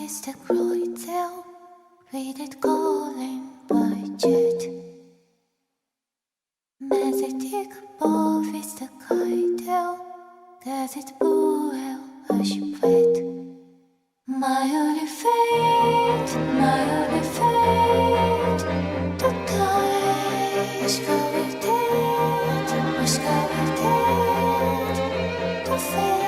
is the Kreuzl, with it calling by jet. Mezetik bov is the Keitel, does it boel as you played. My only fate, the time is going dead, the fate.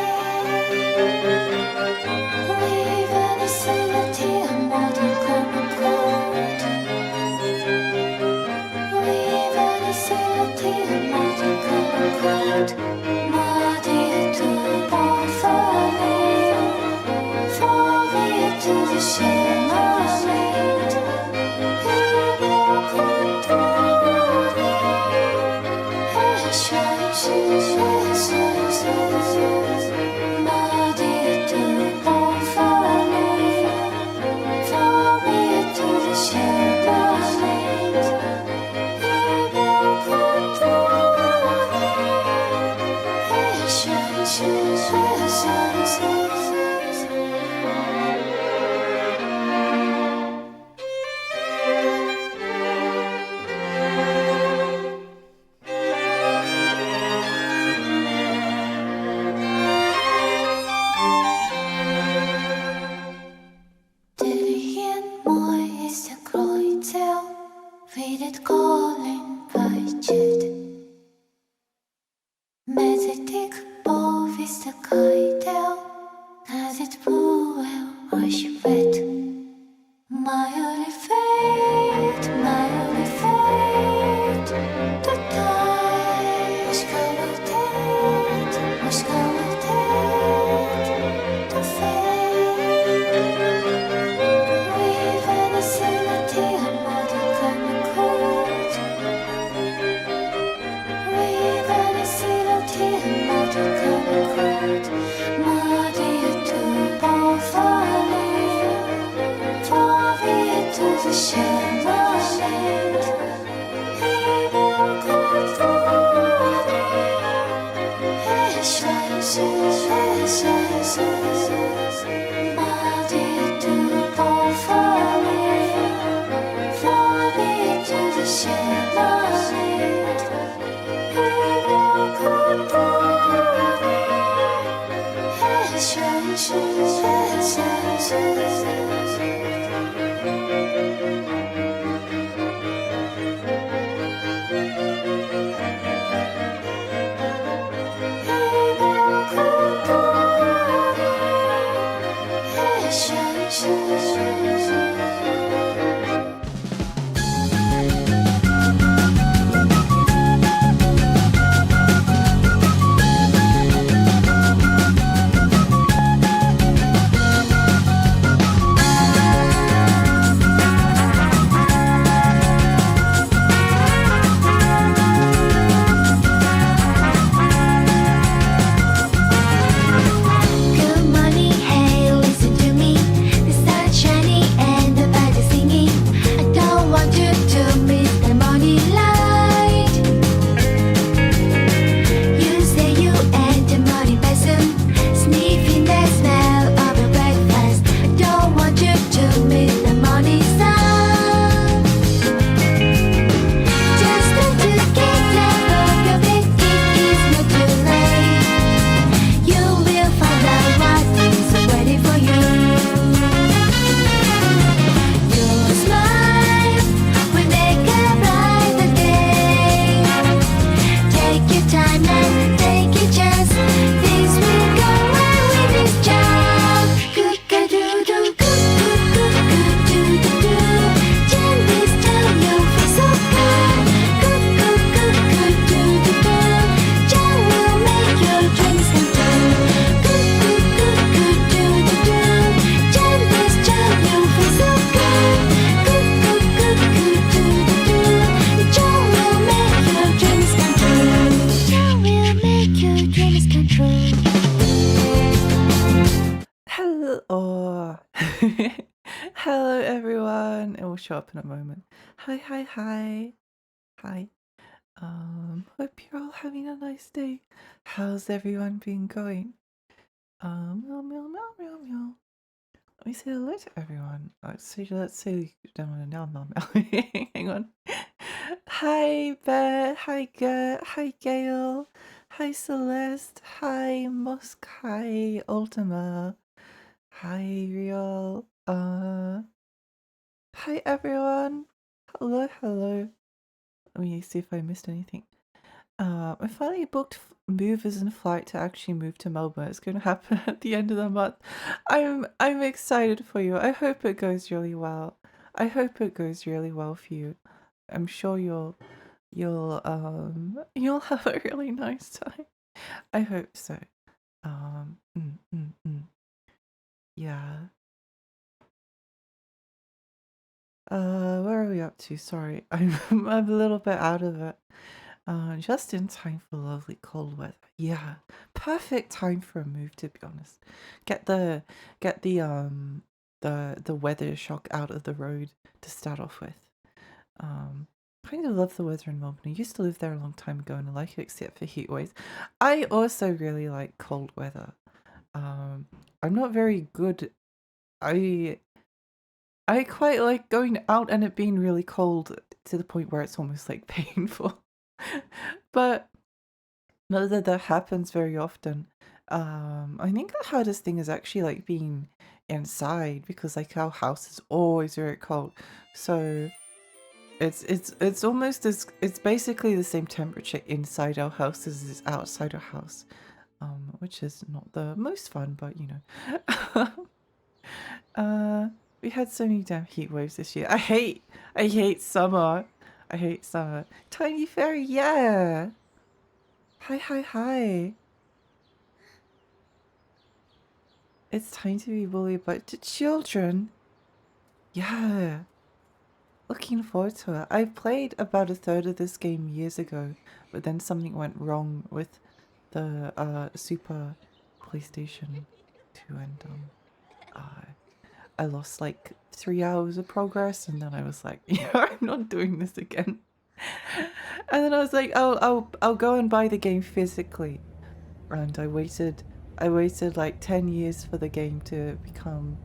We've a sanity, a modern common code. We've a sanity, a modern common code. Muddy to to the shame I made. Hello everyone. It will show up in a moment. Hi. Hi. Hope you're all having a nice day. How's everyone been going? Meow. Let me say hello to everyone. Let's say now. Hang on. Hi Beth. Hi Gert. Hi Gail. Hi Celeste. Hi Musk. Hi Ultima. Hi Real. Hi everyone. Hello, hello. Let me see if I missed anything. I finally booked movers and flight to actually move to Melbourne. It's going to happen at the end of the month. I'm excited for you. I hope it goes really well. I hope it goes really well for you. I'm sure you'll have a really nice time. I hope so. Um, mm, mm, mm. Yeah. Where are we up to? Sorry, I'm a little bit out of it. Just in time for lovely cold weather. Yeah, perfect time for a move, to be honest. Get the the weather shock out of the road to start off with. Kind of love the weather in Melbourne. I used to live there a long time ago and I like it except for heat waves. I also really like cold weather. I'm not very good. I I quite like going out and it being really cold to the point where it's almost like painful. But not that that happens very often. I think the hardest thing is actually like being inside because like our house is always very cold. So it's almost as it's basically the same temperature inside our house as is outside our house. Which is not the most fun, but you know. We had so many damn heat waves this year. I hate summer. I hate summer. Tiny fairy, yeah. Hi, hi, hi. It's time to be bullied by the children. Yeah. Looking forward to it. I played about a third of this game years ago, but then something went wrong with the Super PlayStation 2 and I lost like 3 hours of progress and then I was like, yeah, I'm not doing this again. And then I was like, I'll go and buy the game physically. And I waited like 10 years for the game to become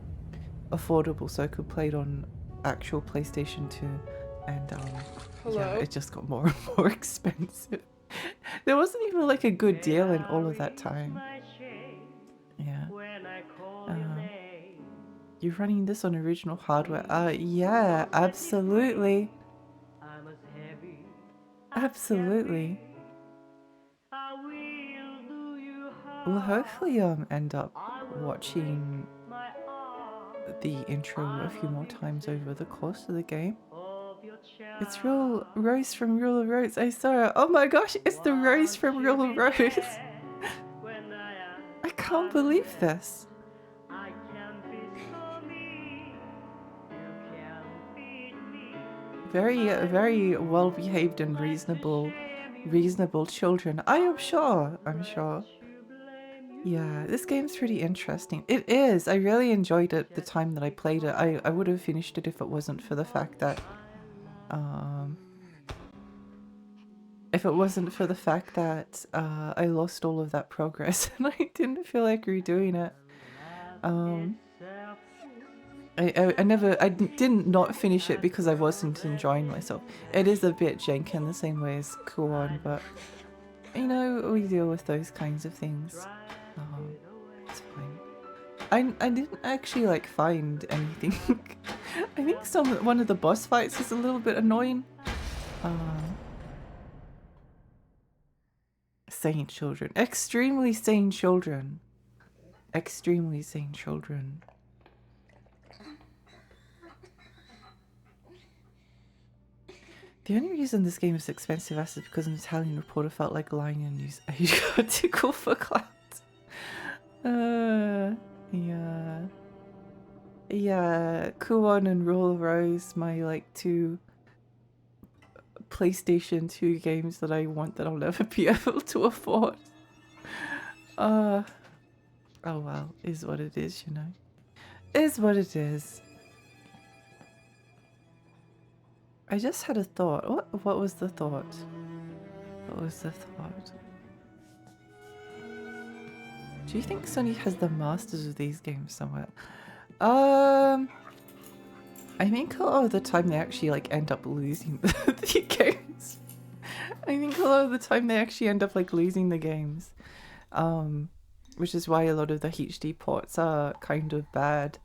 affordable so I could play it on actual PlayStation 2 and yeah, it just got more and more expensive. There wasn't even like a good deal in all of that time. Yeah. You're running this on original hardware. Yeah, absolutely. Absolutely. We'll hopefully end up watching the intro a few more times over the course of the game. It's real Rose from Rule of Rose. I saw it. Oh my gosh, it's the Rose from Rule of Rose. I can't believe this. Very well behaved and reasonable children. I am sure. I'm sure. Yeah, this game's pretty interesting. It is. I really enjoyed it the time that I played it. I would have finished it if it wasn't for the fact that I lost all of that progress and I didn't feel like redoing it. I didn't not finish it because I wasn't enjoying myself. It is a bit jank in the same way as Kuon, but you know, we deal with those kinds of things. It's fine. I didn't actually like find anything. I think one of the boss fights is a little bit annoying. Sane children. Extremely sane children. Extremely sane children. The only reason this game is expensive is because an Italian reporter felt like lying and used a huge article for clout. Yeah. Yeah, Kuon and Rule of Rose, my like 2 PlayStation 2 games that I want that I'll never be able to afford. Oh well, is what it is, you know. Is what it is. I just had a thought. What was the thought? What was the thought? Do you think Sony has the masters of these games somewhere? I think a lot of the time they actually like end up losing the games. I think a lot of the time they actually end up like losing the games. Which is why a lot of the HD ports are kind of bad.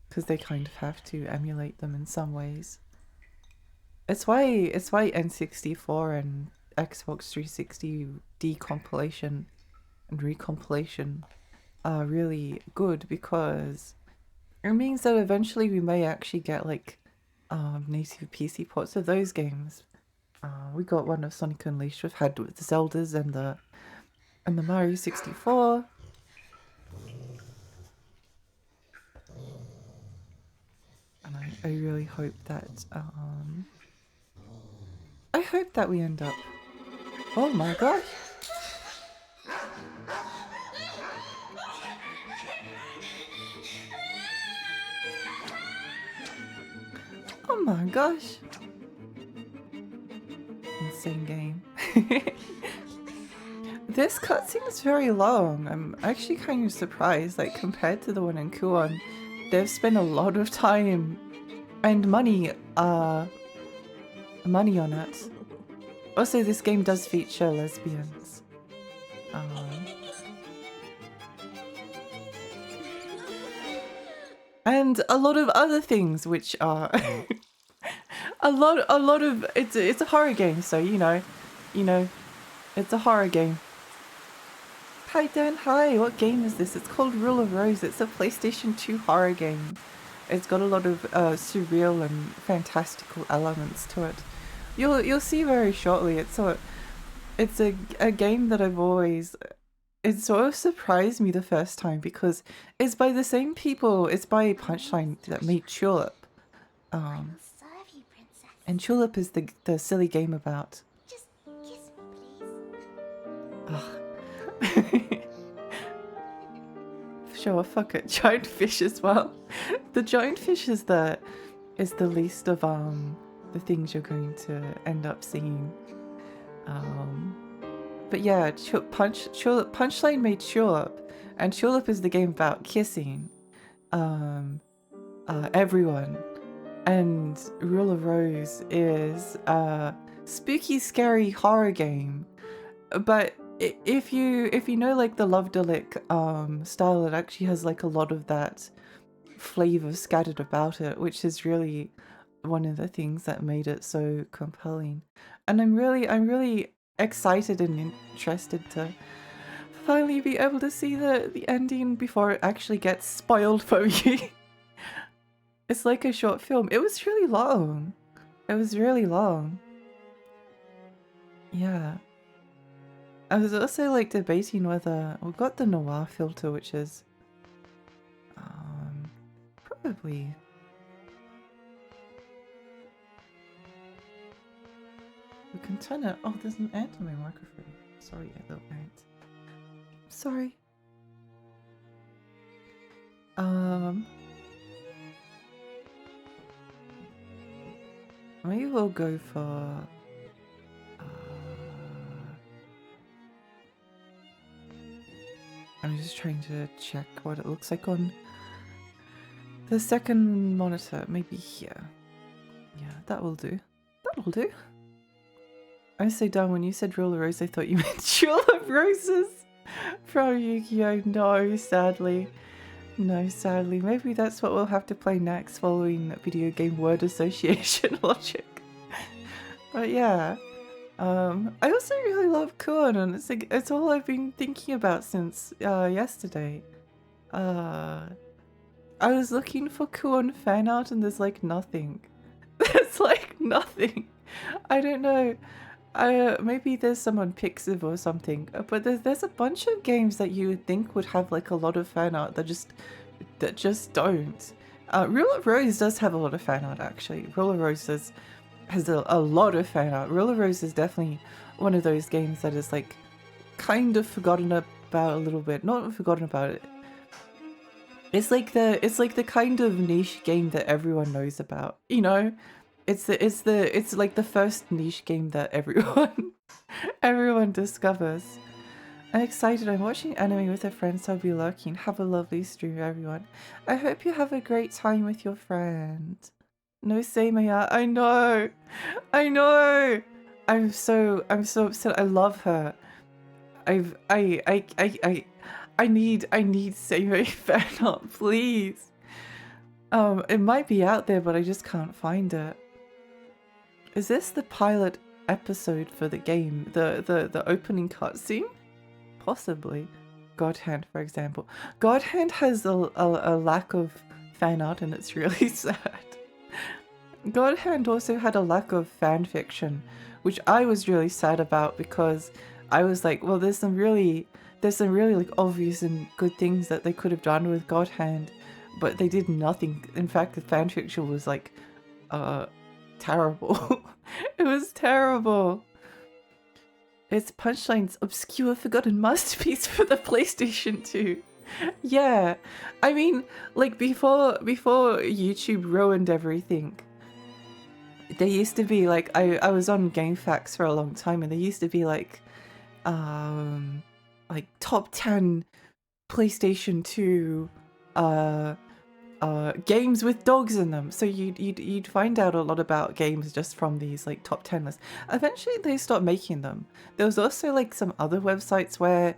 Because they kind of have to emulate them in some ways. It's why N64 and Xbox 360 decompilation and recompilation are really good, because it means that eventually we may actually get like native PC ports of those games. We got one of Sonic Unleashed. We've had with the Zeldas and the Mario 64. And I really hope that we end up. Oh my gosh! Oh my gosh! Insane game. This cutscene is very long. I'm actually kind of surprised, like compared to the one in Kuon. They've spent a lot of time and money on it. Also, this game does feature lesbians. And a lot of other things, which are a lot of it's a horror game, so you know, it's a horror game. Hi Dan, hi. What game is this? It's called Rule of Rose. It's a PlayStation 2 horror game. It's got a lot of surreal and fantastical elements to it. You'll see very shortly. It's a game that I've always. It sort of surprised me the first time, because it's by the same people. It's by Punchline that made Tulip. And Tulip is the silly game about. Just kiss me, please. Ugh. Sure, fuck it. Giant fish as well. The giant fish is the least of the things you're going to end up seeing. But yeah, Punchline made Tulip, and Tulip is the game about kissing everyone. And Rule of Rose is a spooky, scary horror game. But if you know like the Lovedelic style, it actually has like a lot of that flavor scattered about it, which is really one of the things that made it so compelling. And I'm really excited and interested to finally be able to see the ending before it actually gets spoiled for me. It's like a short film. It was really long. It was really long. Yeah. I was also like debating whether we've got the noir filter, which is probably we can turn it. Oh, there's an ant on my microphone. Sorry, little ant. Sorry. Maybe we'll go for I'm just trying to check what it looks like on the second monitor. Maybe here. Yeah, that will do. That will do. I was so dumb when you said Rule of Rose. I thought you meant Jewel of Roses from Yu-Gi-Oh! No, sadly. No, sadly. Maybe that's what we'll have to play next, following video game word association logic. But yeah. I also really love Kuon, and it's all I've been thinking about since yesterday. I was looking for Kuon fan art and there's like nothing. There's like nothing. I don't know. Maybe there's some on Pixiv or something, but there's a bunch of games that you would think would have like a lot of fan art that just don't. Rule of Rose does have a lot of fan art actually. Rule of Rose has a lot of fan art. Rule of Rose is definitely one of those games that is like kind of forgotten about a little bit. Not forgotten about it. It's like the kind of niche game that everyone knows about. You know, it's like the first niche game that everyone discovers. I'm excited. I'm watching anime with a friend, so I'll be lurking. Have a lovely stream, everyone. I hope you have a great time with your friend. No say Maya. I know. I know. I'm so upset. I love her. I need Seimei fan art, please. It might be out there, but I just can't find it. Is this the pilot episode for the game? The opening cutscene? Possibly. God Hand, for example. God Hand has a lack of fan art, and it's really sad. God Hand also had a lack of fan fiction, which I was really sad about because I was like, well, there's some really like obvious and good things that they could have done with God Hand, but they did nothing. In fact, the fan fiction was like, terrible. It was terrible. It's Punchline's obscure forgotten masterpiece for the PlayStation 2. Yeah, I mean, like before YouTube ruined everything, there used to be like I was on GameFAQs for a long time, and there used to be like top 10 PlayStation 2 games with dogs in them. So you'd find out a lot about games just from these like top 10 lists. Eventually they stopped making them. There was also like some other websites where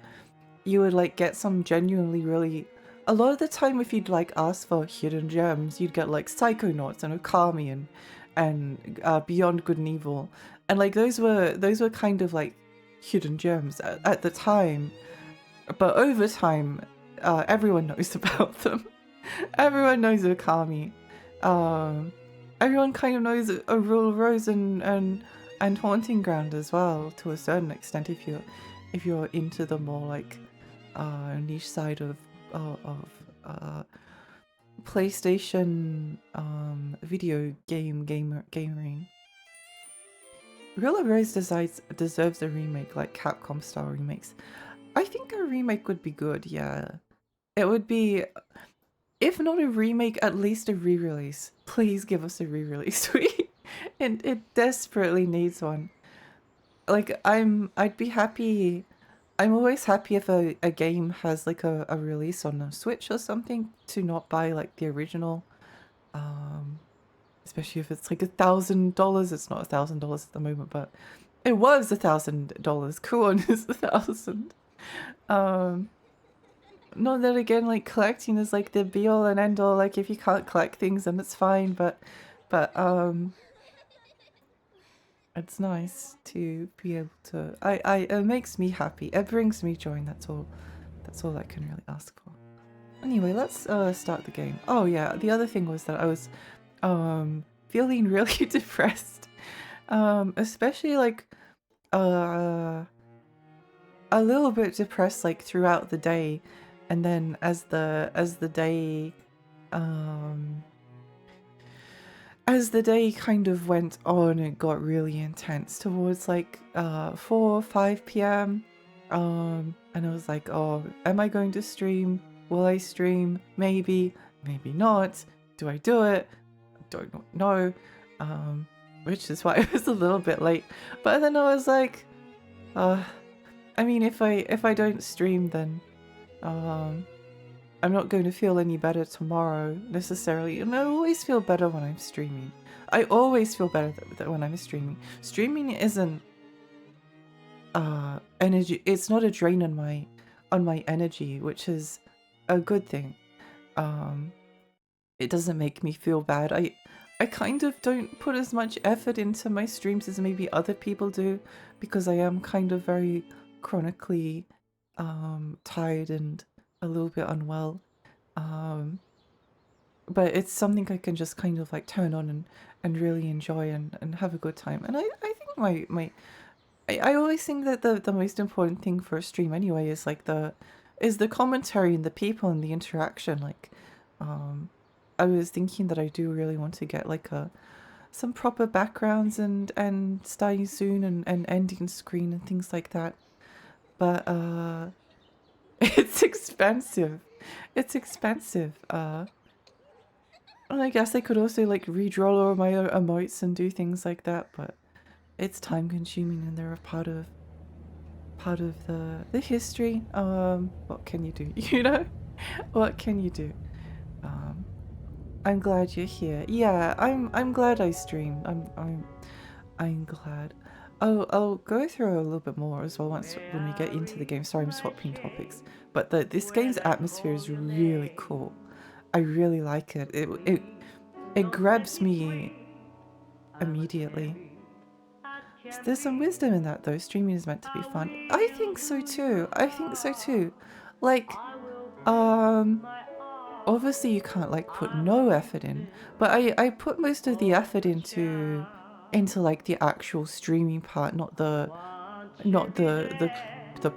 you would like get some genuinely really, a lot of the time if you'd like ask for hidden gems, you'd get like Psychonauts and Okami and Beyond Good and Evil, and like those were kind of like hidden gems at the time, but over time everyone knows about them. Everyone knows Okami. Everyone kind of knows a Rule Rose and Haunting Ground as well, to a certain extent, if you're into the more like niche side of PlayStation video gaming. Rule of Rose deserves a remake, like Capcom style remakes. I think a remake would be good, yeah. It would be, if not a remake, at least a re-release. Please give us a re-release. It desperately needs one. Like I'd be happy. I'm always happy if a game has like a release on a Switch or something, to not buy like the original. Especially if it's like $1,000. It's not $1,000 at the moment, but it was $1,000. Kuon is 1,000. Not that again, like collecting is like the be all and end all. Like if you can't collect things, then it's fine. But it's nice to be able to. It makes me happy. It brings me joy. That's all. That's all I can really ask for. Anyway, let's start the game. Oh yeah, the other thing was that I was feeling really depressed, especially like a little bit depressed like throughout the day, and then as the day kind of went on, it got really intense towards like 4 or 5 p.m. And I was like, oh, am I going to stream? Will I stream? Maybe, maybe not. Do I do it? Don't know. Which is why I was a little bit late. But then I was like, I mean, if I don't stream, then I'm not going to feel any better tomorrow necessarily, and I always feel better when I'm streaming. I always feel better when I'm streaming. Streaming isn't energy. It's not a drain on my energy, which is a good thing. It doesn't make me feel bad. I kind of don't put as much effort into my streams as maybe other people do, because I am kind of very chronically tired and a little bit unwell. But it's something I can just kind of like turn on and really enjoy and have a good time. And I think I always think that the most important thing for a stream anyway is like the commentary and the people and the interaction. Like I was thinking that I do really want to get like some proper backgrounds and starting soon and ending screen and things like that. But it's expensive. It's expensive. And I guess I could also like redraw all my emotes and do things like that, but it's time consuming and they're a part of part of the history. What can you do? You know, what can you do? I'm glad you're here. Yeah, I'm glad I streamed. I'm glad. I'll go through a little bit more as well once when we get into the game. Sorry, I'm swapping topics, but this game's atmosphere is really cool. I really like it. It grabs me immediately. There's some wisdom in that though. Streaming is meant to be fun. I think so too. I think so too. Like, obviously you can't like put no effort in, but I put most of the effort into like the actual streaming part, not the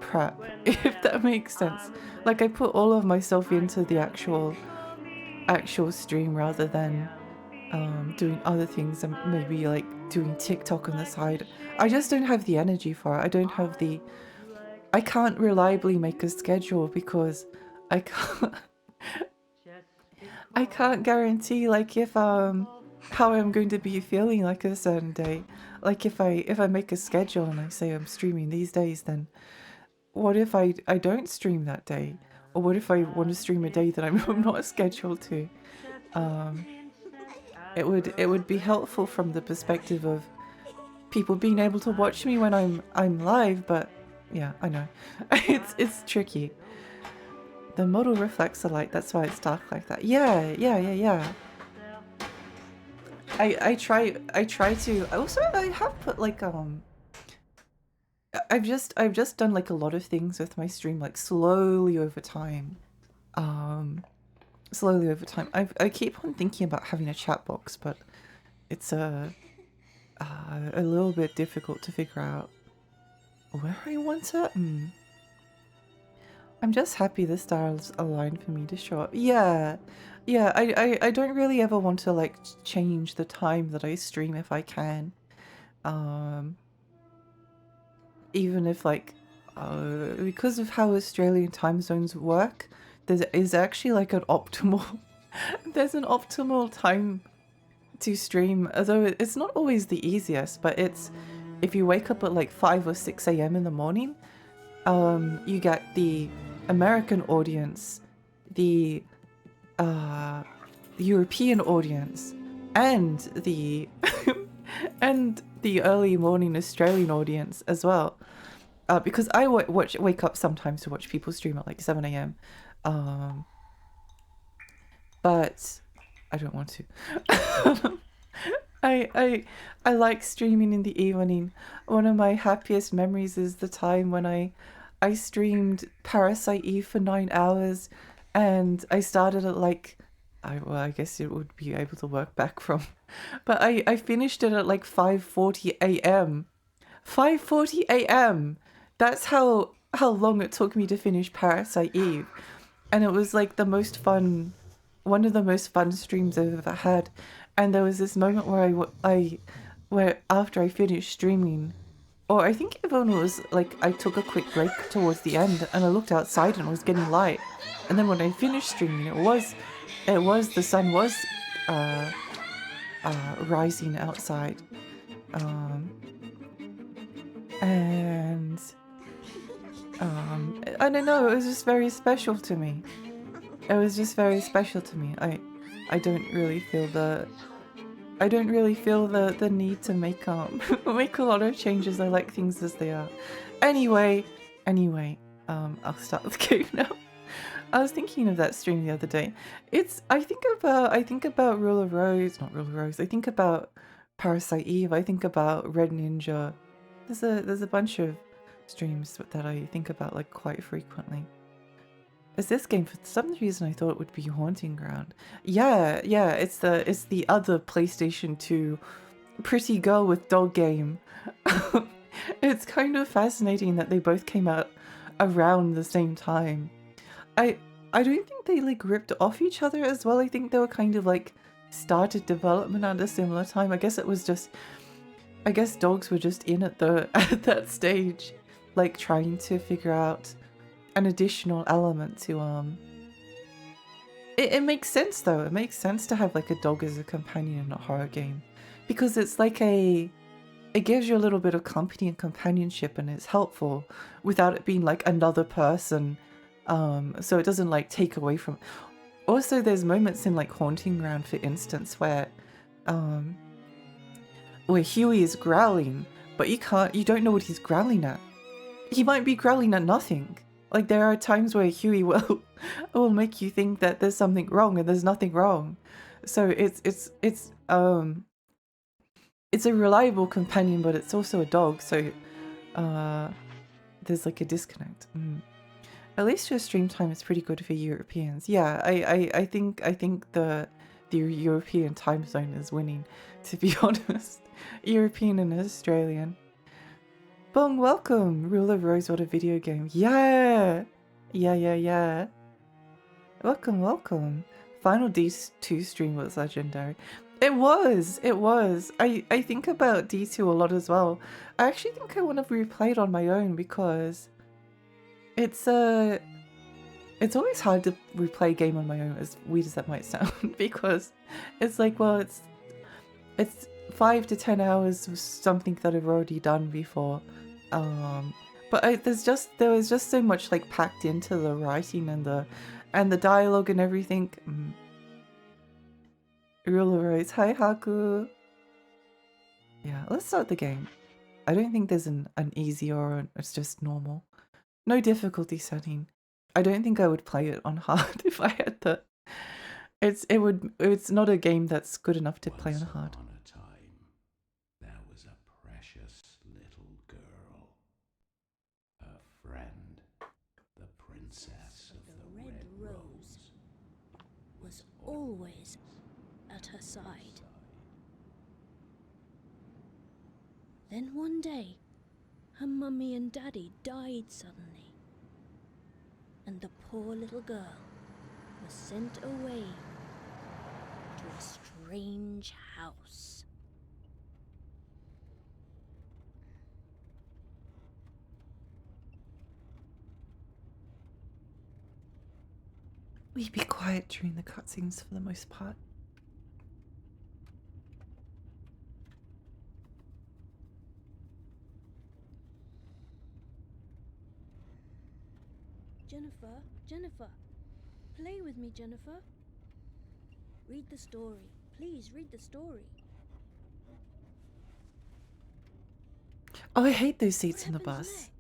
prep, if that makes sense. Like I put all of myself into the actual stream rather than doing other things and maybe like doing TikTok on the side. I just don't have the energy for it. I can't reliably make a schedule because I can't I can't guarantee like if how I'm going to be feeling like a certain day. Like if I make a schedule and I say I'm streaming these days, then what if I don't stream that day? Or what if I want to stream a day that I'm not scheduled to? It would be helpful from the perspective of people being able to watch me when I'm live, but yeah, I know. It's tricky. The model reflects the light, that's why it's dark like that. Yeah. I try to also I have put like I've just done like a lot of things with my stream like slowly over time. I keep on thinking about having a chat box, but it's a little bit difficult to figure out where I want it. I'm just happy the stars aligned for me to show up. Yeah. I don't really ever want to like change the time that I stream if I can. Even if like because of how Australian time zones work, there is actually like an optimal there's an optimal time to stream, although it's not always the easiest, but it's if you wake up at like 5 or 6 a.m. in the morning, you get the American audience, the European audience, and the and the early morning Australian audience as well. Because I wake up sometimes to watch people stream at like 7 a.m. But I don't want to. I like streaming in the evening. One of my happiest memories is the time when I streamed Parasite Eve for 9 hours, and I started at like I guess it would be able to work back from, but I finished it at like 5:40 a.m. 5:40 a.m. That's how long it took me to finish Parasite Eve, and it was like one of the most fun streams I've ever had. And there was this moment where where after I finished streaming, or I think even it was like I took a quick break towards the end, and I looked outside and it was getting light. And then when I finished streaming, the sun was rising outside, and I don't know, it was just very special to me. It was just very special to me. I don't really feel the need to make make a lot of changes. I like things as they are. Anyway, I'll start the game now. I was thinking of that stream the other day. I think about Rule of Rose, not Rule of Rose. I think about Parasite Eve. I think about Red Ninja. There's a bunch of streams that I think about like quite frequently. Is this game, for some reason I thought it would be Haunting Ground. Yeah, it's the other PlayStation 2 pretty girl with dog game. It's kind of fascinating that they both came out around the same time. I don't think they like ripped off each other as well. I think they were kind of like started development at a similar time. I guess dogs were just in at that stage, like trying to figure out an additional element to it makes sense though. It makes sense to have like a dog as a companion in a horror game, because it's it gives you a little bit of company and companionship, and it's helpful without it being like another person. So it doesn't like take away from. Also, there's moments in like Haunting Ground, for instance, where Huey is growling, but you don't know what he's growling at. He might be growling at nothing. Like there are times where Huey will make you think that there's something wrong and there's nothing wrong. So it's a reliable companion, but it's also a dog. So there's like a disconnect. At least your stream time is pretty good for Europeans. Yeah, I think the European time zone is winning, to be honest. European and Australian. Bong, welcome! Rule of Rose, what a video game. Yeah! Yeah. Welcome, welcome. Final D2 stream was legendary. It was! I think about D2 a lot as well. I actually think I want to replay it on my own because it's always hard to replay a game on my own, as weird as that might sound, because it's like, well, it's 5 to 10 hours of something that I've already done before. But there was just so much like packed into the writing and the dialogue and everything. Rule of Rose, hi Haku. Yeah, let's start the game. I don't think there's an easy or it's just normal. No difficulty setting. I don't think I would play it on hard if I had the. It's not a game that's good enough to play on hard. Once upon a time, there was a precious little girl. Her friend, the princess of the Red Rose, was always at her side. Then one day, her mummy and daddy died suddenly, and the poor little girl was sent away to a strange house. We be quiet during the cutscenes for the most part. Jennifer, play with me, Jennifer. Read the story. Please read the story. Oh, I hate those seats What in the happens bus. next?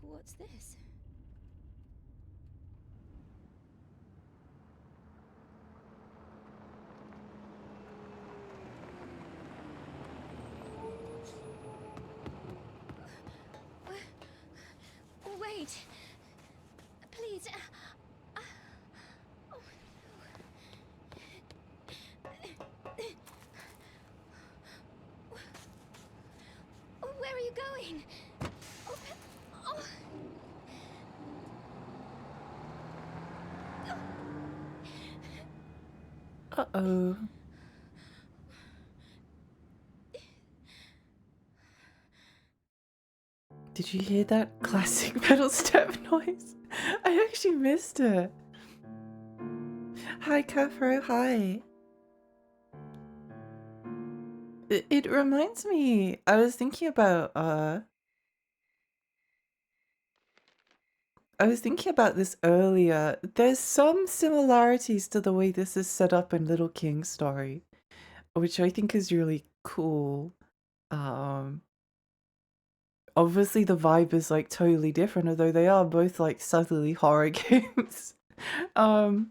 What's this? Wait, please. Where are you going? Uh-oh. Did you hear that classic pedal step noise? I actually missed it. Hi, Kafro, hi. It reminds me, I was thinking about this earlier. There's some similarities to the way this is set up in Little King's story, which I think is really cool. Obviously the vibe is like totally different, although they are both like subtly horror games. Once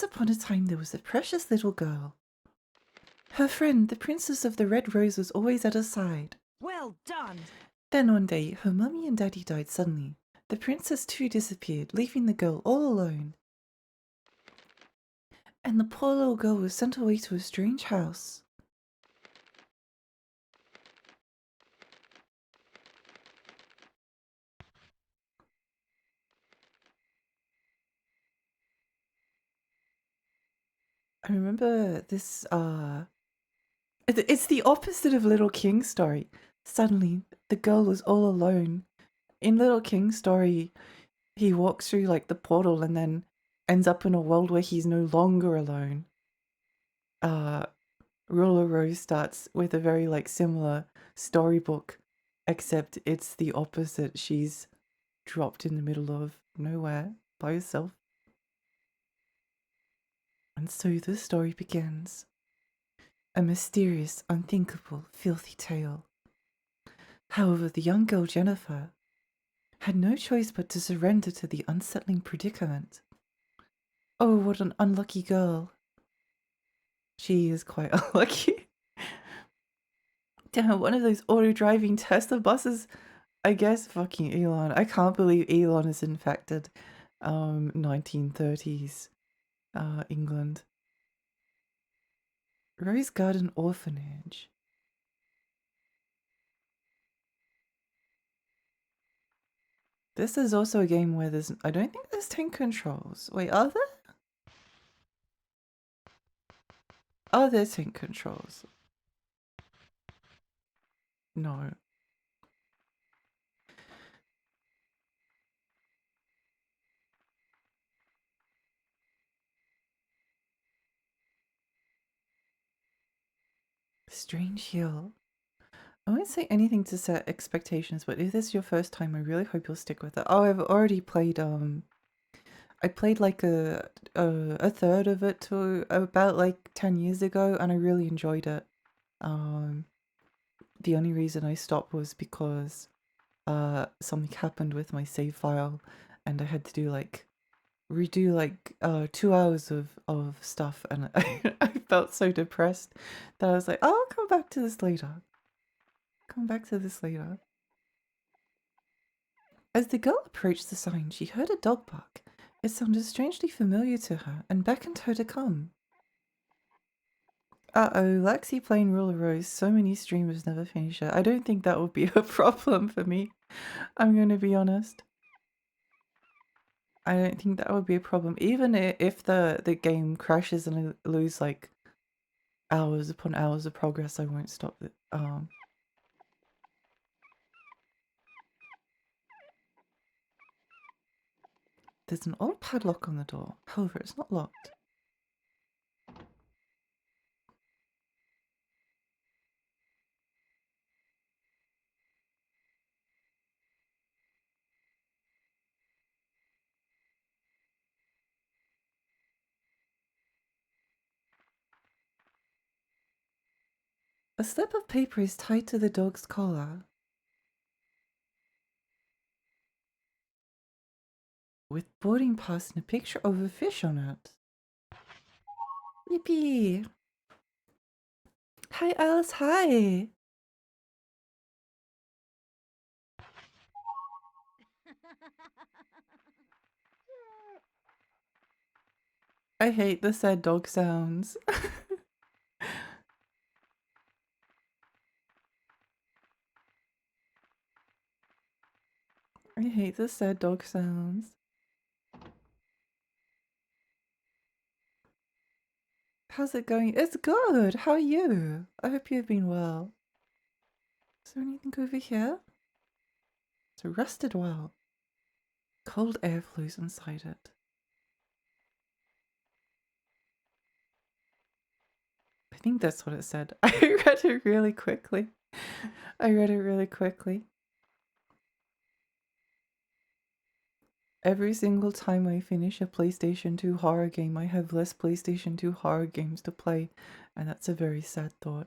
upon a time there was a precious little girl. Her friend, the Princess of the Red Rose, was always at her side. Well done! Then one day, her mummy and daddy died suddenly. The princess too disappeared, leaving the girl all alone. And the poor little girl was sent away to a strange house. I remember this, it's the opposite of Little King's story. Suddenly, the girl was all alone. In Little King's story, he walks through like the portal and then ends up in a world where he's no longer alone. Ruler Rose starts with a very like similar storybook, except it's the opposite. She's dropped in the middle of nowhere by herself. And so the story begins. A mysterious, unthinkable, filthy tale. However, the young girl Jennifer had no choice but to surrender to the unsettling predicament. Oh, what an unlucky girl. She is quite unlucky. Damn, one of those auto-driving Tesla buses. I guess fucking Elon. I can't believe Elon is infected. 1930s England. Rose Garden Orphanage. This is also a game where there's... I don't think there's 10 controls. Wait, are there? Are there 10 controls? No. Strange Hill. I won't say anything to set expectations, but if this is your first time, I really hope you'll stick with it. Oh, I've already played, I played like a third of it to about like 10 years ago, and I really enjoyed it. The only reason I stopped was because something happened with my save file, and I had to do like redo like 2 hours of stuff, and I felt so depressed that I was like, oh, I'll come back to this later. Come back to this later. As the girl approached the sign, she heard a dog bark. It sounded strangely familiar to her and beckoned her to come. Uh-oh, Lexi playing Ruler Rose. So many streamers never finish it. I don't think that would be a problem for me. I'm going to be honest. I don't think that would be a problem. Even if the game crashes and I lose like hours upon hours of progress, I won't stop it. There's an old padlock on the door. However, it's not locked. A slip of paper is tied to the dog's collar. With boarding pass and a picture of a fish on it. Yippee! Hi Alice, hi! I hate the sad dog sounds. I hate the sad dog sounds. How's it going? It's good! How are you? I hope you've been well. Is there anything over here? It's a rusted well. Cold air flows inside it. I think that's what it said. I read it really quickly. Every single time I finish a PlayStation 2 horror game, I have less PlayStation 2 horror games to play, and that's a very sad thought.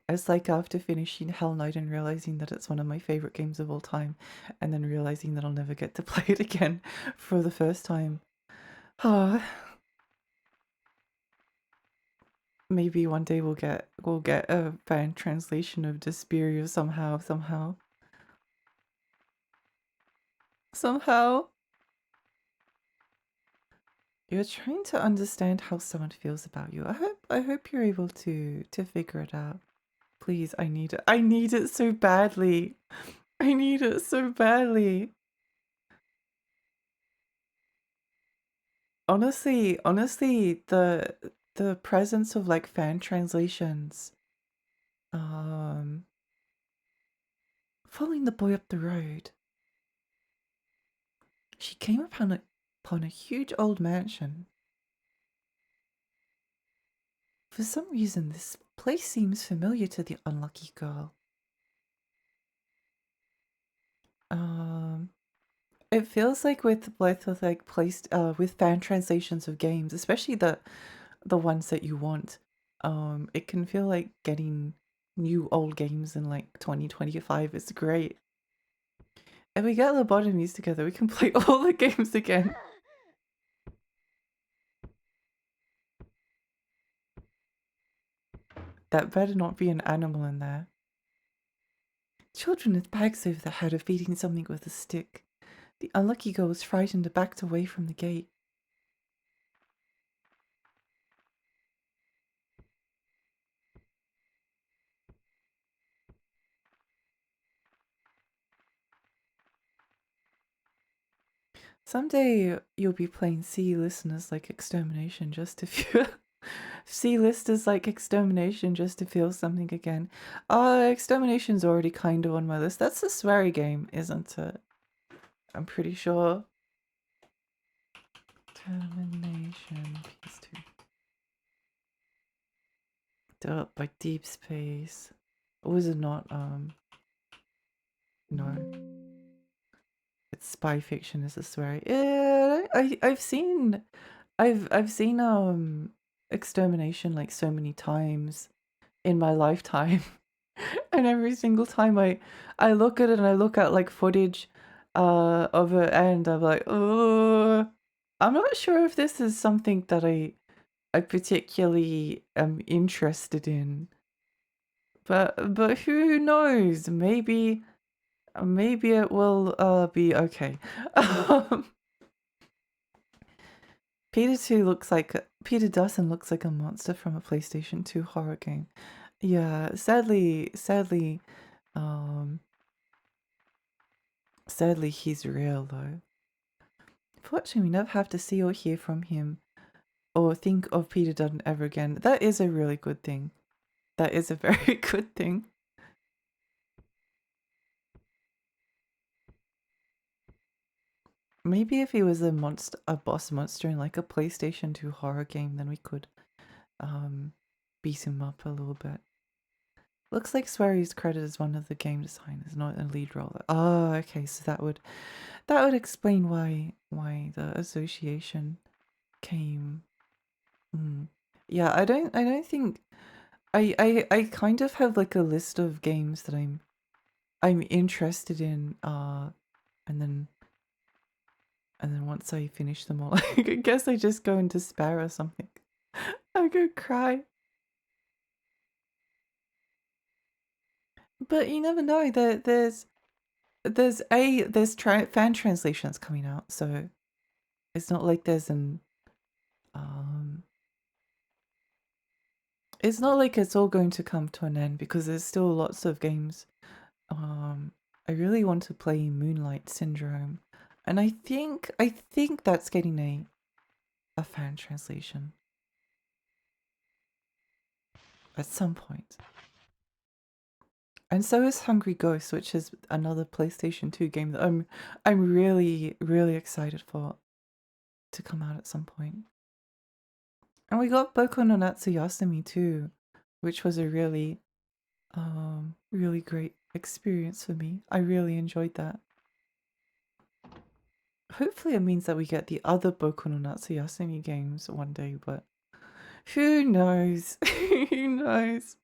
It's like after finishing Hell Knight and realizing that it's one of my favorite games of all time, and then realizing that I'll never get to play it again for the first time. Ah. Maybe one day we'll get a fan translation of Desperia somehow. You're trying to understand how someone feels about you. I hope you're able to figure it out. Please, I need it. I need it so badly. I need it so badly. Honestly, the presence of like fan translations. Following the boy up the road. She came upon a huge old mansion. For some reason, this place seems familiar to the unlucky girl. It feels like with both with like placed with fan translations of games, especially the ones that you want, it can feel like getting new old games in like 2025 is great. If we get lobotomies together, we can play all the games again. That better not be an animal in there. Children with bags over their head are feeding something with a stick. The unlucky girl was frightened and backed away from the gate. Someday you'll be playing C listeners like extermination just to feel C listers like extermination just to feel something again. Extermination's already kind of on my list. That's a sweary game, isn't it? I'm pretty sure. Termination PS2. Developed by Deep Space. Or is it not? No. It's spy fiction is a sweary. Yeah, I've seen extermination like so many times in my lifetime. And every single time I look at it and I look at like footage of it and I'm like, oh, I'm not sure if this is something that I particularly am interested in. But who knows? Maybe it will be okay. Peter Dawson looks like a monster from a PlayStation 2 horror game. Yeah, sadly, sadly he's real though. Fortunately, we never have to see or hear from him or think of Peter Dutton ever again. That is a really good thing. That is a very good thing. Maybe if he was a boss monster in like a PlayStation 2 horror game, then we could beat him up a little bit. Looks like Swery's credit as one of the game designers, not a lead role. Oh, okay, so that would explain why the association came. Yeah, I don't think I kind of have like a list of games that I'm interested in, and then once I finish them all, I guess I just go into despair or something. I go cry. But you never know. There's fan translations coming out, so it's not like there's an it's not like it's all going to come to an end because there's still lots of games. I really want to play Moonlight Syndrome, and I think that's getting a fan translation at some point. And so is Hungry Ghost, which is another PlayStation 2 game that I'm really excited for to come out at some point. And we got Boku no Natsuyasumi too, which was a really great experience for me. I really enjoyed that. Hopefully it means that we get the other Boku no Natsuyasumi games one day, but who knows? Who knows?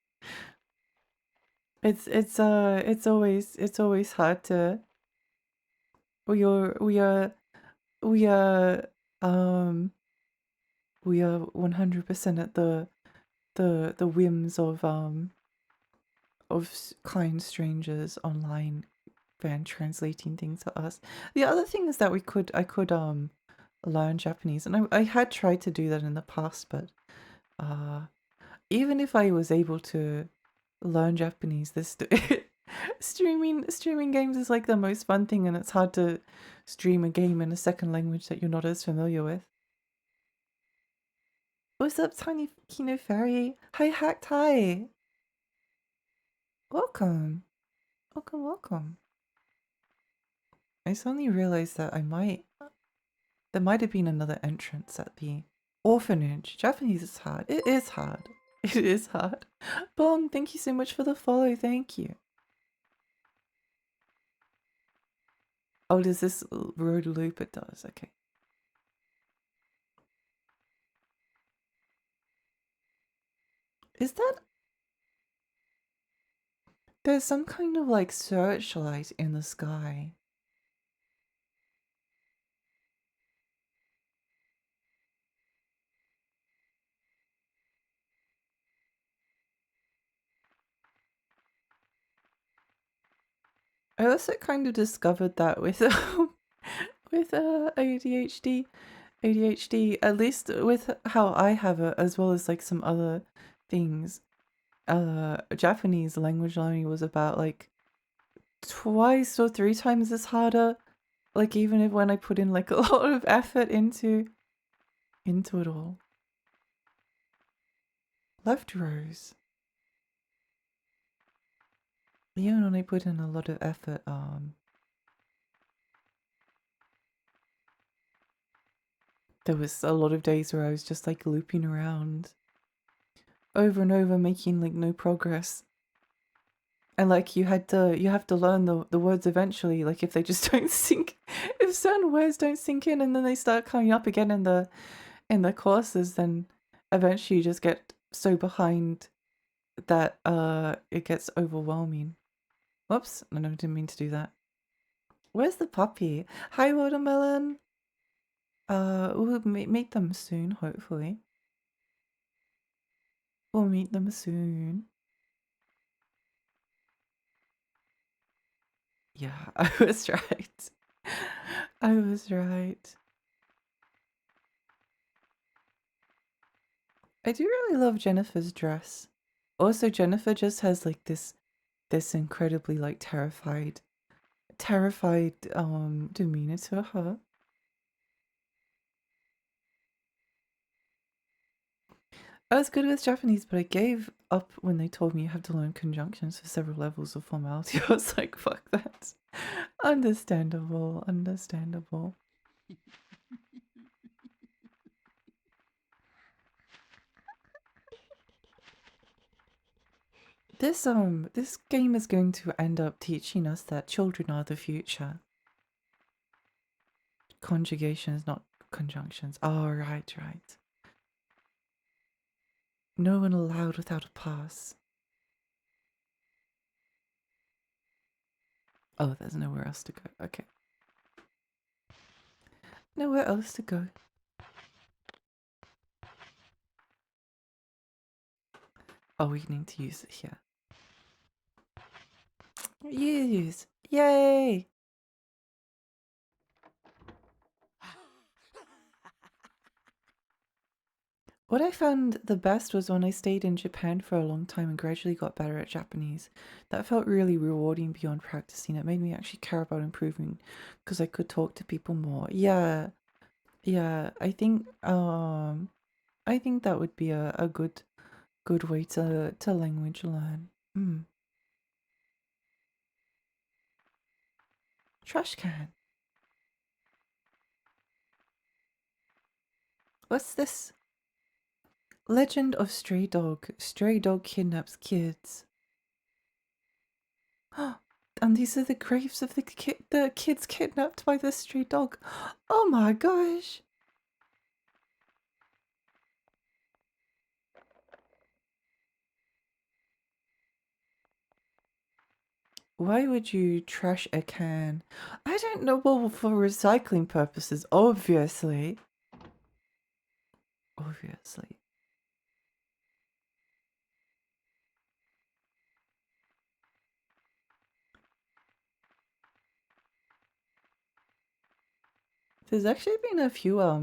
It's always hard to we are 100% at the whims of kind strangers online fan translating things to us. The other thing is that I could learn Japanese, and I had tried to do that in the past, but even if I was able to learn Japanese, this streaming games is like the most fun thing, and it's hard to stream a game in a second language that you're not as familiar with. What's up, Tiny Kino Fairy? Hi, Hacked. Hi. Welcome. Welcome. I suddenly realized that I might There might have been another entrance at the orphanage. Japanese is hard. It is hard. It is hard. Bong, thank you so much for the follow. Thank you. Oh, does this road loop? It does. Okay. Is that... There's some kind of like searchlight in the sky. I also kind of discovered that with with ADHD, at least with how I have it, as well as like some other things. Japanese language learning was about like twice or three times as harder. Like even if when I put in like a lot of effort into it all. Left rows. Even when I put in a lot of effort, there was a lot of days where I was just like looping around over and over, making like no progress. And like you have to learn the words eventually, like if they just don't sink, if certain words don't sink in and then they start coming up again in the courses, then eventually you just get so behind that it gets overwhelming. Whoops, I didn't mean to do that. Where's the puppy? Hi, Watermelon. We'll meet them soon, hopefully. We'll meet them soon. Yeah, I was right. I was right. I do really love Jennifer's dress. Also, Jennifer just has like this incredibly like terrified demeanor to her. I was good with Japanese, but I gave up when they told me you have to learn conjunctions for several levels of formality. I was like, fuck that. Understandable, understandable. This game is going to end up teaching us that children are the future. Conjugations, not conjunctions. Oh, right. No one allowed without a pass. Oh, there's nowhere else to go. Okay. Nowhere else to go. Oh, we need to use it here. Use! Yay! What I found the best was when I stayed in Japan for a long time and gradually got better at Japanese. That felt really rewarding beyond practicing. It made me actually care about improving because I could talk to people more. Yeah. I think that would be a good way to language learn. Trash can. What's this? Legend of Stray Dog. Stray dog kidnaps kids. And these are the graves of the kids kidnapped by the stray dog. Oh my gosh. Why would you trash a can? I don't know. Well, for recycling purposes, obviously. Obviously. There's actually been a few, I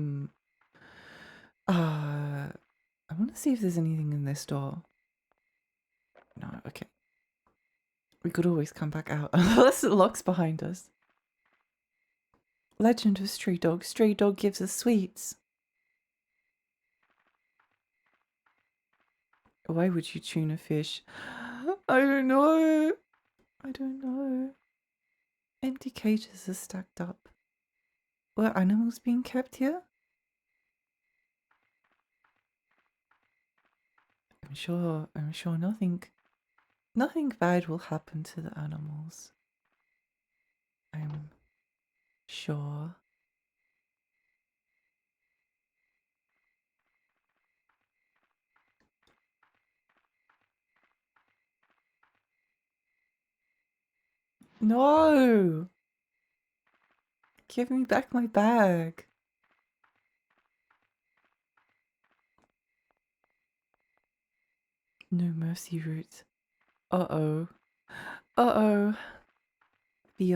want to see if there's anything in this door. No, okay. We could always come back out unless it locks behind us. Legend of Stray Dog. Stray Dog gives us sweets. Why would you tune a fish? I don't know. I don't know. Empty cages are stacked up. Were animals being kept here? I'm sure nothing bad will happen to the animals. I'm sure. No! Give me back my bag. No mercy route. Uh-oh. Uh-oh. The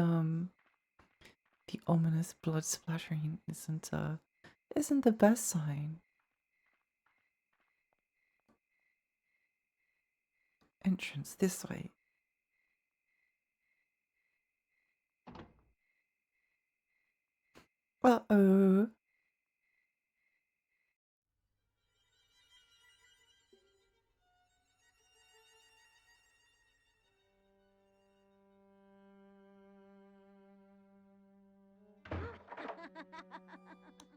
ominous blood splattering isn't the best sign. Entrance this way. Uh-oh.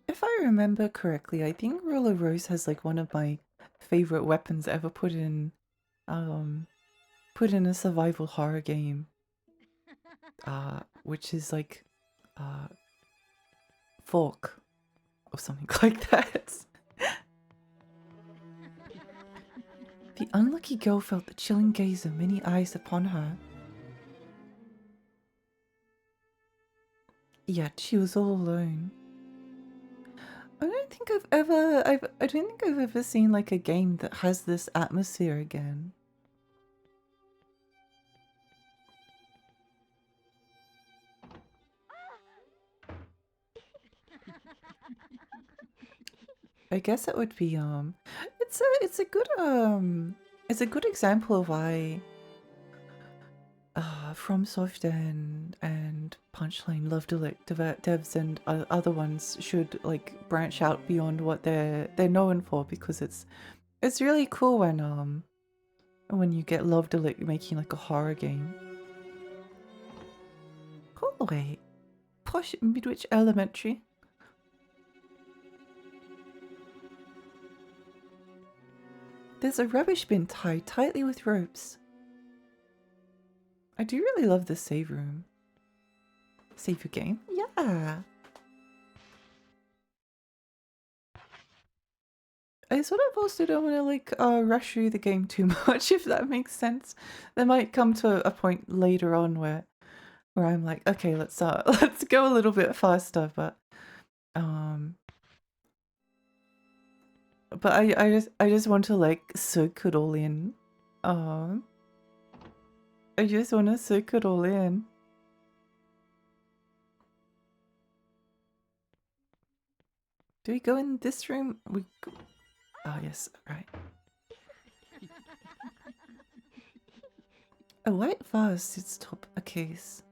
If I remember correctly, I think Roller Rose has like one of my favorite weapons ever put in a survival horror game. Which is like fork or something like that. The unlucky girl felt the chilling gaze of many eyes upon her. Yet she was all alone. I don't think I don't think I've ever seen like a game that has this atmosphere again. I guess it would be it's a good example of why FromSoft and Punchline Love devs and other ones should like branch out beyond what they're known for, because it's really cool when you get Love Delict making like a horror game. Hallway, posh Midwich Elementary. There's a rubbish bin tied tightly with ropes. I do really love the save room. Save your game? Yeah. I sort of also don't want to like rush through the game too much, if that makes sense. There might come to a point later on where I'm like, okay, let's go a little bit faster, but I just want to like soak it all in. I just want to soak it all in. Do we go in this room? Oh yes, right. A white vase sits atop a case.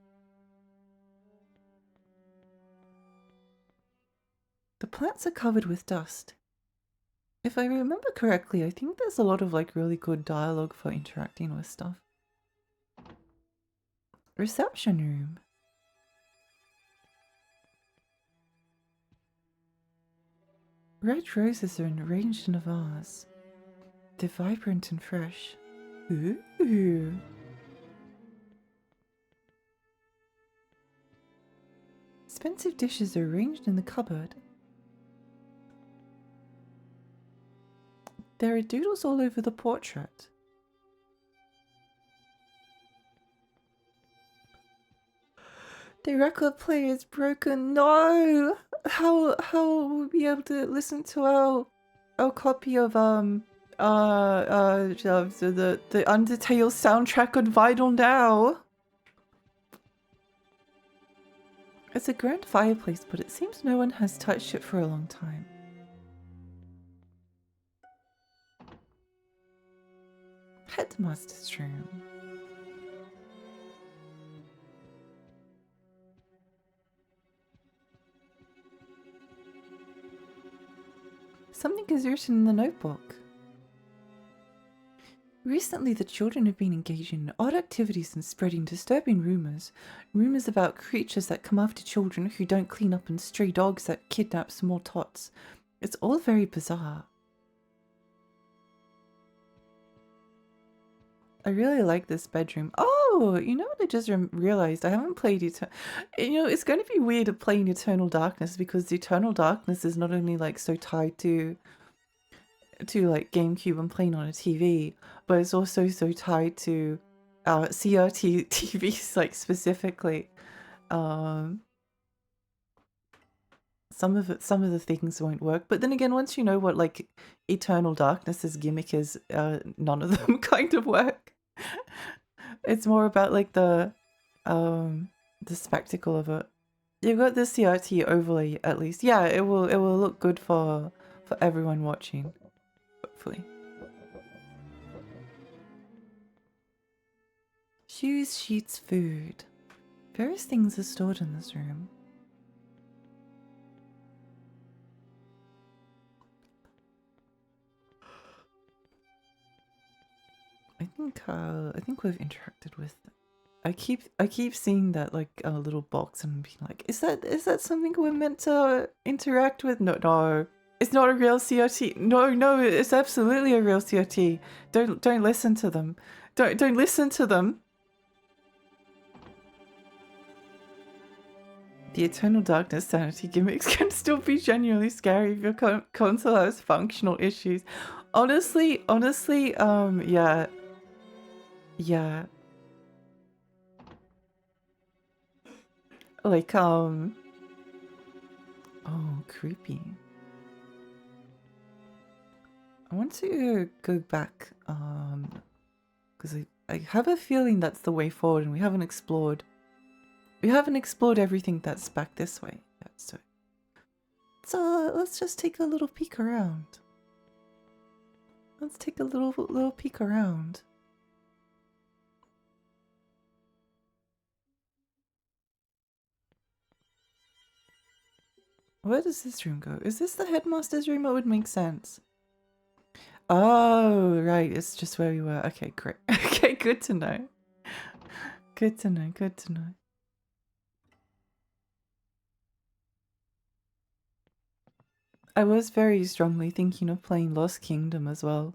The plants are covered with dust. If I remember correctly, I think there's a lot of like really good dialogue for interacting with stuff. Reception room. Red roses are arranged in a vase. They're vibrant and fresh. Ooh. Expensive dishes are arranged in the cupboard. There are doodles all over the portrait. The record player is broken. No! How will we be able to listen to our copy of the Undertale soundtrack on vinyl now? It's a grand fireplace, but it seems no one has touched it for a long time. Headmaster's room. Something is written in the notebook. Recently, the children have been engaging in odd activities and spreading disturbing rumors. Rumors about creatures that come after children who don't clean up and stray dogs that kidnap small tots. It's all very bizarre. I really like this bedroom. Oh, you know what I just realized? I haven't played it's going to be weird playing Eternal Darkness because the Eternal Darkness is not only like so tied to like GameCube and playing on a TV, but it's also so tied to CRT TVs like specifically. Some of the things won't work, but then again, once you know what like Eternal Darkness's gimmick is, none of them kind of work. It's more about like the spectacle of it. You've got the CRT overlay at least. Yeah, it will look good for everyone watching. Hopefully. Shoes, sheets, food. Various things are stored in this room. I think we've interacted with. I keep seeing that like a little box and being like, is that something we're meant to interact with? No, it's not a real CRT. No, it's absolutely a real CRT. Don't listen to them. Don't listen to them. The Eternal Darkness sanity gimmicks can still be genuinely scary if your console has functional issues. Honestly, yeah. Like, oh, creepy. I want to go back, because I have a feeling that's the way forward and we haven't explored everything that's back this way yet, so let's just take a little peek around. Let's take a little peek around. Where does this room go? Is this the headmaster's room? It would make sense. Oh, right. It's just where we were. Okay, great. Okay, good to know. Good to know. Good to know. I was very strongly thinking of playing Lost Kingdom as well.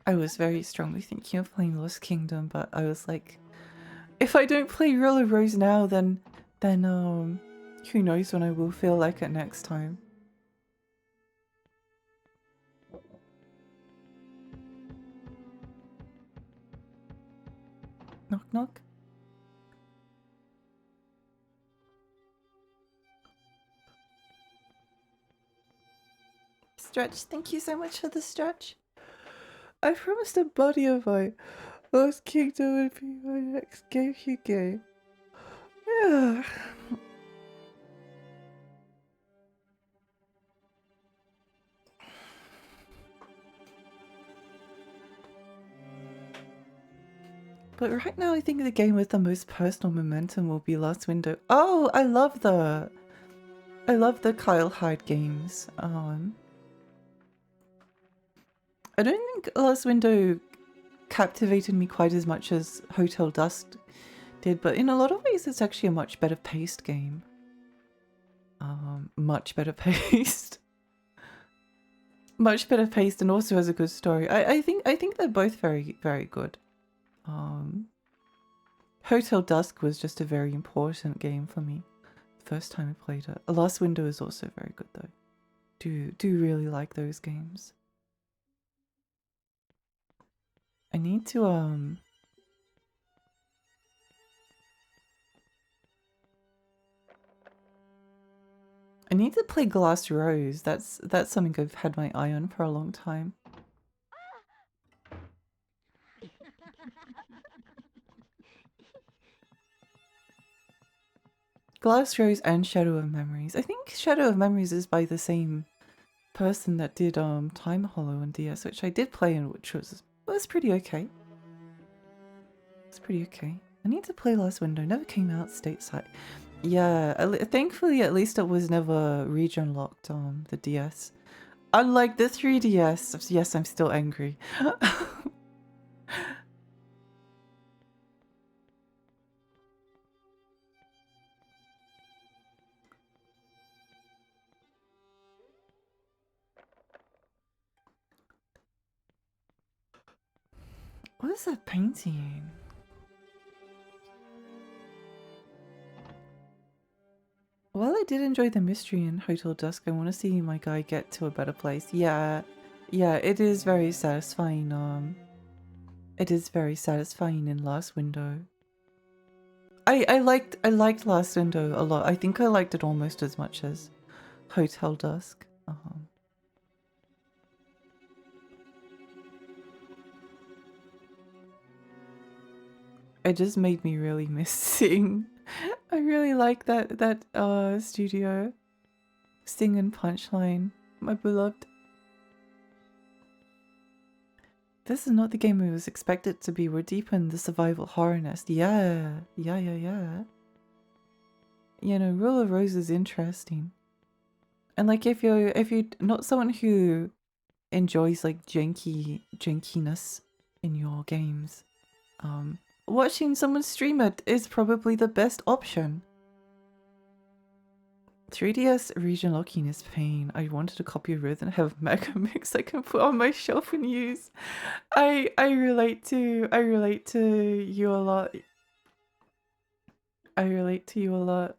I was very strongly thinking of playing Lost Kingdom, but I was like, if I don't play Roller Rose now, then who knows when I will feel like it next time. Knock knock. Stretch, thank you so much for the stretch. I promised a buddy of mine Lost Kingdom would be my next GameCube game. Yeah. But right now I think the game with the most personal momentum will be Last Window. Oh, I love the Kyle Hyde games. I don't think Last Window captivated me quite as much as Hotel Dusk did, but in a lot of ways it's actually a much better paced game. Much better paced. Much better paced and also has a good story. I think they're both very, very good. Hotel Dusk was just a very important game for me. The first time I played it. Last Window is also very good though. Do really like those games. I need to I need to play Glass Rose. That's something I've had my eye on for a long time. Glass Rose and Shadow of Memories. I think Shadow of Memories is by the same person that did Time Hollow on DS, which I did play and which was pretty okay. It's pretty okay. I need to play Last Window. Never came out stateside. Yeah, thankfully at least it was never region locked on the DS. unlike the 3DS. Yes, I'm still angry. What is that painting? While I did enjoy the mystery in Hotel Dusk, I want to see my guy get to a better place. Yeah, it is very satisfying. It is very satisfying in Last Window. I liked Last Window a lot. I think I liked it almost as much as Hotel Dusk. It just made me really miss Sing. I really like that studio. Sing and Punchline, my beloved. This is not the game I was expected to be. We're deep in the survival horror nest. Yeah. You know, Rule of Rose is interesting. And like if you're not someone who enjoys like jankiness in your games, watching someone stream it is probably the best option. 3DS region locking is pain. I wanted a copy of Earth and have Mega Mix I can put on my shelf and use. I relate to you a lot. I relate to you a lot.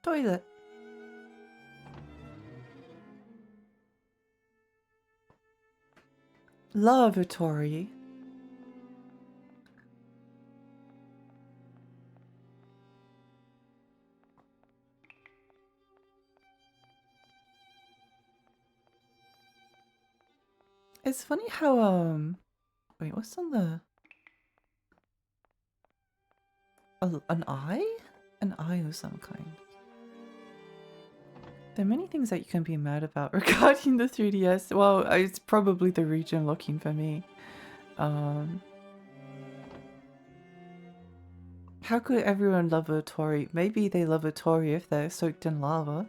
Toilet. Lavatory. It's funny how wait, what's on the an eye? An eye of some kind. There are many things that you can be mad about regarding the 3DS. Well, it's probably the region locking for me. How could everyone love a Tori? Maybe they love a Tori if they're soaked in lava.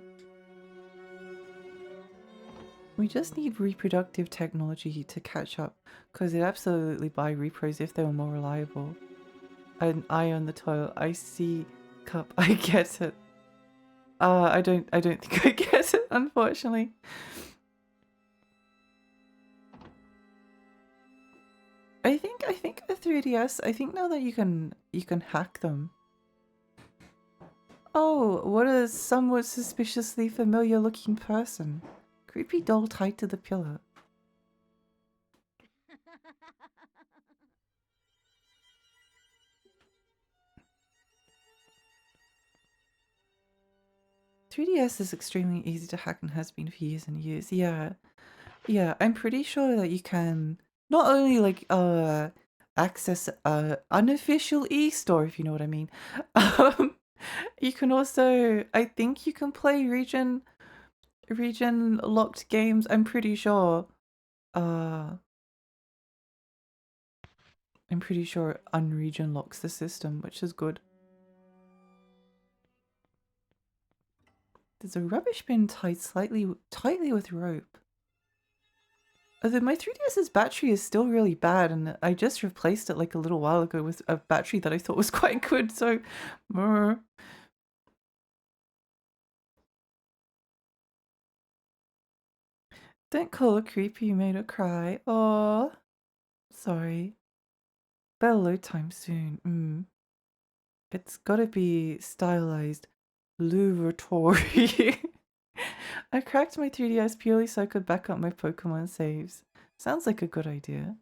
We just need reproductive technology to catch up, because they'd absolutely buy repros if they were more reliable. An eye on the toilet. I see cup. I get it. I don't think I get it, unfortunately. I think the 3DS, I think now that you can hack them. Oh, what a somewhat suspiciously familiar looking person. Creepy doll tied to the pillar. 3DS is extremely easy to hack and has been for years and years. Yeah, I'm pretty sure that you can not only like access unofficial e-store, if you know what I mean. You can also, I think you can play region locked games. I'm pretty sure unregion locks the system, which is good. There's a rubbish bin tied tightly with rope. Although my 3DS's battery is still really bad, and I just replaced it like a little while ago with a battery that I thought was quite good, so... Don't call her creepy, you made her cry. Oh, sorry. Better load time soon. It's gotta be stylized. Lavatory. I cracked my 3DS purely so I could back up my Pokemon saves. Sounds like a good idea.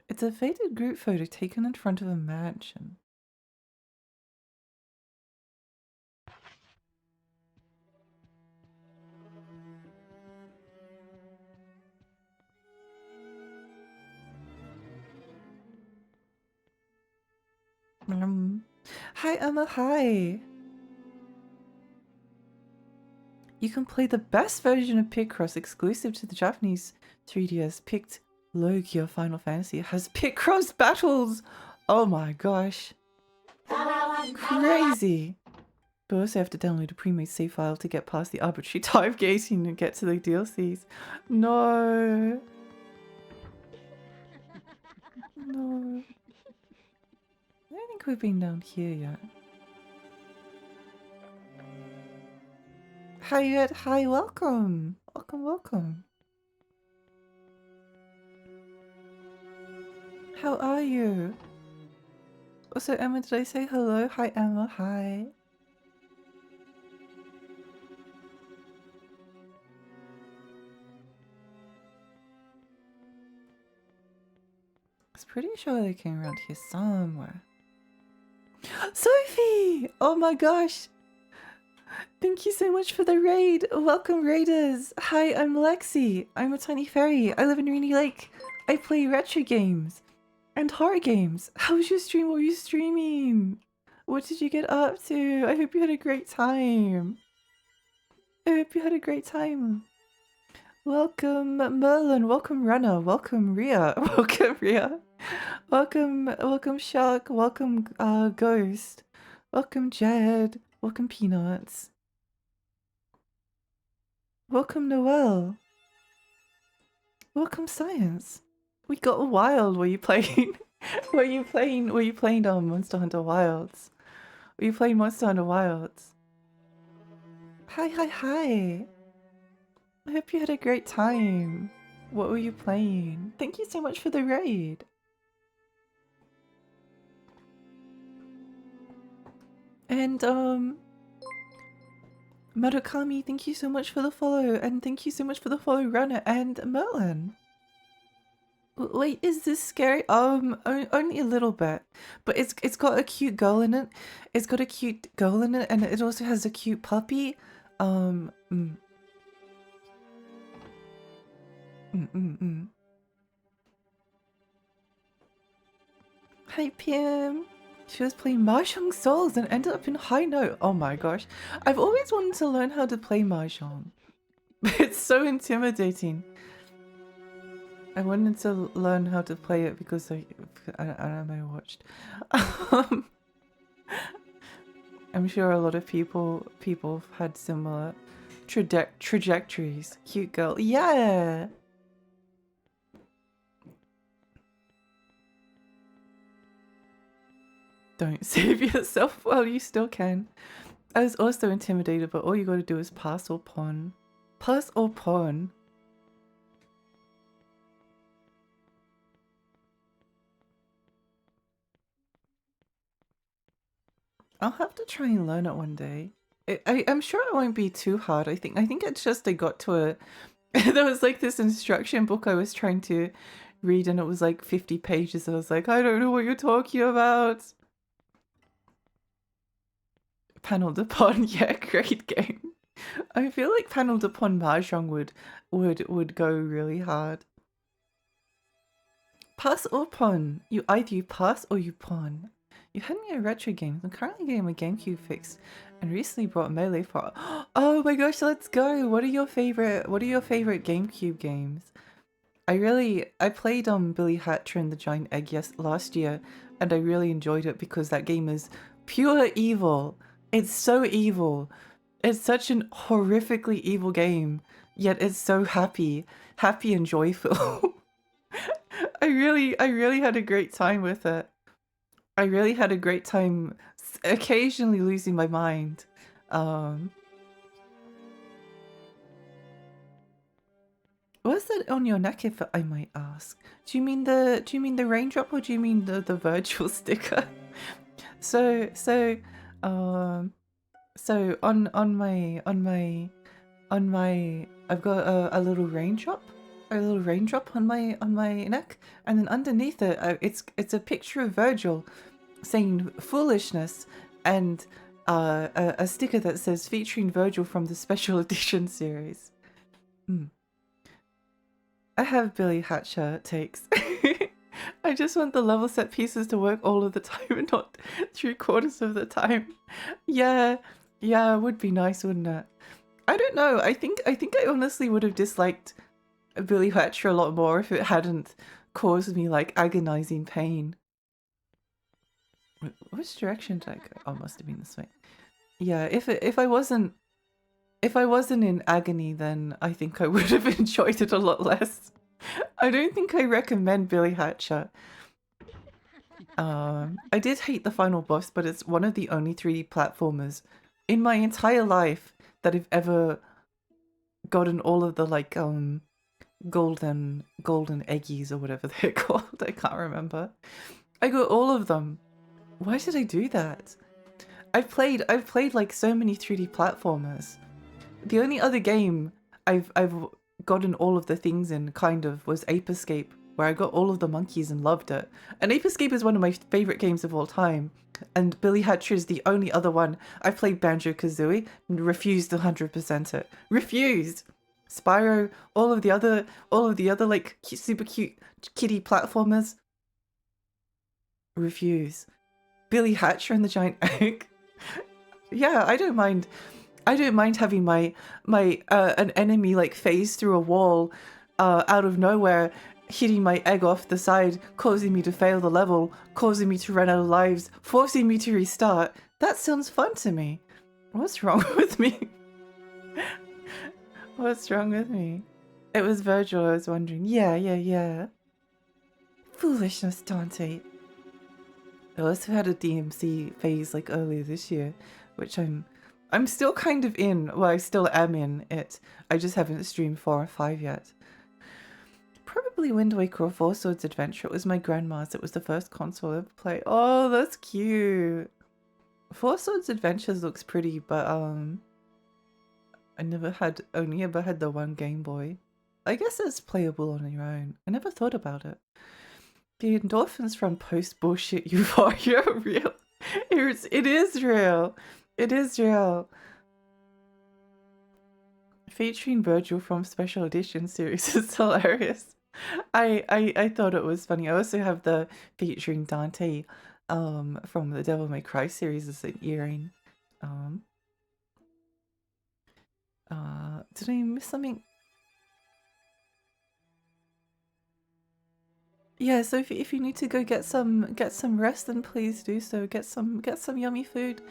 It's a faded group photo taken in front of a mansion. Hi Emma, hi! You can play the best version of Picross exclusive to the Japanese 3DS, picked Logia Final Fantasy has Picross battles. Oh my gosh. Crazy. But also have to download a pre-made save file to get past the arbitrary time gating and get to the DLCs. No. No. I don't think we've been down here yet. Hi, Ed. Hi, welcome. Welcome, welcome. How are you? Also, Emma, did I say hello? Hi, Emma. Hi. I was pretty sure they came around here somewhere. Sophie! Oh my gosh! Thank you so much for the raid! Welcome, raiders! Hi, I'm Lexi. I'm a tiny fairy. I live in Rainy Lake. I play retro games and horror games. How was your stream? What were you streaming? What did you get up to? I hope you had a great time. I hope you had a great time. Welcome, Merlin. Welcome, Runner. Welcome, Ria. Welcome, Ria. Welcome, Shark. Welcome, Ghost. Welcome, Jed. Welcome, Peanuts. Welcome, Noel. Welcome, Science. We got wild. Were you playing? Were you playing Monster Hunter Wilds? Were you playing Monster Hunter Wilds? Hi, hi, hi. I hope you had a great time. What were you playing? Thank you so much for the raid. And Marukami, thank you so much for the follow, and thank you so much for the follow, Runner and Merlin. Wait, is this scary? Only a little bit, but it's got a cute girl in it. It's got a cute girl in it, and it also has a cute puppy. Hi, Pim. She was playing Mahjong Souls and ended up in high note. Oh my gosh. I've always wanted to learn how to play Mahjong. It's so intimidating. I wanted to learn how to play it because I don't know, watched. I'm sure a lot of people have had similar trajectories. Cute girl. Yeah! Don't save yourself while you still can. I was also intimidated, but all you gotta do is pass or pawn. Pass or pawn. I'll have to try and learn it one day. I'm sure it won't be too hard. I think it's just I got to a... there was like this instruction book I was trying to read and it was like 50 pages. I was like, I don't know what you're talking about. Panel de Pon, yeah, great game. I feel like Panel de Pon Mahjong would go really hard. Pass or pawn? Either you pass or you pawn. You had me a retro game. I'm currently getting my GameCube fixed and recently brought Melee for. Oh my gosh, let's go! What are your favorite GameCube games? I played Billy Hatcher and the Giant Egg last year, and I really enjoyed it because that game is pure evil. It's so evil. It's such an horrifically evil game, yet it's so happy and joyful. I really had a great time with it. I really had a great time occasionally losing my mind. What's that on your neck, if I might ask? Do you mean the raindrop or do you mean the virtual sticker? So on my I've got a little raindrop. A little raindrop on my neck, and then underneath it, it's a picture of Virgil saying foolishness, and a sticker that says featuring Virgil from the special edition series. I have Billy Hatcher takes. I just want the level set pieces to work all of the time and not 3/4 of the time. Yeah, it would be nice, wouldn't it? I don't know. I think I honestly would have disliked Billy Hatcher a lot more if it hadn't caused me like agonizing pain. Which direction did I go? Oh, it must have been this way. Yeah, if I wasn't in agony, then I think I would have enjoyed it a lot less. I don't think I recommend Billy Hatcher. I did hate the final boss, but it's one of the only 3D platformers in my entire life that I've ever gotten all of the like golden eggies or whatever they're called. I can't remember. I got all of them. Why did I do that? I've played like so many 3D platformers. The only other game I've gotten all of the things in kind of was Ape Escape, where I got all of the monkeys and loved it. And Ape Escape is one of my favorite games of all time. And Billy Hatcher is the only other one. I played Banjo-Kazooie and refused to 100% it. Refused! Spyro, all of the other like super cute kitty platformers. Refuse. Billy Hatcher and the Giant Egg. Yeah, I don't mind having my an enemy like phase through a wall out of nowhere, hitting my egg off the side, causing me to fail the level, causing me to run out of lives, forcing me to restart. That sounds fun to me. What's wrong with me? What's wrong with me? It was Virgil, I was wondering. Yeah. Foolishness, Dante. I also had a DMC phase like earlier this year, which I'm still kind of in. Well, I still am in it. I just haven't streamed 4 or 5 yet. Probably Wind Waker or Four Swords Adventure. It was my grandma's. It was the first console I ever played. Oh, that's cute. Four Swords Adventures looks pretty, but I only ever had the one Game Boy. I guess it's playable on your own. I never thought about it. The endorphins from post-bullshit euphoria are real. It is real. It is real. Featuring Virgil from Special Edition series is hilarious. I thought it was funny. I also have the featuring Dante from the Devil May Cry series as an earring. Did I miss something? Yeah, so if you need to go get some rest, then please do so. Get some yummy food.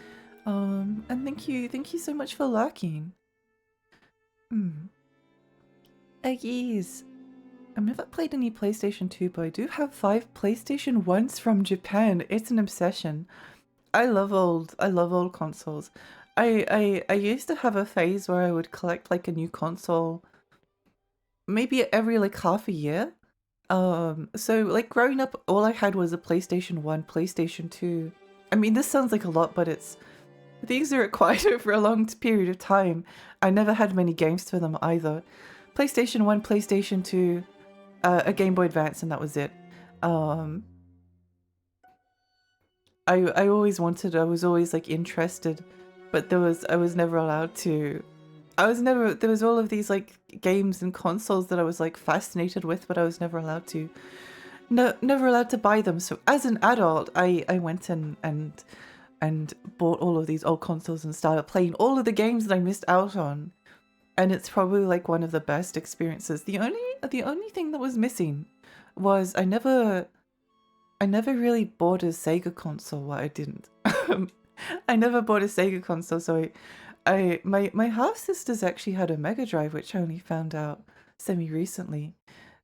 And thank you so much for lurking. Eggies. I've never played any PlayStation 2, but I do have 5 PlayStation 1s from Japan. It's an obsession. I love old consoles. I used to have a phase where I would collect like a new console maybe every like half a year. So like growing up, all I had was a PlayStation 1, PlayStation 2. I mean, this sounds like a lot, but these are required over a long period of time. I never had many games for them either. PlayStation 1, PlayStation 2, a Game Boy Advance, and that was it. I always wanted, I was always like interested, but I was never allowed to. There was all of these like games and consoles that I was like fascinated with, but I was never allowed to. No, never allowed to buy them. So as an adult, I went and bought all of these old consoles and started playing all of the games that I missed out on. And it's probably like one of the best experiences. The only thing that was missing was I never really bought a Sega console. Well, I didn't. I never bought a Sega console, so my half sisters actually had a Mega Drive, which I only found out semi-recently.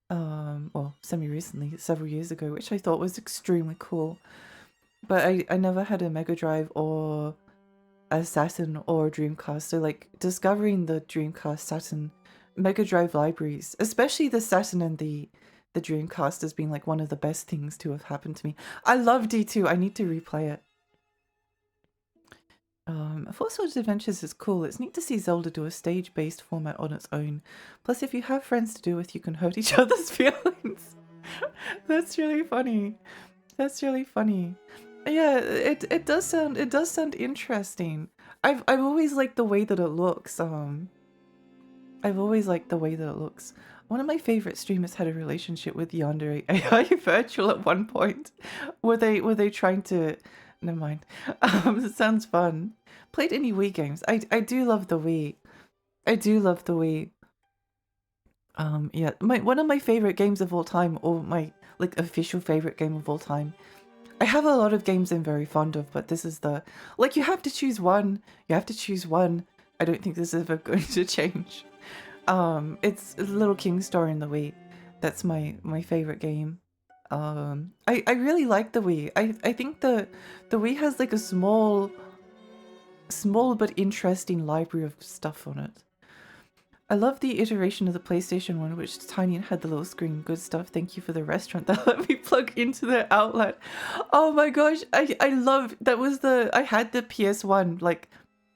Well, semi-recently, several years ago, which I thought was extremely cool. But I never had a Mega Drive or a Saturn or a Dreamcast. So like discovering the Dreamcast, Saturn, Mega Drive libraries, especially the Saturn and the Dreamcast, has been like one of the best things to have happened to me. I love D2. I need to replay it. Four Swords Adventures is cool. It's neat to see Zelda do a stage-based format on its own. Plus, if you have friends to do with, you can hurt each other's feelings. That's really funny. That's really funny. Yeah, it does sound interesting. I've always liked the way that it looks. I've always liked the way that it looks. One of my favorite streamers had a relationship with Yandere AI Virtual at one point. Were they trying to? Never mind. It sounds fun. Played any Wii games? I do love the Wii. I do love the Wii. Yeah, one of my favorite games of all time, or my like official favorite game of all time. I have a lot of games I'm very fond of, but this is the like you have to choose one. You have to choose one. I don't think this is ever going to change. It's Little King Star in the Wii. That's my favorite game. I really like the Wii. I think the Wii has like a small but interesting library of stuff on it. I love the iteration of the PlayStation one, which is tiny and had the little screen. Good stuff. Thank you for the restaurant that let me plug into their outlet. Oh my gosh, I love that was the I had the PS1 like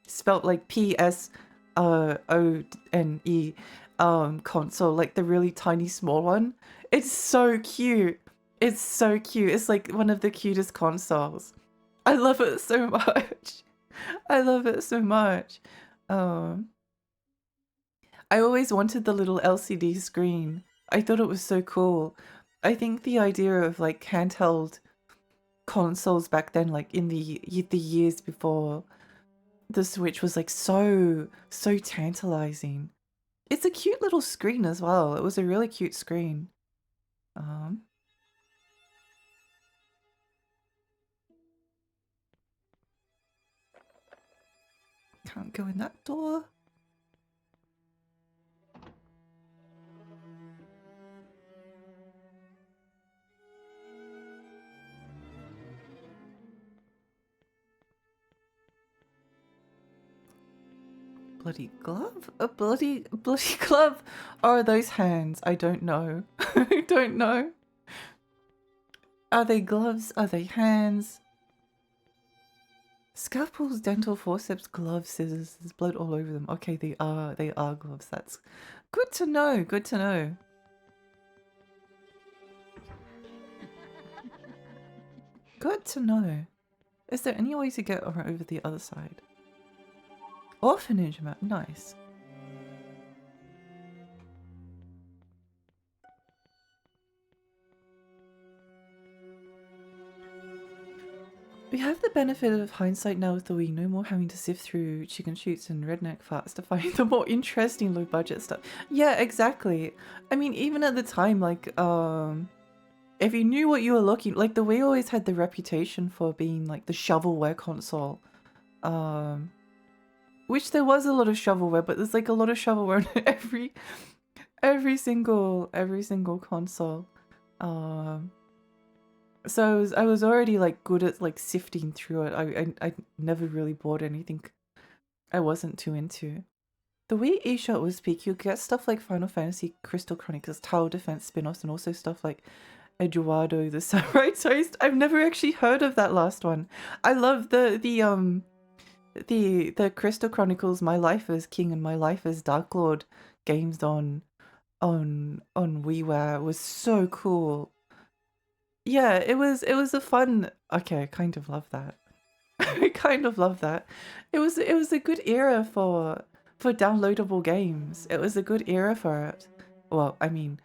spelt like PSONE console, like the really tiny small one. It's so cute. It's so cute. It's like one of the cutest consoles. I love it so much. I love it so much. Um I always wanted the little LCD screen. I thought it was so cool. I think the idea of like handheld consoles back then, like in the years before the Switch, was like so tantalizing. It's a cute little screen as well. It was a really cute screen. Um, can't go in that door. Bloody glove? A bloody glove? Are those hands? I don't know. I don't know. Are they gloves? Are they hands? Scalpels, dental forceps, gloves, scissors. There's blood all over them. Okay, they are gloves. That's good to know. Good to know. Good to know. Is there any way to get over the other side? Orphanage map. Nice. We have the benefit of hindsight now with the Wii, no more having to sift through chicken shoots and redneck farts to find the more interesting low budget stuff. Yeah, exactly. I mean, even at the time, like, if you knew what you were looking, like the Wii always had the reputation for being like the shovelware console. Which there was a lot of shovelware, but there's like a lot of shovelware in every single console. So I was already like good at like sifting through it. I never really bought anything I wasn't too into. The Wii eShop was peak. You get stuff like Final Fantasy Crystal Chronicles, Tower Defense spin-offs, and also stuff like Eduardo the Samurai Toast. I've never actually heard of that last one. I love the Crystal Chronicles, My Life as King and My Life as Dark Lord games on WiiWare was so cool. Yeah, it was a fun. Okay, I kind of love that. I kind of love that. It was a good era for downloadable games. It was a good era for it. Well, I mean,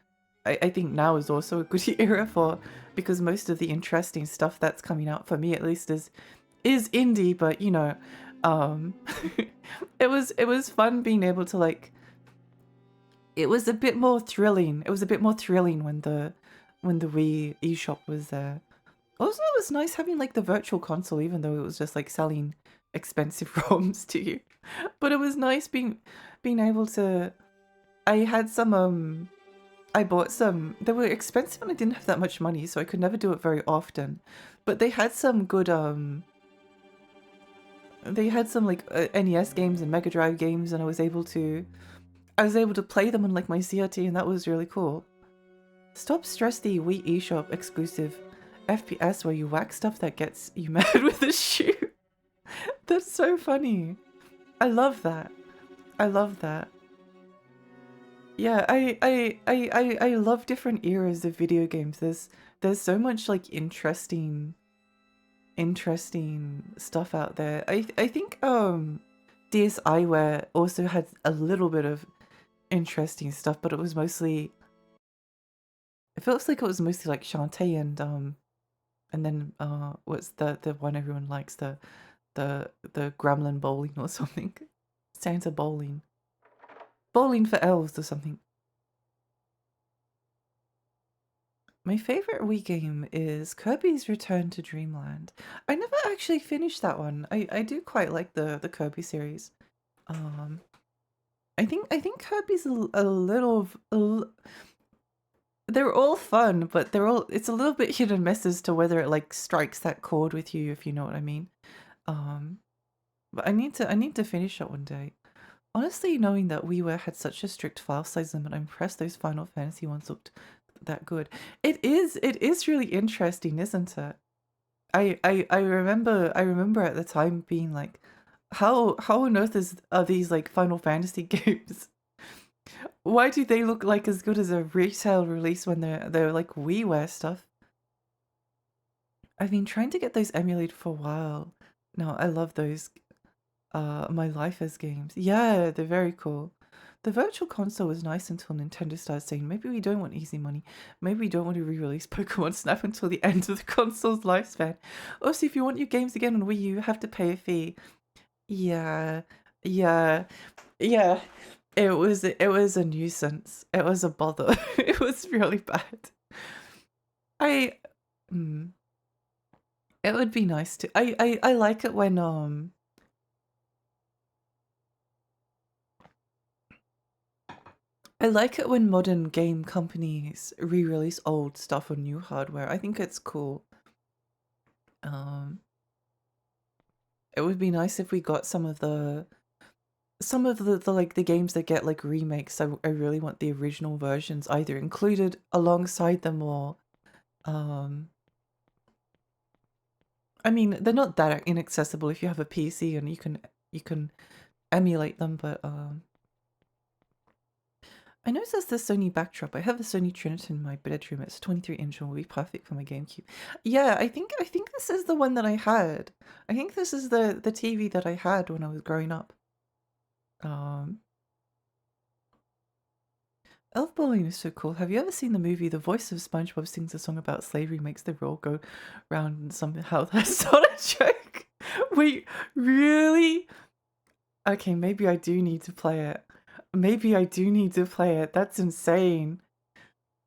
I think now is also a good era for, because most of the interesting stuff that's coming out, for me at least, is indie, but you know, it was fun being able to like, it was a bit more thrilling. It was a bit more thrilling when the Wii eShop was there. Also, it was nice having like the virtual console, even though it was just like selling expensive ROMs to you. But it was nice being able to. I had some I bought some. They were expensive and I didn't have that much money, so I could never do it very often. But they had some good they had some like NES games and Mega Drive games, and I was able to play them on like my CRT, and that was really cool. Stop Stress, the Wii eShop exclusive FPS where you whack stuff that gets you mad with a shoe. That's so funny. I love that. I love that. Yeah, I love different eras of video games. There's so much like interesting stuff out there. I think DSiWare also had a little bit of interesting stuff, but it was mostly, it feels like it was mostly like Shantae and then what's the one everyone likes, the Gremlin Bowling or something. Santa Bowling. Bowling for Elves or something. My favorite Wii game is Kirby's Return to Dreamland. I never actually finished that one. I do quite like the Kirby series. Um, I think Kirby's a little they're all fun, but it's a little bit hit and miss as to whether it like strikes that chord with you, if you know what I mean. Um, but I need to finish it one day. Honestly, knowing that WiiWare had such a strict file size limit, I'm impressed those Final Fantasy ones looked that good. It is really interesting, isn't it? I remember at the time being like, how on earth are these like Final Fantasy games? Why do they look like as good as a retail release when they're like WiiWare stuff? I've been trying to get those emulated for a while. No, I love those My Life as games. Yeah, they're very cool. The Virtual Console was nice until Nintendo started saying, maybe we don't want easy money. Maybe we don't want to re-release Pokemon Snap until the end of the console's lifespan. Also, if you want your games again on Wii U, you have to pay a fee. Yeah, yeah, yeah. It was a nuisance. It was a bother. It was really bad. I mm, it would be nice to I like it when I like it when modern game companies re-release old stuff on new hardware. I think it's cool. Um, it would be nice if we got some of the like the games that get like remakes. I really want the original versions either included alongside them or um I mean they're not that inaccessible if you have a PC and you can emulate them, but I noticed there's this Sony backdrop. I have a Sony Trinity in my bedroom. It's 23-inch and will be perfect for my GameCube. Yeah, I think this is the one that I had. I think this is the TV that I had when I was growing up. Um, Elf Bowling is so cool. Have you ever seen the movie? The voice of SpongeBob sings a song about slavery, makes the world go round, and somehow that's not a joke. Wait, really? Okay, maybe I do need to play it. Maybe I do need to play it. That's insane.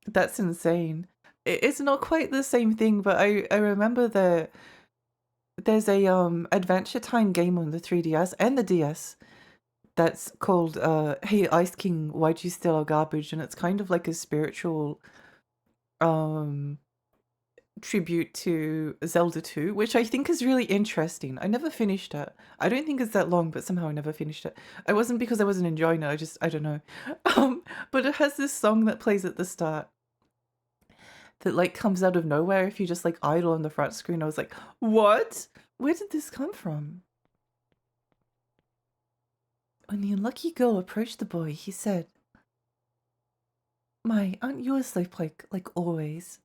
That's insane. It's not quite the same thing, but I remember that there's a Adventure Time game on the 3DS and the DS that's called Hey Ice King, Why'd You Steal Our Garbage? And it's kind of like a spiritual um tribute to Zelda 2, which I think is really interesting. I never finished it. I don't think it's that long, but somehow I never finished it. It wasn't because I wasn't enjoying it, I don't know. But it has this song that plays at the start that like comes out of nowhere if you just like idle on the front screen. I was like, what? Where did this come from? When the unlucky girl approached the boy, he said, My, aren't you asleep like always?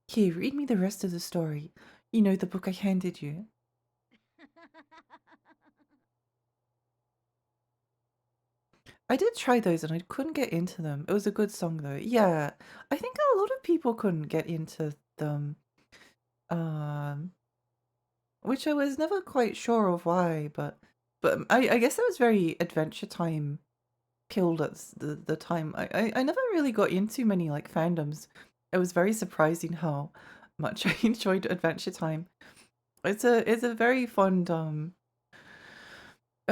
Here, read me the rest of the story. You know, the book I handed you. I did try those and I couldn't get into them. It was a good song though. Yeah, I think a lot of people couldn't get into them. Um, which I was never quite sure of why, but I guess it was very Adventure Time killed at the time. I never really got into many like fandoms. It was very surprising how much I enjoyed Adventure Time. It's a very fond a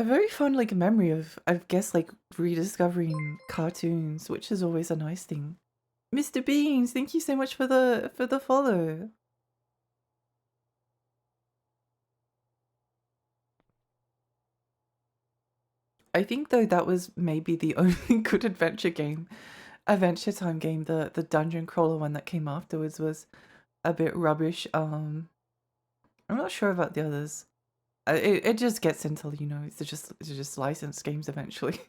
very fun like memory of I guess like rediscovering cartoons, which is always a nice thing. Mr. Beans, thank you so much for the follow. I think though that was maybe the only good Adventure Time game. The dungeon crawler one that came afterwards was a bit rubbish. I'm not sure about the others. It just gets into, you know, it's just licensed games eventually.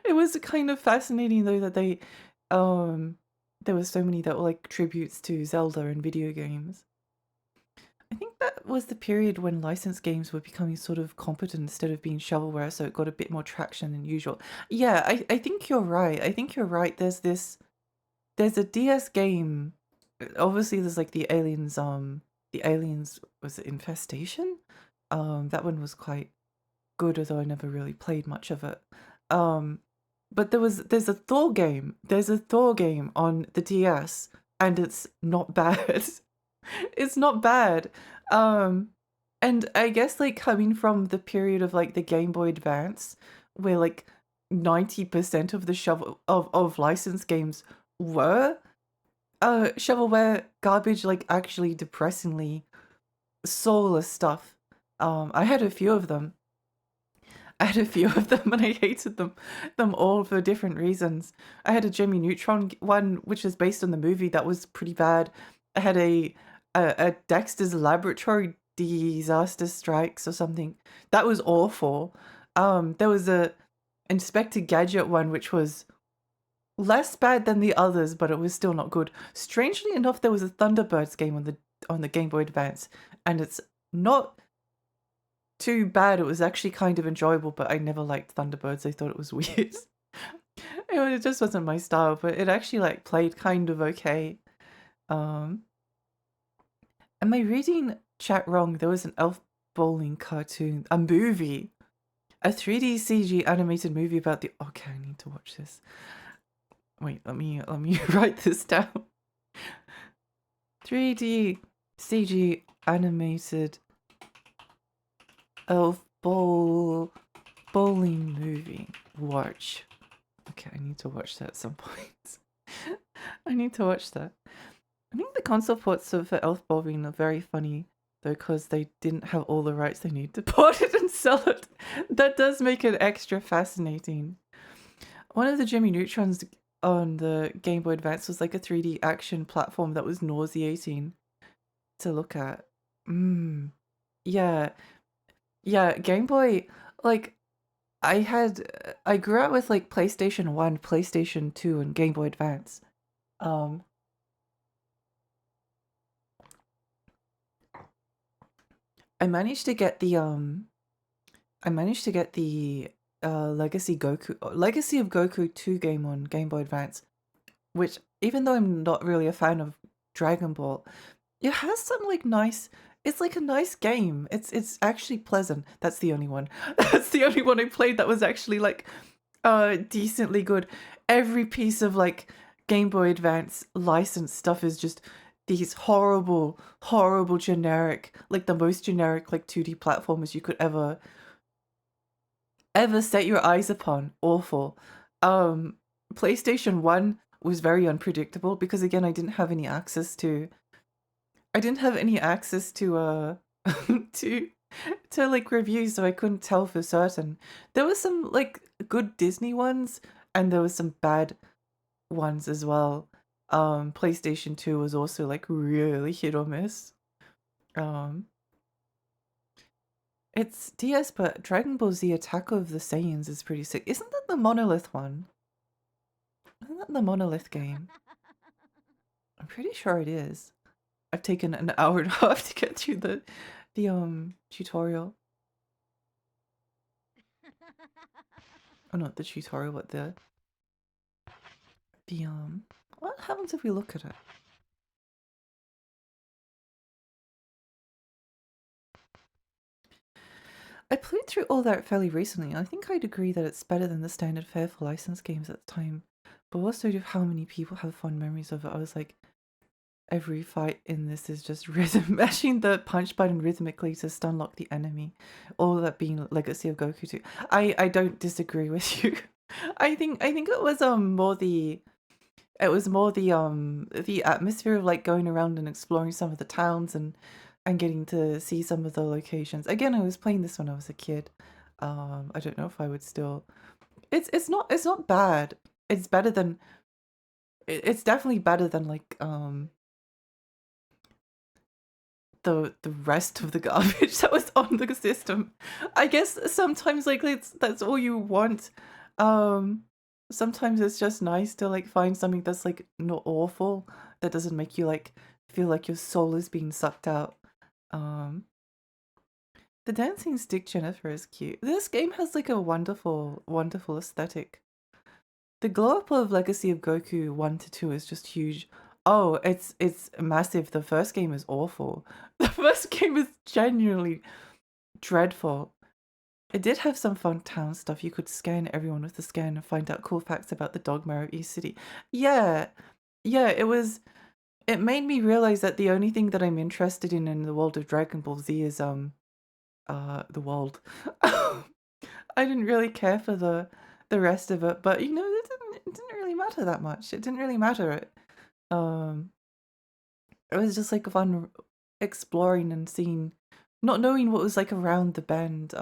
It was kind of fascinating though that there were so many that were like tributes to Zelda and video games. I think that was the period when licensed games were becoming sort of competent instead of being shovelware, so it got a bit more traction than usual. Yeah, I think you're right. I think you're right. There's a DS game. Obviously there's like the aliens, was it Infestation? That one was quite good, although I never really played much of it. But there's a Thor game. There's a Thor game on the DS, and it's not bad. It's not bad. And I guess like coming from the period of like the Game Boy Advance, where like 90% of the of licensed games were shovelware garbage, like actually depressingly soulless stuff. I had a few of them. I had a few of them and I hated them all for different reasons. I had a Jimmy Neutron one, which is based on the movie, that was pretty bad. I had a Dexter's Laboratory Disaster Strikes or something. That was awful. There was a Inspector Gadget one, which was less bad than the others, but it was still not good. Strangely enough, there was a Thunderbirds game on the Game Boy Advance, and it's not too bad. It was actually kind of enjoyable, but I never liked Thunderbirds. I thought it was weird. It just wasn't my style, but it actually like played kind of okay. Am I reading chat wrong? There was an elf bowling cartoon, a movie, a 3D CG animated movie about the. Okay, I need to watch this. Wait, let me write this down. 3D CG animated elf bowling movie. Watch. Okay, I need to watch that at some point. I need to watch that. I think the console ports of Elf Bowling are very funny though, because they didn't have all the rights they need to port it and sell it. That does make it extra fascinating. One of the Jimmy Neutrons on the Game Boy Advance was like a 3D action platform that was nauseating to look at. Yeah. Yeah, Game Boy, like, I grew up with like PlayStation 1, PlayStation 2, and Game Boy Advance. I managed to get the Legacy of Goku 2 game on Game Boy Advance, which, even though I'm not really a fan of Dragon Ball, it has some like nice. It's like a nice game. It's actually pleasant. That's the only one. That's the only one I played that was actually like decently good. Every piece of like Game Boy Advance licensed stuff is just these horrible generic, like the most generic like 2D platformers you could ever set your eyes upon. Awful. PlayStation 1 was very unpredictable because again I didn't have any access to to like reviews, so I couldn't tell for certain. There was some like good Disney ones and there was some bad ones as well. PlayStation 2 was also like really hit or miss. It's DS, but Dragon Ball Z Attack of the Saiyans is pretty sick. Isn't that the Monolith one? Isn't that the Monolith game? I'm pretty sure it is. I've taken an hour and a half to get through the tutorial. Oh, not the tutorial, but the what happens if we look at it? I played through all that fairly recently, and I think I'd agree that it's better than the standard fare for licensed games at the time. But what's sort of how many people have fond memories of it? I was like, every fight in this is just mashing the punch button rhythmically to stun lock the enemy. All that being Legacy of Goku 2. I don't disagree with you. I think it was more the the atmosphere of like going around and exploring some of the towns and getting to see some of the locations. Again, I was playing this when I was a kid. I don't know if I would still. It's not bad. It's better than. It's definitely better than like the rest of the garbage that was on the system. I guess sometimes like that's all you want. Sometimes it's just nice to like find something that's like not awful, that doesn't make you like feel like your soul is being sucked out. The dancing stick Jennifer is cute. This game has like a wonderful aesthetic. The glow up of Legacy of Goku 1 to 2 is just huge. Oh, it's massive. The first game is awful. The first game is genuinely dreadful. It did have some fun town stuff. You could scan everyone with the scan and find out cool facts about the Dogma of East City. Yeah, it was it made me realize that the only thing that I'm interested in the world of Dragon Ball Z is the world. I didn't really care for the rest of it, but you know, it didn't really matter that much. It didn't really matter. Um, it was just like fun exploring and seeing, not knowing what was like around the bend.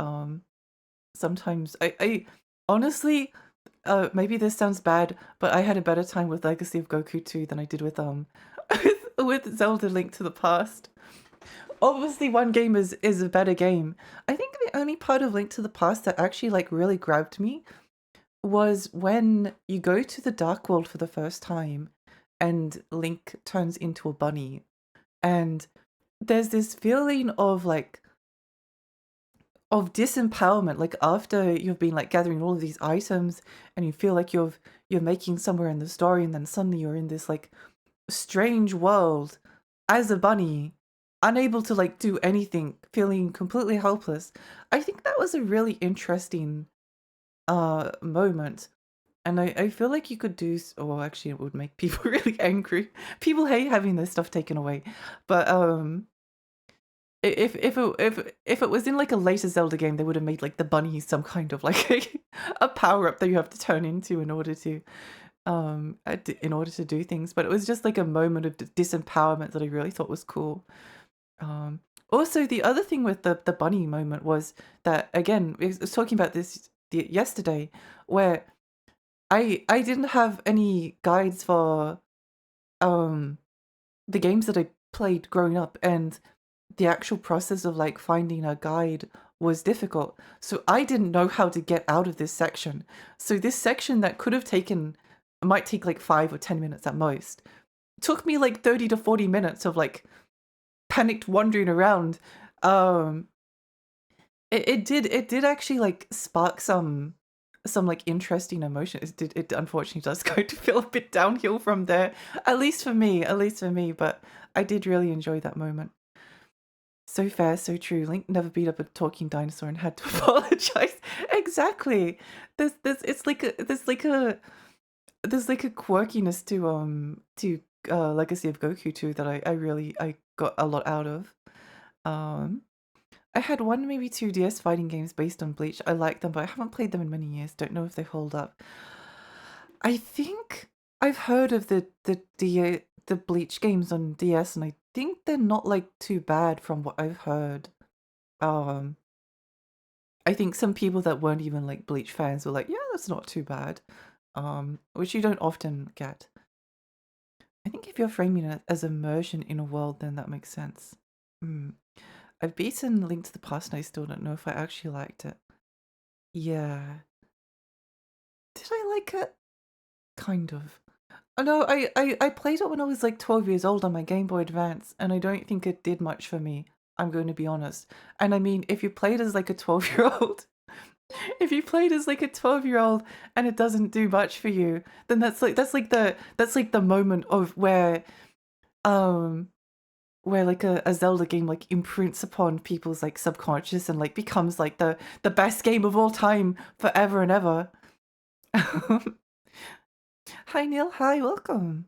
Sometimes I honestly, maybe this sounds bad, but I had a better time with Legacy of Goku 2 than I did with with Zelda Link to the Past. Obviously one game is a better game. I think the only part of Link to the Past that actually like really grabbed me was when you go to the Dark World for the first time and Link turns into a bunny, and there's this feeling of like of disempowerment, like after you've been like gathering all of these items and you feel like you're making somewhere in the story, and then suddenly you're in this like strange world as a bunny, unable to like do anything, feeling completely helpless. I think that was a really interesting moment. And I feel like you could do, or actually it would make people really angry. People hate having their stuff taken away. But if it was in like a later Zelda game, they would have made like the bunny some kind of like a power up that you have to turn into in order to do things. But it was just like a moment of disempowerment that I really thought was cool. Also, the other thing with the bunny moment was that, again, I was talking about this yesterday, where I didn't have any guides for the games that I played growing up, and the actual process of like finding a guide was difficult. So I didn't know how to get out of this section. So this section that could have taken, might take like 5 or 10 minutes at most, took me like 30 to 40 minutes of like panicked wandering around. It did actually like spark some like interesting emotions. It unfortunately does go to feel a bit downhill from there, at least for me, but I did really enjoy that moment. So fair, so true. Link never beat up a talking dinosaur and had to apologize. Exactly. There's like a quirkiness to Legacy of Goku too that I got a lot out of. Um I had one, maybe two DS fighting games based on Bleach. I like them, but I haven't played them in many years. Don't know if they hold up. I think I've heard of the Bleach games on DS, and I think they're not like too bad from what I've heard. Um, I think some people that weren't even like Bleach fans were like, "Yeah, that's not too bad," which you don't often get. I think if you're framing it as immersion in a world, then that makes sense. Hmm. I've beaten Link to the Past, and I still don't know if I actually liked it. Yeah. Did I like it? Kind of. Oh, no, I played it when I was like 12 years old on my Game Boy Advance, and I don't think it did much for me. I'm going to be honest. And I mean, if you played as like a 12-year-old, if you played as like a 12-year-old and it doesn't do much for you, then that's like the moment of where like a Zelda game like imprints upon people's like subconscious and like becomes like the best game of all time forever and ever. Hi Neil, hi, welcome.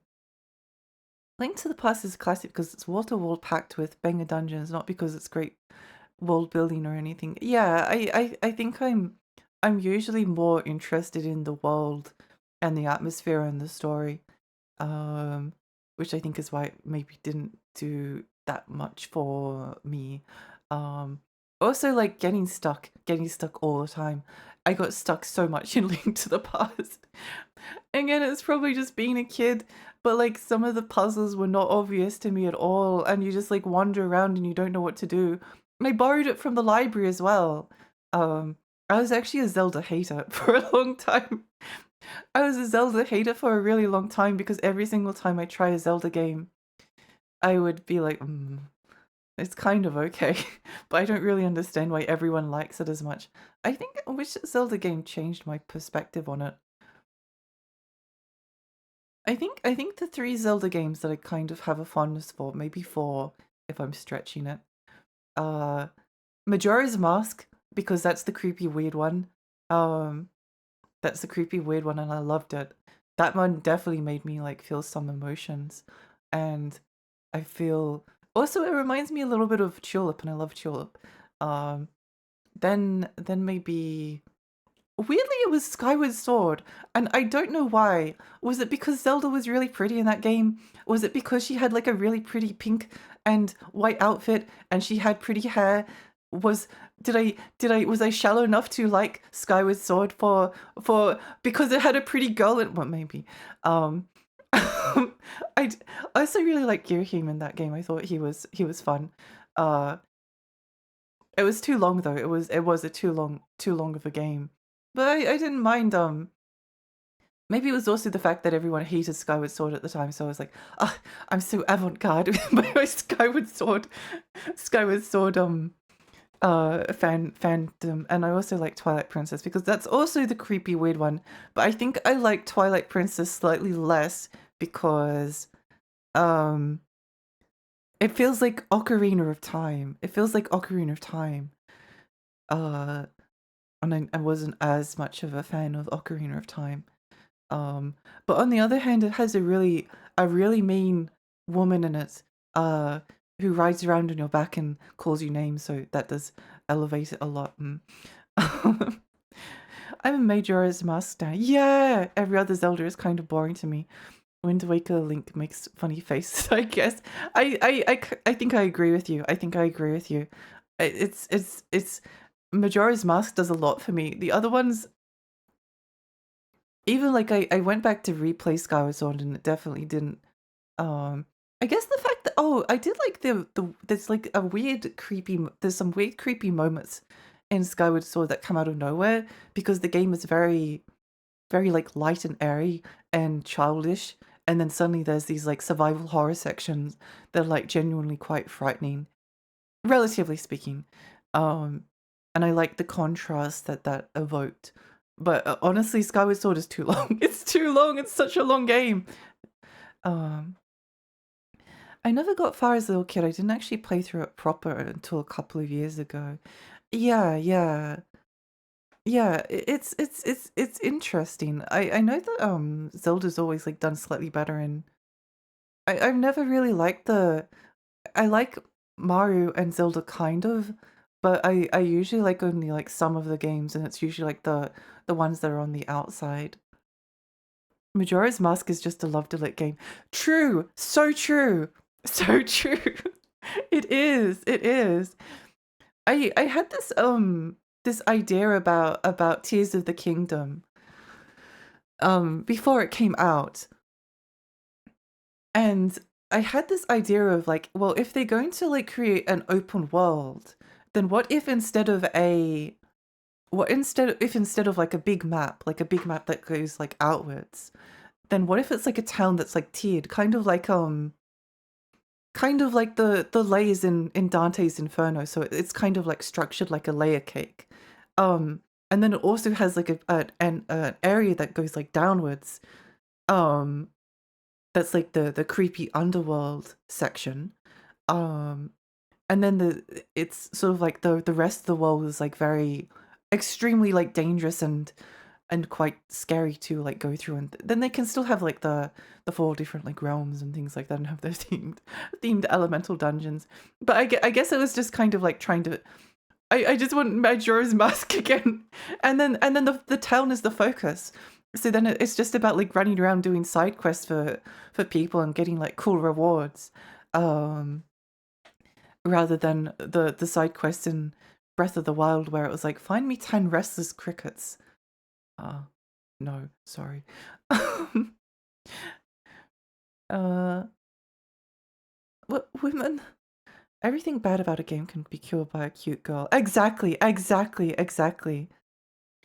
Link to the Past is classic because it's wall to wall packed with banger dungeons, not because it's great world building or anything. Yeah, I think I'm usually more interested in the world and the atmosphere and the story. Which I think is why it maybe didn't do that much for me. Um, Also like getting stuck all the time. I got stuck so much in Link to the Past. Again, it's probably just being a kid, but like some of the puzzles were not obvious to me at all, and you just like wander around and you don't know what to do. And I borrowed it from the library as well. I was actually a Zelda hater for a long time. I was a Zelda hater for a really long time because every single time I try a Zelda game, I would be like, it's kind of okay, but I don't really understand why everyone likes it as much. I think which Zelda game changed my perspective on it. I think the three Zelda games that I kind of have a fondness for, maybe four if I'm stretching it. Uh Majora's Mask, because that's the creepy weird one. Um that's the creepy weird one and I loved it. That one definitely made me like feel some emotions. and I feel also it reminds me a little bit of Tulip, and I love Tulip. Um, then maybe weirdly it was Skyward Sword, and I don't know why. Was it because Zelda was really pretty in that game? Was it because she had like a really pretty pink and white outfit and she had pretty hair? Was was I shallow enough to like Skyward Sword for because it had a pretty girl in well maybe. Um I also really like Girahim in that game. I thought he was fun. Uh it was too long though. It was a too long of a game. But I didn't mind maybe it was also the fact that everyone hated Skyward Sword at the time, so I was like, ah, I'm so avant-garde with my Skyward Sword fandom. And I also like Twilight Princess because that's also the creepy weird one. But I think I like Twilight Princess slightly less because it feels like Ocarina of Time. It feels like Ocarina of Time. Uh and I wasn't as much of a fan of Ocarina of Time. But on the other hand, it has a really mean woman in it, uh, who rides around on your back and calls you names, so that does elevate it a lot. I'm a Majora's Mask stan. Yeah, every other Zelda is kind of boring to me. Wind Waker Link makes funny faces, I guess. I think I agree with you. I think I agree with you. It's Majora's Mask does a lot for me. The other ones, even like I went back to replay Skyward Sword and it definitely didn't. I guess the fact that I did like there's like a weird creepy there's some weird creepy moments in Skyward Sword that come out of nowhere because the game is very very like light and airy and childish, and then suddenly there's these like survival horror sections that are like genuinely quite frightening, relatively speaking. Um, and I like the contrast that evoked. But honestly, Skyward Sword is too long. It's too long. It's such a long game. Um, I never got far as a little kid. I didn't actually play through it proper until a couple of years ago. Yeah, yeah, yeah. It's interesting. I know that Zelda's always like done slightly better, and I've never really liked I like Mario and Zelda kind of, but I usually like only like some of the games, and it's usually like the ones that are on the outside. Majora's Mask is just a love to lit game. True, so true, so true. It is, it is. I had this idea about Tears of the Kingdom before it came out, and I had this idea of like, well, if they're going to like create an open world, then what if instead of like a big map that goes like outwards, then what if it's like a town that's like tiered, kind of like the layers in Dante's Inferno, so it's kind of like structured like a layer cake. And then it also has like an area that goes like downwards. Um, that's like the creepy underworld section. Um, and then it's sort of like the rest of the world is like very extremely like dangerous and quite scary to like go through, and then they can still have like the four different like realms and things like that and have those themed elemental dungeons. But I guess it was just kind of like trying to I just want Majora's Mask again, and then the town is the focus. So then it's just about like running around doing side quests for people and getting like cool rewards, um, rather than the side quest in Breath of the Wild where it was like find me 10 restless crickets. Uh, no, sorry. uh, what women? Everything bad about a game can be cured by a cute girl. Exactly, exactly, exactly.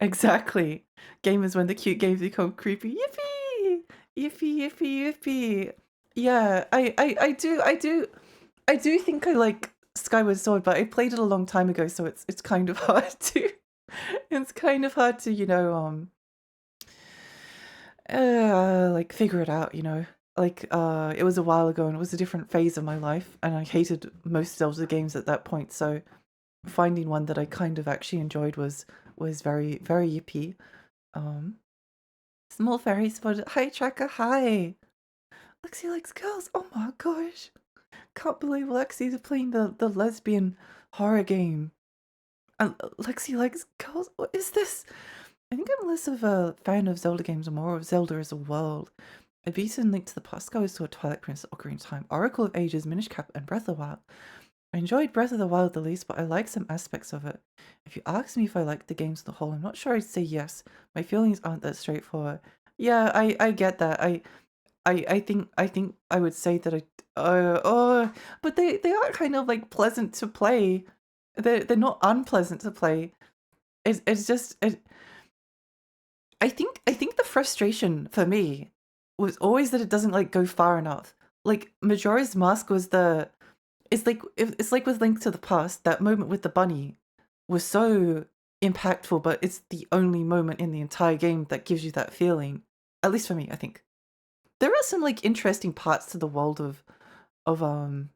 Exactly. Gamers when the cute games become creepy. Yippee! Yippee, yippee, yippee. Yeah, I do think I like Skyward Sword, but I played it a long time ago, so it's kind of hard to it's kind of hard to, like figure it out, Like it was a while ago and it was a different phase of my life, and I hated most Zelda games at that point, so finding one that I kind of actually enjoyed was very, very yippee. Um, Small fairies, but hi Tracker, hi. Lexi likes girls. Oh my gosh. Can't believe Lexi's playing the lesbian horror game. And Lexi likes girls. What is this? I think I'm less of a fan of Zelda games and more of Zelda as a world. I've beaten Link to the Past, Skyward Sword, Twilight Princess, Ocarina of Time, Oracle of Ages, Minish Cap, and Breath of the Wild. I enjoyed Breath of the Wild the least, but I like some aspects of it. If you ask me if I like the games as a whole, I'm not sure I'd say yes. My feelings aren't that straightforward. Yeah, I get that. I think I would say that but they are kind of like pleasant to play. They're not unpleasant to play. It's just I think the frustration for me was always that it doesn't like go far enough. Like Majora's Mask was it's like with Link to the Past, that moment with the bunny was so impactful, but it's the only moment in the entire game that gives you that feeling. At least for me, I think. There are some like interesting parts to the world of Link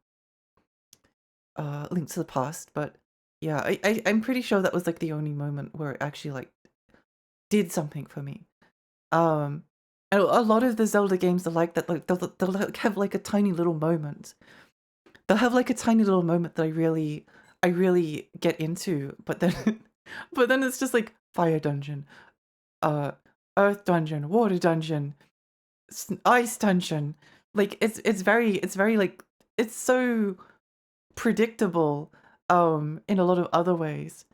to the Past, but yeah, I'm pretty sure that was like the only moment where it actually like did something for me. And a lot of the Zelda games are like that. Like they'll like, have like a tiny little moment. They'll have like a tiny little moment that I really get into, but then but then it's just like fire dungeon, uh, earth dungeon, water dungeon, ice dungeon. Like it's very like it's so predictable in a lot of other ways.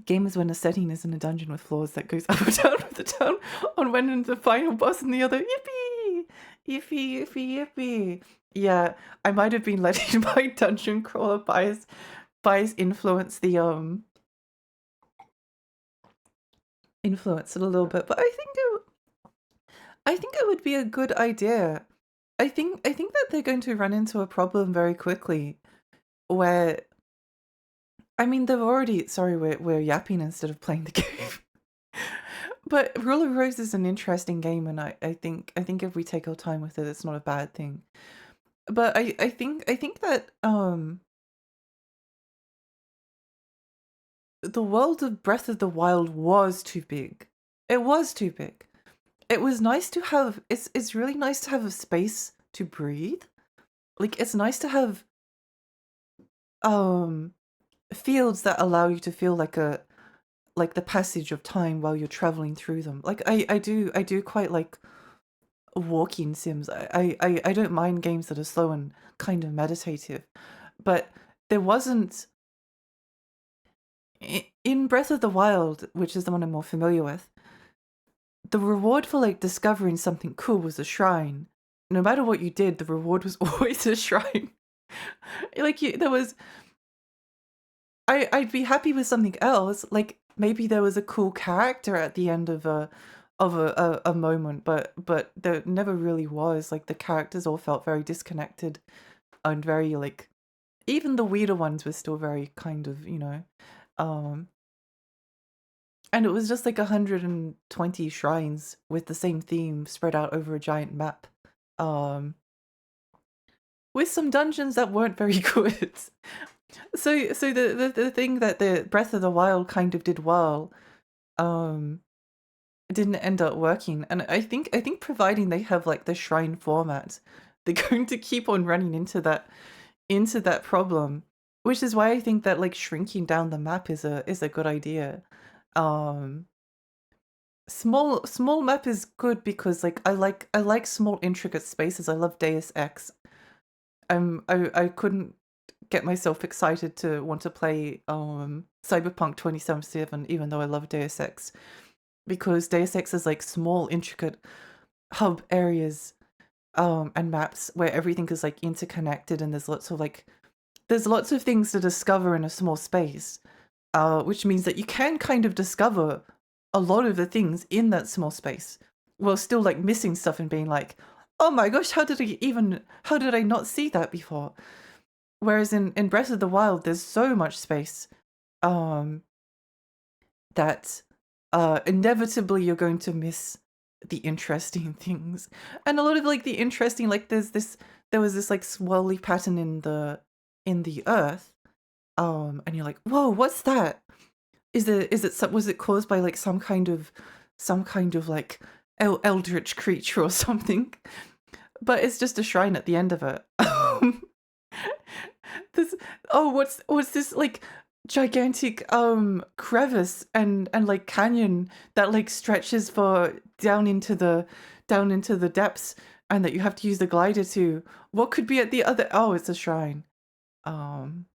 Game is when a setting is in a dungeon with floors that goes up or down with the down on one end the final boss and the other. Yippee! Yippee, yippee, yippee. Yeah, I might have been letting my dungeon crawler bias influence it a little bit, but I think it would be a good idea. I think that they're going to run into a problem very quickly where I mean they've already sorry we're yapping instead of playing the game. But Rule of Rose is an interesting game and I think if we take our time with it it's not a bad thing. But I think that the world of Breath of the Wild was too big. It was too big. It was nice to have it's really nice to have a space to breathe. Like it's nice to have fields that allow you to feel like the passage of time while you're traveling through them. Like I do quite like walking sims. I don't mind games that are slow and kind of meditative. But there wasn't in Breath of the Wild, which is the one I'm more familiar with, the reward for like discovering something cool was a shrine. No matter what you did, the reward was always a shrine. Like there was I'd be happy with something else. Like maybe there was a cool character at the end of a moment, but there never really was. Like the characters all felt very disconnected and very like even the weirder ones were still very kind of, and it was just like 120 shrines with the same theme spread out over a giant map. With some dungeons that weren't very good. So the thing that the Breath of the Wild kind of did well, didn't end up working. And I think providing they have like the shrine format, they're going to keep on running into that problem. Which is why I think that like shrinking down the map is a good idea. Small map is good because like I like small intricate spaces. I love Deus Ex. I couldn't get myself excited to want to play Cyberpunk 2077 even though I love Deus Ex, because Deus Ex is like small intricate hub areas and maps where everything is like interconnected and there's lots of things to discover in a small space, which means that you can kind of discover a lot of the things in that small space while still like missing stuff and being like, oh my gosh, how did I not see that before? Whereas in Breath of the Wild, there's so much space that inevitably you're going to miss the interesting things. And a lot of like the interesting, like there was this like swirly pattern in the earth, and you're like, whoa, what's that? Was it caused by like some kind of like eldritch creature or something? but it's just a shrine at the end of it. This what's this like gigantic crevice and like canyon that like stretches for down into the depths, and that you have to use the glider to. What could be at the other? Oh, it's a shrine. Um,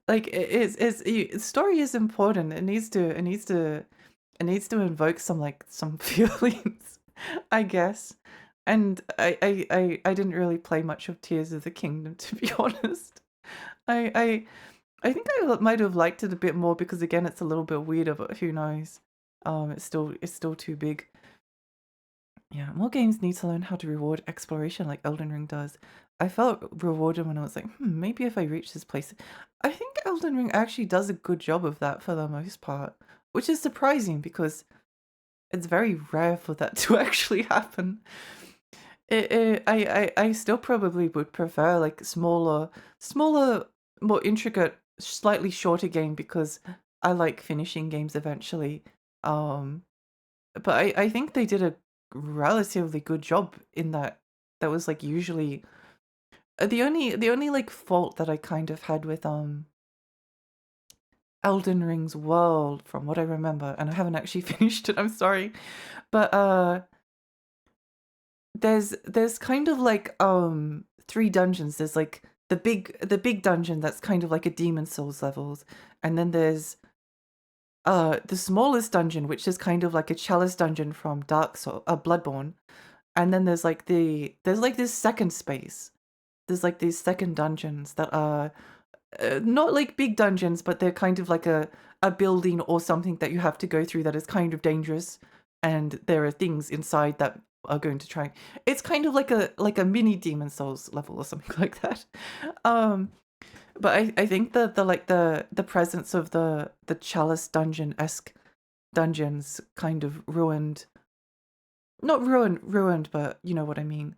like story is important. It needs to invoke some feelings, I guess. And I didn't really play much of Tears of the Kingdom, to be honest. I think I might have liked it a bit more because again it's a little bit weirder, but who knows? It's still too big. Yeah, more games need to learn how to reward exploration like Elden Ring does. I felt rewarded when I was like, maybe if I reach this place. I think Elden Ring actually does a good job of that for the most part, which is surprising because it's very rare for that to actually happen. I still probably would prefer like smaller, more intricate, slightly shorter game because I like finishing games eventually. Um, but I think they did a relatively good job in that. That was like usually the only like fault that I kind of had with Elden Ring's world, from what I remember, and I haven't actually finished it, I'm sorry. But there's kind of like three dungeons. There's like the big dungeon that's kind of like a Demon Souls levels, and then there's the smallest dungeon, which is kind of like a Chalice dungeon from Dark Soul, Bloodborne, and then there's like this second space. There's like these second dungeons that are not like big dungeons, but they're kind of like a building or something that you have to go through that is kind of dangerous, and there are things inside that are going to try. It's kind of like a mini Demon Souls level or something like that. Um, but I think the presence of the Chalice dungeon-esque dungeons kind of ruined, not ruined, but you know what I mean.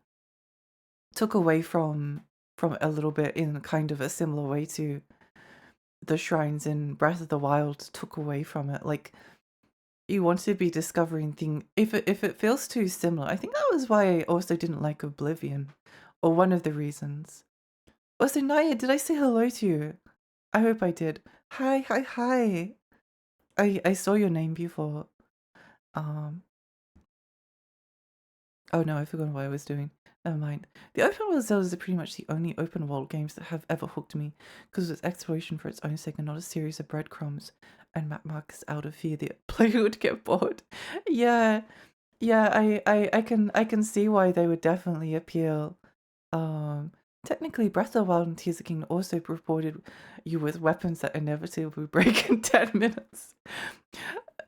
Took away from a little bit in kind of a similar way to the shrines in Breath of the Wild took away from it. Like you want to be discovering thing if it feels too similar. I think that was why I also didn't like Oblivion, or one of the reasons. Also, Naya, did I say hello to you? I hope I did. Hi, hi, hi. I saw your name before. Um. Oh no, I forgot what I was doing. Never mind. The open world Zeldas are pretty much the only open world games that have ever hooked me, because it's exploration for its own sake and not a series of breadcrumbs and map markers out of fear the player would get bored. Yeah, yeah, I can see why they would definitely appeal. Um, Technically, Breath of the Wild and Tears of the Kingdom also rewarded you with weapons that inevitably break in 10 minutes.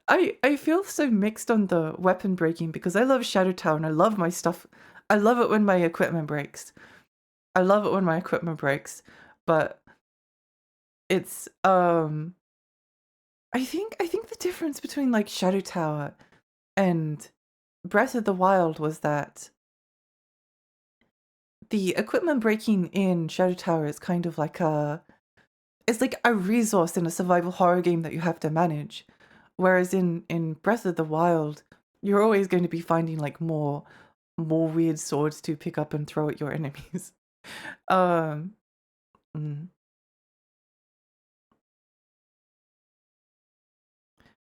I feel so mixed on the weapon breaking because I love Shadow Tower and I love my stuff. I love it when my equipment breaks. I love it when my equipment breaks, but it's I think the difference between like Shadow Tower and Breath of the Wild was that the equipment breaking in Shadow Tower is kind of like it's like a resource in a survival horror game that you have to manage. Whereas in Breath of the Wild, you're always going to be finding like more weird swords to pick up and throw at your enemies. Um, mm.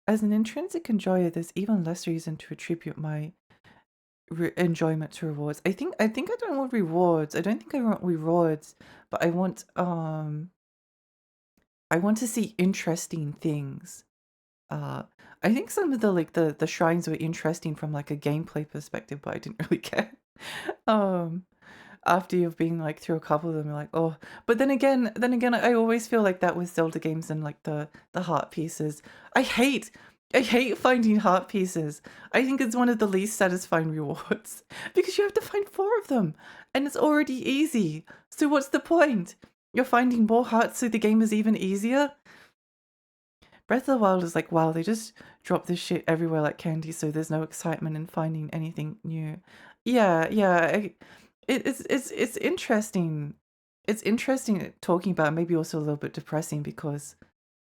As an intrinsic enjoyer, there's even less reason to attribute my enjoyment to rewards. I think I don't want rewards. I don't think I want rewards, but I want to see interesting things. Uh, I think some of the shrines were interesting from like a gameplay perspective, but I didn't really care. Um, After you've been like through a couple of them, you're like, oh. But then again, I always feel like that with Zelda games and like the heart pieces. I hate finding heart pieces. I think it's one of the least satisfying rewards because you have to find 4 of them, and it's already easy. So what's the point? You're finding more hearts, so the game is even easier. Breath of the Wild is like, wow, they just drop this shit everywhere like candy, so there's no excitement in finding anything new. Yeah, yeah. It's interesting. It's interesting talking about, maybe also a little bit depressing because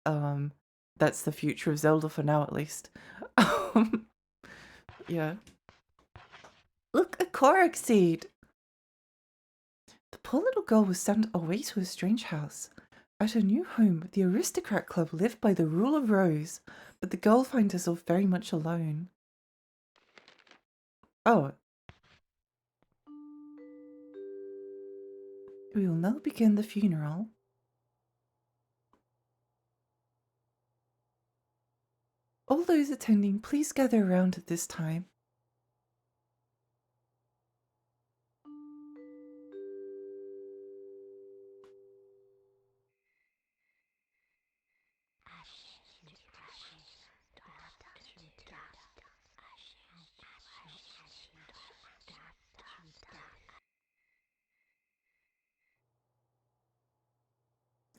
um that's the future of Zelda for now at least. Yeah. Look, a Korok seed! The poor little girl was sent away to a strange house. At her new home, the aristocrat club lived by the rule of Rose, but the girl finds herself very much alone. Oh. We will now begin the funeral. All those attending, please gather around at this time.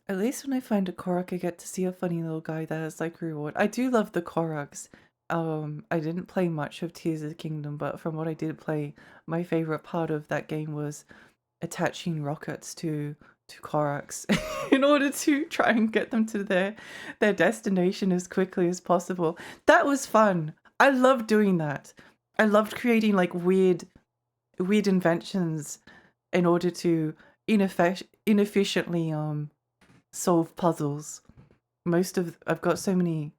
At least when I find a Korok, I get to see a funny little guy that has like reward. I do love the Koroks. I didn't play much of Tears of the Kingdom, but from what I did play, my favorite part of that game was attaching rockets to Koroks in order to try and get them to their destination as quickly as possible. That was fun. I loved doing that. I loved creating like weird inventions in order to inefficiently solve puzzles. I've got so many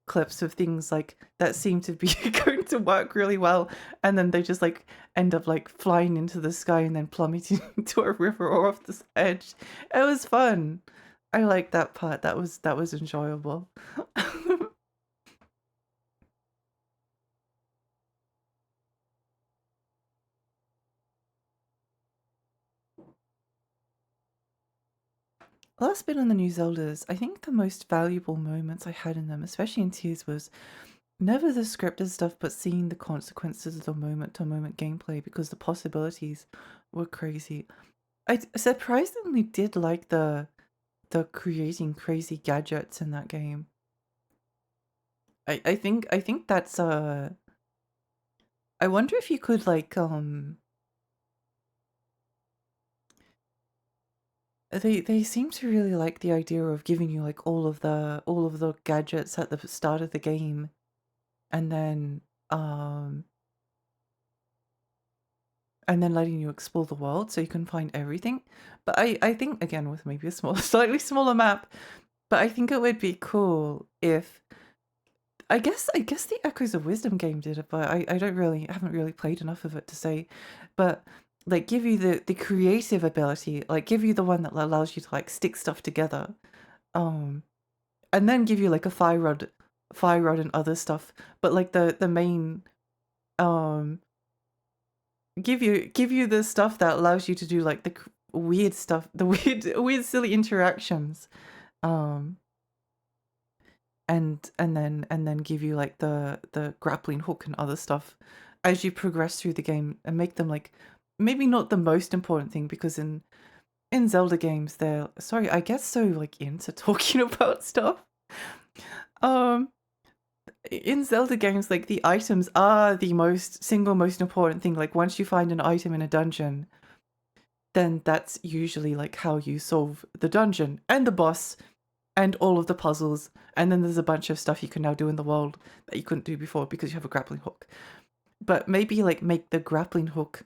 clips of things like that seem to be going to work really well, and then they just like end up like flying into the sky and then plummeting into a river or off this edge. It was fun. I liked that part. That was enjoyable. Last bit on the new Zeldas, I think the most valuable moments I had in them, especially in Tears, was never the scripted stuff, but seeing the consequences of the moment-to-moment gameplay because the possibilities were crazy. I surprisingly did like the creating crazy gadgets in that game. I think that's I wonder if you could like they seem to really like the idea of giving you like all of the gadgets at the start of the game, and then letting you explore the world so you can find everything. But I think again with maybe a slightly smaller map, but I think it would be cool if I guess the Echoes of Wisdom game did it, but I haven't really played enough of it to say, but like give you the creative ability, like give you the one that allows you to like stick stuff together, and then give you like a fire rod and other stuff, but like the main give you the stuff that allows you to do like the weird stuff, the weird silly interactions, and then give you like the grappling hook and other stuff as you progress through the game, and make them like maybe not the most important thing, because in Zelda games they're sorry I get so like into talking about stuff. In Zelda games, like the items are the single most important thing. Like once you find an item in a dungeon, then that's usually like how you solve the dungeon and the boss and all of the puzzles. And then there's a bunch of stuff you can now do in the world that you couldn't do before because you have a grappling hook. But maybe like make the grappling hook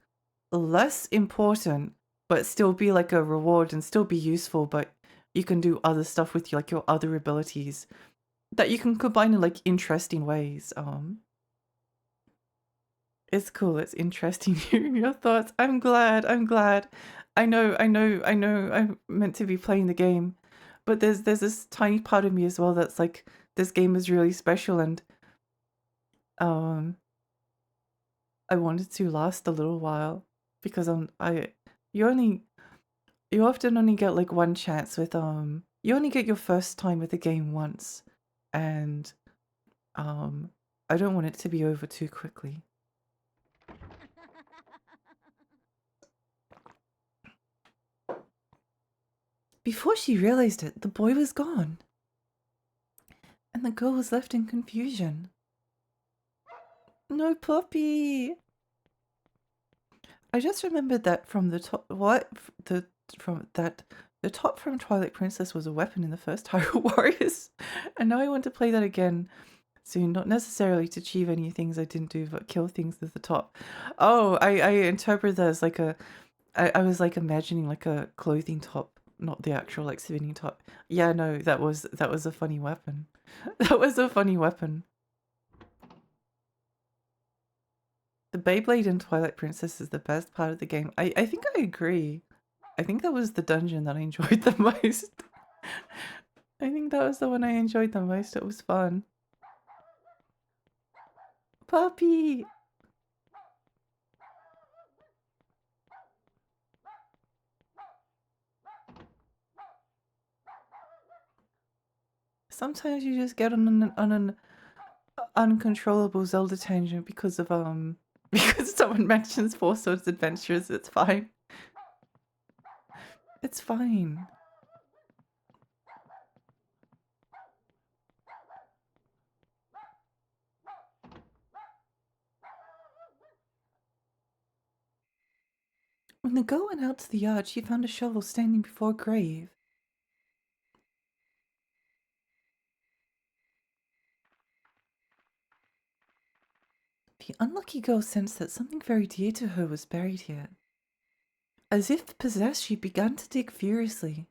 less important, but still be like a reward and still be useful, but you can do other stuff with like your other abilities that you can combine in like interesting ways. It's cool. It's interesting hearing your thoughts. I'm glad. I know I'm meant to be playing the game, but there's this tiny part of me as well that's like, this game is really special, and I wanted to last a little while because you often only get like one chance with you only get your first time with the game once, and I don't want it to be over too quickly. Before she realized it, the boy was gone, and the girl was left in confusion. No puppy! I just remembered that from the top, the top from Twilight Princess was a weapon in the first Hyrule Warriors, and now I want to play that again. So not necessarily to achieve any things I didn't do, but kill things at the top. Oh, I interpret that as like I was like imagining like a clothing top, not the actual like spinning top. Yeah, no, that was a funny weapon. That was a funny weapon. The Beyblade in Twilight Princess is the best part of the game. I think I agree. I think that was the dungeon that I enjoyed the most. I think that was the one I enjoyed the most. It was fun. Puppy! Sometimes you just get on an uncontrollable Zelda tangent because of because someone mentions Four Swords Adventures. It's fine. It's fine. When the girl went out to the yard, she found a shovel standing before a grave. The unlucky girl sensed that something very dear to her was buried here. As if possessed, she began to dig furiously.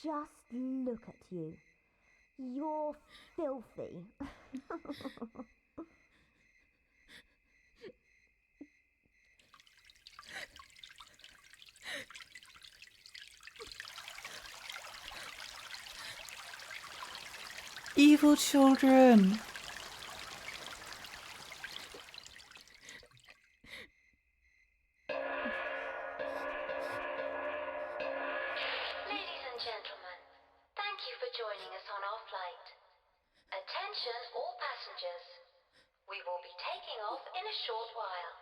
Just look at you. You're filthy. Evil children! Ladies and gentlemen, thank you for joining us on our flight. Attention all passengers. We will be taking off in a short while.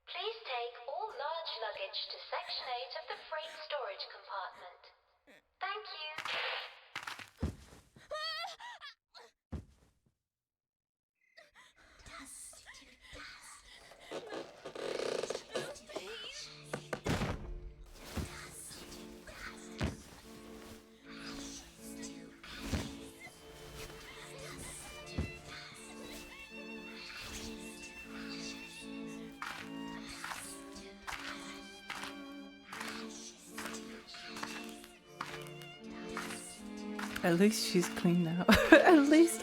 Please take all large luggage to Section 8 of the freight storage compartment. Thank you. At least she's clean now. At least.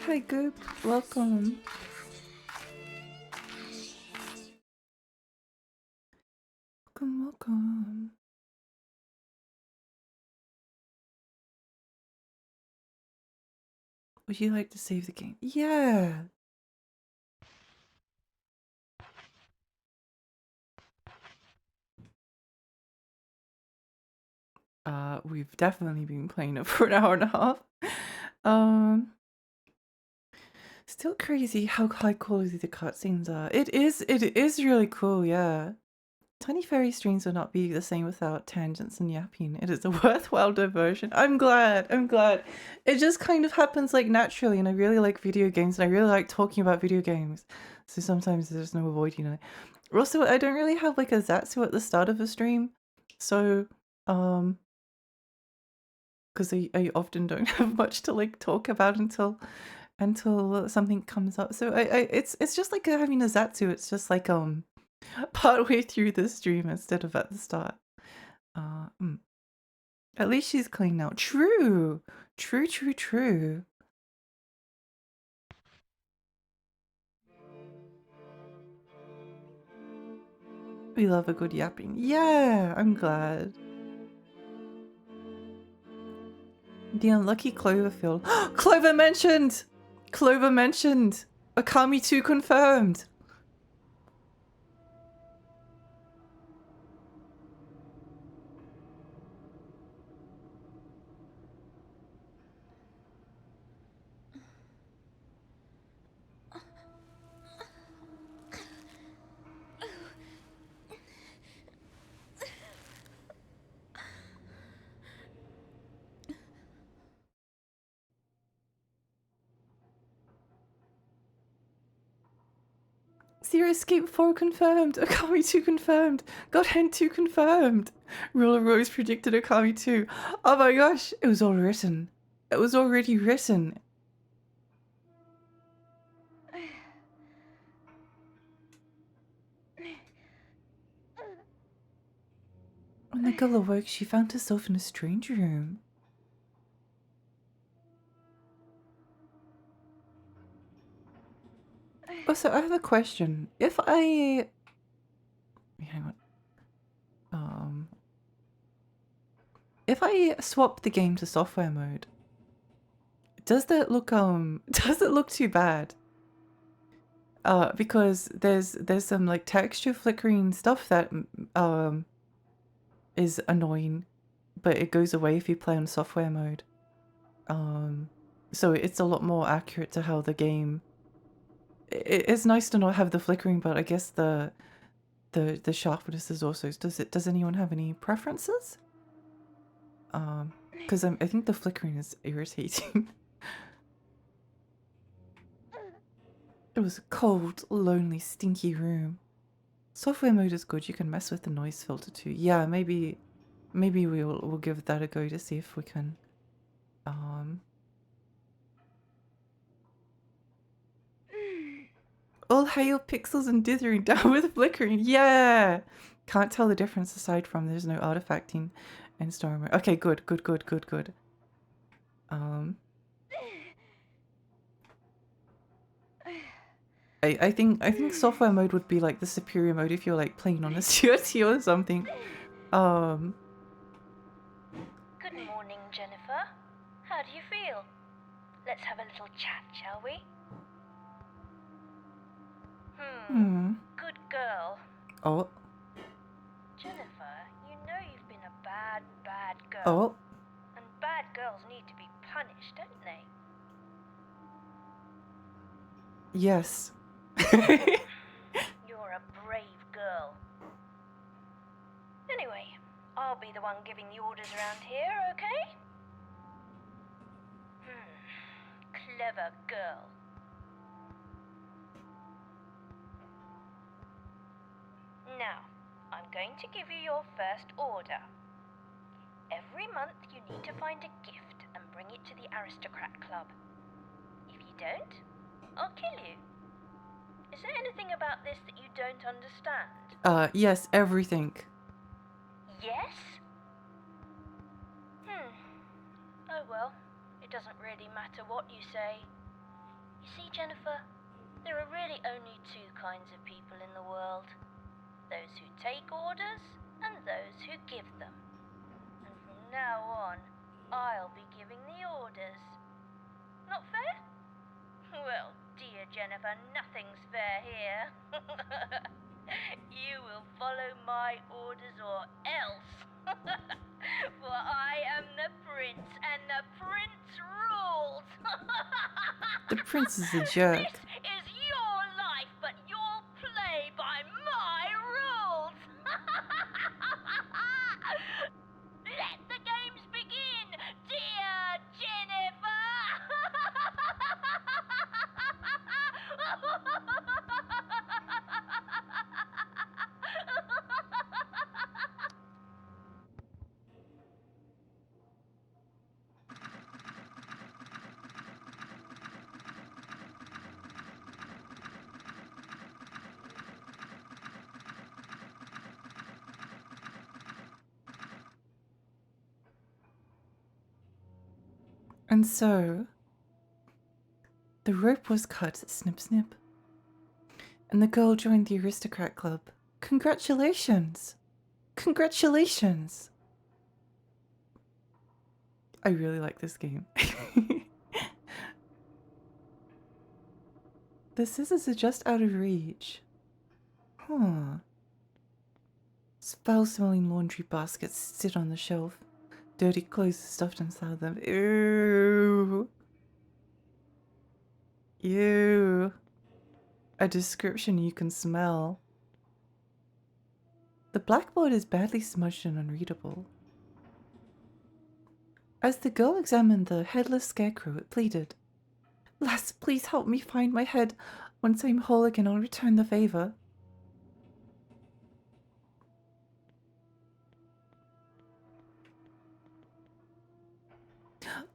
Hi, Goop. Welcome. Welcome. Would you like to save the game? Yeah. We've definitely been playing it for an hour and a half. Still crazy how high quality the cutscenes are. It is really cool, yeah. Tiny Fairy streams would not be the same without tangents and yapping. It is a worthwhile diversion. I'm glad. It just kind of happens like naturally, and I really like video games, and I really like talking about video games. So sometimes there's no avoiding it. Also, I don't really have like a Zatsu at the start of a stream. So, because I often don't have much to like talk about until something comes up. So it's just like having a Zatsu. It's just like partway through the stream instead of at the start. At least she's clean now. True. True, true, true. We love a good yapping. Yeah, I'm glad. The unlucky Cloverfield. Clover mentioned! Clover mentioned! Akami 2 confirmed! Zero Escape 4 confirmed. Akami 2 confirmed. God Hand 2 confirmed. Ruler Rose predicted Akami 2. Oh my gosh, it was all written. It was already written. When the girl awoke, she found herself in a strange room. Also, I have a question. If I... Hang on. If I swap the game to software mode, does that look does it look too bad? Because there's some like texture flickering stuff that is annoying, but it goes away if you play on software mode. So it's a lot more accurate to how the game. It's nice to not have the flickering, but I guess the sharpness is also. Does anyone have any preferences? Because I think the flickering is irritating. It was a cold, lonely, stinky room. Software mode is good. You can mess with the noise filter too. Yeah, maybe we'll give that a go to see if we can. All hail pixels and dithering down with flickering. Yeah. Can't tell the difference aside from there's no artifacting in story mode. Okay, good. I think software mode would be like the superior mode if you're like playing on a CRT or something. Good morning, Jennifer. How do you feel? Let's have a little chat, shall we? Good girl. Oh. Jennifer, you know you've been a bad girl. Oh. And bad girls need to be punished, don't they? Yes. You're a brave girl. Anyway, I'll be the one giving the orders around here, okay? Clever girl. Now, I'm going to give you your first order. Every month you need to find a gift and bring it to the Aristocrat Club. If you don't, I'll kill you. Is there anything about this that you don't understand? Yes, everything. Yes? Oh well, it doesn't really matter what you say. You see, Jennifer, there are really only two kinds of people in the world. Those who take orders and those who give them. And from now on, I'll be giving the orders. Not fair? Well, dear Jennifer, nothing's fair here. You will follow my orders or else. For I am the prince, and the prince rules. The prince is a jerk. This is your life, but you'll play by my rules. Let the games begin, dear Jennifer. And so, the rope was cut, snip snip. And the girl joined the aristocrat club. Congratulations! Congratulations! I really like this game. The scissors are just out of reach. Huh. Foul-smelling laundry baskets sit on the shelf. Dirty clothes stuffed inside them. Ew. Ew. A description you can smell. The blackboard is badly smudged and unreadable. As the girl examined the headless scarecrow, it pleaded, "Lass, please help me find my head. Once I'm whole again, I'll return the favor."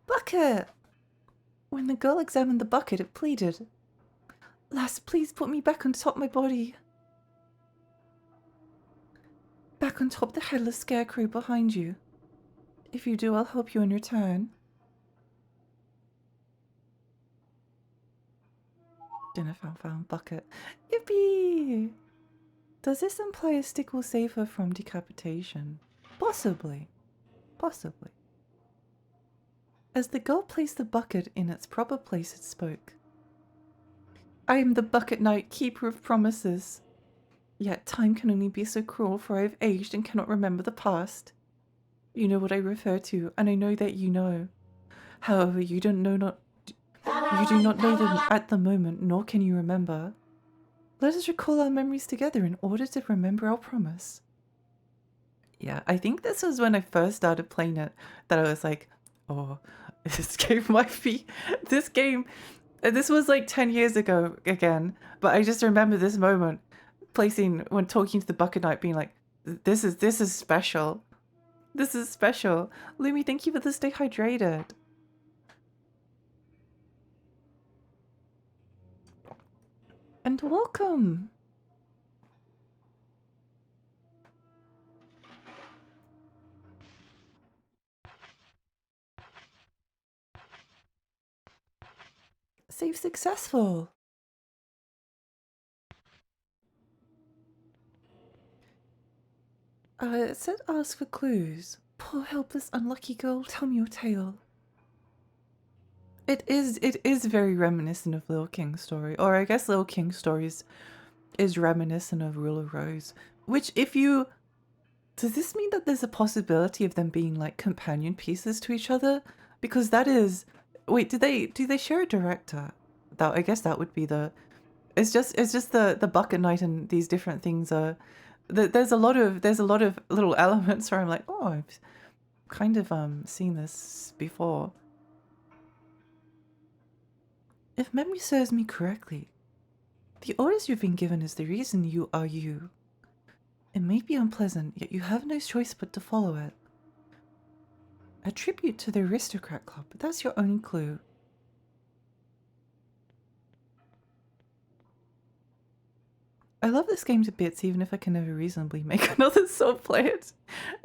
Bucket! When the girl examined the bucket, it pleaded, "Lass, please put me back on top my body. Back on top the headless scarecrow behind you. If you do, I'll help you in return." Dinner found bucket. Yippee! Does this imply a stick will save her from decapitation? Possibly. Possibly. As the girl placed the bucket in its proper place, it spoke. "I am the Bucket Knight, keeper of promises. Yet time can only be so cruel, for I have aged and cannot remember the past. You know what I refer to, and I know that you know. However, you do not know them at the moment, nor can you remember. Let us recall our memories together in order to remember our promise." Yeah, I think this was when I first started playing it that I was like, oh, this game might be, this was like 10 years ago again, but I just remember this moment when talking to the Bucket Knight being like, this is special. This is special. Lumi, thank you for the stay hydrated. And welcome. Save successful. It said ask for clues. Poor helpless unlucky girl, tell me your tale. It is very reminiscent of Little King's story, or I guess Little King's stories is reminiscent of Ruler Rose. Which, does this mean that there's a possibility of them being like companion pieces to each other? Because that is, wait, do they share a director? That, I guess that would be the. It's just the Bucket Knight and these different things are. There's a lot of little elements where I'm like, oh, I've kind of seen this before. If memory serves me correctly, the orders you've been given is the reason you are you. It may be unpleasant, yet you have no choice but to follow it. A tribute to the aristocrat club, but that's your only clue. I love this game to bits, even if I can never reasonably make another soul play it.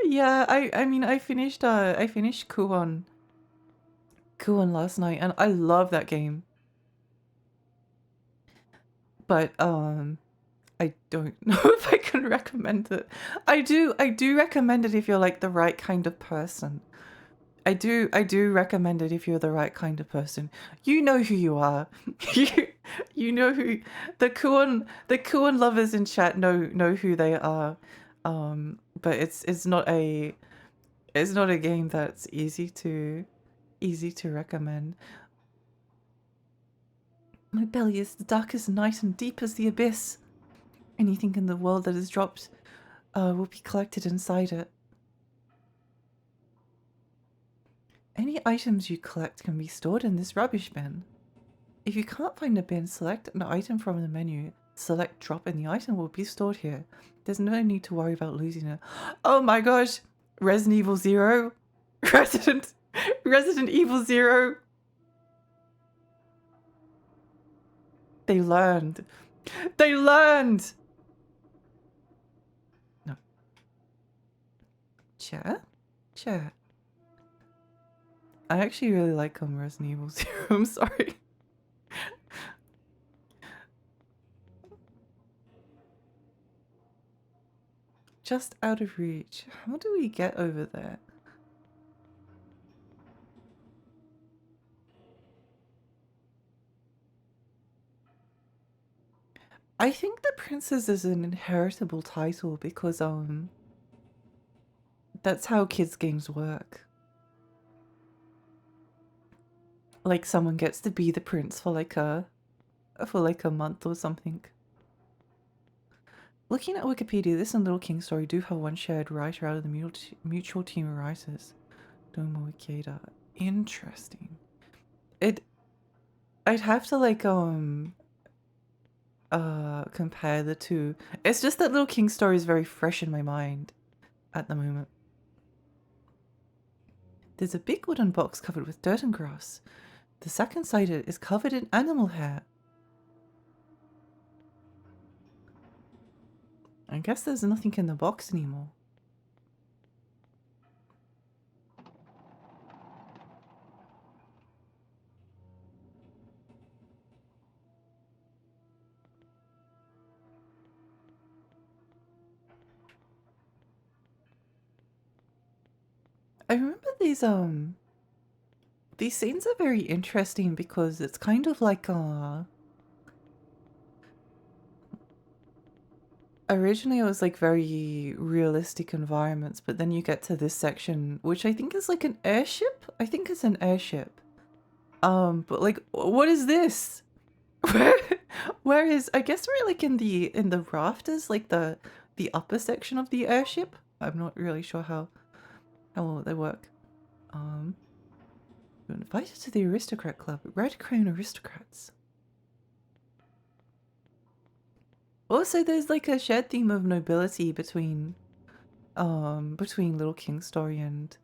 Yeah, I mean, I finished Kuon last night, and I love that game. But I don't know if I can recommend it. I do recommend it if you're like the right kind of person. I do recommend it if you're the right kind of person. You know who you are. you know who the Kuon lovers in chat know who they are. But it's not a game that's easy to recommend. My belly is the darkest night and deep as the abyss. Anything in the world that is dropped will be collected inside it. Any items you collect can be stored in this rubbish bin. If you can't find a bin, select an item from the menu, select drop, and the item will be stored here. There's no need to worry about losing it. Oh my gosh! Resident Evil 0? Resident Evil 0? They learned. They learned! No. Chat? Chat. I actually really like Resident Evil 0. I'm sorry. Just out of reach. How do we get over there? I think the Princess is an inheritable title because that's how kids games work. Like someone gets to be the prince for like a month or something. Looking at Wikipedia, this and Little King Story do have one shared writer out of the mutual team of writers. Domo Ikeda. Interesting. I'd have to like compare the two. It's just that Little King Story is very fresh in my mind at the moment. There's a big wooden box covered with dirt and grass. The second side is covered in animal hair. I guess there's nothing in the box anymore. I remember these scenes are very interesting because it's kind of like originally it was like very realistic environments, but then you get to this section which I think is like an airship. I think it's an airship. But like what is this? Where is, I guess we're like in the rafters, like the upper section of the airship. I'm not really sure how they work. You're invited to the aristocrat club, Red Crown Aristocrats. Also, there's like a shared theme of nobility between Little King Story and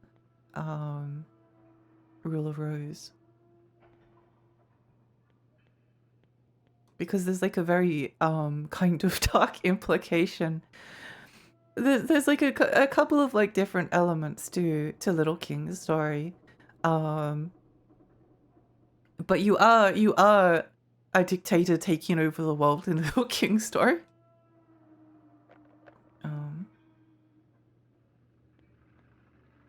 Rule of Rose. Because there's like a very kind of dark implication. There's like a couple of like different elements to Little King's story. But you are a dictator taking over the world in Little King's story.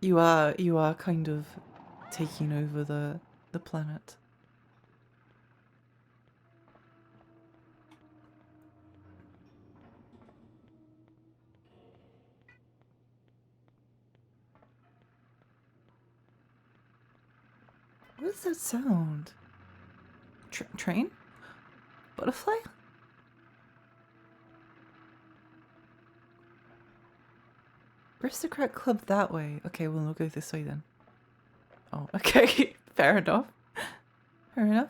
You are kind of taking over the planet. What is that sound? Train? Butterfly? Aristocrat Club that way. Okay, well, we'll go this way then. Oh, okay. Fair enough. Fair enough.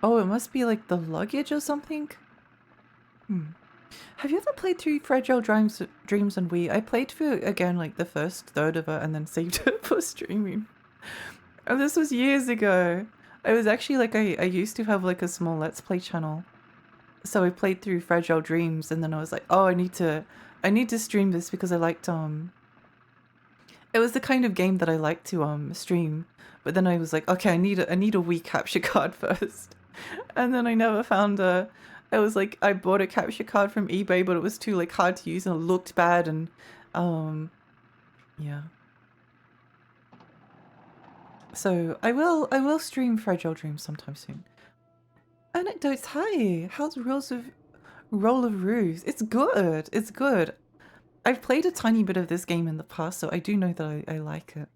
Oh, it must be like the luggage or something? Have you ever played through Fragile Dreams on Wii? I played through, again, like the first third of it and then saved it for streaming. And this was years ago. I was actually like, I used to have like a small Let's Play channel. So I played through Fragile Dreams and then I was like, oh, I need to stream this because I liked, it was the kind of game that I liked to, stream. But then I was like, okay, I need a Wii capture card first. And then I never found a, I was like, I bought a capture card from eBay, but it was too like hard to use and it looked bad and, yeah. So I will stream Fragile Dreams sometime soon. Anecdotes, hi. How's Roll of Ruse? It's good. It's good. I've played a tiny bit of this game in the past, so I do know that I like it.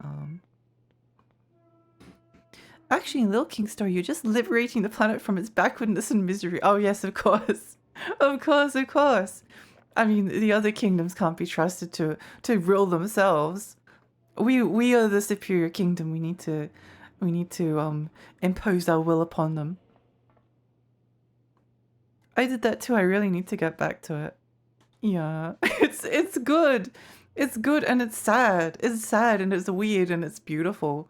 Actually, in Little King Story, you're just liberating the planet from its backwardness and misery. Oh yes, of course. Of course, of course. I mean, the other kingdoms can't be trusted to rule themselves. We are the superior kingdom. We need to impose our will upon them. I did that too. I really need to get back to it. Yeah, it's good. It's good and it's sad. It's sad and it's weird and it's beautiful.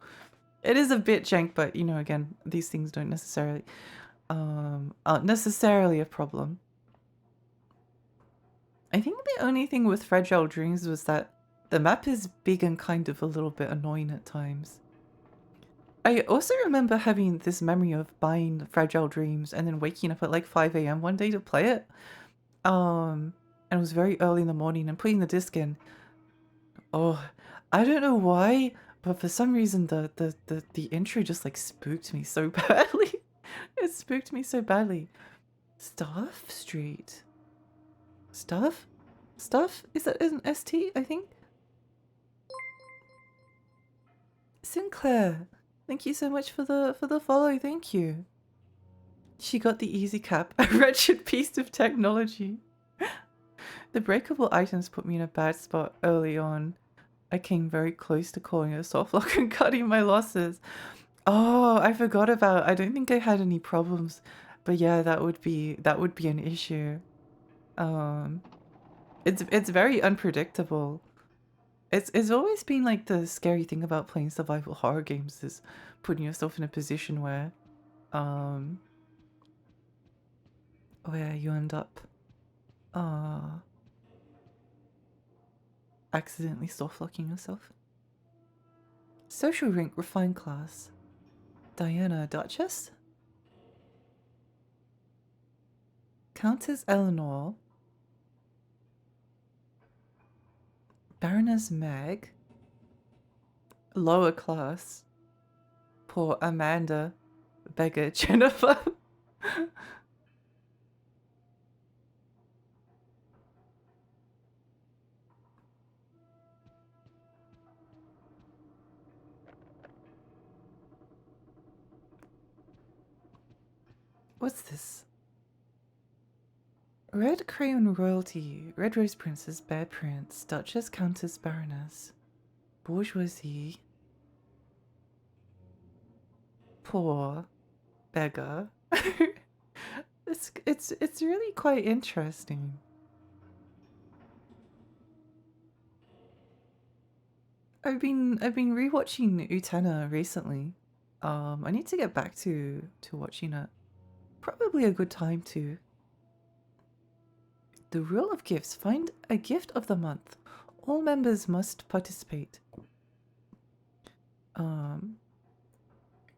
It is a bit jank, but you know, again, these things don't necessarily aren't necessarily a problem. I think the only thing with Fragile Dreams was that the map is big and kind of a little bit annoying at times. I also remember having this memory of buying Fragile Dreams and then waking up at like 5 a.m. one day to play it. And it was very early in the morning and putting the disc in. Oh, I don't know why, but for some reason the intro just like spooked me so badly. It spooked me so badly. Stuff Street. Stuff? Stuff? Is that an ST, I think? Sinclair, thank you so much for the follow, thank you. She got the easy cap, a wretched piece of technology. The breakable items put me in a bad spot early on. I came very close to calling a softlock and cutting my losses. Oh, I forgot about. I don't think I had any problems, but yeah, that would be an issue. It's very unpredictable. It's always been like the scary thing about playing survival horror games is putting yourself in a position where you end up accidentally soft-locking yourself. Social rank refined class. Diana Duchess. Countess Eleanor. Baroness Meg. Lower class. Poor Amanda. Beggar Jennifer. What's this? Red Crayon Royalty, Red Rose Princess, Bad Prince, Duchess, Countess, Baroness, Bourgeoisie, Poor, Beggar. It's really quite interesting. I've been rewatching Utena recently. I need to get back to watching it. Probably a good time to. The rule of gifts. Find a gift of the month. All members must participate.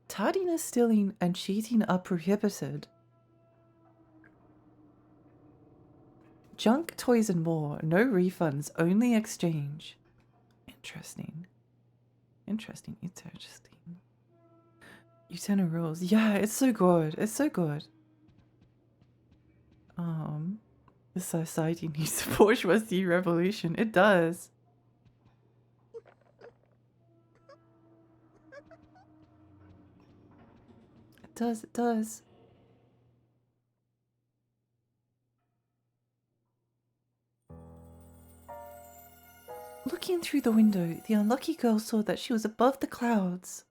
Tardiness, stealing, and cheating are prohibited. Junk, toys, and more. No refunds, only exchange. Interesting. Interesting. Utena rules. Yeah, it's so good. It's so good. The society needs a bourgeoisie revolution. It does. It does, it does. Looking through the window, the unlucky girl saw that she was above the clouds.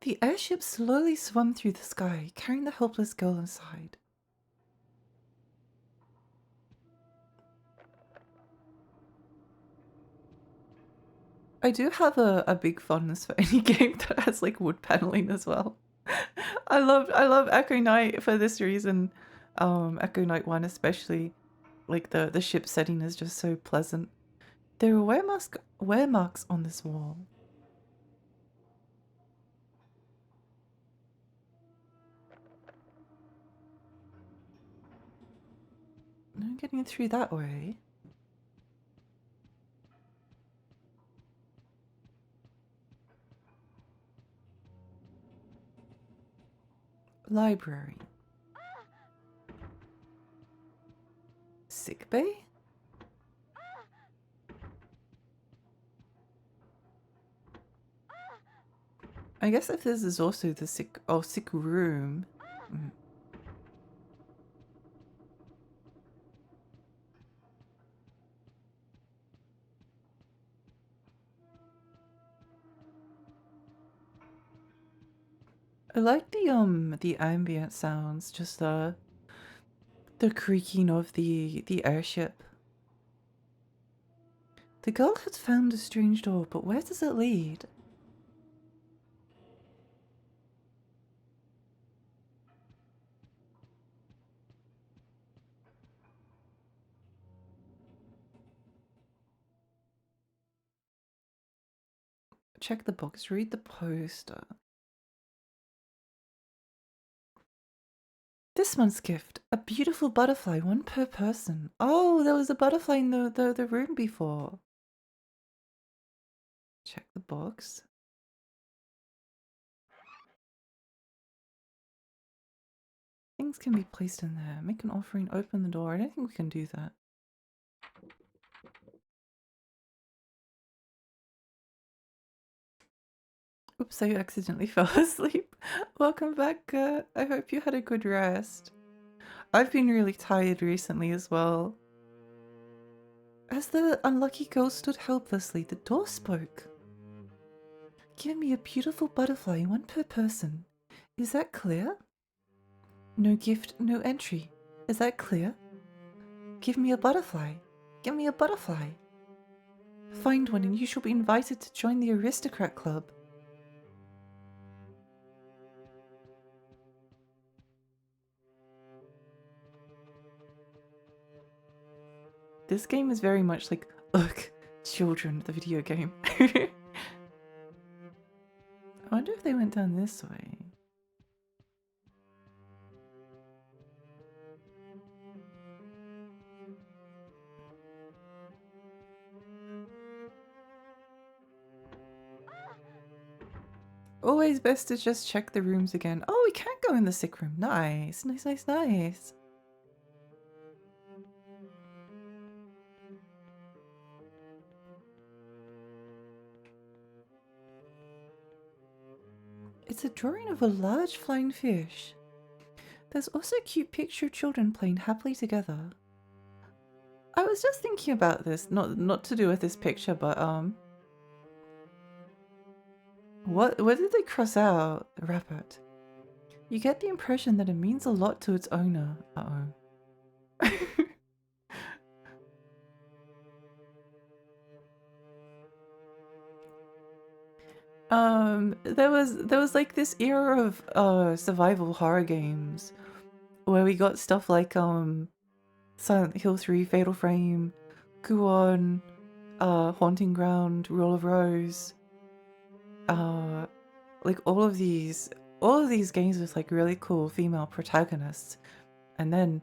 The airship slowly swam through the sky, carrying the helpless girl inside. I do have a big fondness for any game that has like wood paneling as well. I love Echo Knight for this reason. Echo Knight 1 especially. Like the ship setting is just so pleasant. There are wear marks on this wall. I'm getting through that way. Library. Sick bay? I guess if this is also the sick room. I like the ambient sounds, just the creaking of the airship. The girl had found a strange door, but where does it lead? Check the box, read the poster. This month's gift, a beautiful butterfly, one per person. Oh, there was a butterfly in the room before. Check the box. Things can be placed in there. Make an offering, open the door. I don't think we can do that. Oops, I accidentally fell asleep. Welcome back. I hope you had a good rest. I've been really tired recently as well. As the unlucky girl stood helplessly, the door spoke. Give me a beautiful butterfly, one per person. Is that clear? No gift, no entry. Is that clear? Give me a butterfly. Give me a butterfly. Find one and you shall be invited to join the aristocrat club. This game is very much like, ugh, children, the video game. I wonder if they went down this way. Always best to just check the rooms again. Oh, we can go in the sick room. Nice, nice, nice, nice. It's a drawing of a large flying fish. There's also a cute picture of children playing happily together. I was just thinking about this, not to do with this picture, but what did they cross out? The rabbit. You get the impression that it means a lot to its owner. Uh-oh. there was like this era of survival horror games where we got stuff like Silent Hill 3, Fatal Frame, Guon, Haunting Ground, Rule of Rose, like all of these games with like really cool female protagonists, and then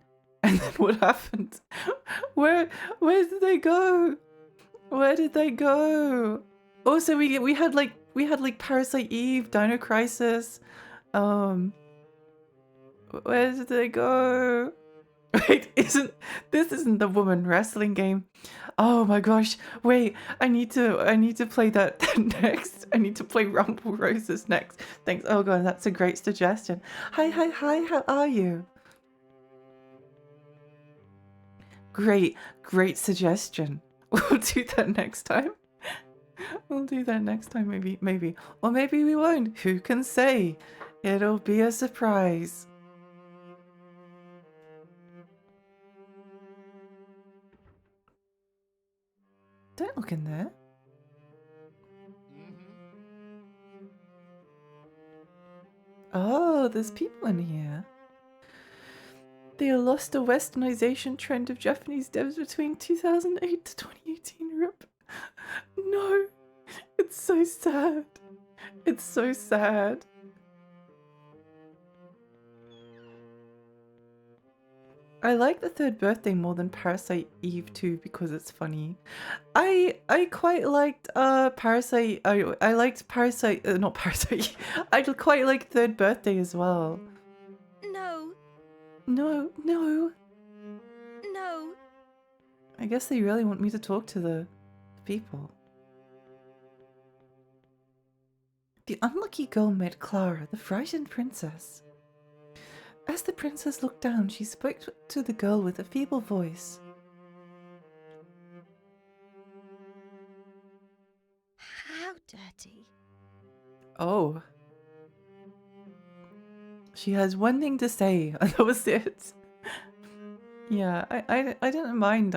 what happened? Where did they go? Where did they go? Also, we had like Parasite Eve, Dino Crisis. Where did they go? Wait, this isn't the woman wrestling game? Oh my gosh! Wait, I need to play that next. I need to play Rumble Roses next. Thanks. Oh god, that's a great suggestion. Hi, how are you? Great suggestion. We'll do that next time. We'll do that next time, maybe. Or maybe we won't. Who can say? It'll be a surprise. Don't look in there. Oh, there's people in here. They lost a westernization trend of Japanese devs between 2008 to 2018. RIP. No, it's so sad. It's so sad. I like the third birthday more than Parasite Eve 2 because it's funny. I quite liked Parasite. I liked Parasite, not Parasite. I quite like third birthday as well. No. No. No. I guess they really want me to talk to the people. The unlucky girl met Clara, the frightened princess. As the princess looked down, she spoke to the girl with a feeble voice. How dirty? Oh. She has one thing to say, and that was it. Yeah, I didn't mind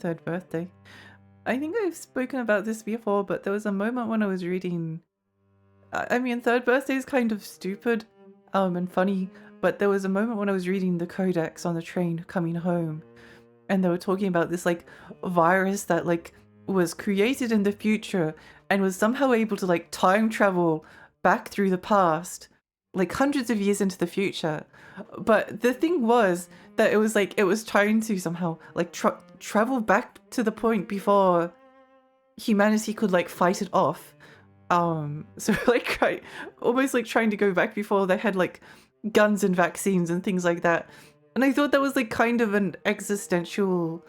third birthday. I think I've spoken about this before, but there was a moment when I was reading. I mean, third birthday is kind of stupid, and funny, but there was a moment when I was reading the codex on the train coming home, and they were talking about this like virus that like was created in the future and was somehow able to like time travel back through the past, like hundreds of years into the future. But the thing was that it was like it was trying to somehow like travel back to the point before humanity could like fight it off. So like almost like trying to go back before they had like guns and vaccines and things like that. And I thought that was like kind of an existential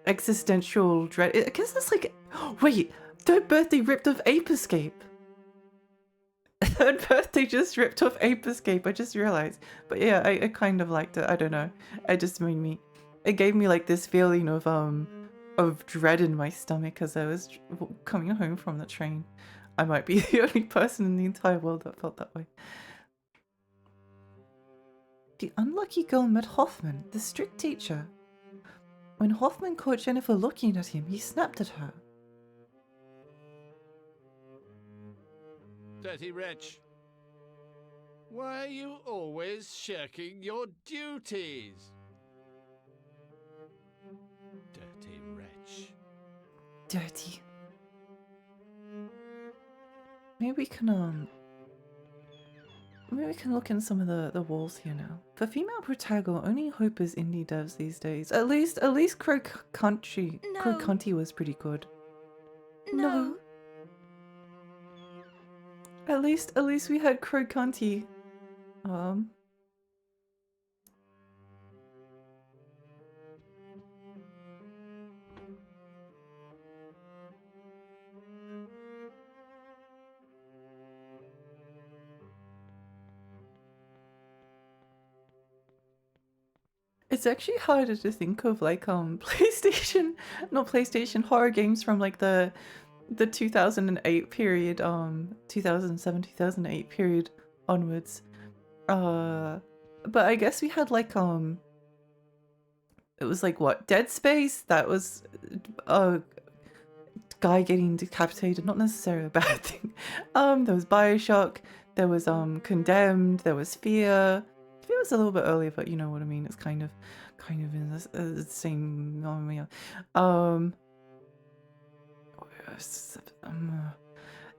dread. I guess that's like, wait, third birthday ripped off Ape Escape. Third birthday just ripped off Ape Escape. I just realized. But yeah, I kind of liked it. I don't know. It gave me like this feeling of dread in my stomach as I was coming home from the train. I might be the only person in the entire world that felt that way. The unlucky girl met Hoffman, the strict teacher. When Hoffman caught Jennifer looking at him, he snapped at her. Dirty wretch. Why are you always shirking your duties? Dirty wretch. Dirty. Maybe we can look in some of the walls here now. For female protagonist, only hope is indie devs these days. At least Crow Country was pretty good. No. At least we had Crow County. It's actually harder to think of like PlayStation horror games from like the 2008 period, 2007 2008 period onwards. But I guess we had like it was like what, Dead Space, that was a guy getting decapitated, not necessarily a bad thing. There was BioShock, there was Condemned, there was Fear. Fear was a little bit earlier, but you know what I mean. It's kind of in the same.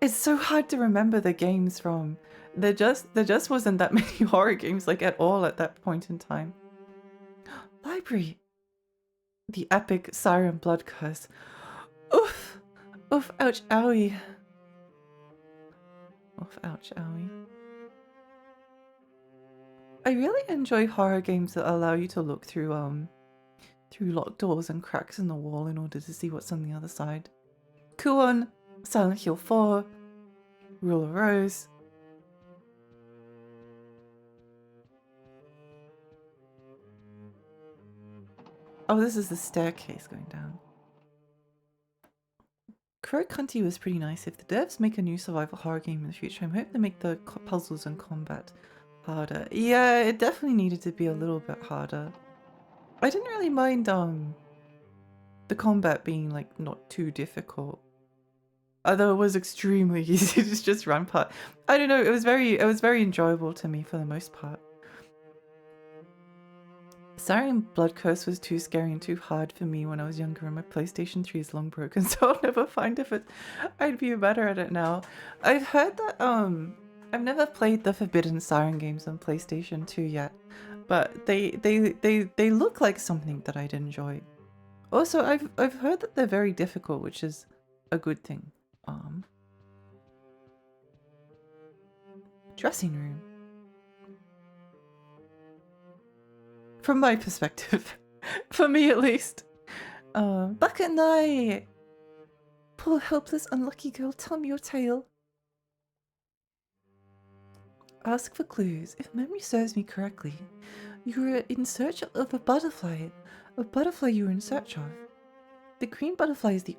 It's so hard to remember the games from. There just wasn't that many horror games like at all at that point in time. Library. The epic Siren Blood Curse. Oof. Oof, ouch, owie. Oof, ouch, owie. I really enjoy horror games that allow you to look through locked doors and cracks in the wall in order to see what's on the other side. Kuon, Silent Hill 4, Rule of Rose. Oh, this is the staircase going down. Crow Country was pretty nice. If the devs make a new survival horror game in the future, I'm hoping they make the puzzles and combat harder. Yeah, it definitely needed to be a little bit harder. I didn't really mind the combat being like not too difficult. Although it was extremely easy to just run past. I don't know, it was very enjoyable to me for the most part. Siren Blood Curse was too scary and too hard for me when I was younger, and my PlayStation 3 is long broken, so I'll never find if I'd be better at it now. I've heard that I've never played the Forbidden Siren games on PlayStation 2 yet, but they look like something that I'd enjoy. Also, I've heard that they're very difficult, which is a good thing. Dressing room. From my perspective. For me at least. Back at night! Poor helpless unlucky girl, tell me your tale. Ask for clues. If memory serves me correctly, you were in search of a butterfly. A butterfly you were in search of. The green butterfly is the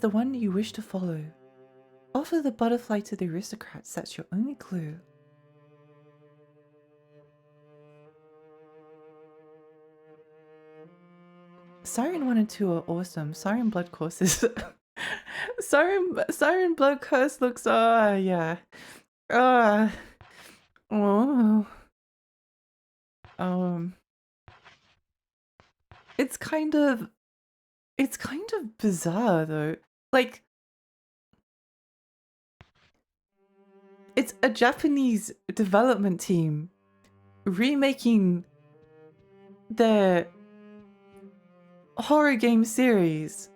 one you wish to follow. Offer the butterfly to the aristocrats, that's your only clue. Siren 1 and 2 are awesome. Siren Blood Curse is... Siren Blood Curse looks... yeah. Oh. It's kind of bizarre though. Like, it's a Japanese development team remaking their horror game series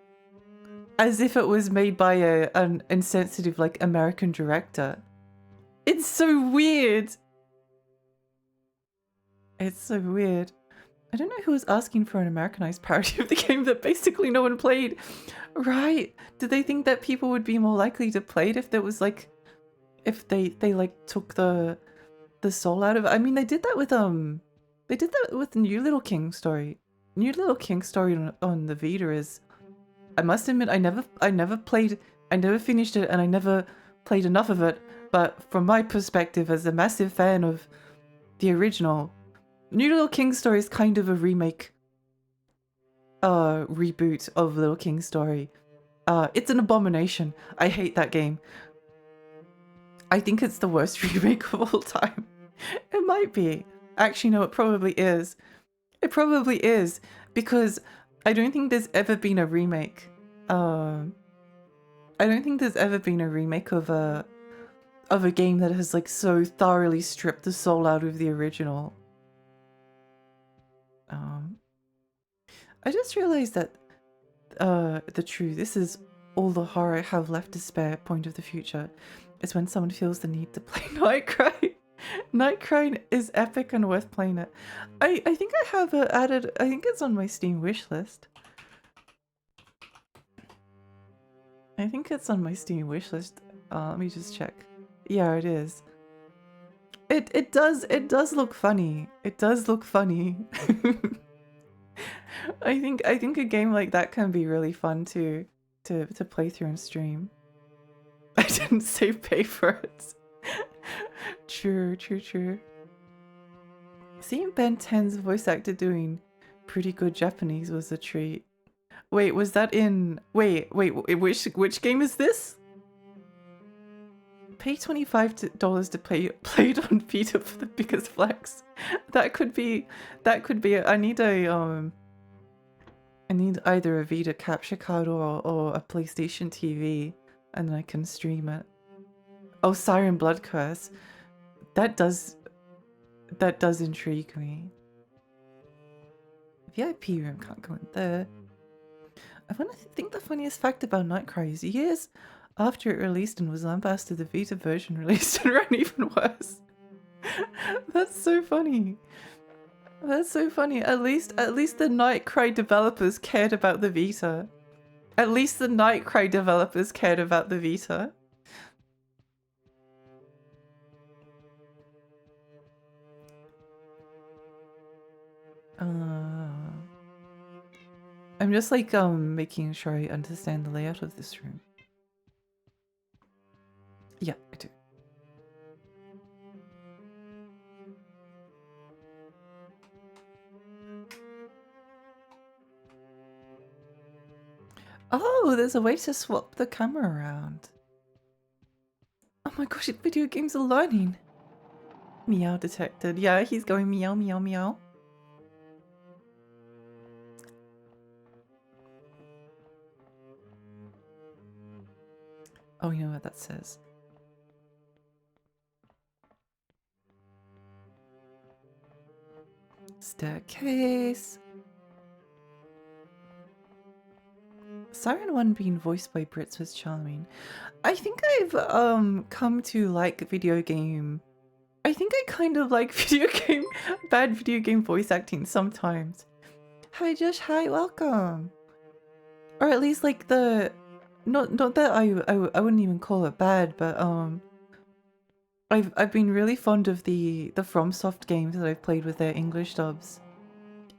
as if it was made by an insensitive, like, American director. It's so weird. It's so weird. I don't know who was asking for an Americanized parody of the game that basically no one played. Right. Did they think that people would be more likely to play it if there was like, if they like took the soul out of it? I mean, they did that with New Little King Story. New Little King Story on the Vita is, I must admit, I never finished it, and I never played enough of it. But from my perspective, as a massive fan of the original, New Little King Story is kind of a remake, reboot of Little King Story. It's an abomination. I hate that game. I think it's the worst remake of all time. It might be. Actually, no, it probably is. It probably is, because I don't think there's ever been a remake. I don't think there's ever been a remake of a game that has like so thoroughly stripped the soul out of the original. I just realized that this is all the horror I have left to spare point of the future is when someone feels the need to play Nightcry. Nightcry is epic and worth playing it. I think I have added, I think it's on my Steam wishlist. I think it's on my Steam wishlist. Let me just check. Yeah, it is. It does look funny. It does look funny. I think a game like that can be really fun to play through and stream. I didn't say pay for it. True. Seeing Ben 10's voice actor doing pretty good Japanese was a treat. Wait, was that in... Wait, which game is this? Pay $25 to play it on Vita for the biggest flex. That could be it. I need either a Vita capture card or a PlayStation TV, and then I can stream it. Oh, Siren Blood Curse. That does intrigue me. VIP room, can't go in there. I think the funniest fact about Nightcry is years after it released and was lambasted, the Vita version released and ran even worse. That's so funny. That's so funny. At least the Nightcry developers cared about the Vita. At least the Nightcry developers cared about the Vita. I'm just like making sure I understand the layout of this room. Yeah, I do. Oh, there's a way to swap the camera around. Oh my gosh, video games are learning. Meow detected. Yeah, he's going meow, meow, meow. Oh, you know what that says? Staircase. Siren 1 being voiced by Brits was charming. I think I've come to like video game. I think I kind of like bad video game voice acting sometimes. Hi Josh, hi, welcome. Or at least like the not that I wouldn't even call it bad, but I've been really fond of the FromSoft games that I've played with their English dubs.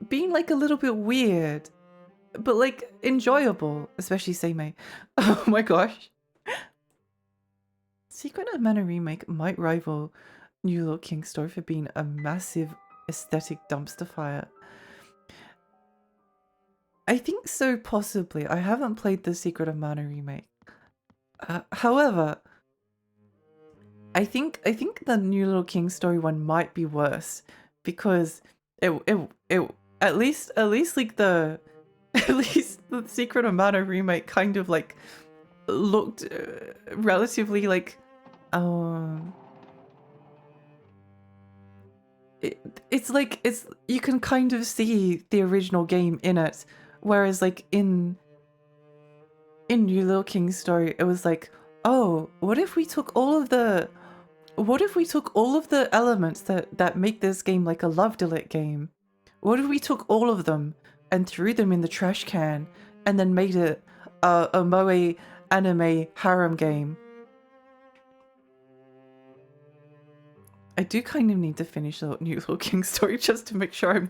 Being like a little bit weird, but like enjoyable, especially Seimei. Oh my gosh. Secret of Mana remake might rival New Little King Story for being a massive aesthetic dumpster fire. I think so, possibly. I haven't played the Secret of Mana remake. However, I think the New Little King Story one might be worse because it at least like the Secret of Mana remake kind of like looked relatively like it's like it's you can kind of see the original game in it, whereas like in New Little King's story it was like, oh, what if we took all of the elements that make this game like a love delit game? What if we took all of them and threw them in the trash can and then made it a moe anime harem game? I do kind of need to finish the New Little King story just to make sure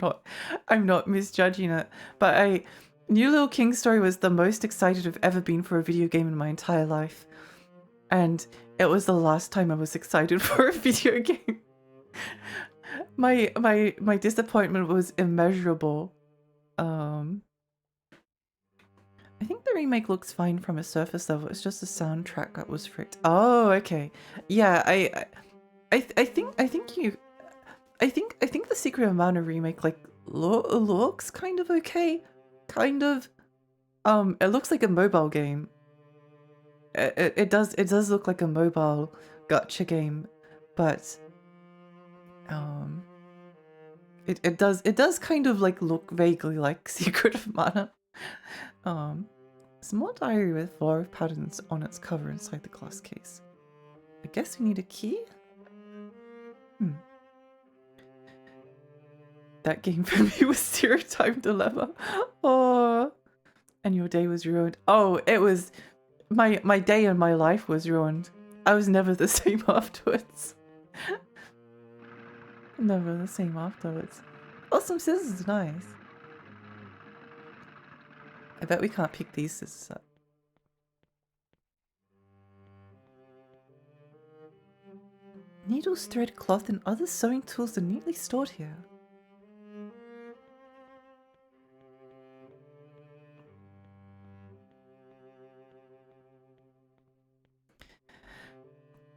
I'm not misjudging it. But New Little King story was the most excited I've ever been for a video game in my entire life. And it was the last time I was excited for a video game. My disappointment was immeasurable. I think the remake looks fine from a surface level. It's just the soundtrack that was fricked. Oh, okay. Yeah, I think the Secret of Mana remake like looks kind of okay. Kind of. It looks like a mobile game. It does look like a mobile gacha game, but it does kind of like look vaguely like Secret of Mana. Small diary with 4 patterns on its cover inside the glass case. I guess we need a key? That game for me was Zero Time Dilemma. Oh, and your day was ruined. Oh, it was my day and my life was ruined. I was never the same afterwards. Never the same afterwards. Oh, some scissors, nice. I bet we can't pick these scissors up. Needles, thread, cloth, and other sewing tools are neatly stored here.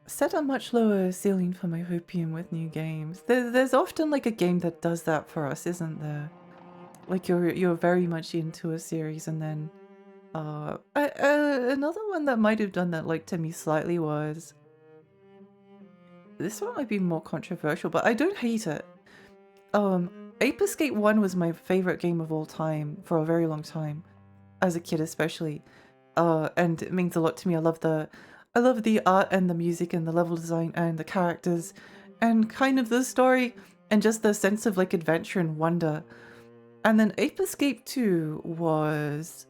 Set a much lower ceiling for my hopium with new games. There's often like a game that does that for us, isn't there? Like you're very much into a series and then another one that might have done that like to me slightly was, this one might be more controversial, but I don't hate it. Ape Escape 1 was my favorite game of all time for a very long time, as a kid especially. And it means a lot to me. I love the art and the music and the level design and the characters and kind of the story and just the sense of like adventure and wonder. And then Ape Escape 2 was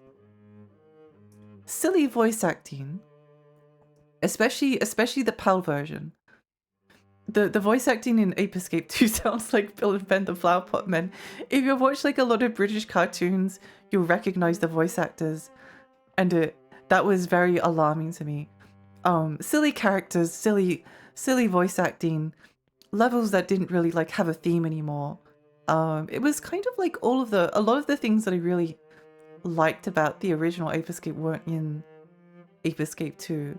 silly voice acting, especially the PAL version. The voice acting in Ape Escape 2 sounds like Bill and Ben the Flower Pot Men. If you've watched like a lot of British cartoons, you'll recognize the voice actors, and that was very alarming to me. Silly characters, silly voice acting, levels that didn't really like have a theme anymore. It was kind of like a lot of the things that I really liked about the original Ape Escape weren't in Ape Escape 2.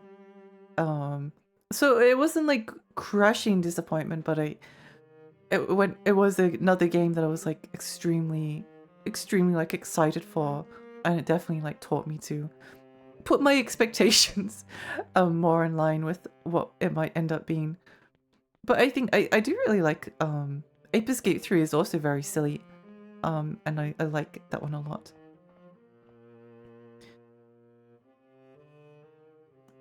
So it wasn't like crushing disappointment, but it was another game that I was like extremely like excited for, and it definitely like taught me to put my expectations more in line with what it might end up being. But I think I do really like Ape Escape 3 is also very silly, and I like that one a lot.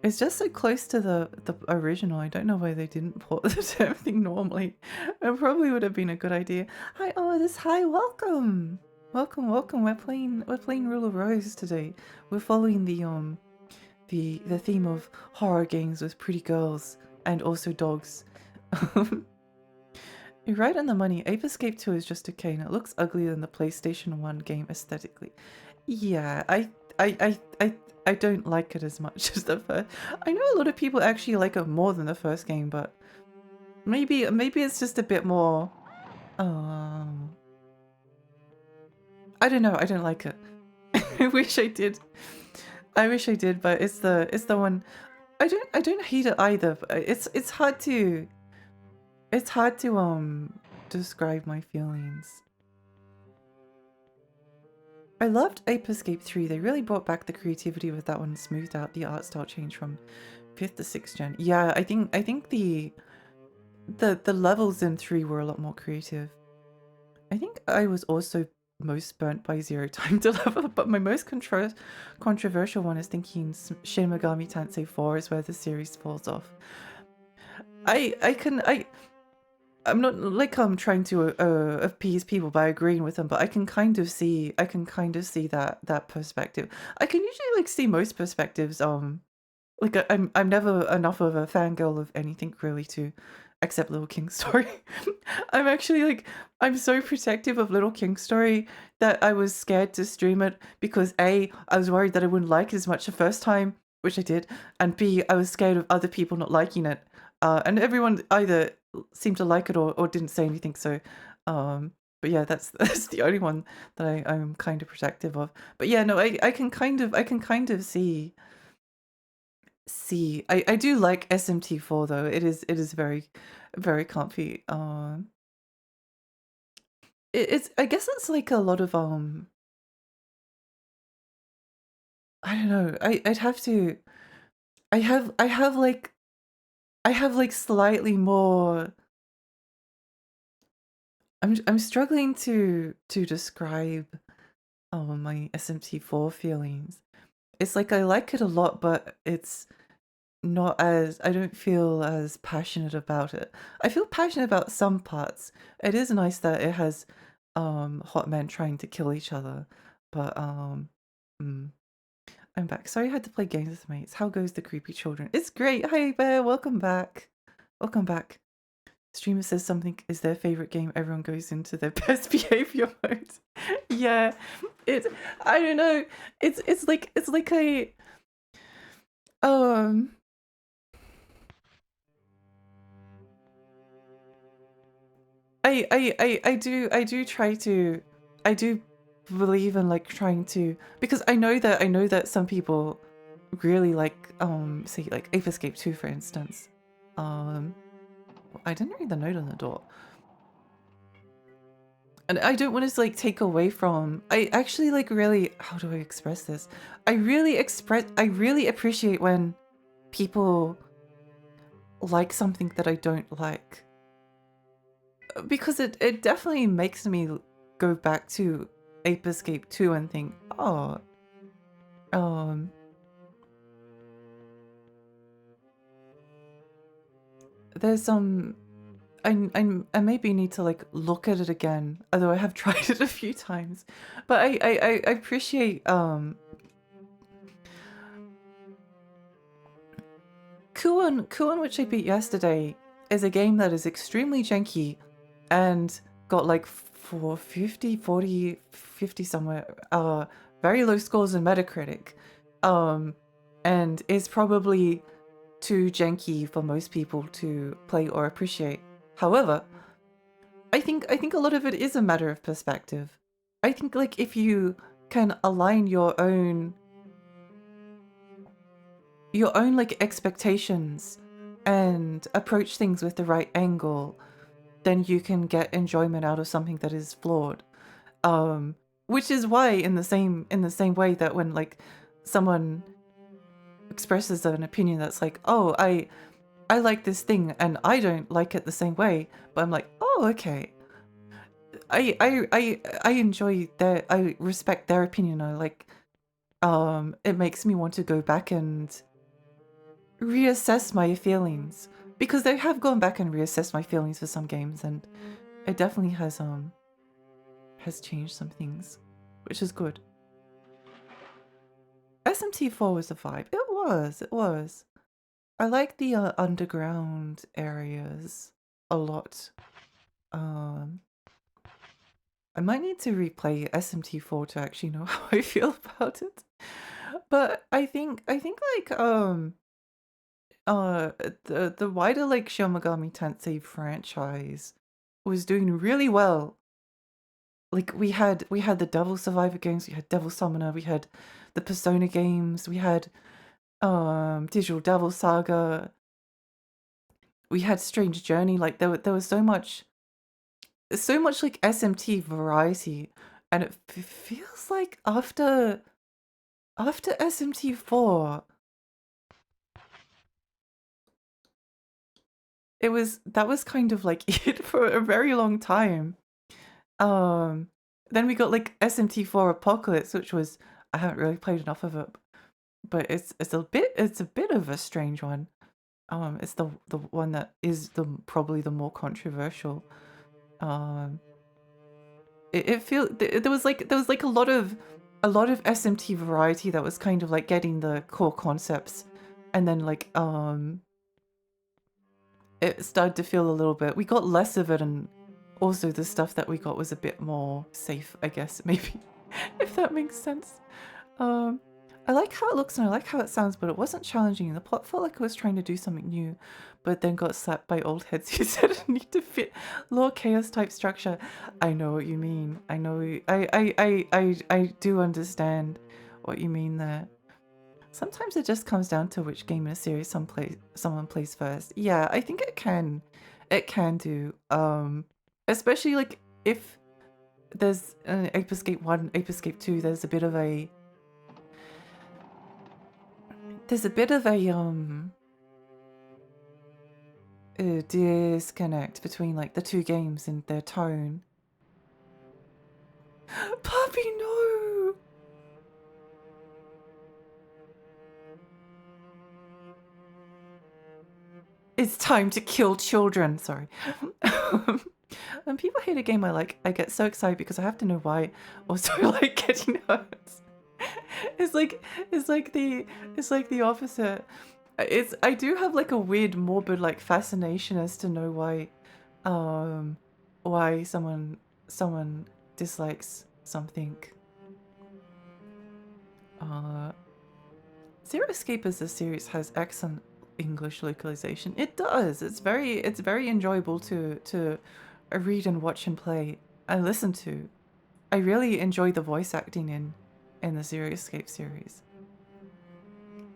It's just so close to the original. I don't know why they didn't port the same thing normally. It probably would have been a good idea. Hi, Otis. Hi, welcome. Welcome. We're playing Rule of Rose today. We're following the theme of horror games with pretty girls and also dogs. You're right on the money. Ape Escape 2 is just okay, and it looks uglier than the PlayStation 1 game aesthetically. Yeah, I don't like it as much as the first. I know a lot of people actually like it more than the first game, but maybe it's just a bit more. I don't know. I don't like it. I wish I did. But it's the one. I don't hate it either. But it's hard to describe my feelings. I loved Ape Escape 3. They really brought back the creativity with that one, smoothed out the art style change from 5th to 6th gen. Yeah, I think the levels in 3 were a lot more creative. I think I was also most burnt by Zero Time to Level, but my most controversial one is thinking Shin Megami Tensei 4 is where the series falls off. I'm not like I'm trying to appease people by agreeing with them, but I can kind of see that perspective. I can usually like see most perspectives. Like I'm never enough of a fangirl of anything really to accept Little King's story. I'm actually like I'm so protective of Little King's story that I was scared to stream it because A, I was worried that I wouldn't like it as much the first time, which I did, and B, I was scared of other people not liking it. And everyone either seemed to like it or didn't say anything. So, but yeah, that's the only one that I'm kind of protective of. But yeah, no, I can kind of see. I do like SMT4 though. It is very very comfy. It's I guess it's like a lot of I don't know. I'd have to. I have like slightly more. I'm struggling to describe my SMT4 feelings. It's like I like it a lot, but it's not as I don't feel as passionate about it. I feel passionate about some parts. It is nice that it has hot men trying to kill each other, but mm, I'm back. Sorry I had to play games with mates. How goes the creepy children? It's great. Hi Bear, welcome back. Welcome back. Streamer says something is their favorite game. Everyone goes into their best behavior mode. Yeah, it's I don't know. It's like a um. I do try to I do believe in like trying to because I know that some people really like say like Ape Escape 2 for instance. I didn't read the note on the door. And I don't want to like take away from I actually like really how do I express this? I really appreciate when people like something that I don't like. Because it definitely makes me go back to Ape Escape 2 and think, oh, there's some I maybe need to like look at it again, although I have tried it a few times. But I appreciate Kuon, which I beat yesterday, is a game that is extremely janky and got like 50 somewhere, very low scores in Metacritic, and is probably too janky for most people to play or appreciate. However, I think a lot of it is a matter of perspective. I think like if you can align your own like expectations and approach things with the right angle, then you can get enjoyment out of something that is flawed. Which is why in the same way that when like someone expresses an opinion that's like, oh, I like this thing and I don't like it the same way, but I'm like, oh, okay. I enjoy their I respect their opinion. I like it makes me want to go back and reassess my feelings because I have gone back and reassessed my feelings for some games and it definitely has changed some things, which is good. SMT4 was a vibe. It was. I like the underground areas a lot. I might need to replay SMT4 to actually know how I feel about it. But I think like the wider like Shin Megami Tensei franchise was doing really well. Like we had the Devil Survivor games, we had Devil Summoner, we had the Persona games, we had Digital Devil Saga, we had Strange Journey. Like there was so much like SMT variety, and it feels like after SMT4, that was kind of like it for a very long time. Then we got like SMT4 Apocalypse, which was, I haven't really played enough of it, but it's a bit of a strange one. It's the one that is probably the more controversial. There was like a lot of SMT variety that was kind of like getting the core concepts, and then like it started to feel a little bit, we got less of it, and also the stuff that we got was a bit more safe, I guess, maybe, if that makes sense. I like how it looks and I like how it sounds, but it wasn't challenging. The plot felt like it was trying to do something new, but then got slapped by old heads who said it needed to fit low chaos type structure. I know what you mean. I know. I do understand what you mean there. Sometimes it just comes down to which game in a series someone plays first. Yeah, I think it can do. Especially like if there's an Ape Escape 1, Ape Escape 2, there's a bit of a disconnect between like the two games and their tone. Puppy, no! It's time to kill children. Sorry. When people hate a game I like, I get so excited because I have to know why. Also, like getting hurt. It's like the opposite. I do have like a weird morbid like fascination as to know why someone dislikes something. Zero Escape as a series has excellent English localization. It does. It's very enjoyable to read and watch and play and listen to. I really enjoy the voice acting in the Zero Escape series.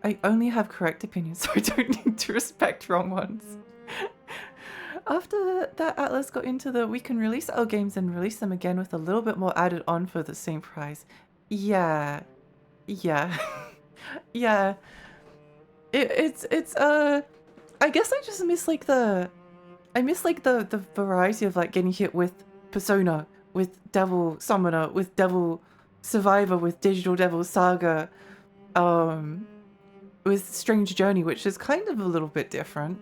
I only have correct opinions, so I don't need to respect wrong ones. After that, Atlas got into the we can release our games and release them again with a little bit more added on for the same price. Yeah. Yeah. It's I guess I just miss like the variety of like getting hit with Persona, with Devil Summoner, with Devil Survivor, with Digital Devil Saga, with Strange Journey, which is kind of a little bit different.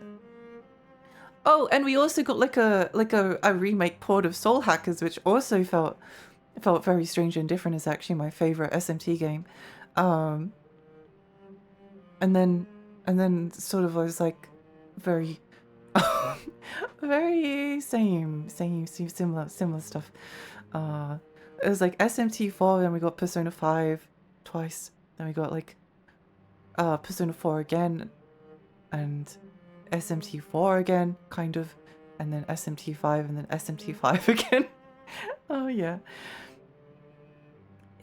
Oh, and we also got like a remake port of Soul Hackers, which also felt very strange and different. Is actually my favorite SMT game. And then sort of was like very very similar stuff. It was like SMT4, then we got Persona 5 twice, then we got like Persona 4 again, and SMT4 again, kind of, and then SMT5, and then SMT5 again. Oh yeah.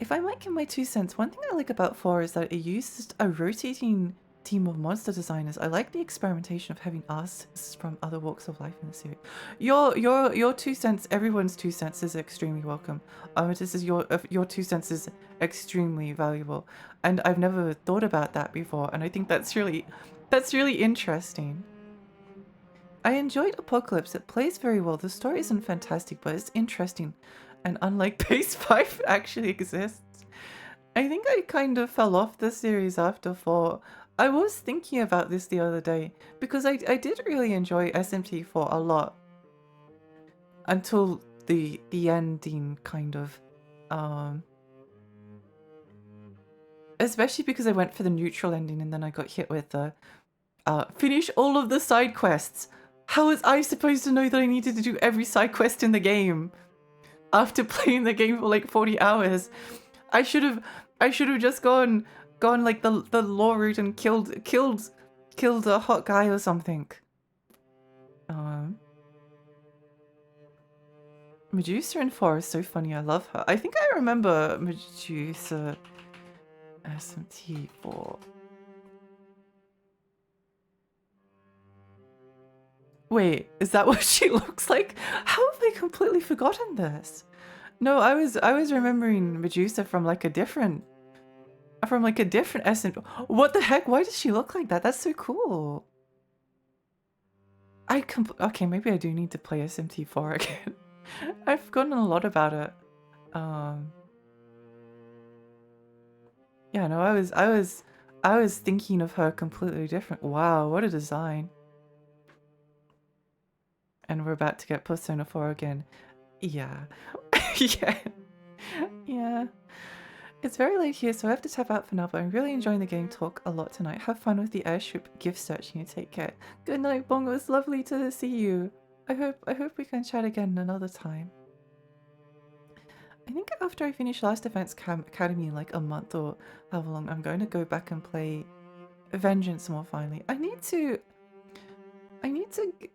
If I might give my 2 cents, one thing I like about 4 is that it used a rotating team of monster designers. I like the experimentation of having artists from other walks of life in the series. Your 2 cents, everyone's 2 cents is extremely welcome. This is your 2 cents is extremely valuable, and I've never thought about that before, and I think that's really interesting. I enjoyed Apocalypse. It plays very well. The story isn't fantastic, but it's interesting. And unlike PS5 actually exists. I think I kind of fell off the series after 4. I was thinking about this the other day, because I did really enjoy SMT4 a lot. Until the ending, kind of. Especially because I went for the neutral ending and then I got hit with the finish all of the side quests. How was I supposed to know that I needed to do every side quest in the game? After playing the game for like 40 hours, I should have just gone like the lore route and killed a hot guy or something. Medusa in 4 is so funny. I love her. I think I remember Medusa SMT4. Wait, is that what she looks like? How have I completely forgotten this? No, I was remembering Medusa from like a different SM. What the heck? Why does she look like that? That's so cool. Okay, maybe I do need to play SMT4 again. I've forgotten a lot about it. Yeah, no, I was thinking of her completely different. Wow, what a design. And we're about to get Persona 4 again. Yeah. Yeah. Yeah. It's very late here, so I have to tap out for now, but I'm really enjoying the game talk a lot tonight. Have fun with the airship gift searching and take care. Good night, Bongo. It's lovely to see you. I hope we can chat again another time. I think after I finish Last Defense Academy in like a month or however long, I'm going to go back and play Vengeance more finally. I need to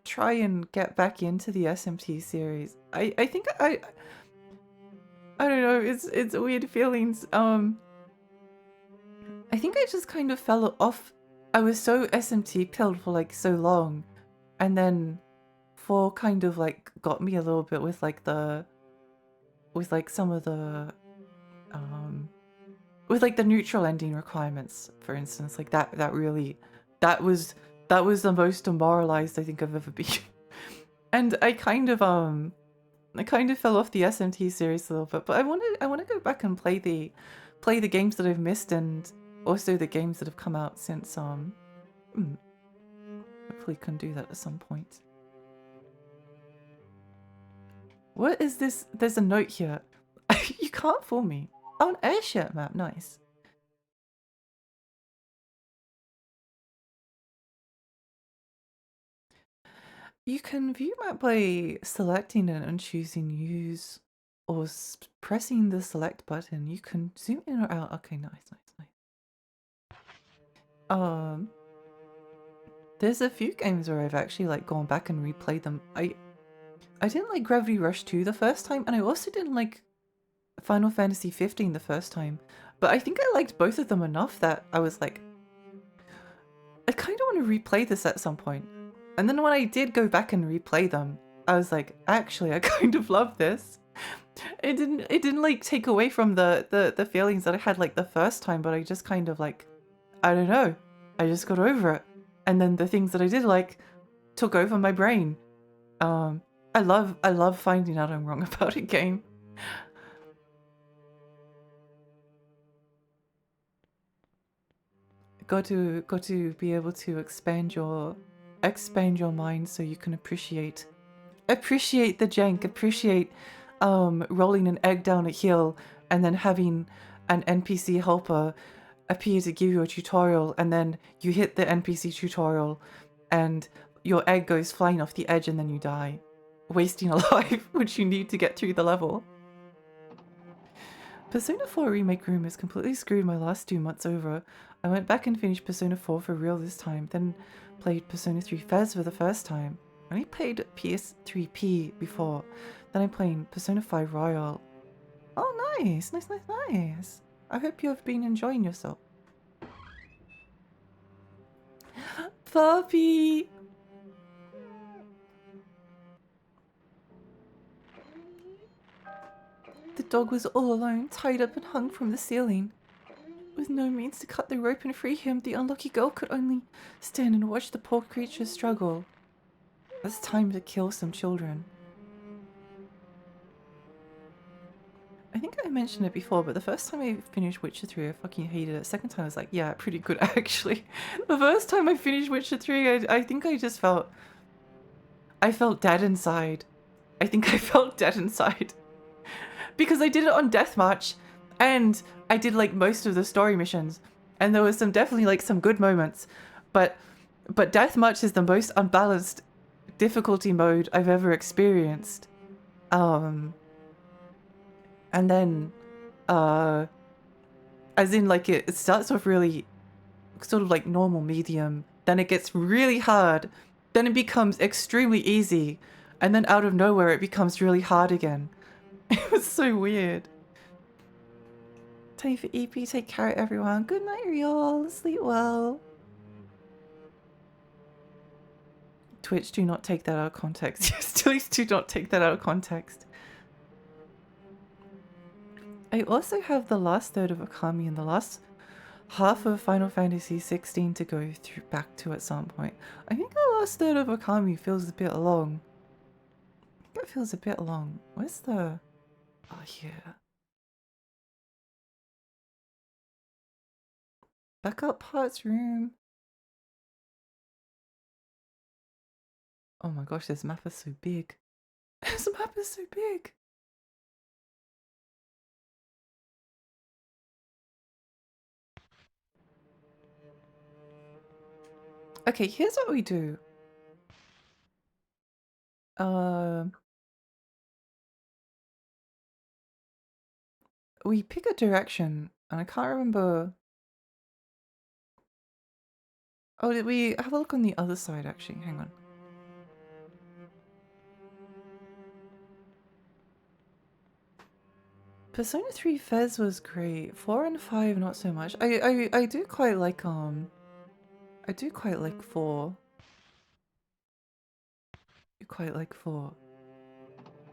try and get back into the SMT series. I think I don't know, it's weird feelings. I think I just kind of fell off. I was so SMT pilled for like so long, and then 4 kind of like got me a little bit with like some of the with like the neutral ending requirements, for instance. Like that was the most demoralized I think I've ever been. And I kind of fell off the SMT series a little bit, but I want to go back and play the games that I've missed, and also the games that have come out since hopefully can do that at some point. What is this? There's a note here. You can't fool me. Oh, an airship map, nice. You can view map by selecting and unchoosing use, or pressing the select button. You can zoom in or out. Okay, nice. There's a few games where I've actually like gone back and replayed them. I didn't like Gravity Rush 2 the first time, and I also didn't like Final Fantasy 15 the first time. But I think I liked both of them enough that I was like, I kind of want to replay this at some point. And then when I did go back and replay them, I was like, actually, I kind of love this. It didn't like take away from the feelings that I had like the first time, but I just kind of like, I don't know, I just got over it. And then the things that I did like took over my brain. I love finding out I'm wrong about a game. Got to be able to expand your mind so you can appreciate the jank, appreciate rolling an egg down a hill and then having an NPC helper appear to give you a tutorial, and then you hit the NPC tutorial and your egg goes flying off the edge and then you die, wasting a life which you need to get through the level. Persona 4 Remake Room has completely screwed my last 2 months over. I went back and finished Persona 4 for real this time, then played Persona 3 Fez for the first time. I only played PS3P before, then I'm playing Persona 5 Royal. Oh nice. I hope you have been enjoying yourself. Puppy! The dog was all alone, tied up and hung from the ceiling. With no means to cut the rope and free him, the unlucky girl could only stand and watch the poor creature struggle. It's time to kill some children. I think I mentioned it before, but the first time I finished Witcher 3, I fucking hated it. Second time I was like, yeah, pretty good actually. The first time I finished Witcher 3, I think I just felt... I felt dead inside. I think I felt dead inside. Because I did it on Deathmatch, and I did like most of the story missions, and there was definitely like some good moments, but Deathmatch is the most unbalanced difficulty mode I've ever experienced. And then, as in like it starts off really sort of like normal medium, then it gets really hard, then it becomes extremely easy, and then out of nowhere it becomes really hard again. It was so weird. Time for EP. Take care, everyone. Good night, Riol. Sleep well. Twitch, do not take that out of context. Yes, please do not take that out of context. I also have the last third of Okami and the last half of Final Fantasy 16 to go through back to at some point. I think the last third of Okami feels a bit long. I think it feels a bit long. Where's the... Oh, yeah. Backup parts room. Oh my gosh, this map is so big. This map is so big. Okay, here's what we do. We pick a direction, and I can't remember. Oh, did we have a look on the other side actually? Hang on. Persona 3 Fez was great. 4 and 5 not so much. I do quite like I do quite like 4. I quite like 4.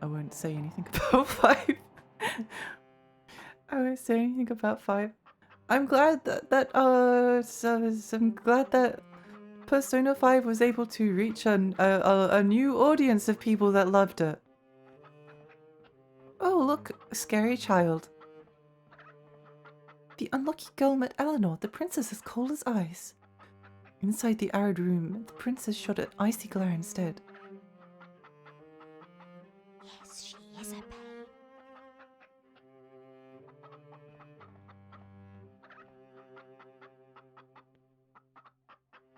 I won't say anything about 5. I won't say anything about 5. I'm glad that I'm glad that Persona 5 was able to reach a new audience of people that loved it. Oh, look, a scary child. The unlucky girl met Eleanor, the princess as cold as ice. Inside the arid room, the princess shot an icy glare instead. Yes, she is a pain.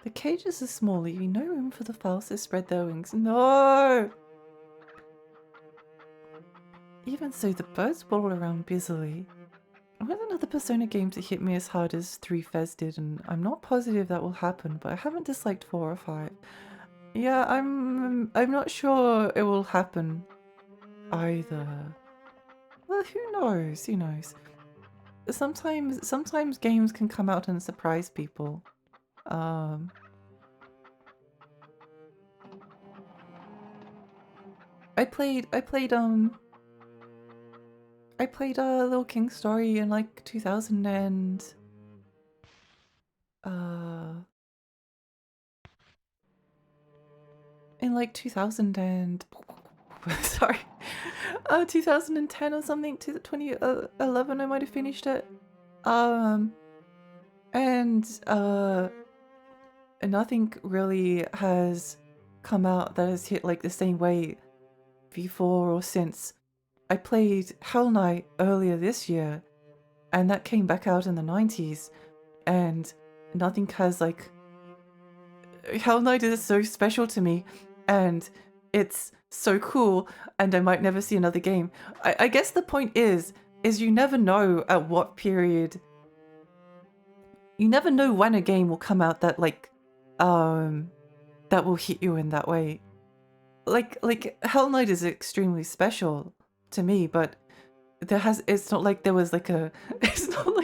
The cages are small, leaving no room for the fowls to spread their wings. No! Even so, the birds waddle around busily. I want another Persona game to hit me as hard as 3 Fez did, and I'm not positive that will happen, but I haven't disliked 4 or 5. Yeah, I'm not sure it will happen either. Well, who knows? Who knows? Sometimes games can come out and surprise people. I played Little King Story in like 2000 and in like 2000 and sorry 2010 or something, to 2011 I might have finished it, and nothing really has come out that has hit like the same way before or since. I played Hell Knight earlier this year, and that came back out in the 90s, and nothing has like... Hell Knight is so special to me, and it's so cool, and I might never see another game. I guess the point is you never know at what period... You never know when a game will come out that like, that will hit you in that way. Like Hell Knight is extremely special to me, but it's not like there was like a it's not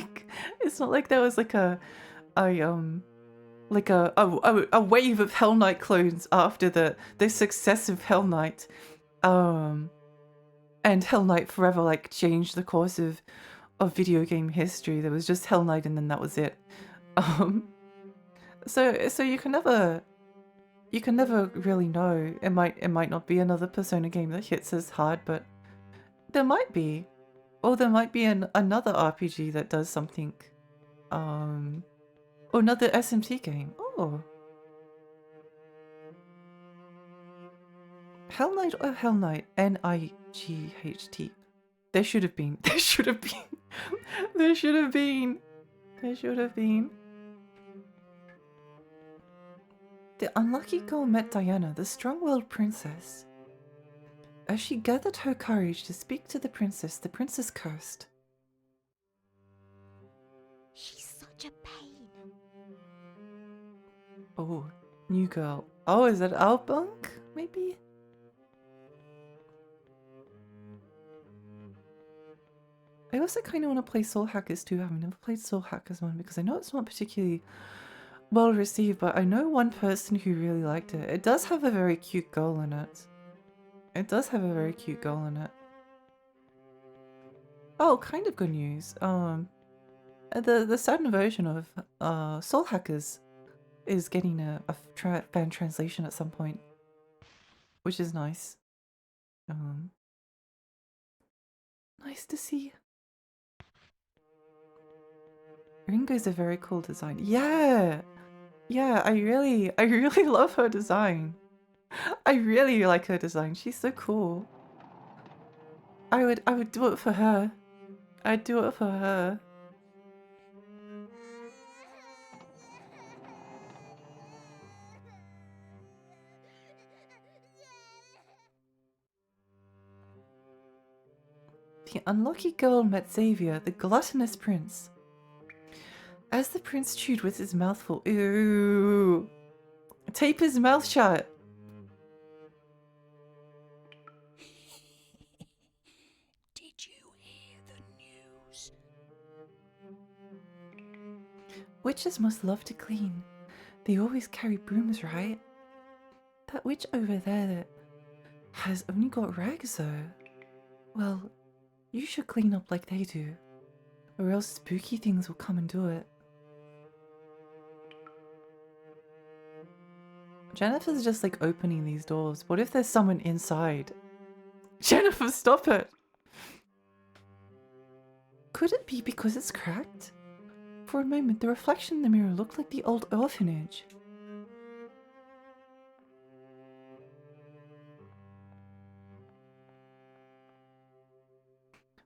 like there was like a wave of Hell Knight clones after the success of Hell Knight, and Hell Knight Forever like changed the course of video game history. There was just Hell Knight and then that was it. So you can never really know. It might not be another Persona game that hits as hard, but there might be. Or there might be another RPG that does something. Or another SMT game. Oh. Hell Knight or Hell Knight? N-I-G-H-T. There should have been. There should have been. There should have been. There should have been. The unlucky girl met Diana, the strong-willed princess. As she gathered her courage to speak to the princess cursed. She's such a pain. Oh, new girl. Oh, is that Outbunk? Maybe? I also kind of want to play Soul Hackers too. I've never played Soul Hackers 1 because I know it's not particularly well received, but I know one person who really liked it. It does have a very cute girl in it. It does have a very cute girl in it. Oh, kind of good news. The Southern version of Soul Hackers is getting a fan translation at some point, which is nice. Nice to see. Ringo's a very cool design. Yeah, yeah. I really love her design. I really like her design. She's so cool. I would do it for her. I'd do it for her. The unlucky girl met Xavier, the gluttonous prince. As the prince chewed with his mouth full, ew, tape his mouth shut. Did you hear the news? Witches must love to clean. They always carry brooms, right? That witch over there that has only got rags though. Well, you should clean up like they do, or else spooky things will come and do it. Jennifer's just like opening these doors. What if there's someone inside? Jennifer, stop it! Could it be because it's cracked? For a moment, the reflection in the mirror looked like the old orphanage.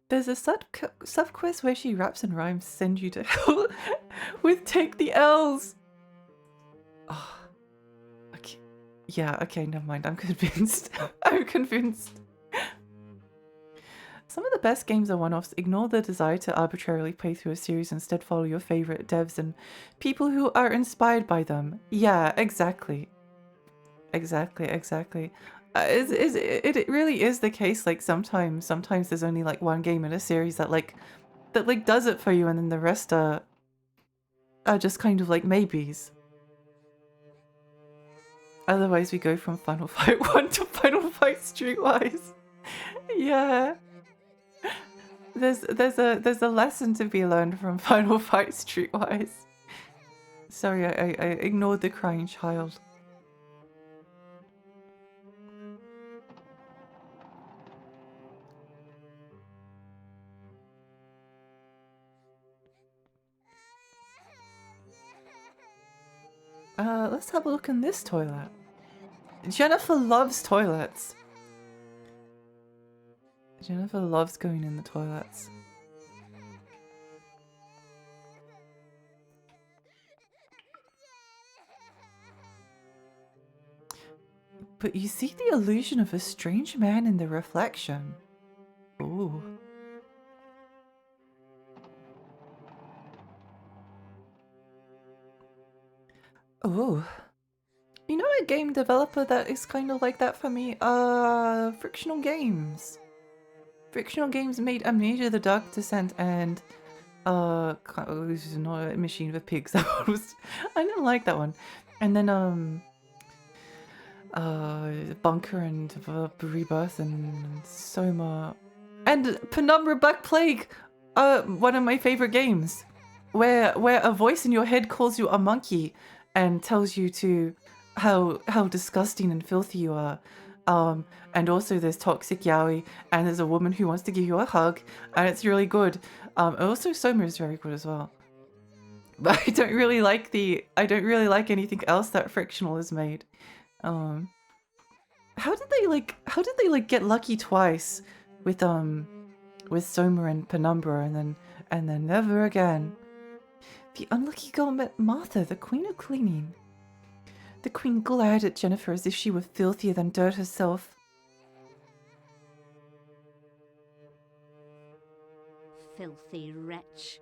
There's a sub-quest where she raps and rhymes send you to hell with Take the L's. Oh, okay. Yeah, okay, never mind. I'm convinced. I'm convinced. Some of the best games are one-offs. Ignore the desire to arbitrarily play through a series. Instead, follow your favorite devs and people who are inspired by them. Yeah, exactly. Exactly. It really is the case. Like sometimes there's only like one game in a series that does it for you, and then the rest are just kind of like maybes. Otherwise, we go from Final Fight 1 to Final Fight Streetwise. Yeah. There's a lesson to be learned from Final Fight Streetwise. Sorry, I ignored the crying child. Let's have a look in this toilet. Jennifer loves toilets. Jennifer loves going in the toilets. But you see the illusion of a strange man in the reflection. Ooh. Ooh. You know a game developer that is kind of like that for me? Frictional Games. Frictional Games made Amnesia: The Dark Descent and this is not a Machine for Pigs. That one was, I didn't like that one. And then Bunker and Rebirth and Soma and Penumbra: Black Plague. One of my favorite games, where a voice in your head calls you a monkey and tells you to how disgusting and filthy you are. And also there's toxic yaoi, and there's a woman who wants to give you a hug, and it's really good. Also Soma is very good as well. But I don't really like anything else that Frictional has made. How did they get lucky twice with Soma and Penumbra and then never again? The unlucky girl met Martha, the queen of cleaning. The queen glared at Jennifer as if she were filthier than dirt herself. Filthy wretch.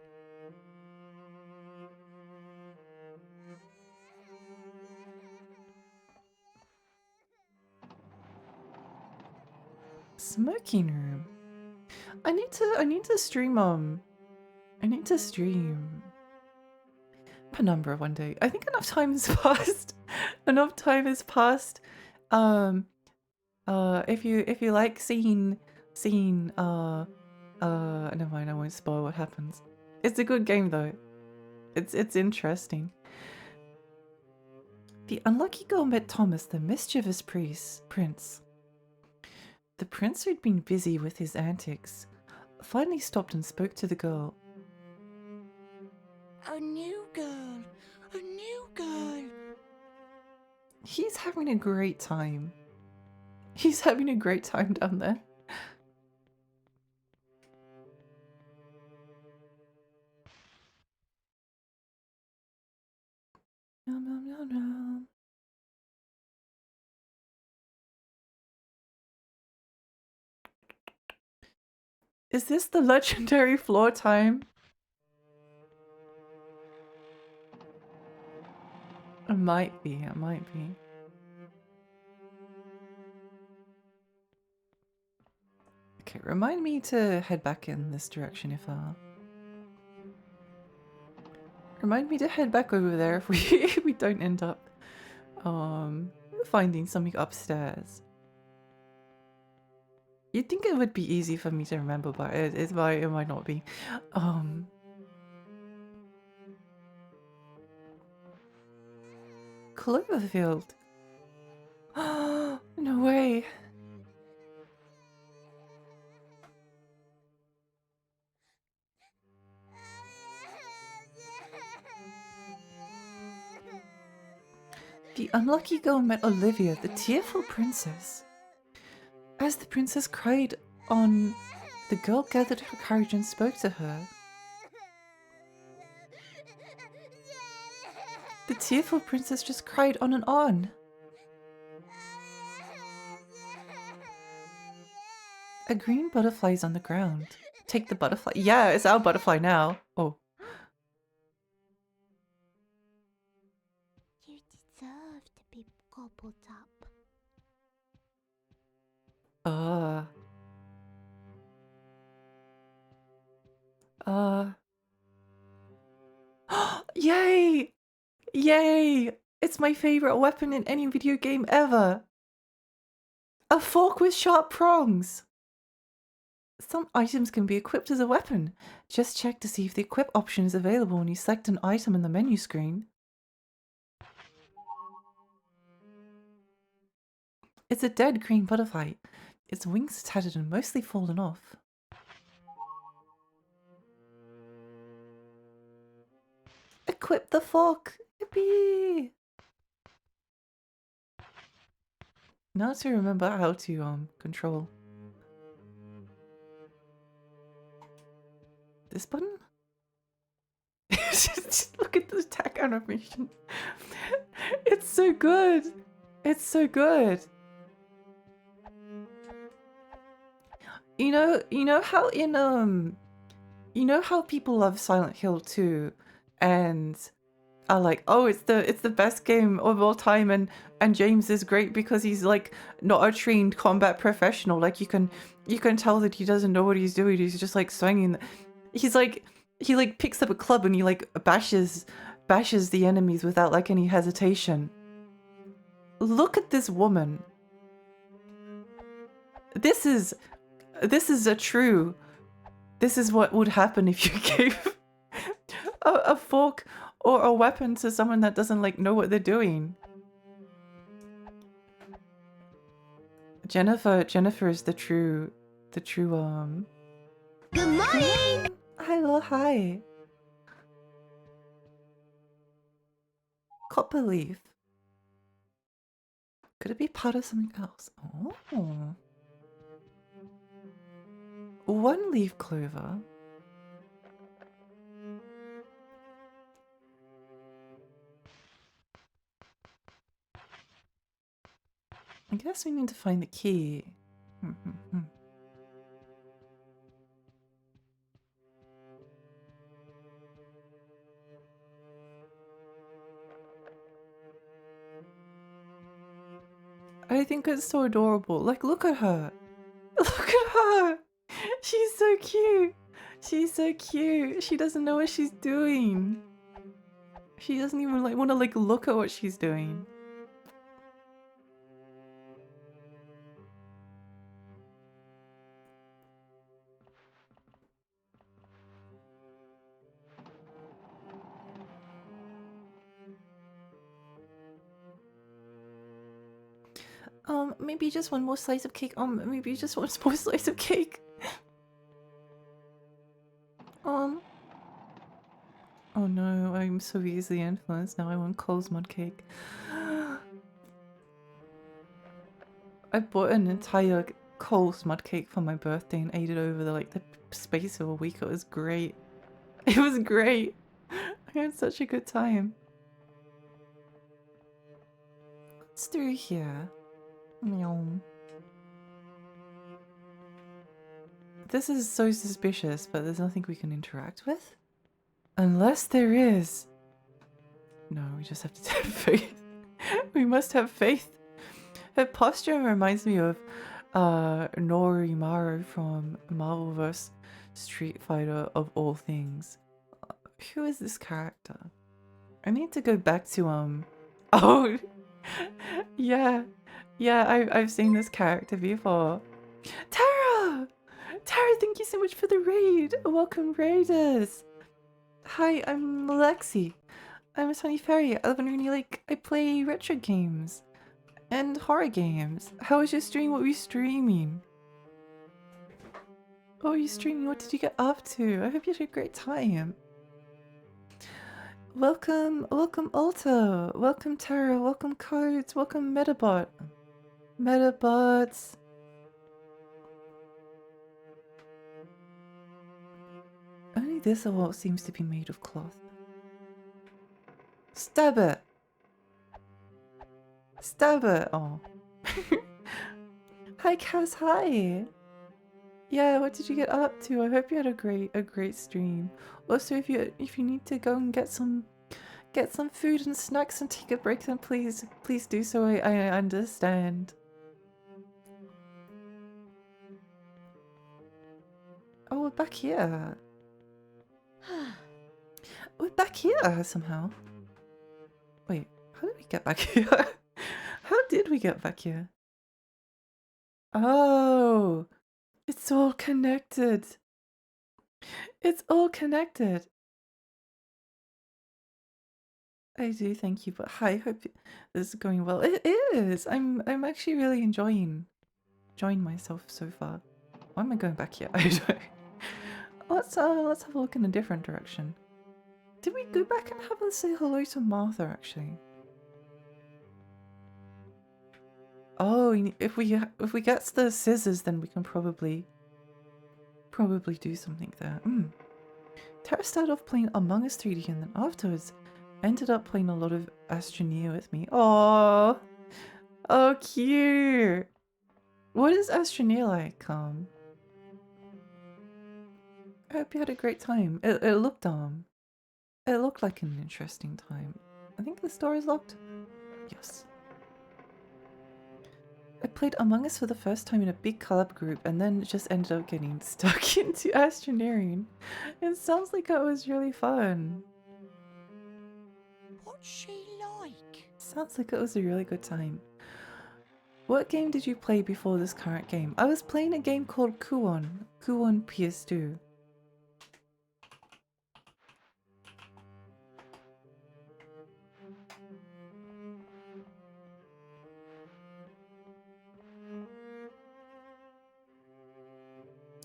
Smoking room. I need to stream Penumbra one day. I think enough time has passed. Enough time has passed. If you like seeing Never mind, I won't spoil what happens. It's a good game though. It's interesting. The unlucky girl met Thomas, the mischievous prince. The prince, who'd been busy with his antics, finally stopped and spoke to the girl. A new girl. A new girl. He's having a great time. He's having a great time down there. Nom, nom, nom, nom. Is this the legendary floor time? It might be, it might be. Okay, remind me to head back in this direction if remind me to head back over there if we if we don't end up finding something upstairs. You'd think it would be easy for me to remember, but it might not be. Cloverfield. No way. The unlucky girl met Olivia, the tearful princess. As the princess cried on, the girl gathered her courage and spoke to her. The tearful princess just cried on and on. A green butterfly is on the ground. Take the butterfly. Yeah, it's our butterfly now. Oh. You deserve to be gobbled up. Yay! Yay! It's my favorite weapon in any video game ever. A fork with sharp prongs. Some items can be equipped as a weapon. Just check to see if the equip option is available when you select an item in the menu screen. It's a dead green butterfly. Its wings are tattered and mostly fallen off. Equip the fork! Yippee! Now to remember how to control this button. Just look at this attack animation. It's so good. It's so good. You know how in you know how people love Silent Hill 2 and are like, oh, it's the best game of all time, and James is great because he's like not a trained combat professional. Like you can tell that he doesn't know what he's doing. He's just like swinging. He like picks up a club and he like bashes the enemies without like any hesitation. Look at this woman. This is a true. This is what would happen if you gave a fork or a weapon to someone that doesn't like know what they're doing. Jennifer is the true Good morning! Hello, hi. Copper leaf. Could it be part of something else? Oh. One leaf clover. I guess we need to find the key. I think it's so adorable. Like, look at her. Look at her. She's so cute. She's so cute. She doesn't know what she's doing. She doesn't even like want to like look at what she's doing. Maybe just one more slice of cake. Maybe just one more slice of cake. Oh no, I'm so easily influenced now. I want Cole's mud cake. I bought an entire Cole's mud cake for my birthday and ate it over the space of a week. It was great. It was great. I had such a good time. What's through here? Meow. This is so suspicious, but there's nothing we can interact with? Unless there is. No, we just have to have faith. We must have faith. Her posture reminds me of Norimaru from Marvel vs. Street Fighter of all things. Who is this character? I need to go back to oh yeah. Yeah, I've seen this character before. Tara! Tara, thank you so much for the raid! Welcome raiders! Hi, I'm Lexi. I'm a tiny fairy. I live in Rainy Lake. I play retro games and horror games. How was your stream? What were you streaming? Oh, you streaming? What did you get up to? I hope you had a great time. Welcome, welcome Alta. Welcome Tara. Welcome Codes. Welcome Metabot. Metabots. Only this award seems to be made of cloth. Stab it! Stab it! Oh. Hi Cass, hi! Yeah, what did you get up to? I hope you had a great stream. Also, if you need to go and get some food and snacks and take a break, then please do so. I understand. Oh, we're back here. We're back here somehow. Wait, how did we get back here? How did we get back here? Oh, it's all connected. It's all connected. I do, thank you, but hi, hope this is going well. It is. I'm actually really enjoying myself so far. Why am I going back here? I don't know. Let's have a look in a different direction. Did we go back and have a say hello to Martha actually? Oh, if we get the scissors, then we can probably do something there. Tara started off playing Among Us 3D and then afterwards ended up playing a lot of Astroneer with me. Oh, cute. What is Astroneer like? I hope you had a great time. It looked like an interesting time. I think the store is locked. Yes. I played Among Us for the first time in a big collab group and then just ended up getting stuck into Astroneering. It sounds like it was really fun. What's she like? Sounds like it was a really good time. What game did you play before this current game? I was playing a game called Kuon PS2.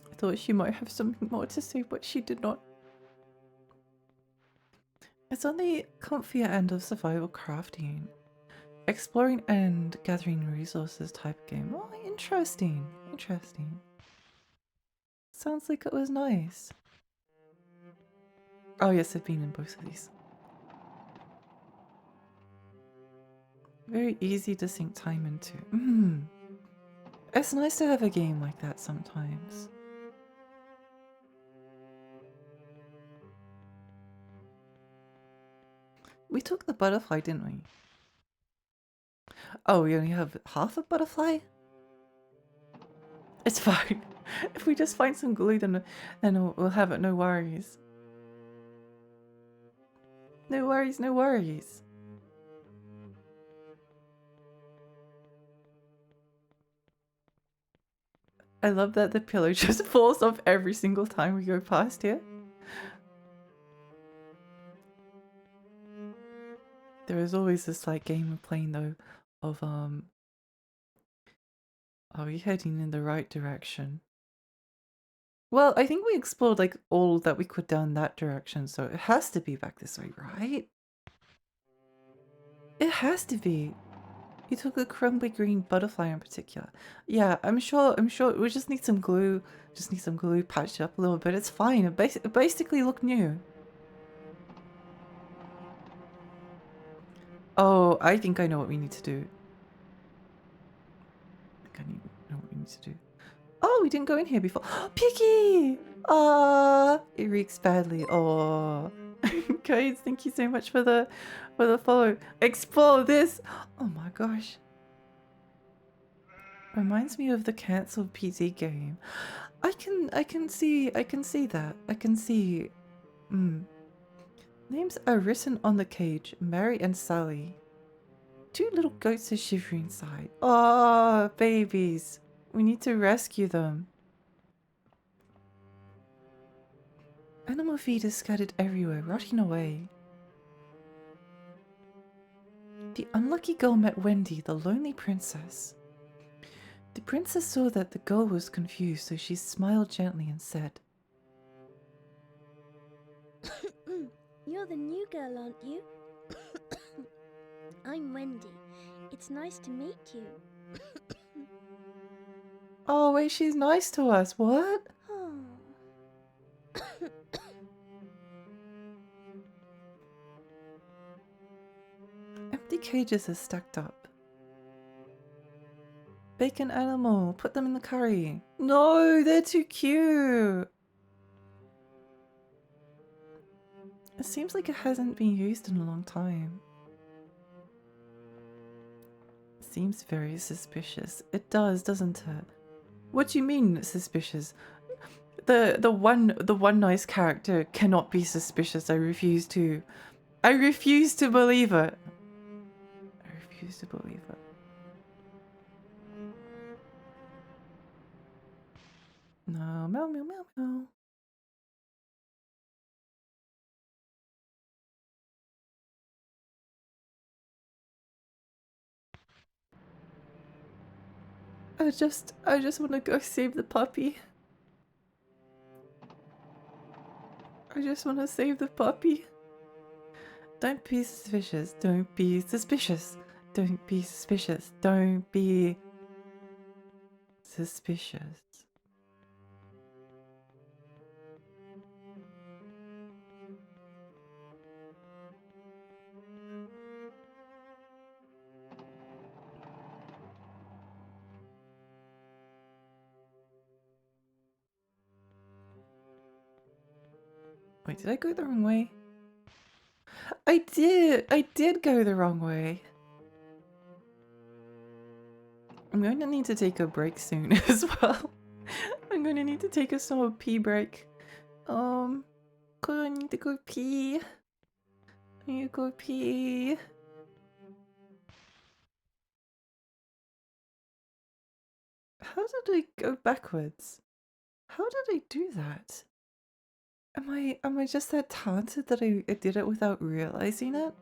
I thought she might have something more to say, but she did not. It's on the comfier end of survival crafting. Exploring and gathering resources type game. Oh, interesting. Interesting. Sounds like it was nice. Oh yes, I've been in both of these. Very easy to sink time into. It's nice to have a game like that sometimes. We took the butterfly, didn't we? Oh, we only have half a butterfly? It's fine. If we just find some glue, then we'll have it, no worries. No worries, no worries. I love that the pillow just falls off every single time we go past here. There is always this like game we're playing though of Are we heading in the right direction? Well, I think we explored like all that we could down that direction, so it has to be back this way, right? It has to be. You took a crumbly green butterfly in particular. Yeah, I'm sure we just need some glue. Just need some glue, patch it up a little bit. It's fine. It basically look new. Oh, I think I know what we need to do. I know what we need to do. Oh, we didn't go in here before. Piggy! It reeks badly. Oh, guys, thank you so much for the follow. Explore this. Oh my gosh. Reminds me of the cancelled PT game. I can see that. I can see. Names are written on the cage. Mary and Sally. Two little goats are shivering inside. Oh, babies. We need to rescue them. Animal feed is scattered everywhere, rotting away. The unlucky girl met Wendy, the lonely princess. The princess saw that the girl was confused, so she smiled gently and said, You're the new girl, aren't you? I'm Wendy. It's nice to meet you. oh wait, she's nice to us. What? Oh. Empty cages are stacked up. Bacon animal, put them in the curry. No, they're too cute. It seems like it hasn't been used in a long time. Seems very suspicious. It does, doesn't it? What do you mean suspicious? The one nice character cannot be suspicious. I refuse to believe it. I refuse to believe it. No, meow meow meow meow. I just want to go save the puppy. I just want to save the puppy. Don't be suspicious. Don't be suspicious. Don't be suspicious. Don't be suspicious. Wait, did I go the wrong way? I did go the wrong way. I'm going to need to take a break soon as well. I'm going to need to take a small pee break. Cause I need to go pee. I need to go pee. How did I go backwards? How did I do that? Am I just that talented that I did it without realizing it?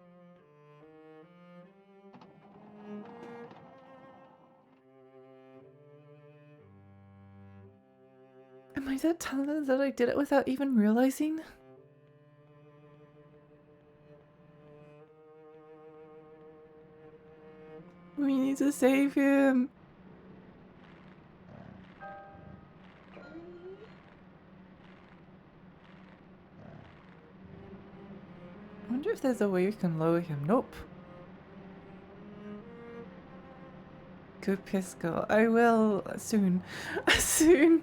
Am I that talented that I did it without even realizing? We need to save him. I wonder if there's a way we can lower him. Nope. Good Pisco. I will soon. Soon.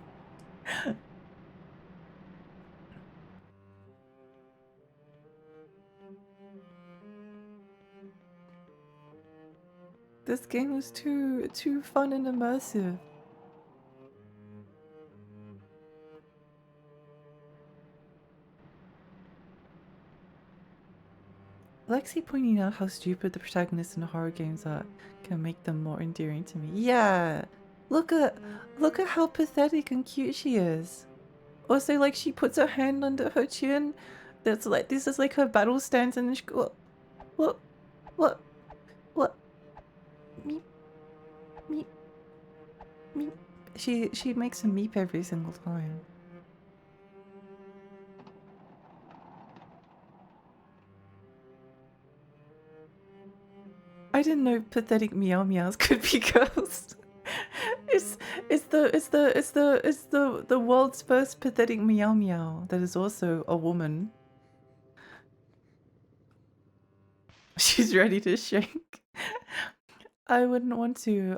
This game was too fun and immersive. Lexi pointing out how stupid the protagonists in horror games are can make them more endearing to me. Yeah, look at how pathetic and cute she is. Also, like, she puts her hand under her chin. That's like, this is like her battle stance, and then she go, what, me, Meep. She makes a meep every single time. I didn't know pathetic meow meows could be girls. It's the world's first pathetic meow meow that is also a woman. She's ready to shrink. I wouldn't want to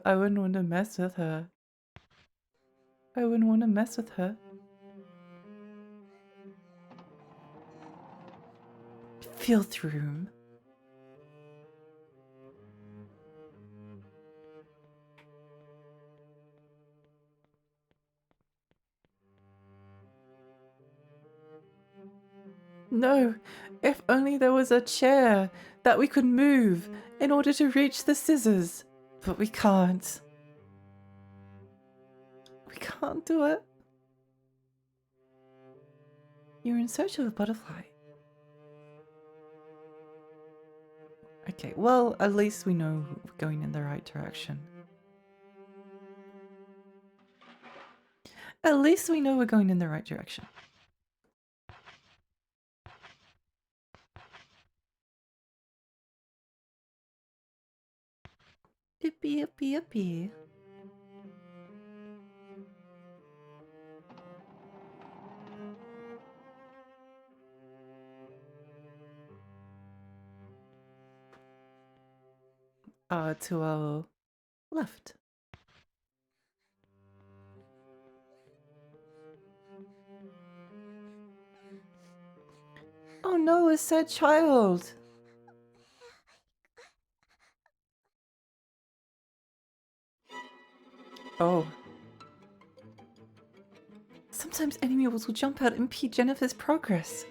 mess with her. I wouldn't want to mess with her. Filth room. No, if only there was a chair that we could move in order to reach the scissors. But we can't. We can't do it. You're in search of a butterfly. Okay, well, at least we know we're going in the right direction. At least we know we're going in the right direction. Yippee, yippee, yippee. To our left. Oh no, a sad child. Oh. Sometimes enemies will jump out and impede Jennifer's progress.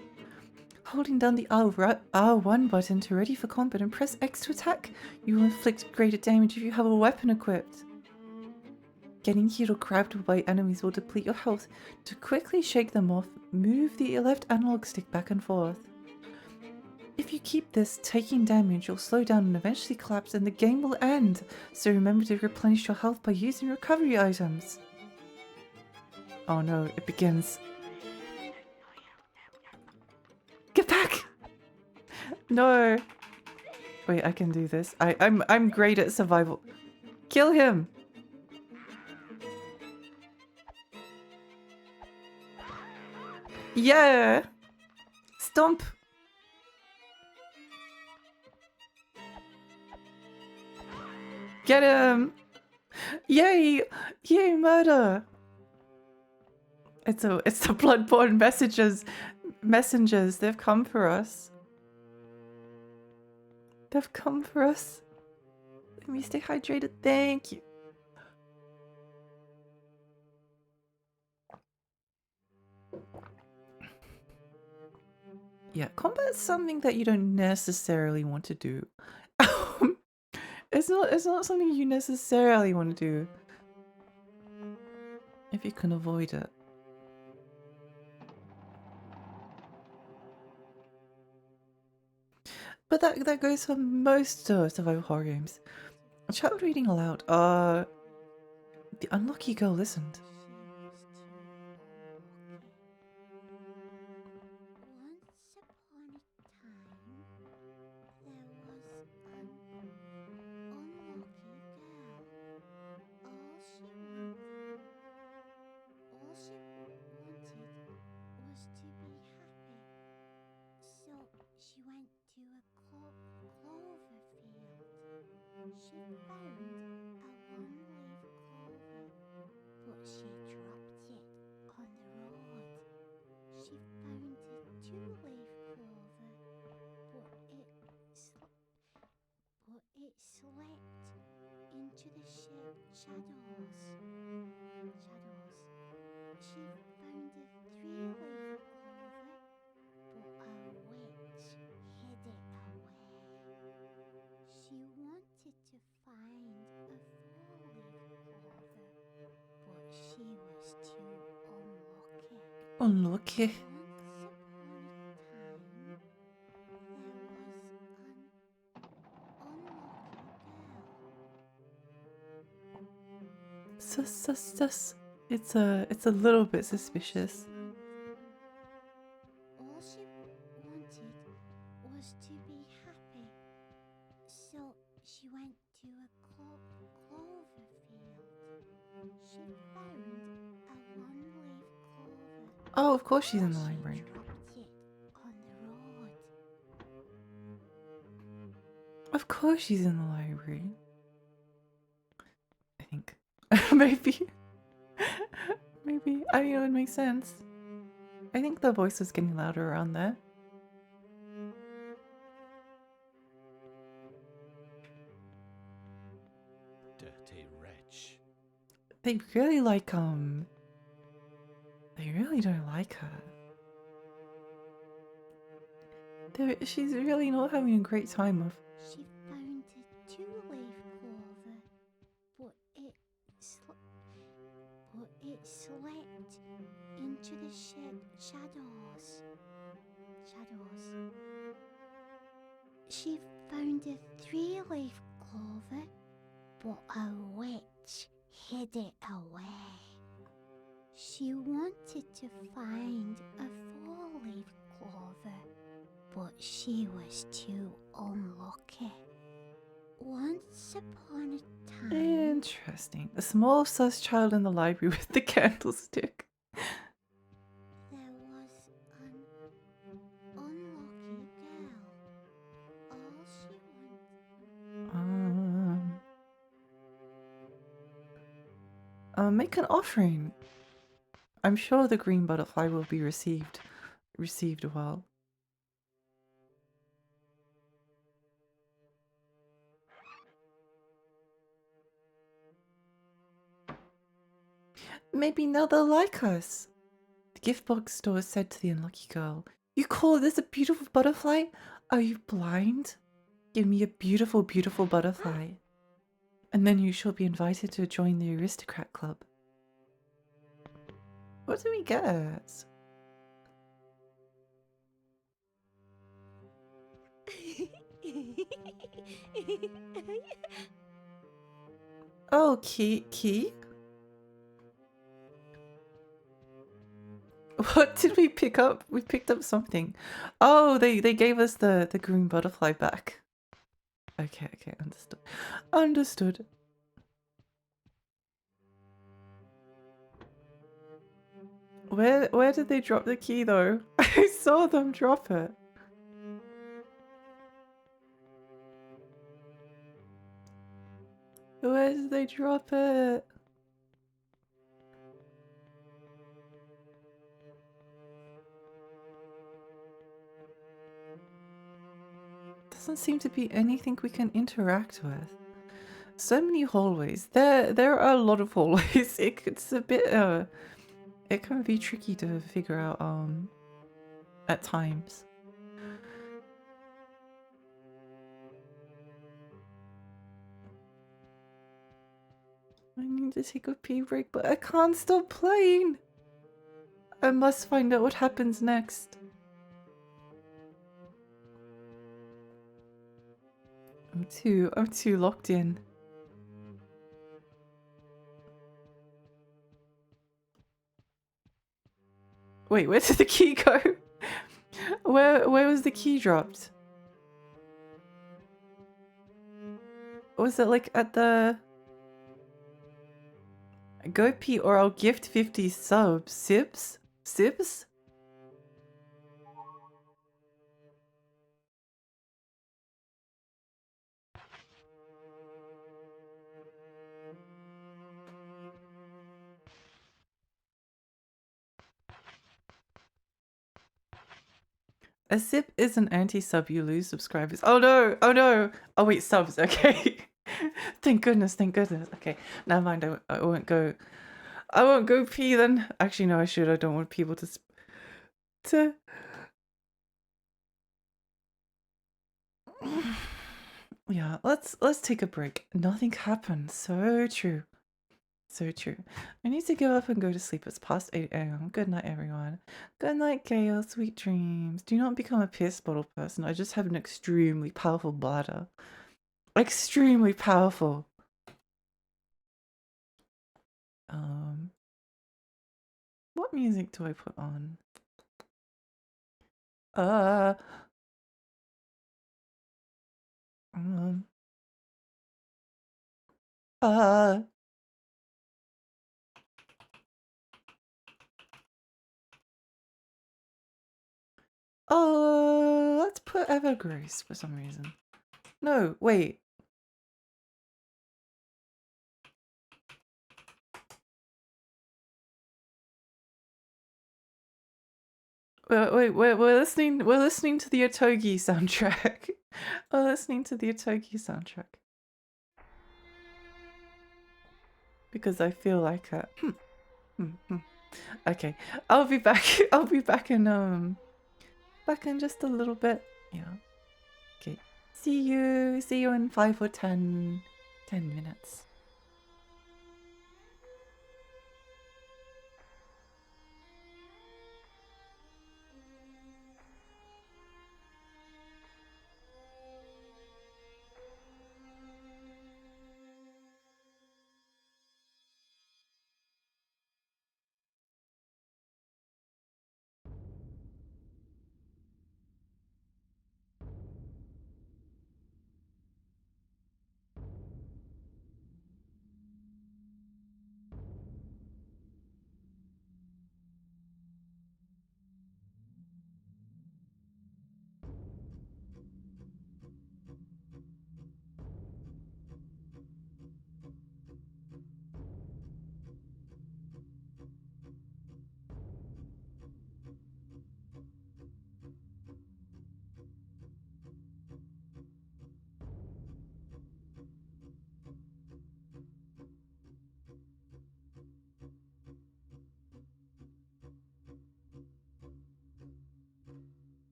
Holding down the R1 button to ready for combat and press X to attack, you will inflict greater damage if you have a weapon equipped. Getting hit or grabbed by enemies will deplete your health. To quickly shake them off, move the left analog stick back and forth. If you keep this, taking damage, you'll slow down and eventually collapse and the game will end, so remember to replenish your health by using recovery items. Oh no, it begins. Get back! No! Wait, I can do this. I'm great at survival. Kill him! Yeah! Stomp! Get him! Yay! Yay, murder! It's the bloodborne messengers. They've come for us. They've come for us. Let me stay hydrated. Thank you. Yeah, combat's something that you don't necessarily want to do. It's not something you necessarily want to do. If you can avoid it. But that goes for most survival horror games. A child reading aloud. The unlucky girl listened. She went to a clover field. She found a one-leaf clover, but she dropped it on the road. She found a two-leaf clover, but it slipped into the shadows. She found a three-leaf clover, but a witch hid it away. She wanted to find a four-leaf clover, but she was too unlucky. Unlucky. Sus. It's a little bit suspicious. All she wanted was to be happy. So she went to a clover field. She found a one-leaf clover. Oh, of course she's in the She library. dropped it on the road. Of course she's in the library. I think. Maybe. Maybe. I mean, it would make sense. I think the voice was getting louder around there. Dirty wretch. They really like, they really don't like her. She's really not having a great time of. She found a two-leaf clover, but it slept into the shadows. She found a three-leaf clover, but a witch hid it away. She wanted to find a four-leaf clover, but she was too unlucky. Once upon a time, Interesting. A small sus child in the library with the candlestick. there was an unlucky girl. All she wanted. Make an offering. I'm sure the green butterfly will be received well. Maybe now they'll like us. The gift box store said to the unlucky girl, "You call this a beautiful butterfly? Are you blind? Give me a beautiful, beautiful butterfly. And then you shall be invited to join the aristocrat club." What do we get? Oh, key? What did we pick up? We picked up something. Oh, they gave us the green butterfly back. Okay, understood. Where did they drop the key though? I saw them drop it. Where did they drop it? Doesn't seem to be anything we can interact with. So many hallways. There are a lot of hallways. It's a bit it can be tricky to figure out at times. I need to take a pee break, but I can't stop playing. I must find out what happens next. I'm too locked in. Wait, where did the key go? Where was the key dropped? Was it like at the go pee or I'll gift 50 subs? Sibs? A sip is an anti-sub, you lose subscribers. Oh no! Oh wait, subs, okay. Thank goodness. Okay, never mind, I won't go pee then. Actually, no, I should. I don't want people to... Yeah, let's take a break. Nothing happened. So true. I need to go up and go to sleep. It's past 8 AM. Good night, everyone. Good night, Gale. Sweet dreams. Do not become a piss bottle person. I just have an extremely powerful bladder. Extremely powerful. What music do I put on? Uh, um, uh. Oh, let's put Evergrace for some reason. No, wait. We're listening to the Otogi soundtrack. We're listening to the Otogi soundtrack. Because I feel like okay. I'll be back. I'll be back in just a little bit. Yeah. Okay. See you in 5 or 10 minutes.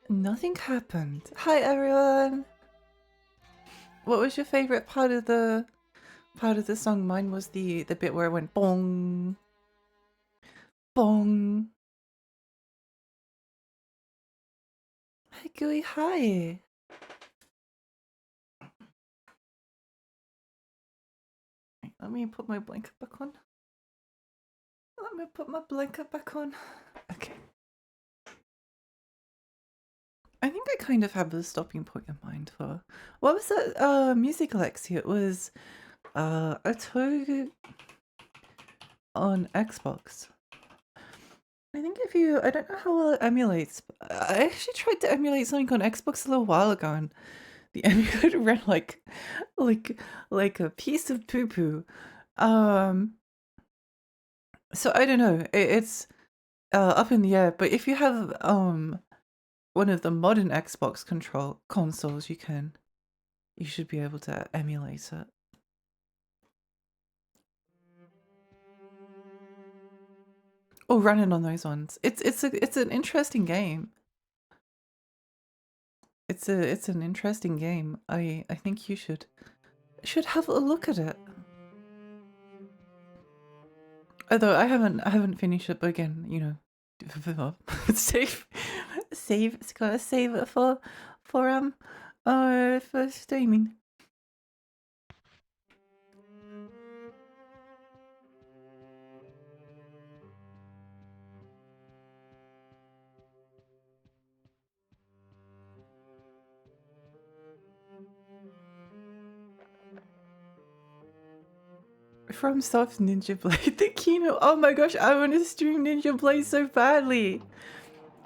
Nothing happened. Hi everyone. What was your favorite part of the song? Mine was the bit where it went bong, bong. Hi Gooey, hi. Let me put my blanket back on. Let me put my blanket back on. Okay. I think I kind of have a stopping point in mind for what was that music, Alexia? It was a Toad on Xbox. I think if you, I don't know how well it emulates, but I actually tried to emulate something on Xbox a little while ago and the emulator ran like a piece of poo poo. So I don't know, it's up in the air, but if you have one of the modern Xbox consoles, you should be able to emulate it. Or running on those ones. It's an interesting game. It's an interesting game. I think you should have a look at it. Although I haven't finished it, but again, you know, save. It's gotta save it for streaming. From Soft Ninja Blade, the keynote. Oh my gosh, I want to stream Ninja Blade so badly.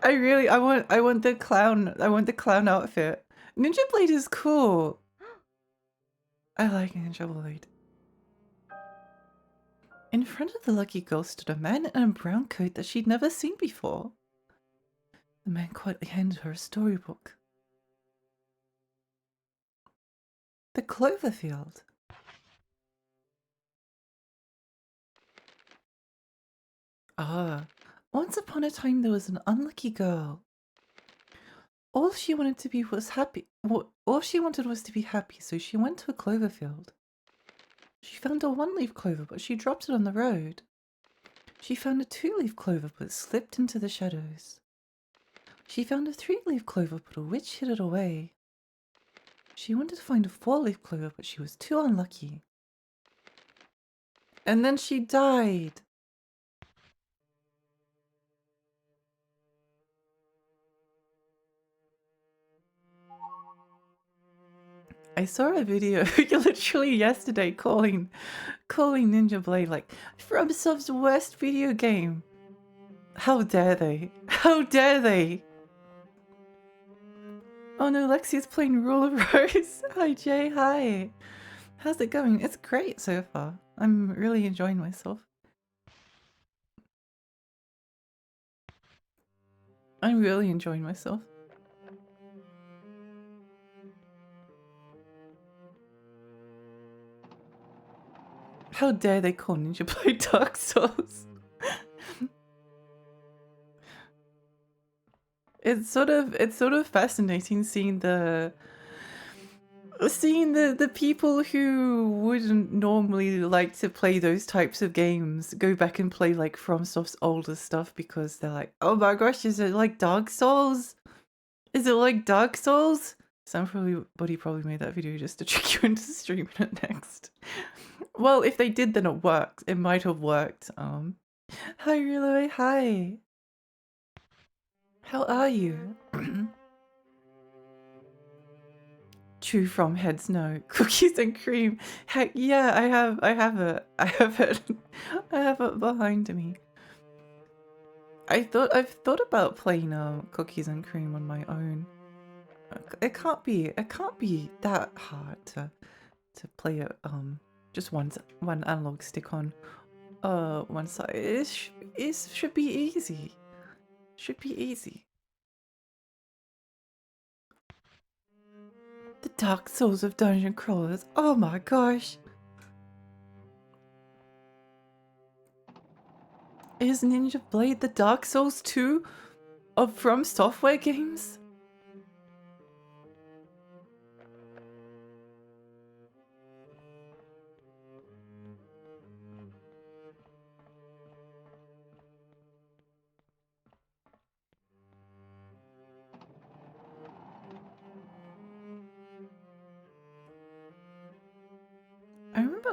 I want the clown outfit. Ninja Blade is cool. I like Ninja Blade. In front of the lucky girl stood a man in a brown coat that she'd never seen before. The man quietly handed her a storybook. The Cloverfield. Ah, once upon a time there was an unlucky girl. All she wanted to be was happy. All she wanted was to be happy, so she went to a clover field. She found a one-leaf clover, but she dropped it on the road. She found a two-leaf clover, but it slipped into the shadows. She found a three-leaf clover, but a witch hid it away. She wanted to find a four-leaf clover, but she was too unlucky. And then she died. I saw a video literally yesterday calling Ninja Blade like FromSoft's worst video game. How dare they? How dare they? Oh no, Lexi's playing Rule of Rose. Hi Jay, hi. How's it going? It's great so far. I'm really enjoying myself. I'm really enjoying myself. How dare they call Ninja Blade Dark Souls? It's sort of fascinating seeing the people who wouldn't normally like to play those types of games go back and play like FromSoft's older stuff because they're like, oh my gosh, is it like Dark Souls? Is it like Dark Souls? Somebody probably made that video just to trick you into streaming it next. Well, if they did, then it worked. It might have worked. Hi Relay, hi. How are you? True from Heads No. Cookies and cream. Heck yeah, I have it. I have it behind me. I've thought about playing cookies and cream on my own. It can't be that hard to play it just one analog stick on one side. It should be easy. Should be easy. The Dark Souls of Dungeon Crawlers. Oh my gosh. Is Ninja Blade the Dark Souls 2 of From Software games?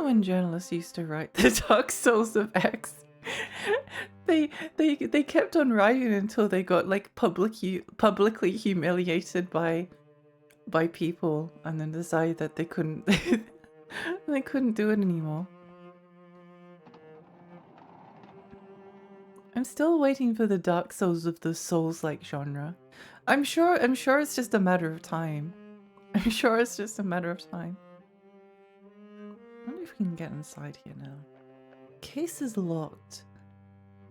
when journalists used to write the Dark Souls of X? They kept on writing until they got like publicly humiliated by people, and then decided that they couldn't they couldn't do it anymore. I'm still waiting for the Dark Souls of the Souls-like genre. I'm sure it's just a matter of time. I'm sure it's just a matter of time. I wonder if we can get inside here now. Case is locked.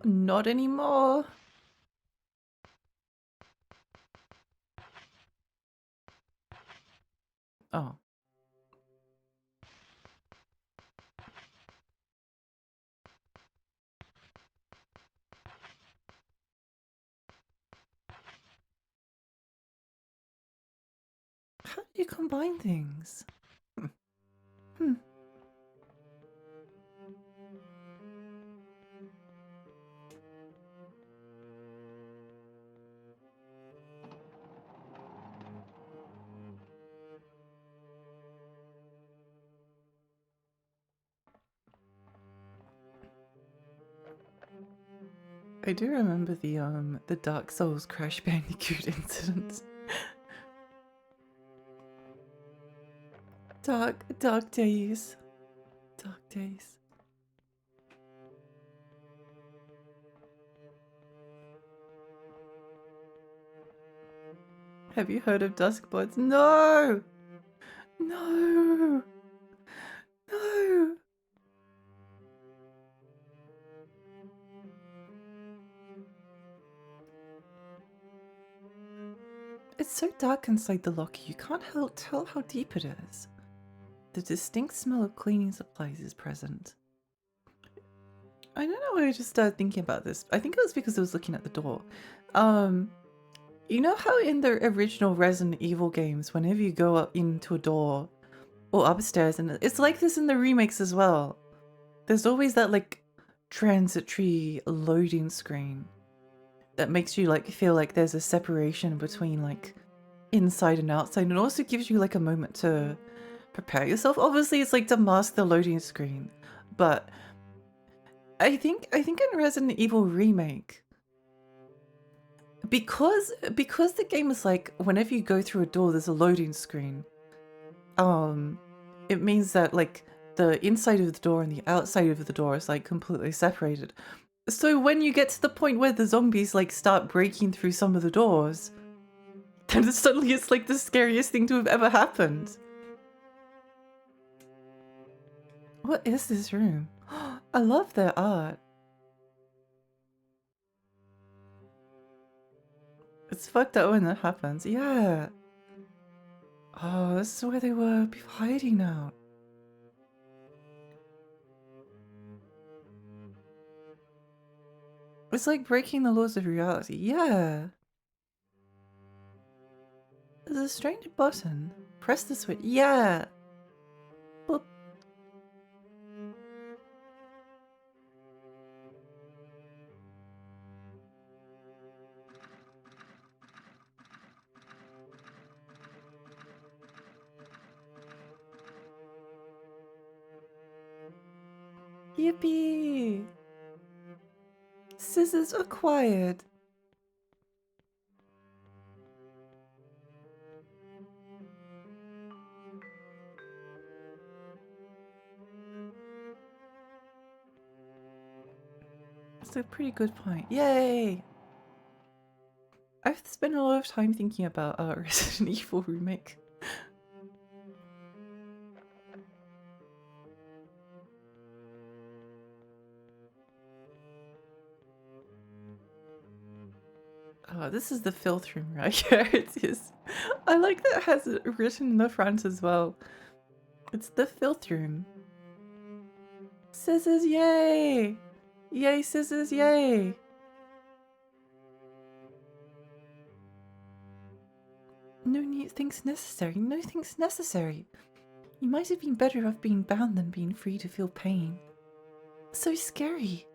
Not anymore. Oh. How do you combine things? Hmm. I do remember the Dark Souls Crash Bandicoot incident. Dark days. Dark days. Have you heard of Duskbloods? No! No! No! It's so dark inside the locker, you can't tell how deep it is. The distinct smell of cleaning supplies is present. I don't know why I just started thinking about this. I think it was because I was looking at the door. You know how in the original Resident Evil games, whenever you go up into a door or upstairs, and it's like this in the remakes as well, there's always that like transitory loading screen that makes you like feel like there's a separation between like inside and outside, and also gives you like a moment to prepare yourself. Obviously it's like to mask the loading screen, but I think in Resident Evil Remake, because the game is like whenever you go through a door there's a loading screen, it means that like the inside of the door and the outside of the door is like completely separated. So when you get to the point where the zombies like start breaking through some of the doors, then suddenly it's like the scariest thing to have ever happened. What is this room? I love their art. It's fucked up when that happens. Yeah. Oh, this is where they were hiding out. It's like breaking the laws of reality. Yeah. There's a strange button. Press the switch. Yeah. Boop. Yippee! Scissors acquired. That's a pretty good point. Yay! I've spent a lot of time thinking about Resident Evil Remake. Oh, this is the filth room right here. It is. I like that it has it written in the front as well. It's the filth room. Scissors, yay! Yay, scissors, yay! No new things necessary. No things necessary. You might have been better off being bound than being free to feel pain. So scary.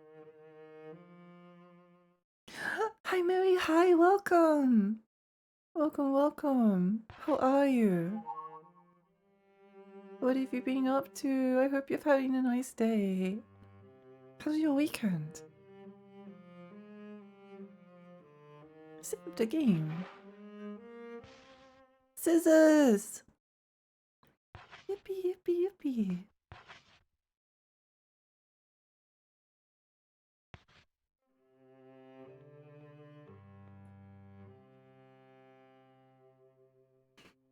Hi, Mary. Hi, welcome. Welcome, welcome. How are you? What have you been up to? I hope you're having a nice day. How's your weekend? Saved a game. Scissors! Yippee, yippee, yippee.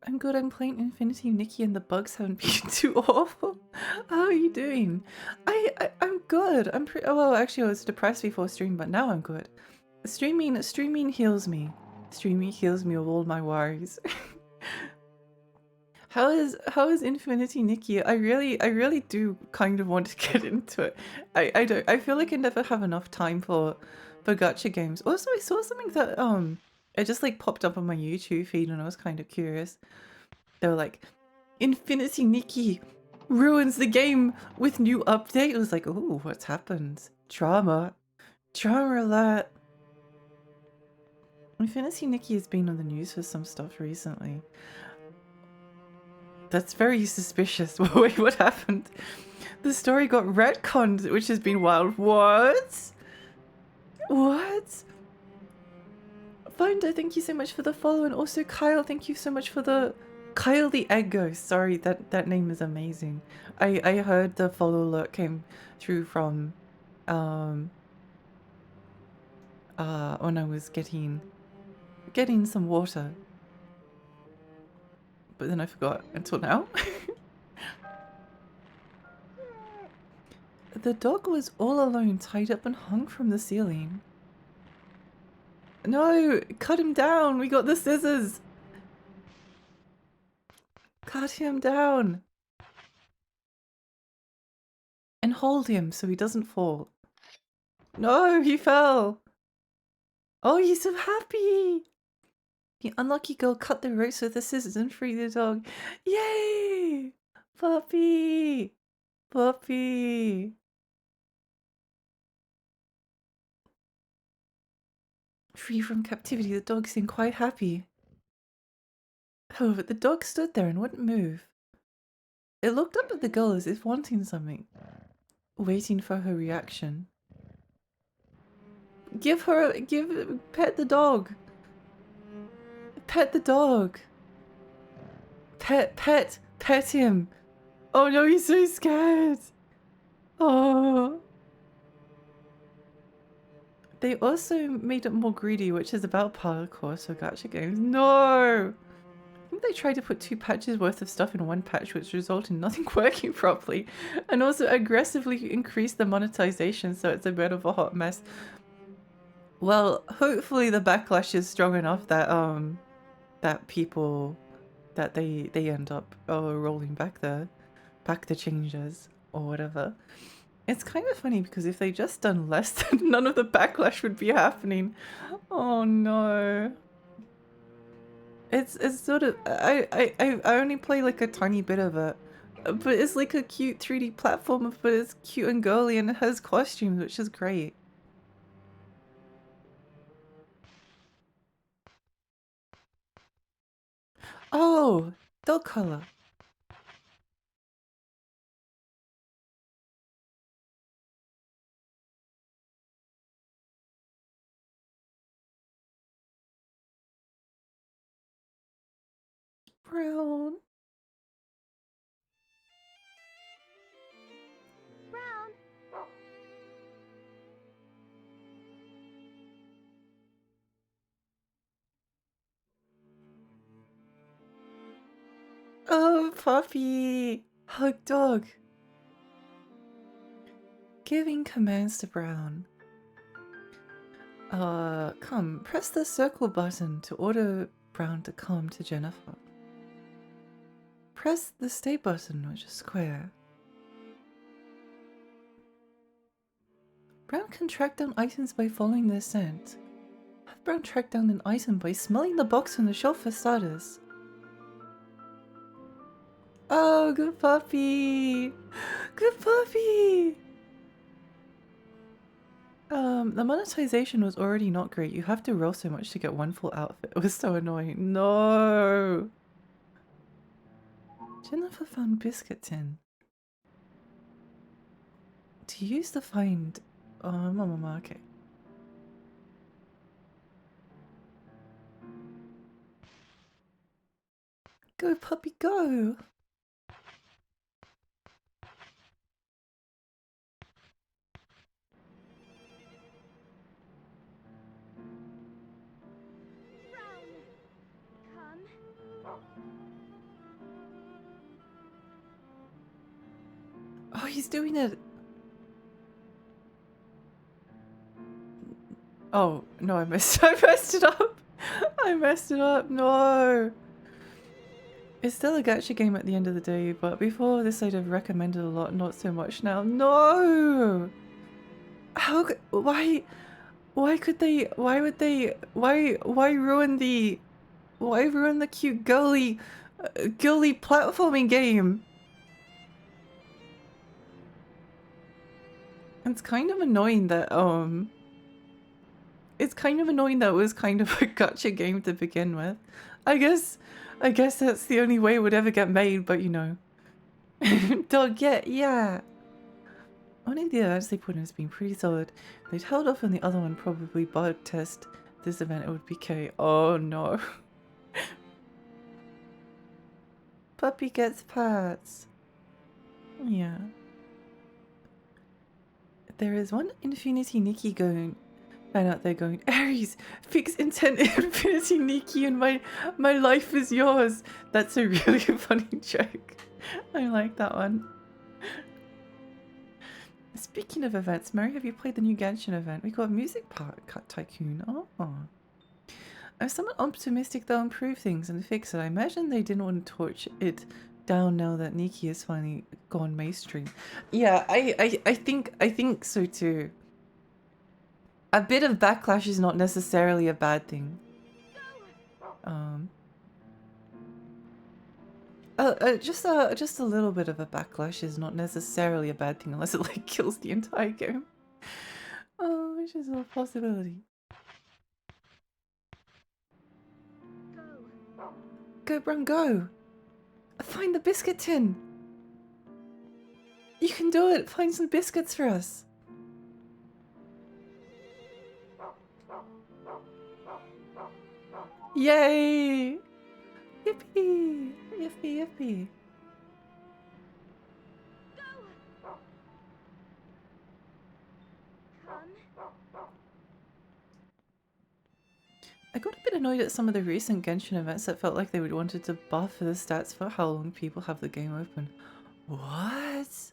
I'm good, I'm playing Infinity Nikki and the bugs haven't been too awful. How are you doing? I'm good. I'm pretty well actually I was depressed before stream, but now I'm good. Streaming heals me. Streaming heals me of all my worries. How is Infinity Nikki? I really do kind of want to get into it. I feel like I never have enough time for gacha games. Also, I saw something that it just like popped up on my YouTube feed and I was kind of curious. They were like, Infinity Nikki ruins the game with new update. I was like, oh, what's happened? Drama alert. Infinity Nikki has been on the news for some stuff recently. That's very suspicious. Wait, what happened? The story got retconned, which has been wild. What? What? Finder, thank you so much for the follow, and also Kyle, thank you so much for the... Kyle the Egg Ghost. Sorry, that name is amazing. I heard the follow alert came through from when I was getting some water. But then I forgot until now. The dog was all alone, tied up and hung from the ceiling. No, cut him down. We got the scissors. Cut him down. And hold him so he doesn't fall. No, he fell. Oh, he's so happy. The unlucky girl cut the ropes with the scissors and freed the dog. Yay! Puppy! Puppy! Free from captivity, the dog seemed quite happy. However, the dog stood there and wouldn't move. It looked up at the girl as if wanting something, waiting for her reaction. Pet the dog. Pet the dog. Pet him. Oh no, he's so scared. Oh. They also made it more greedy, which is about parkour, so gacha games. No! I think they tried to put 2 patches worth of stuff in one patch, which resulted in nothing working properly, and also aggressively increased the monetization, so it's a bit of a hot mess. Well, hopefully the backlash is strong enough that that people that they end up rolling back the changes or whatever. It's kind of funny because if they just done less, then none of the backlash would be happening. Oh no. It's sort of I only play like a tiny bit of it, but it's like a cute 3D platformer, but it's cute and girly and it has costumes, which is great. Oh, dog color. Brown. Brown. Oh, puppy. Hug dog. Giving commands to Brown. Come, press the circle button to order Brown to come to Jennifer. Press the stay button, which is square. Brown can track down items by following their scent. Have Brown track down an item by smelling the box on the shelf for starters. Oh, good puppy! Good puppy! The monetization was already not great. You have to roll so much to get one full outfit. It was so annoying. No! Jennifer found biscuit tin. To use the find... Mama, okay. Go, puppy, go! Oh, he's doing it! Oh, no, I messed it up! I messed it up, no! It's still a gacha game at the end of the day, but before this I'd have recommended a lot, not so much now. No! How could, why would they, why ruin the cute girly platforming game? It's kind of annoying that, it's kind of annoying that it was kind of a gacha game to begin with. I guess that's the only way it would ever get made, but you know. Dog, yeah. One of the events they put in has been pretty solid. If they'd held off on the other one, probably bug test this event, it would be K. Oh no. Puppy gets pats. Yeah. There is one Infinity Nikki going out there going, Aries, fix intent Infinity Nikki and my life is yours. That's a really funny joke. I like that one. Speaking of events, Mary, have you played the new Genshin event? We got Music Park Tycoon. Oh. I'm somewhat optimistic they'll improve things and fix it. I imagine they didn't want to torch it down now that Nikki has finally gone mainstream. Yeah, I think so too. A bit of backlash is not necessarily a bad thing. Just a little bit of a backlash is not necessarily a bad thing unless it like kills the entire game. Oh, which is a possibility. Go, Brum, go! Find the biscuit tin! You can do it! Find some biscuits for us! Yay! Yippee! Yippee, yippee. I got a bit annoyed at some of the recent Genshin events that felt like they would wanted to buff the stats for how long people have the game open. What?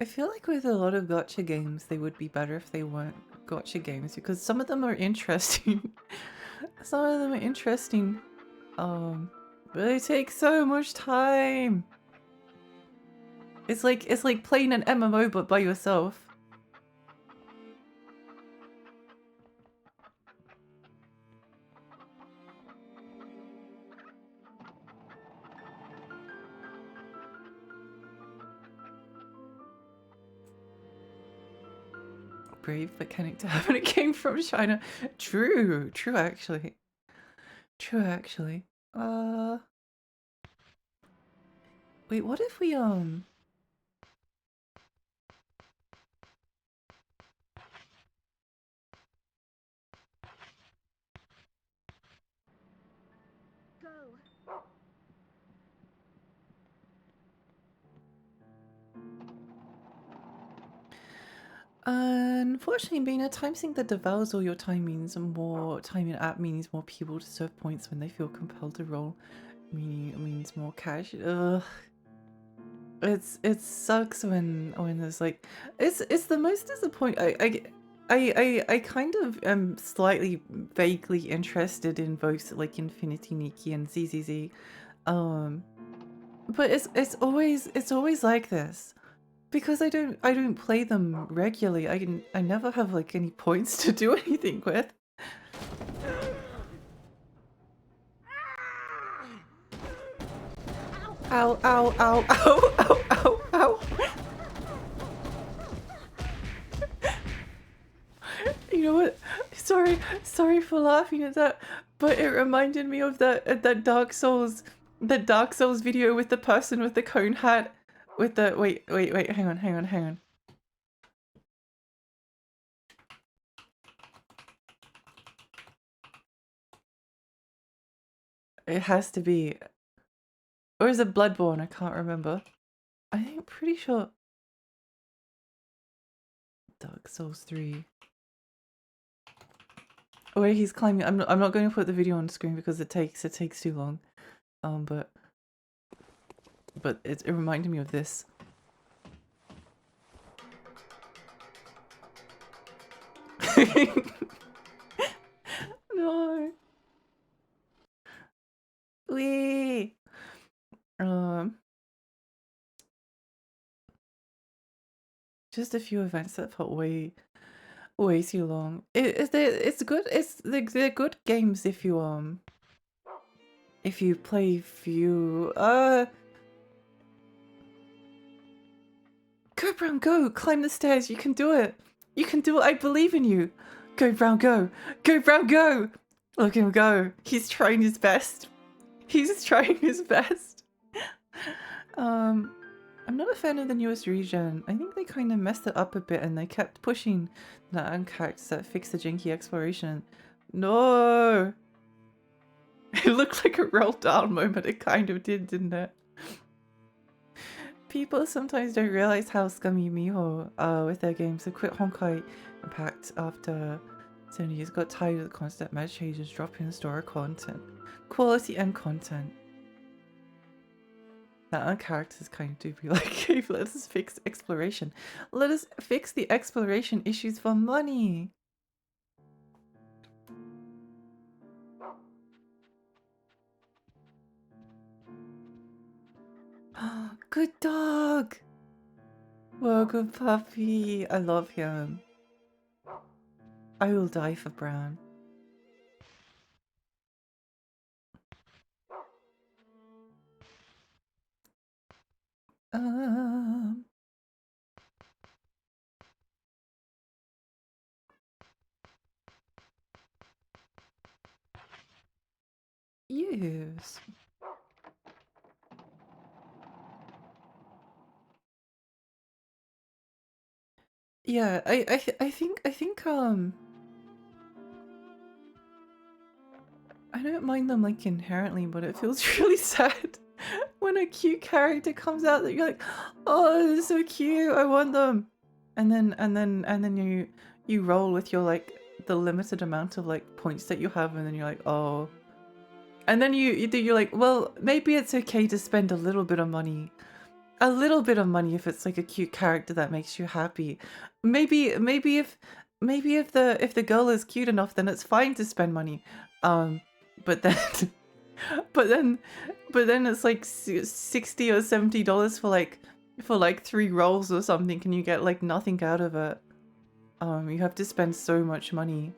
I feel like with a lot of gacha games, they would be better if they weren't gacha games because some of them are interesting. Some of them are interesting. But they take so much time. It's like playing an MMO but by yourself. Brave mechanic to have in a game from China. True actually. Wait, what if we Unfortunately, being a time sink that devours all your time means more time in app means more people to serve points when they feel compelled to roll. Meaning it means more cash. Ugh. It sucks when there's like it's the most disappointing. I kind of am slightly vaguely interested in both like Infinity Nikki and ZZZ. But it's always like this. Because I don't play them regularly. I never have like any points to do anything with. Ow, ow, ow, ow, ow, ow, ow. You know what? Sorry for laughing at that. But it reminded me of that Dark Souls video with the person with the cone hat with the wait, hang on. It has to be, or is it Bloodborne? I can't remember. I think pretty sure Dark Souls 3. Where he's climbing. I'm not going to put the video on screen because it takes too long. But it reminded me of this. No. Wee. Just a few events that felt way too long. It's good. They're good games if you play few. Go Brown, go! Climb the stairs. You can do it. You can do it. I believe in you. Go Brown, go! Go Brown, go! Look at him go. He's trying his best. He's trying his best. I'm not a fan of the newest regen. I think they kind of messed it up a bit and they kept pushing the characters that fixed the janky exploration. No! It looked like a roll down moment. It kind of did, didn't it? People sometimes don't realize how scummy Miho with their games. They quit Honkai Impact after 70 years, got tired of the constant match changes, dropping the store content. Quality and content. That characters kind of do be like, hey, let us fix exploration. Let us fix the exploration issues for money. Good dog. Well, good puppy. I love him. I will die for Brown. Yes. Yeah, I think I don't mind them like inherently, but it feels really sad when a cute character comes out that you're like, oh, they're so cute, I want them. And then you roll with your like the limited amount of like points that you have, and then you're like, oh. And then you're like, well, maybe it's okay to spend a little bit of money. A little bit of money if it's like a cute character that makes you happy. Maybe if the girl is cute enough, then it's fine to spend money. But then but then it's like $60 or $70 for like 3 rolls or something. Can you get like nothing out of it? You have to spend so much money.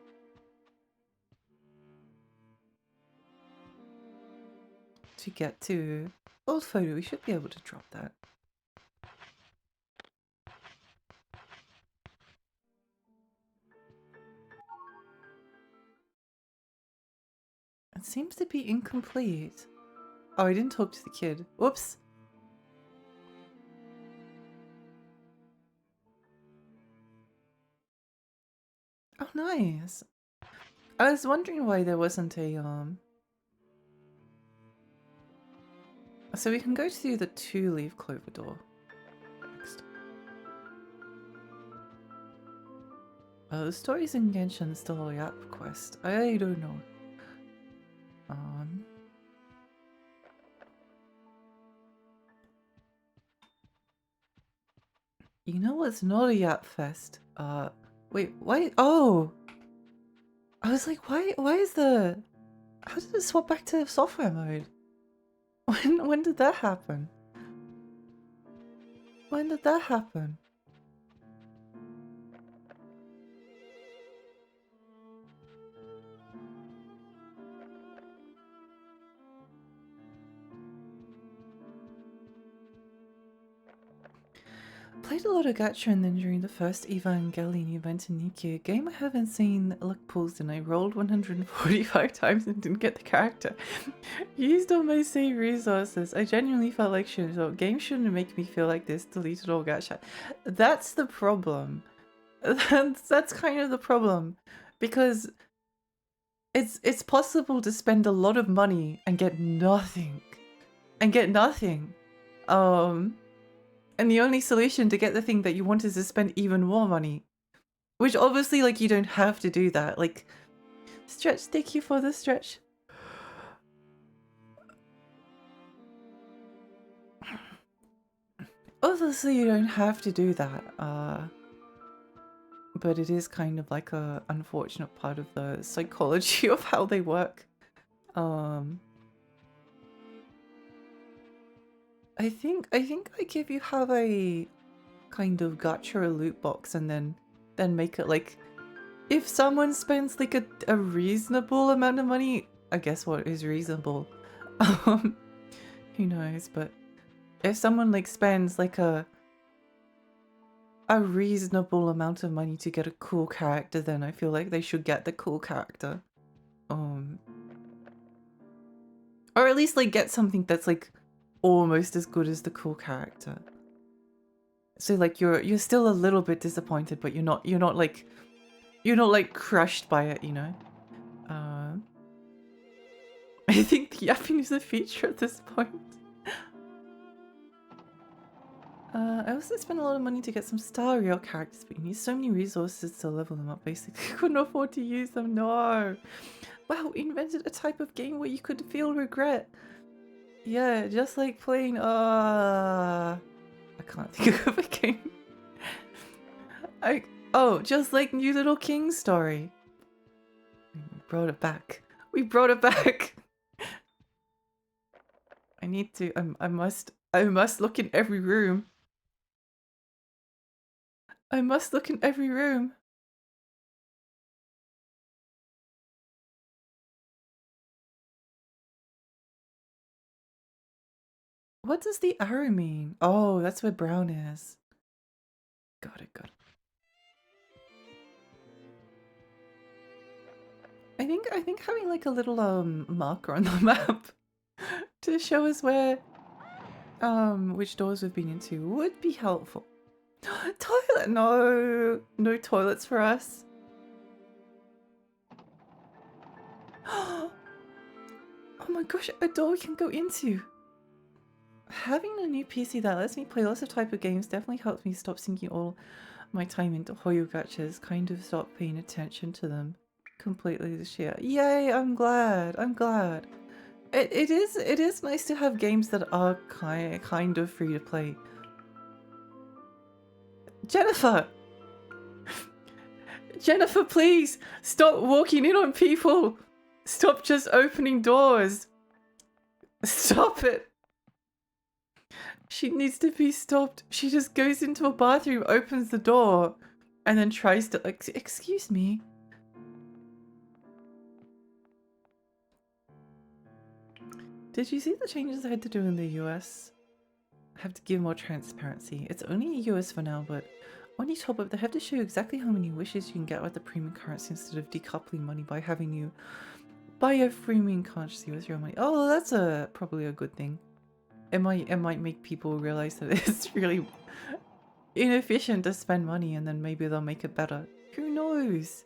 To get to old photo, we should be able to drop that. It seems to be incomplete. Oh, I didn't talk to the kid. Whoops. Oh, nice. I was wondering why there wasn't a So we can go to the 2-leaf clover door next. The stories in Genshin still a Yap quest. I don't know. You know what's not a Yap fest? Wait, why? Oh! I was like, why is the... How did it swap back to software mode? When did that happen? When did that happen? played a lot of gacha, and then during the first Evangelion event in Nikkei, a game I haven't seen luck pulls in. I rolled 145 times and didn't get the character. Used all my save resources. I genuinely felt like shit. So games shouldn't make me feel like this. Deleted all gacha. That's the problem. That's kind of the problem, because it's possible to spend a lot of money and get nothing, and the only solution to get the thing that you want is to spend even more money, which obviously, like, you don't have to do that. Like, stretch, thank you for the stretch. Obviously you don't have to do that, but it is kind of like a unfortunate part of the psychology of how they work. I think like if you have a kind of gacha or loot box and then make it like, if someone spends like a reasonable amount of money, I guess what is reasonable, who knows, but if someone like spends like a reasonable amount of money to get a cool character, then I feel like they should get the cool character, or at least like get something that's like almost as good as the cool character. So like you're still a little bit disappointed, but you're not like crushed by it, you know. I think yapping is a feature at this point. I also spent a lot of money to get some Star Rail characters, but you need so many resources to level them up, basically. Couldn't afford to use them, no! Wow, invented a type of game where you could feel regret. Yeah, just like playing, I can't think of a game. Oh, just like New Little King's story. We brought it back. We brought it back! I need to, I must look in every room. I must look in every room. What does the arrow mean? Oh, that's where brown is. Got it, got it. I think having like a little marker on the map to show us where which doors we've been into would be helpful. Toilet! No! No toilets for us. Oh my gosh, a door we can go into! Having a new PC that lets me play lots of type of games definitely helps me stop sinking all my time into Hoyo gachas, kind of stop paying attention to them completely this year. Yay, I'm glad, I'm glad. It is nice to have games that are kind of free to play. Jennifer! Jennifer, please! Stop walking in on people! Stop just opening doors! Stop it! She needs to be stopped. She just goes into a bathroom, opens the door, and then tries to, like, excuse me. Did you see the changes I had to do in the US? I have to give more transparency. It's only US for now, but when you top up, they have to show you exactly how many wishes you can get with the premium currency instead of decoupling money by having you buy a premium currency with your money. Oh, that's probably a good thing. It might make people realize that it's really inefficient to spend money, and then maybe they'll make it better. Who knows?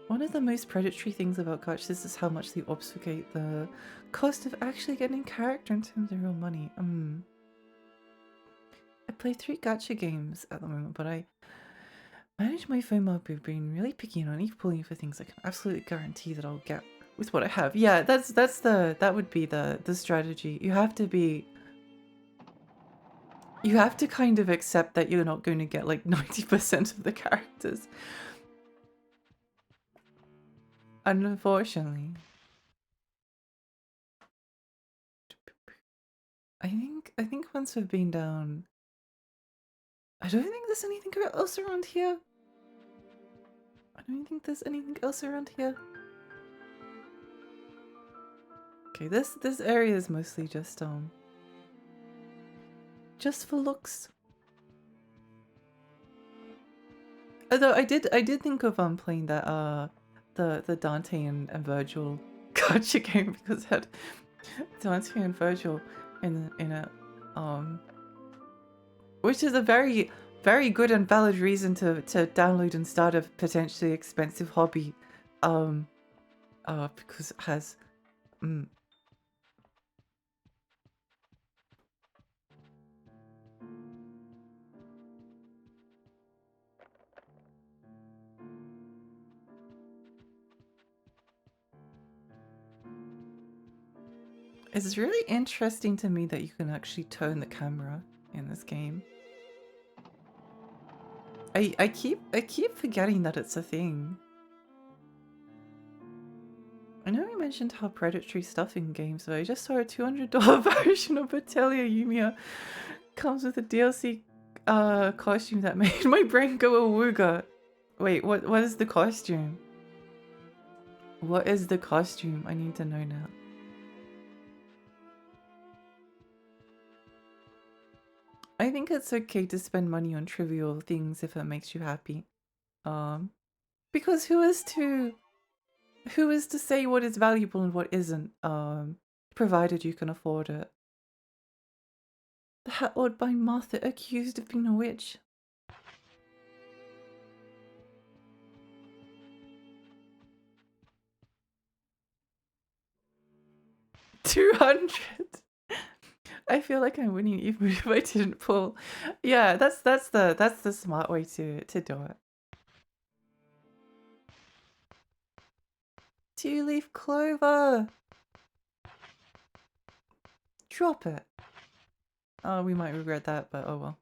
One of the most predatory things about gachas is how much they obfuscate the cost of actually getting character in terms of real money. I play 3 gacha games at the moment, but I manage my phone by being really picky and only pulling for things I can absolutely guarantee that I'll get with what I have. Yeah, that would be the strategy. You have to kind of accept that you're not going to get like 90% of the characters. Unfortunately. I think once we've been down, I don't think there's anything else around here. I don't think there's anything else around here. Okay, this area is mostly just for looks. Although I did think of playing that the Dante and Virgil gacha game because it had Dante and Virgil in it, which is a very good and valid reason to download and start a potentially expensive hobby, because it has It's really interesting to me that you can actually turn the camera in this game. I keep forgetting that it's a thing. I know we mentioned how predatory stuff in games, but I just saw a $200 version of Atelier Yumia comes with a DLC costume that made my brain go awooga. Wait, what is the costume? What is the costume? I need to know now. I think it's okay to spend money on trivial things if it makes you happy. Because who is to say what is valuable and what isn't, provided you can afford it. The hat ordered by Martha, accused of being a witch. $200. I feel like I'm winning even if I didn't pull. Yeah, that's the smart way to do it. 2-leaf clover. Drop it. Oh, we might regret that, but oh well.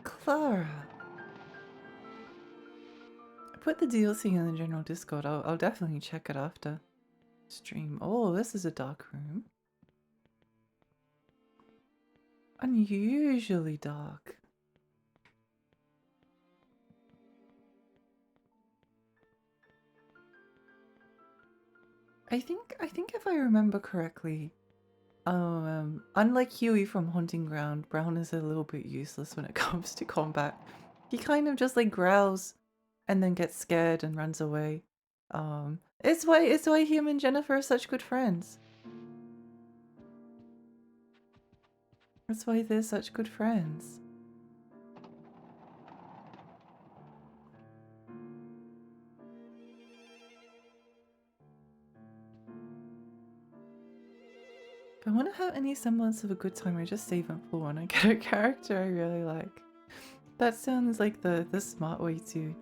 Clara. Put the DLC in the general Discord. I'll definitely check it after stream. Oh, this is a dark room. Unusually dark. I think if I remember correctly, unlike Huey from Haunting Ground, Brown is a little bit useless when it comes to combat. He kind of just like growls and then gets scared and runs away. It's why him and Jennifer are such good friends. That's why they're such good friends. If I want to have any semblance of a good time, I just save and pull when I get a character I really like. That sounds like the smart way to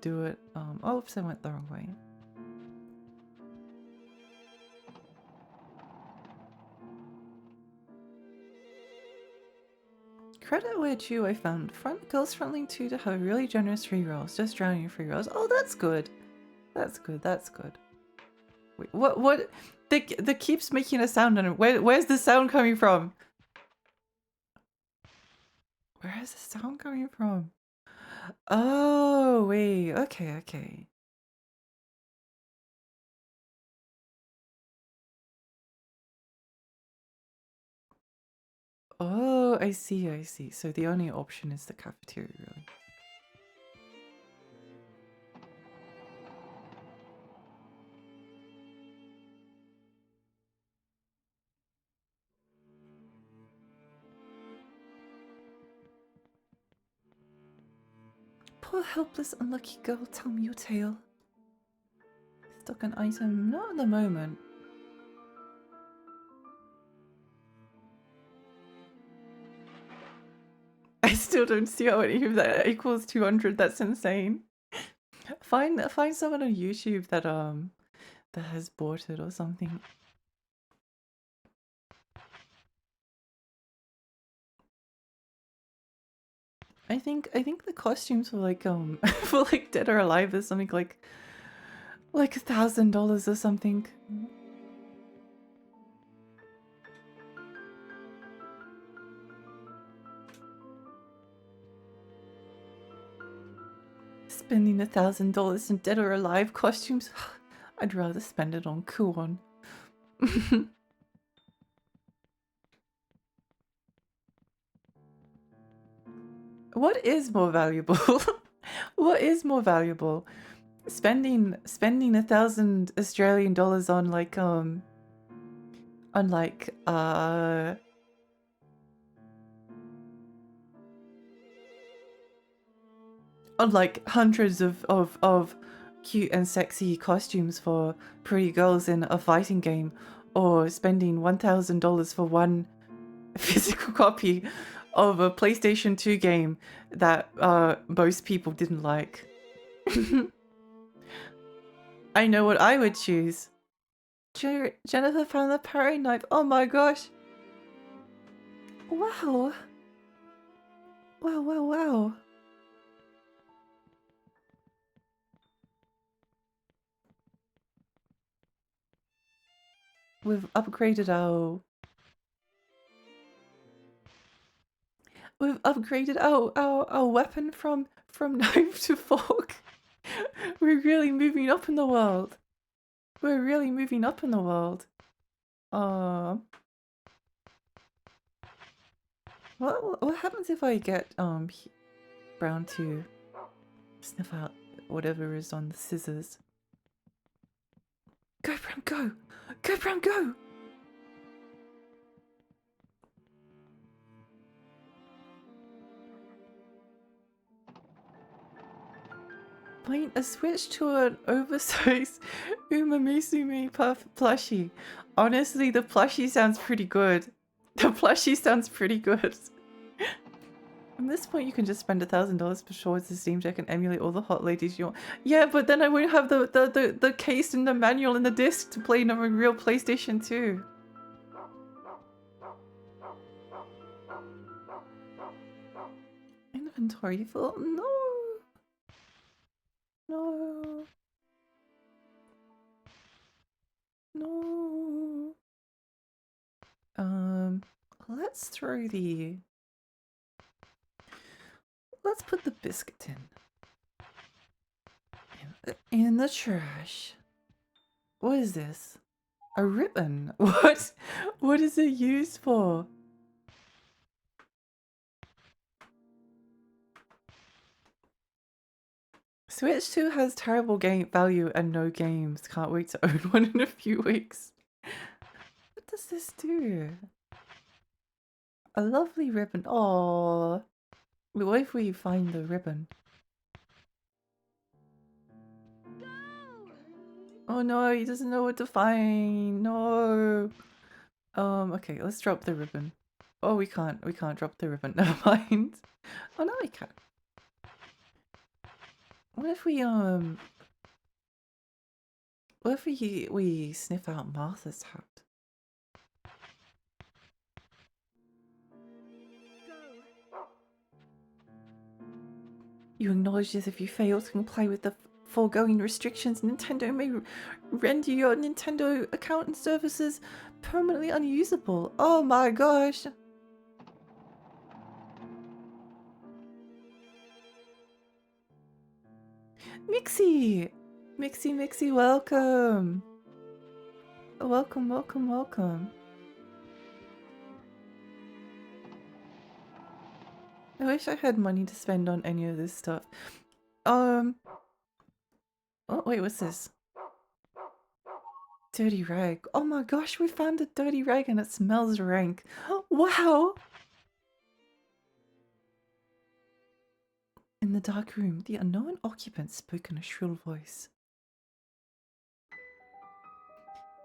do it. Oh, oops, I went the wrong way. Credit where due, I found girls frontline 2 to have really generous free rolls, just drowning your free rolls. Oh, that's good. That's good. That's good. Wait, what? The keeps making a sound, and where's the sound coming from? Where is the sound coming from? Oh, wait. Okay, okay. Oh, I see, I see. So the only option is the cafeteria, really. Poor helpless unlucky girl, tell me your tale. Stuck an item, not at the moment. I still don't see how any of that equals 200. That's insane. Find someone on YouTube that has bought it or something. I think the costumes for like for like Dead or Alive is something like $1,000 or something. Spending $1,000 in Dead or Alive costumes? I'd rather spend it on Kuon. What is more valuable? What is more valuable? Spending 1,000 Australian dollars on like on hundreds of cute and sexy costumes for pretty girls in a fighting game, or spending $1,000 for one physical copy of a PlayStation 2 game that most people didn't like. I know what I would choose. Jennifer found the paring knife. Oh my gosh. Wow. Wow, wow, wow. We've upgraded our... We've upgraded our weapon from knife to fork. We're really moving up in the world. We're really moving up in the world. What happens if I get Brown to sniff out whatever is on the scissors? Go, Brown, go! Go, Brown, go! Point a switch to an oversized Umamisumi plushie. Honestly, the plushie sounds pretty good. The plushie sounds pretty good. At this point, you can just spend $1,000 for sure with the Steam Deck and emulate all the hot ladies you want. Yeah, but then I won't have the case and the manual and the disc to play on a real PlayStation 2. Inventory full? No. No. No. Let's throw the... Let's put the biscuit in the trash. What is this? A ribbon? What? What is it used for? Switch 2 has terrible game value and no games. Can't wait to own one in a few weeks. What does this do? A lovely ribbon. Oh, what if we find the ribbon? Oh no, he doesn't know what to find. No. Okay, let's drop the ribbon. Oh, we can't drop the ribbon. Never mind. Oh no, we can. What if we sniff out Martha's hat? You acknowledge this if you fail to comply with the foregoing restrictions. Nintendo may render your Nintendo account and services permanently unusable. Oh my gosh. Mixie! Mixie, welcome! Welcome. I wish I had money to spend on any of this stuff. Oh wait, what's this? Dirty rag. Oh my gosh, we found a dirty rag and it smells rank. Wow! In the dark room, the unknown occupant spoke in a shrill voice.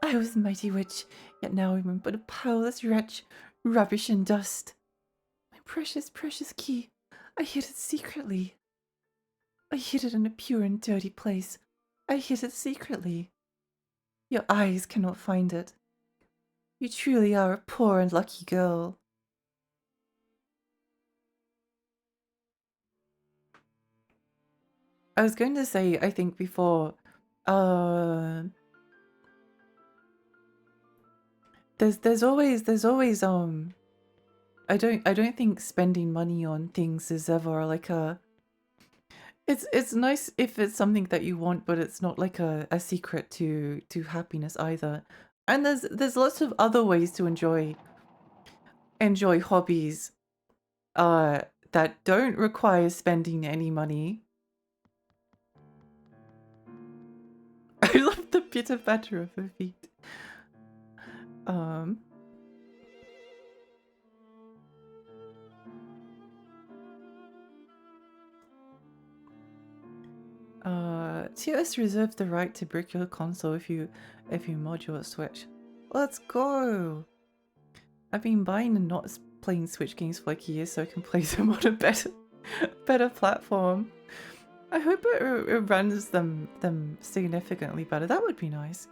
I was a mighty witch, yet now I am but a powerless wretch, rubbish and dust. My precious key, I hid it secretly. I hid it in a pure and dirty place. I hid it secretly. Your eyes cannot find it. You truly are a poor and lucky girl. I was going to say, I think before, there's always I don't think spending money on things is ever like a It's nice if it's something that you want, but it's not like a secret to happiness either. And there's lots of other ways to enjoy hobbies uh that don't require spending any money. I love the pitter patter of her feet. Um TOS reserves the right to brick your console if you mod your Switch. Let's go! I've been buying and not playing Switch games for like years so I can play them on a better platform. I hope it runs them significantly better. That would be nice.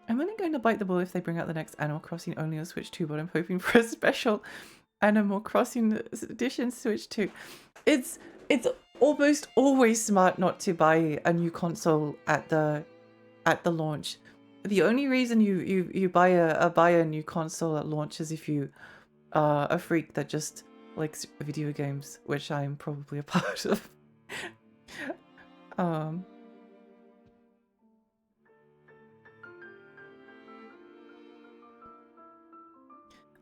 I'm only going to bite the bullet if they bring out the next Animal Crossing only on Switch 2, but I'm hoping for a special Animal Crossing edition Switch 2. It's almost always smart not to buy a new console at the launch. The only reason you buy a new console at launch is if you are a freak that just likes video games, which I'm probably a part of.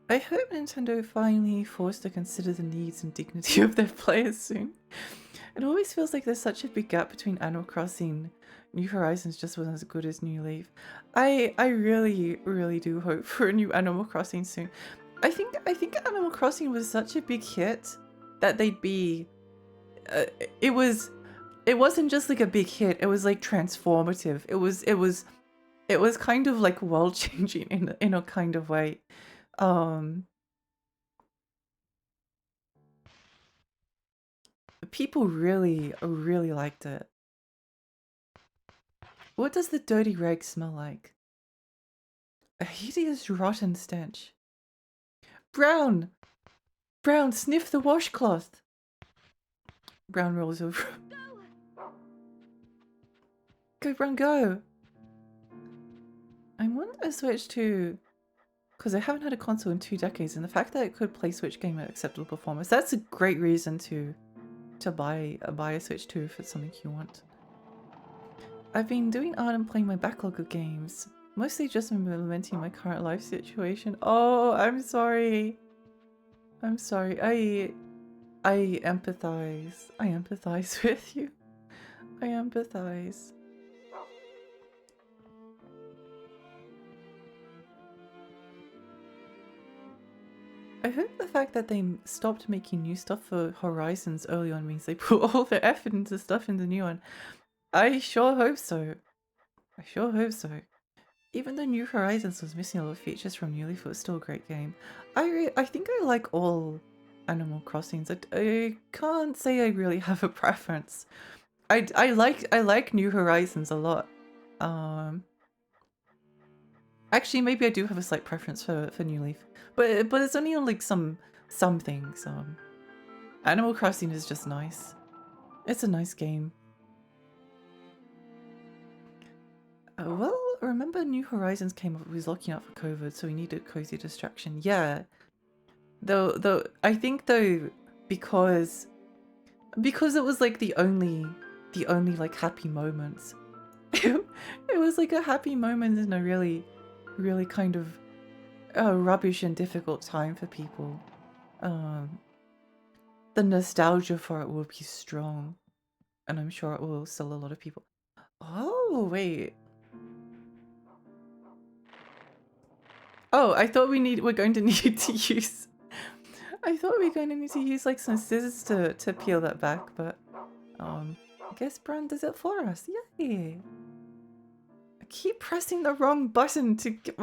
I hope Nintendo finally forced to consider the needs and dignity of their players soon. It always feels like there's such a big gap between Animal Crossing. New Horizons just wasn't as good as New Leaf. I really do hope for a new Animal Crossing soon. I think Animal Crossing was such a big hit that they'd be. It wasn't just like a big hit. It was like transformative. It was kind of like world changing in a kind of way. People really liked it. What does the dirty rag smell like? A hideous rotten stench. Brown! Brown, sniff the washcloth! Brown rolls over. Go, Brown, go! I want a Switch to... because I haven't had a console in 2 decades, and the fact that it could play Switch game at acceptable performance, that's a great reason to buy a Switch 2 if it's something you want. I've been doing art and playing my backlog of games, mostly just implementing my current life situation. Oh, I'm sorry. I'm sorry. I empathize. I empathize with you. I empathize. I hope the fact that they stopped making new stuff for Horizons early on means they put all their effort into stuff in the new one. I sure hope so. I sure hope so. Even though New Horizons was missing a lot of features from New Leaf, it was still a great game. I think I like all Animal Crossings. I can't say I really have a preference. I like New Horizons a lot. Actually, maybe I do have a slight preference for New Leaf, but it's only on like some things. Animal Crossing is just nice. It's a nice game. Well, remember New Horizons came up. It was locking out for COVID, so we needed cozy distraction. Yeah. Though I think because it was like the only like happy moments. It was like a happy moment in a really kind of rubbish and difficult time for people. The nostalgia for it will be strong, and I'm sure it will sell a lot of people. Oh wait. Oh, I thought we're going to need to use. I thought we were going to need to use like some scissors to peel that back, but I guess Bran does it for us. Yay! I keep pressing the wrong button to get.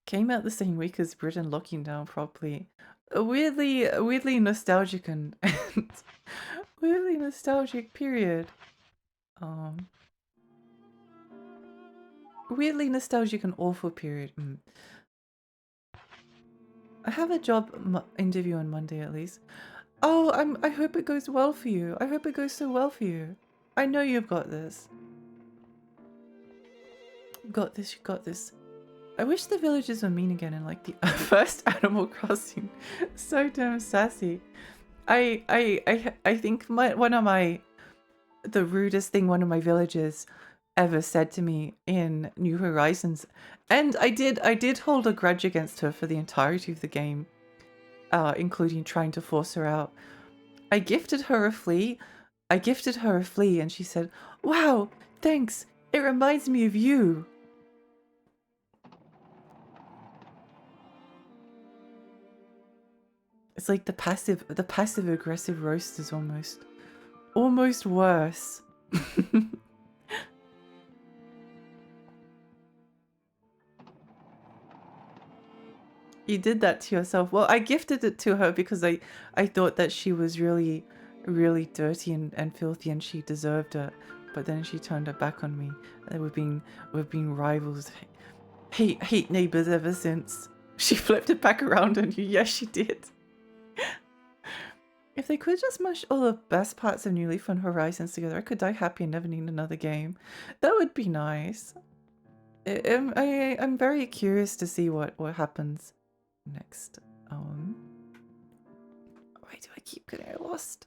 Came out the same week as Britain locking down properly. Weirdly nostalgic and weirdly nostalgic period. Weirdly nostalgic and awful period. I have a job interview on Monday at least. Oh, I hope it goes well for you. I hope it goes so well for you. I know you've got this. You've got this, you've got this. I wish the villagers were mean again in like the first Animal Crossing. So damn sassy. I think the rudest thing one of my villagers ever said to me in New Horizons, and I did hold a grudge against her for the entirety of the game, including trying to force her out. I gifted her a flea. And she said, "Wow, thanks. It reminds me of you." It's like the passive aggressive roast is almost worse. You did that to yourself. Well, I gifted it to her because I thought that she was really dirty and filthy and she deserved it. But then she turned her back on me. And we've been rivals, hate neighbors ever since. She flipped it back around on you. Yes, she did. If they could just mush all the best parts of New Leaf and Horizons together, I could die happy and never need another game. That would be nice. I'm very curious to see what happens next. Why do I keep getting lost?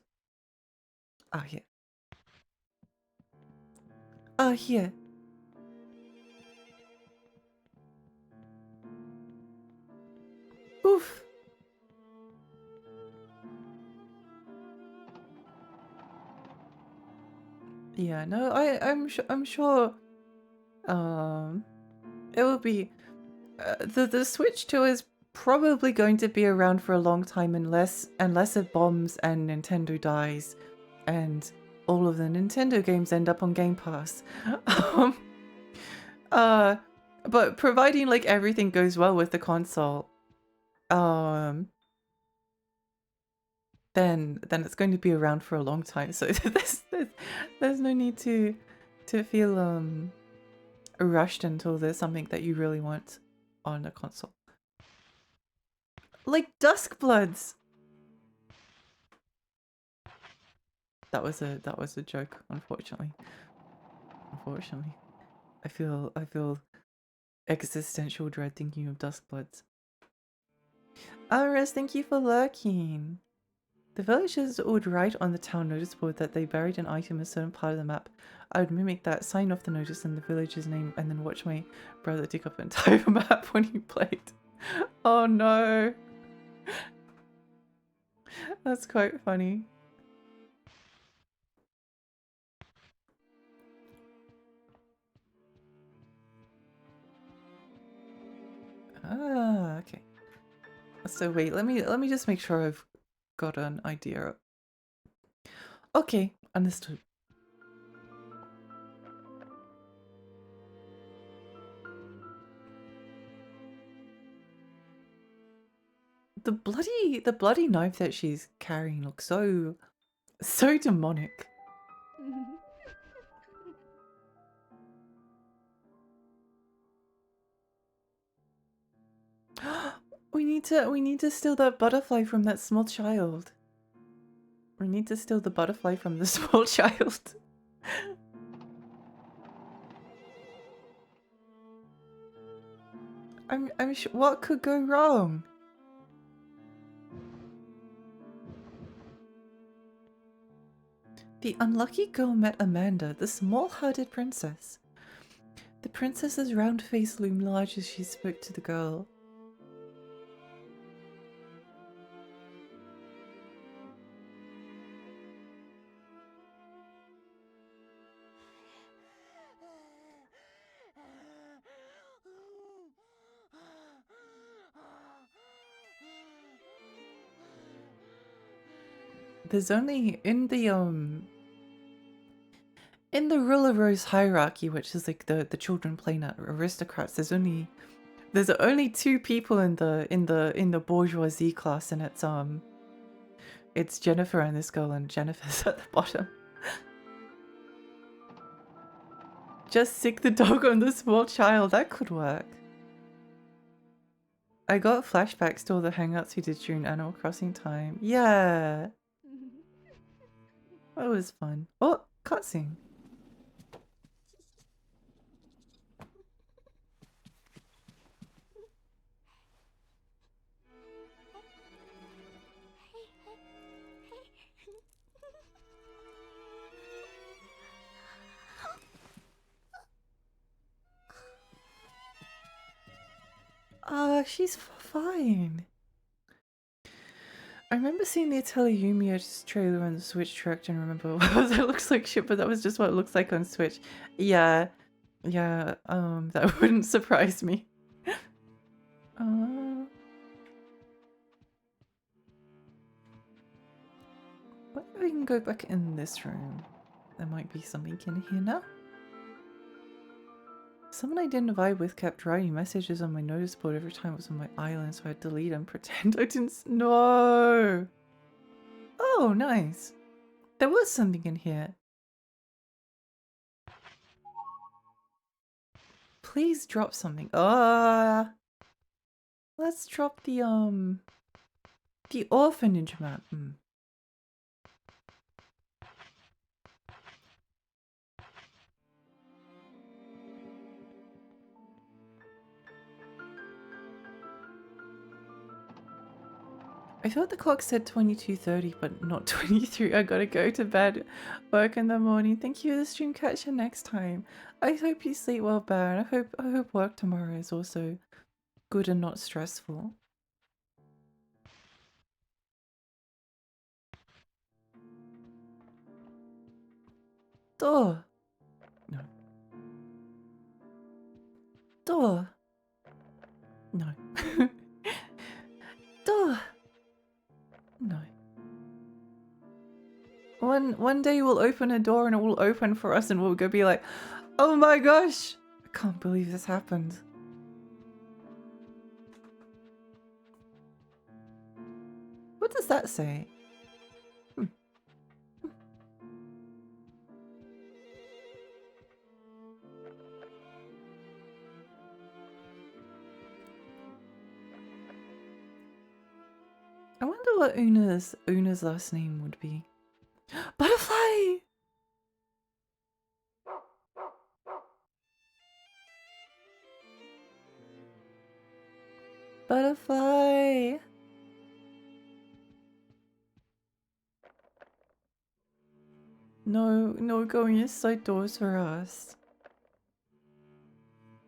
Ah, here. Ah, here. Oof. Yeah, no, I'm sure it will be the Switch 2 is probably going to be around for a long time unless it bombs and Nintendo dies and all of the Nintendo games end up on Game Pass. But providing like everything goes well with the console, then it's going to be around for a long time. So there's no need to feel rushed until there's something that you really want on a console. Like Duskbloods. That was a joke, unfortunately. I feel existential dread thinking of Duskbloods. Aris, thank you for lurking. The villagers would write on the town notice board that they buried an item in a certain part of the map. I would mimic that, sign off the notice and the village's name, and then watch my brother dig up an entire map when he played. Oh no. That's quite funny. Ah, okay. So wait, let me just make sure I've got an idea. Okay, understood. The bloody knife that she's carrying looks so demonic. We need to steal that butterfly from that small child. We need to steal the butterfly from the small child. I'm sure, what could go wrong? The unlucky girl met Amanda, the small-hearted princess. The princess's round face loomed large as she spoke to the girl. There's only in the Ruler Rose hierarchy, which is like the children playing at aristocrats, there's only two people in the bourgeoisie class, and it's Jennifer and this girl, and Jennifer's at the bottom. Just sick the dog on the small child, that could work. I got flashbacks to all the hangouts we did during Animal Crossing time. Yeah. That was fun. Oh, cutscene. She's fine. I remember seeing the Atelier Yumia's trailer on the Switch track and remember it looks like shit, but that was just what it looks like on Switch. Yeah. Yeah, that wouldn't surprise me. But we can go back in this room. There might be something in here now. Someone I didn't vibe with kept writing messages on my notice board every time it was on my island, so I'd delete and pretend I didn't no. Oh, nice. There was something in here. Please drop something. Let's drop the orphanage map. I thought the clock said 22:30, but not 23. I gotta go to bed. Work in the morning. Thank you for the stream. Catch you next time. I hope you sleep well, Baron. I hope work tomorrow is also good and not stressful. Door. No. Door. No. Door. No. One day we'll open a door and it will open for us and we'll go be like, oh my gosh, I can't believe this happened. What does that say? I wonder what Una's last name would be. Butterfly! Butterfly! No going inside doors for us.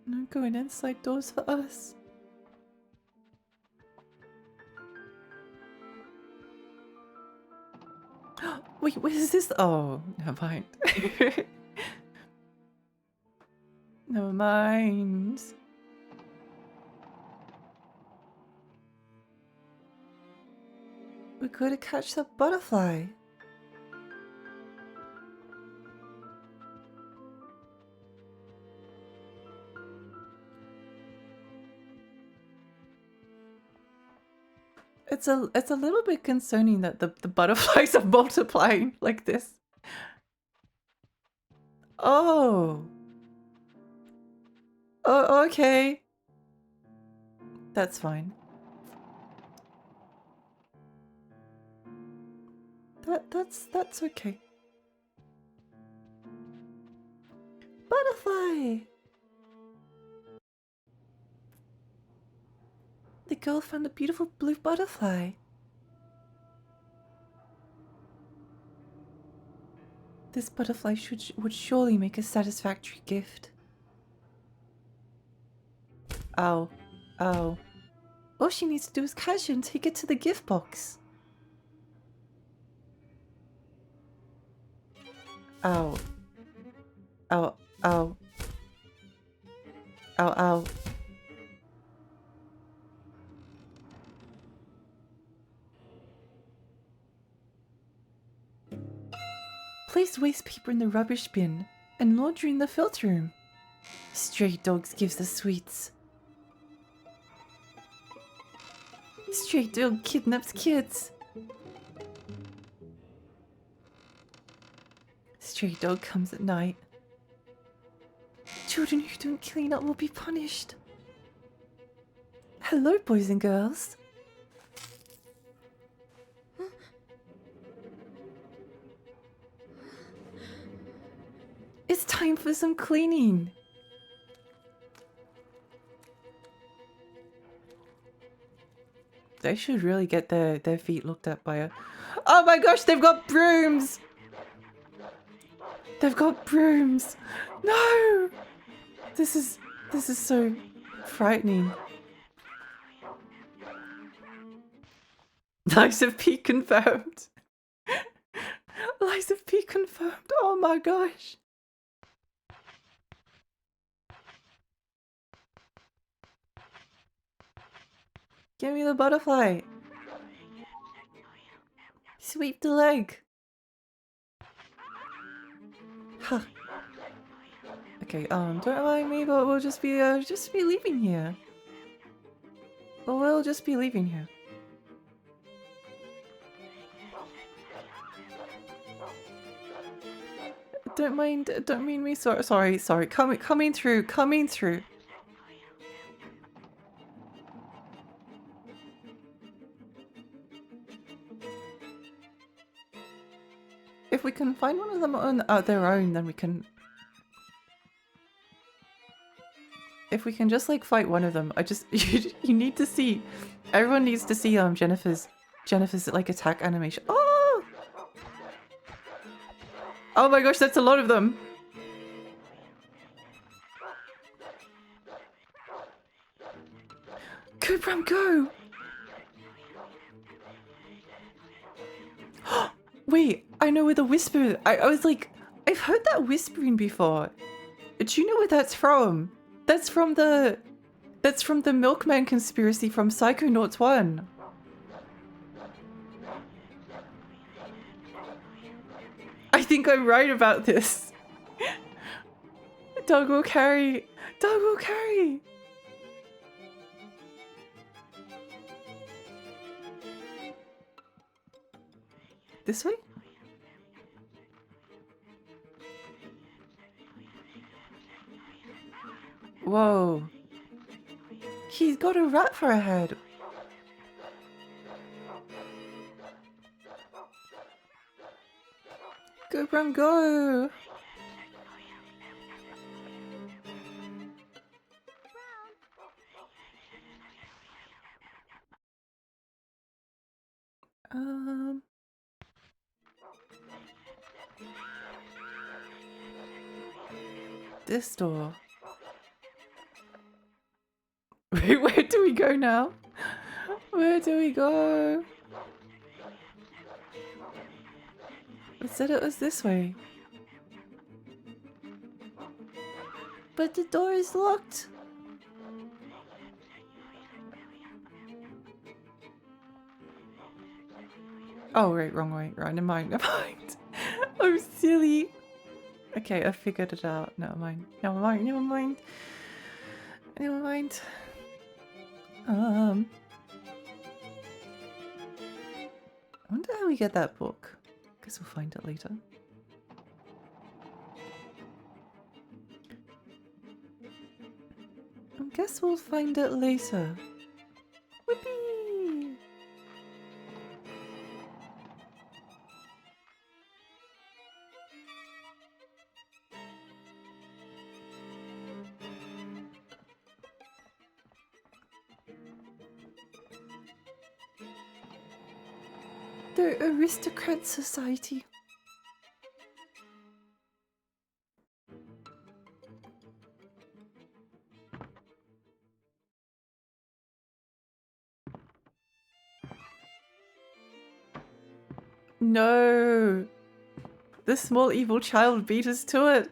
No going inside doors for us. Wait, what is this? Oh, never mind. Never mind. We gotta catch the butterfly. It's a little bit concerning that the butterflies are multiplying like this. Oh. Oh, okay. That's fine. That's okay. Butterfly! The girl found a beautiful blue butterfly. This butterfly would surely make a satisfactory gift. Ow. Ow. All she needs to do is catch it and take it to the gift box. Ow. Ow. Ow. Ow, ow. Place waste paper in the rubbish bin and laundry in the filter room. Stray dogs gives the sweets. Stray dog kidnaps kids. Stray dog comes at night. Children who don't clean up will be punished. Hello, boys and girls. It's time for some cleaning. They should really get their feet looked at by a... Oh my gosh, they've got brooms! They've got brooms! No! This is so frightening. Lies of P confirmed. Lies of P confirmed. Oh my gosh. Give me the butterfly. Sweep the leg. Huh. Okay, don't mind me, but we'll just be leaving here. We'll just be leaving here. Don't mind me. Sorry. Coming through. If we can find one of them on their own, then we can. If we can just like fight one of them, you need to see. Everyone needs to see Jennifer's like attack animation. Oh! Oh my gosh, that's a lot of them. Go, Bram, go! Wait, I know where the whisper. I was like, I've heard that whispering before. Do you know where that's from? That's from the Milkman conspiracy from Psychonauts 1. I think I'm right about this. Dog will carry. Dog will carry. This way? Whoa. He's got a rat for a head. Go, Bram, go. This door. Wait, where do we go now? Where do we go? It said it was this way. But the door is locked. Oh, right, wrong way. Right, never mind. I'm silly. Okay, I figured it out. Never mind. I wonder how we get that book. Guess we'll find it later. I guess we'll find it later. Whoopee! The Aristocrat Society. No! The small evil child beat us to it!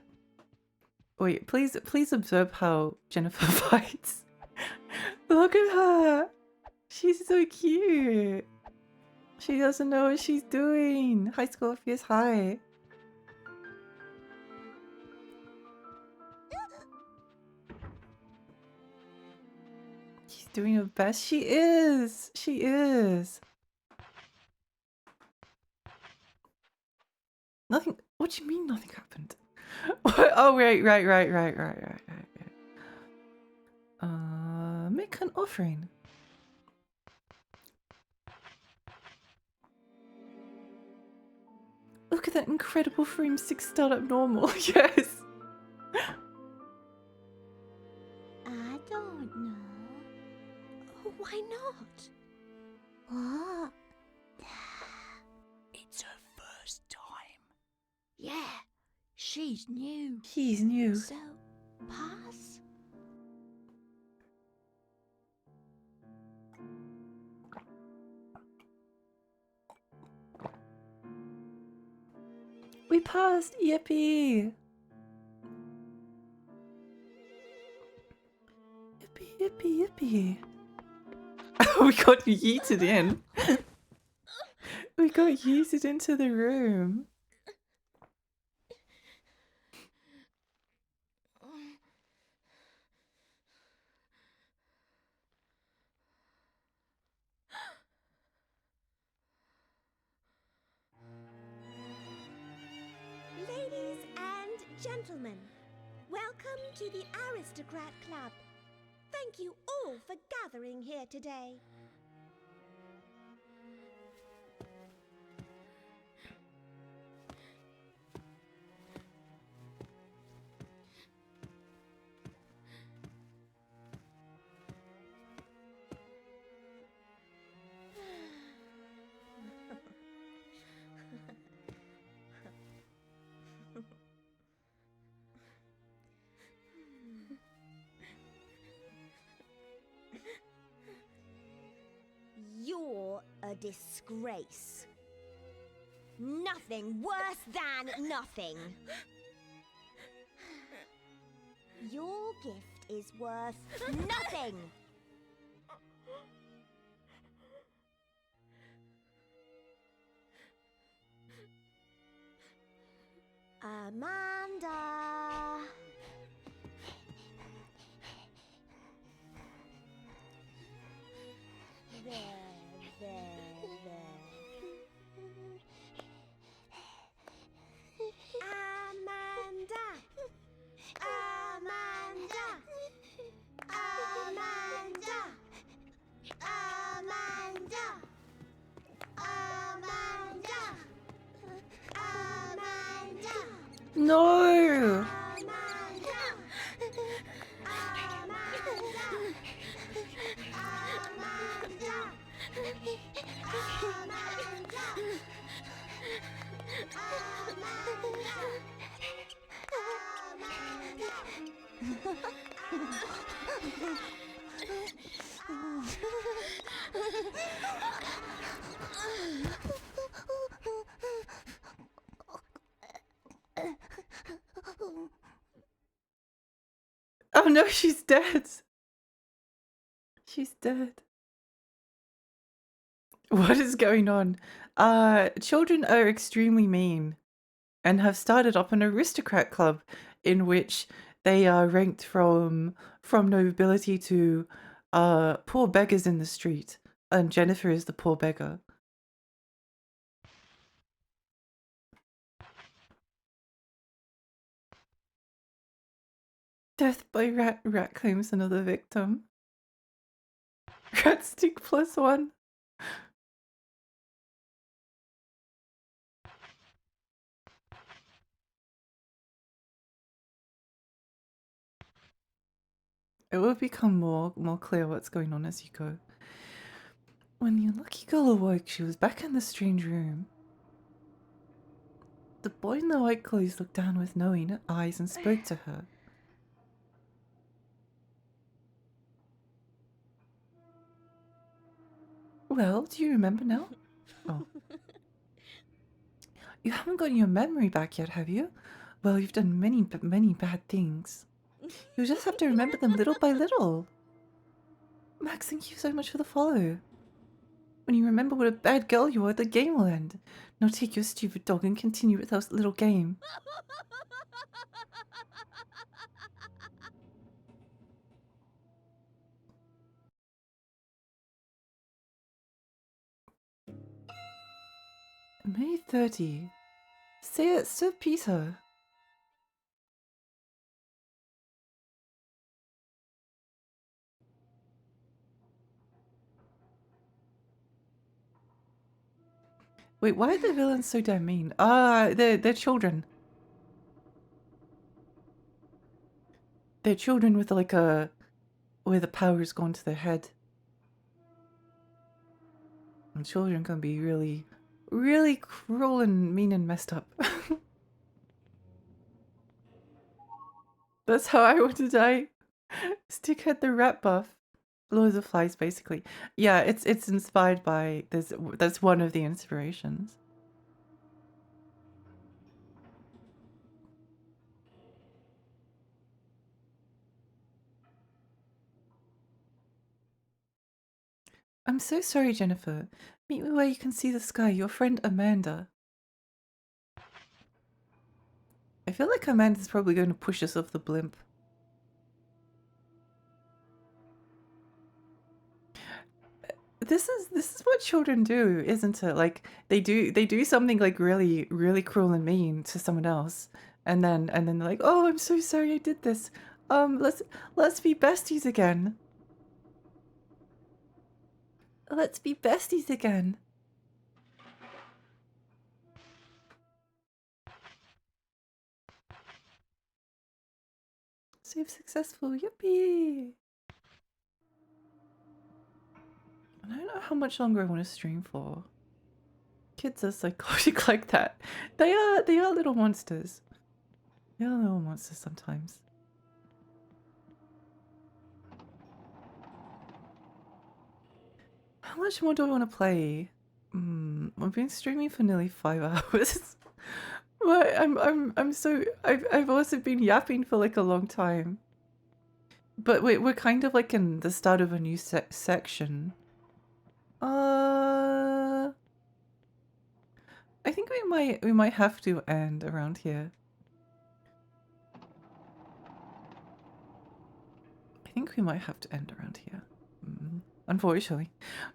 Wait, please observe how Jennifer fights. Look at her! She's so cute! She doesn't know what she's doing! High School Fierce High! She's doing her best. She is! She is! Nothing. What do you mean nothing happened? What? Oh, right. Make an offering. Look at that incredible frame 6 startup normal. Yes. I don't know. Oh, why not? What? It's her first time. Yeah, she's new. He's new. So, pass? We passed! Yippee! Yippee, yippee, yippee. We got yeeted in. We got yeeted into the room. Ladies and gentlemen, welcome to the Aristocrat Club. Thank you all for gathering here today. You're a disgrace. Nothing worse than nothing. Your gift is worth nothing. Amanda. There. Amanda. Amanda. Amanda. Amanda. Amanda. Amanda. No! Oh no, she's dead. She's dead. What is going on? Children are extremely mean and have started up an aristocrat club in which they are ranked from nobility to poor beggars in the street. And Jennifer is the poor beggar. Death by rat. Rat claims another victim. Rat stick +1. It will become more clear what's going on as you go. When the unlucky girl awoke, she was back in the strange room. The boy in the white clothes looked down with knowing eyes and spoke to her. Well, do you remember now? Oh. You haven't gotten your memory back yet, have you? Well, you've done many bad things. You just have to remember them little by little. Max, thank you so much for the follow. When you remember what a bad girl you are, the game will end. Now take your stupid dog and continue with our little game. May 30. Say it, Sir Peter. Wait, why are the villains so damn mean? They're children. They're children with like where the power's gone to their head. And children can be really cruel and mean and messed up. That's how I want to die. Stickhead the rat buff. Lord of the Flies, basically. Yeah, it's inspired by that's one of the inspirations. I'm so sorry, Jennifer. Meet me where you can see the sky. Your friend Amanda. I feel like Amanda's probably going to push us off the blimp. This is what children do, isn't it? Like they do something like really cruel and mean to someone else, and then they're like, "Oh, I'm so sorry I did this. Let's be besties again. Let's be besties again." Save successful, yippee! I don't know how much longer I want to stream for. Kids are psychotic like that. They are little monsters. They are little monsters sometimes. How much more do I want to play? I've been streaming for nearly 5 hours. But I've also been yapping for like a long time. But we're kind of like in the start of a new section. I think we might have to end around here. I think we might have to end around here. Unfortunately,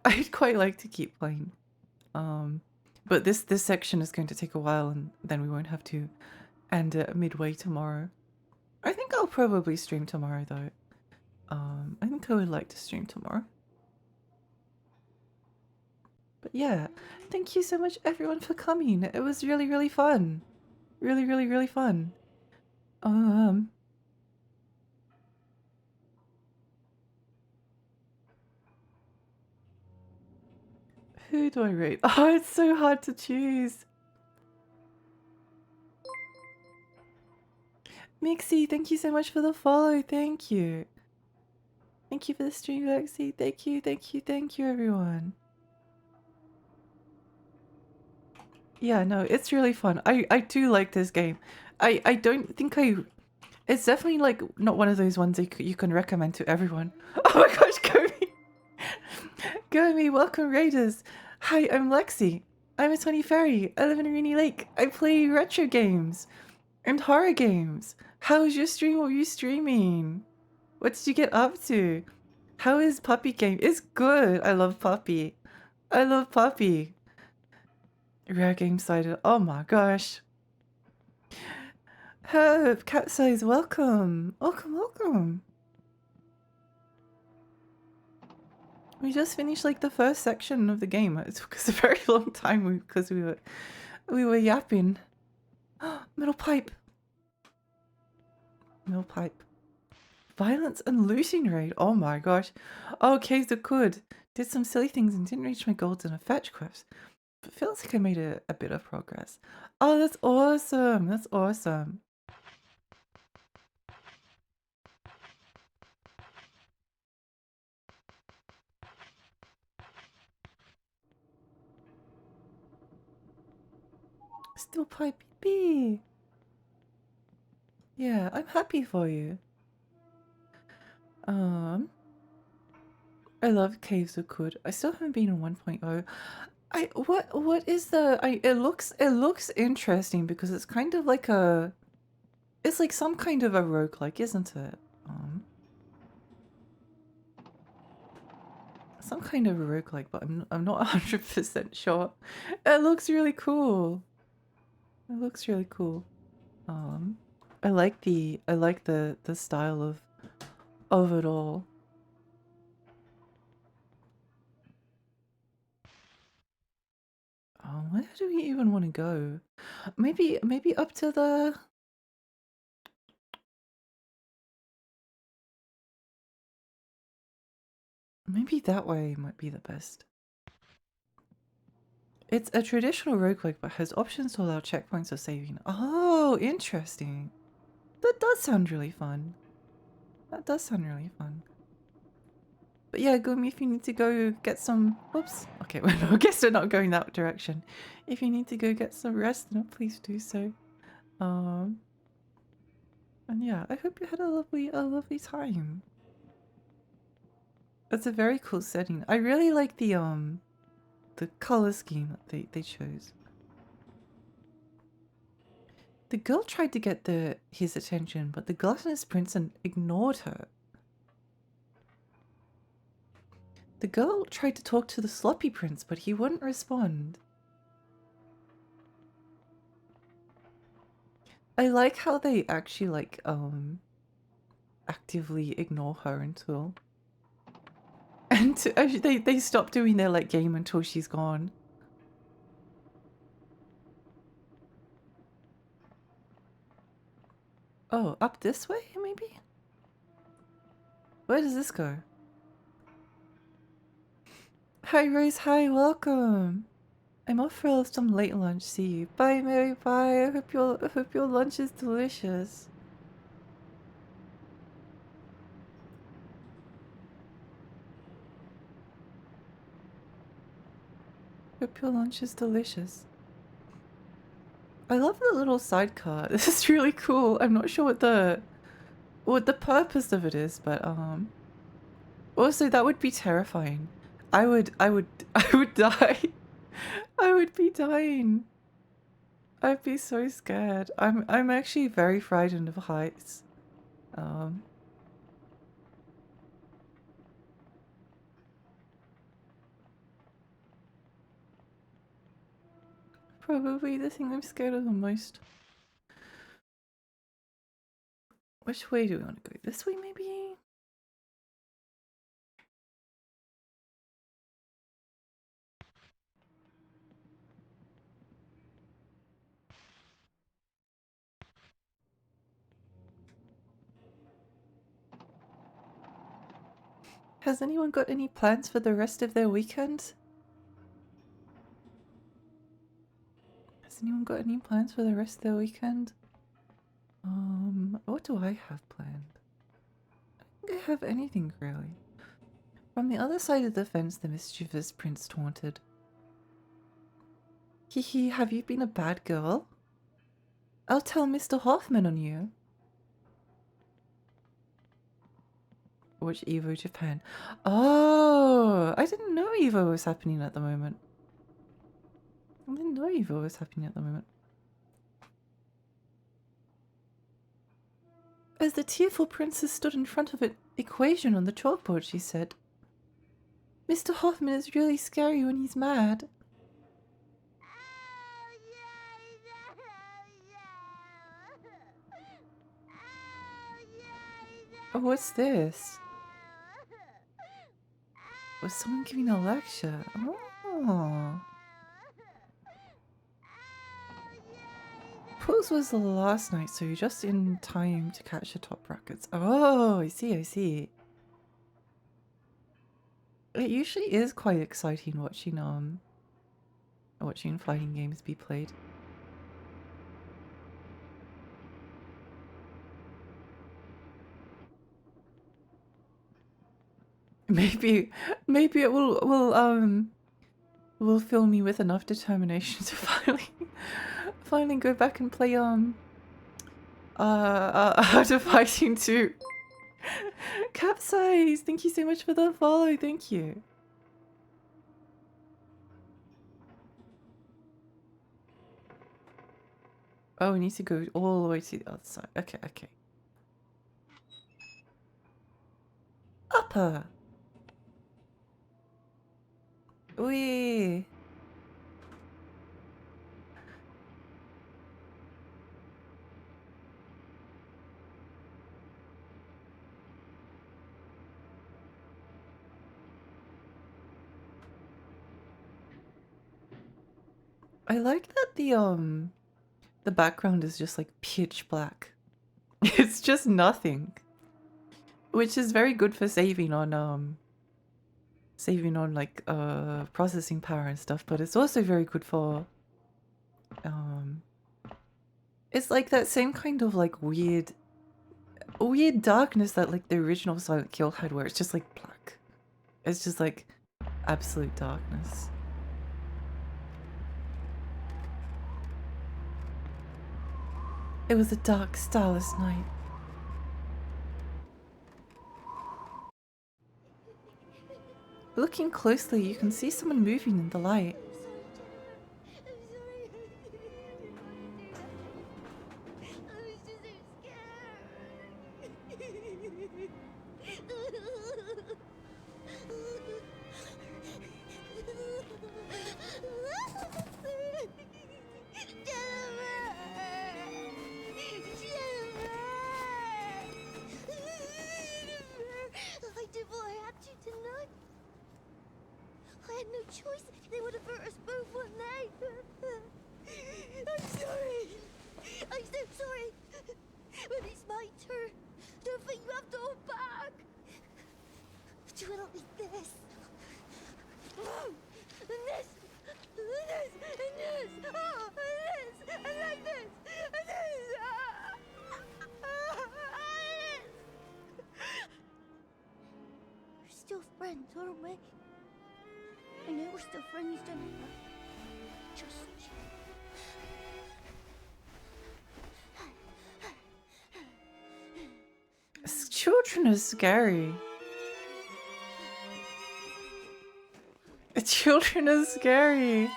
I'd quite like to keep playing. But this section is going to take a while, and then we won't have to end it midway tomorrow. I think I'll probably stream tomorrow though. I think I would like to stream tomorrow. But yeah, thank you so much everyone for coming. It was really fun. Really fun. Who do I rate? Oh, it's so hard to choose. Mixie, thank you so much for the follow. Thank you. Thank you for the stream, Mixie. Thank you, everyone. Yeah, no, it's really fun. I do like this game. I don't think it's definitely like not one of those ones you can recommend to everyone. Oh my gosh, Gomi, welcome Raiders. Hi, I'm Lexi. I'm a 20 fairy. I live in Rainy Lake. I play retro games and horror games. How was your stream? What were you streaming? What did you get up to? How is Puppy game? It's good. I love Puppy. I love Puppy. Rare game cited. Oh my gosh. Herb, Capsize, welcome. Welcome. We just finished like the first section of the game. It took us a very long time because we were yapping. Metal pipe. Violence and looting raid. Oh my gosh. Oh, Caves of Good. Did some silly things and didn't reach my goals in a fetch quest. But feels like I made a bit of progress. Oh, that's awesome. That's awesome. Still pipe B. Yeah, I'm happy for you. I love Caves of Good. I still haven't been in 1.0. What is the it looks interesting because it's kind of like it's like some kind of a roguelike, isn't it? Some kind of a roguelike, but I'm not 100% sure. It looks really cool. It looks really cool. I like the style of it all. Where do we even want to go? Maybe up to the... Maybe that way might be the best. It's a traditional roguelike but has options to allow checkpoints or saving. Oh, interesting. That does sound really fun. That does sound really fun. But yeah, Gumi, if you need to go get some... Oops. Okay, well, I guess we're not going that direction. If you need to go get some rest, then please do so. And yeah, I hope you had a lovely time. It's a very cool setting. I really like the color scheme that they chose. The girl tried to get his attention, but the gluttonous prince ignored her. The girl tried to talk to the sloppy prince, but he wouldn't respond. I like how they actually like actively ignore her until they stop doing their like game until she's gone. Oh, up this way maybe? Where does this go? Hi Rose, hi, welcome. I'm off for some late lunch. See you. Bye Mary, bye. I hope your lunch is delicious. Hope your lunch is delicious. I love the little sidecar. This is really cool. I'm not sure what the purpose of it is, but also that would be terrifying. I would die. I would be dying. I'd be so scared. I'm actually very frightened of heights. Probably the thing I'm scared of the most. Which way do we want to go? This way, maybe? Has anyone got any plans for the rest of their weekend? Has anyone got any plans for the rest of their weekend? What do I have planned? I don't think I have anything really. From the other side of the fence, the mischievous prince taunted. Hee, have you been a bad girl? I'll tell Mr. Hoffman on you. Watch Evo Japan. Oh, I didn't know Evo was happening at the moment. I didn't know Evo was happening at the moment. As the tearful princess stood in front of an equation on the chalkboard, she said, Mr. Hoffman is really scary when he's mad. Oh, what's this? Was someone giving a lecture? Oh. Pools was the last night, so you're just in time to catch the top brackets. Oh, I see, I see. It usually is quite exciting watching fighting games be played. Maybe it will fill me with enough determination to finally go back and play Art of Fighting 2. Capsize, thank you so much for the follow, thank you. Oh, we need to go all the way to the other side. Okay, okay. Upper. Wee. I like that the background is just like pitch black. It's just nothing. Which is very good for saving on like processing power and stuff, but it's also very good for it's like that same kind of like weird darkness that like the original Silent Hill had, where it's just like black. It's just like absolute darkness. It was a dark, starless night. looking closely, you can see someone moving in the light. I did what I had to tonight. I had no choice. They would have hurt us both, wouldn't they? I'm sorry. I'm so sorry. But it's my turn. Don't think you have to hold back. Do it like this. And this. And this. And this. Oh, and this. And like this. And this. We're still friends, aren't we? I know we're still friends, Jennifer. Just Children are scary. Children are scary.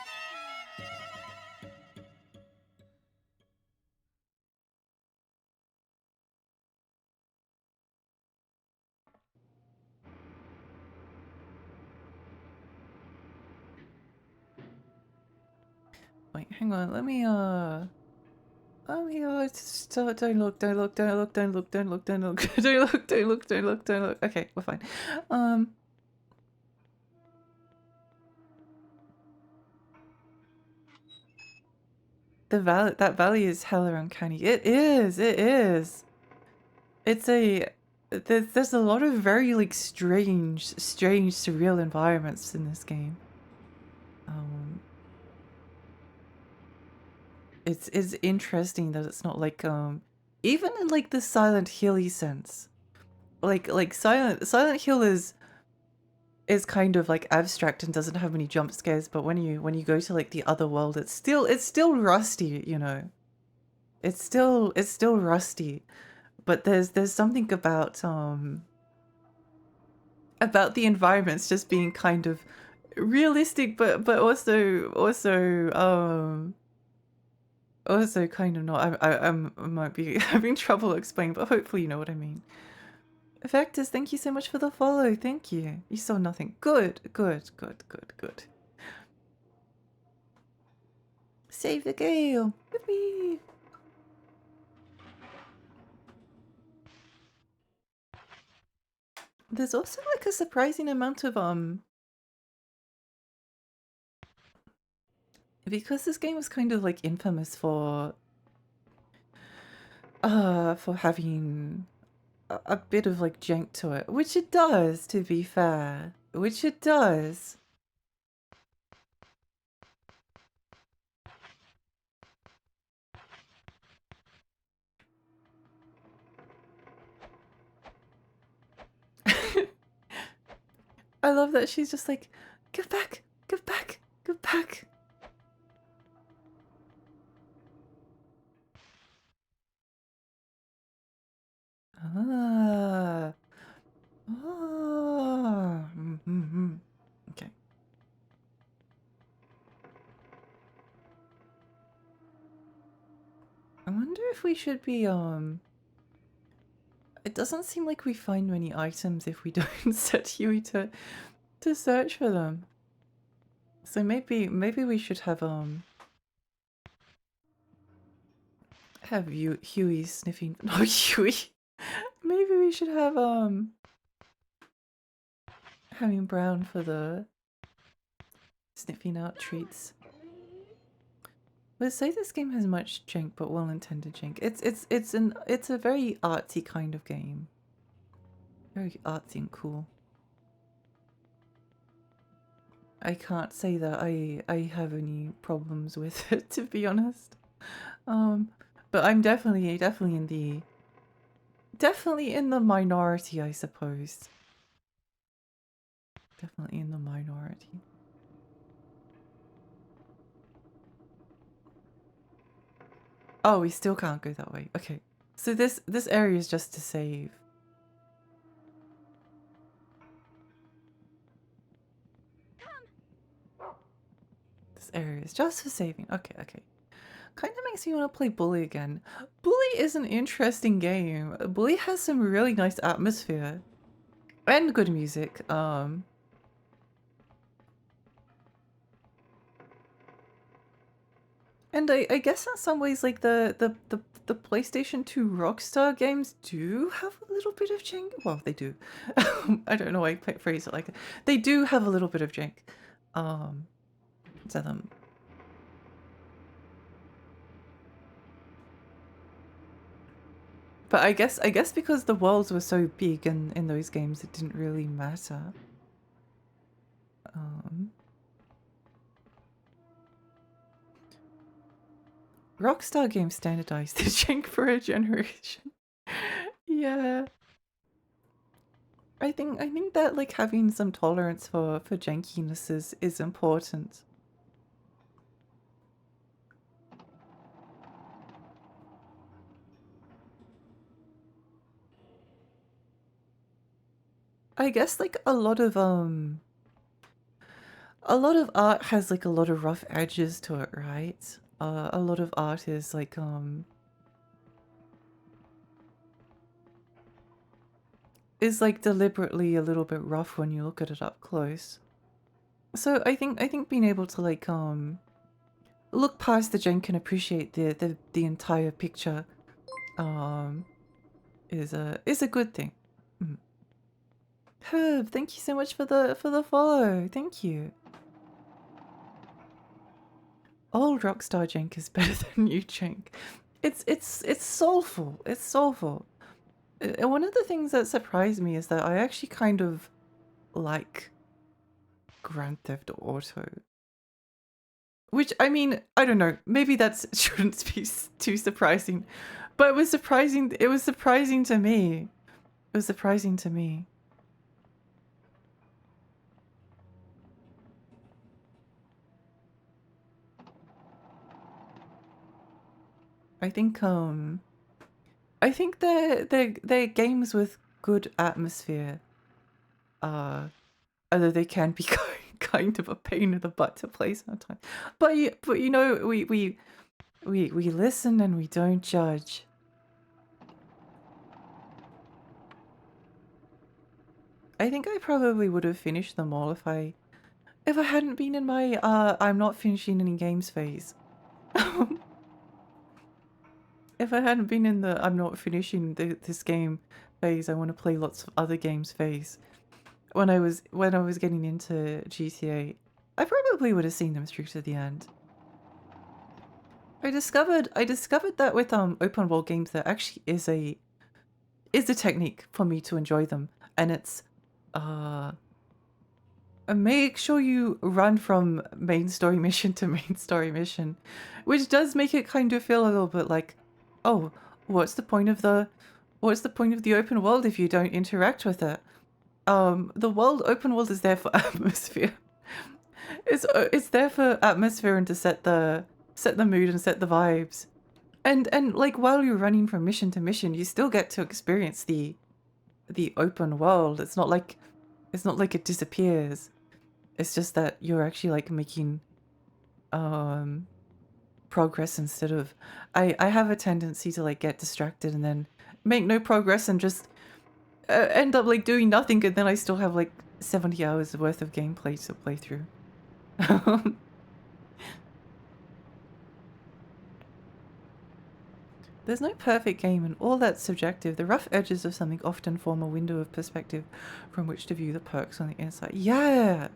Wait, hang on. Let me just don't look, don't look, don't look, don't look, don't look, don't look, don't look, don't look, don't look, don't look. Okay, we're fine. That valley is hella uncanny. It is, it is. It's there's a lot of very like strange, surreal environments in this game. It's interesting that it's not like even in like the Silent Hilly sense. Like Silent Hill is kind of like abstract and doesn't have many jump scares, but when you go to like the other world, it's still rusty, you know. It's still rusty. But there's something about the environments just being kind of realistic, but also kind of not. I might be having trouble explaining, but hopefully you know what I mean. Vectors, thank you so much for the follow. Thank you. You saw nothing. Good. Save the gale. Yippee. There's also like a surprising amount of because this game was kind of like infamous for having a bit of like jank to it, which it does, to be fair, which it does. I love that she's just like, get back, get back, get back. Ah. Oh. Okay. I wonder if we should be, it doesn't seem like we find many items if we don't set Huey to search for them. So maybe we should have Huey sniffing. No, Huey. Maybe we should have having Brown for the sniffing out treats. Let's say this game has much jank, but well-intended jank. It's a very artsy kind of game. Very artsy and cool. I can't say that I have any problems with it, to be honest. But I'm definitely in the minority, I suppose. Definitely in the minority. Oh, we still can't go that way. Okay. So this area is just to save. areas, just for saving. Okay, okay. Kind of makes me want to play Bully again. Bully is an interesting game. Bully has some really nice atmosphere and good music. And I guess in some ways, like the PlayStation 2 Rockstar games do have a little bit of jank. Well, they do. I don't know why I phrase it like that. They do have a little bit of jank. To them. But I guess because the worlds were so big in those games, it didn't really matter. Rockstar games standardized the jank for a generation. Yeah. I think that like having some tolerance for jankiness is important. I guess like a lot of art has like a lot of rough edges to it, right? A lot of art is like is like deliberately a little bit rough when you look at it up close. So I think being able to like look past the jank and appreciate the entire picture is a good thing. Herb, thank you so much for the follow. Thank you. Old Rockstar jank is better than new jank. It's soulful. It's soulful. One of the things that surprised me is that I actually kind of like Grand Theft Auto. Which, I mean, I don't know, maybe that shouldn't be too surprising, but it was surprising to me. It was surprising to me. I think they're games with good atmosphere. Although they can be kind of a pain in the butt to play sometimes. But you know, we listen and we don't judge. I think I probably would have finished them all if I hadn't been in my I'm not finishing any games phase. If I hadn't been in the I'm not finishing this game phase, I want to play lots of other games phase. When I was getting into GTA, I probably would have seen them through to the end. I discovered that with open world games there actually is a technique for me to enjoy them, and it's make sure you run from main story mission to main story mission, which does make it kind of feel a little bit like, oh, what's the point of the open world if you don't interact with it? The open world is there for atmosphere. It's there for atmosphere and to set the mood and set the vibes. And like while you're running from mission to mission, you still get to experience the open world. It's not like it disappears. It's just that you're actually like making progress instead of I have a tendency to like get distracted and then make no progress and just end up like doing nothing, and then I still have like 70 hours worth of gameplay to play through. There's no perfect game, and all that's subjective. The rough edges of something often form a window of perspective from which to view the perks on the inside. Yeah!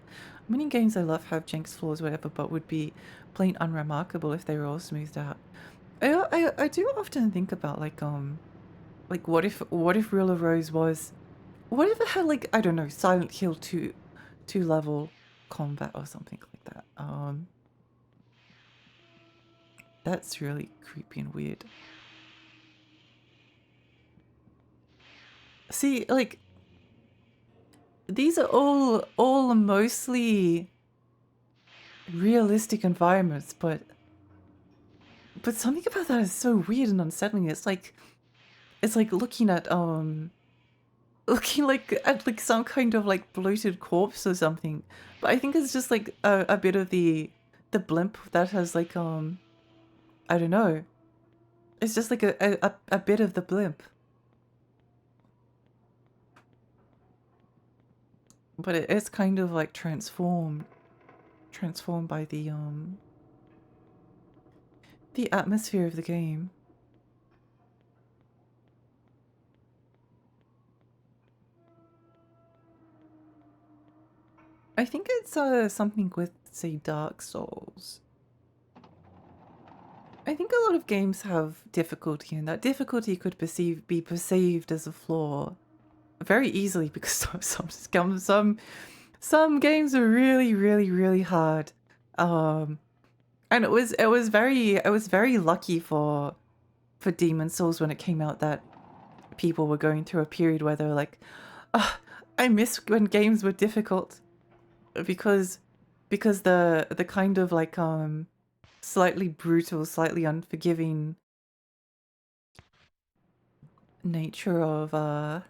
Many games I love have janks, flaws, whatever, but would be plain unremarkable if they were all smoothed out. I do often think about like what if Real of Rose was, what if it had like, I don't know, Silent Hill 2 level combat or something like that. That's really creepy and weird. See, like, these are all mostly realistic environments, but something about that is so weird and unsettling. It's like looking at at some kind of like bloated corpse or something. But I think it's just like a bit of the the blimp that has like I don't know. It's just like a bit of the blimp. But it's kind of like transformed by the atmosphere of the game. I think it's something with, say, Dark Souls. I think a lot of games have difficulty, and that difficulty could be perceived as a flaw very easily because some games are really, really, really hard. And I was very lucky for Demon Souls when it came out that people were going through a period where they were like, oh, I miss when games were difficult, because the kind of like slightly brutal, slightly unforgiving nature of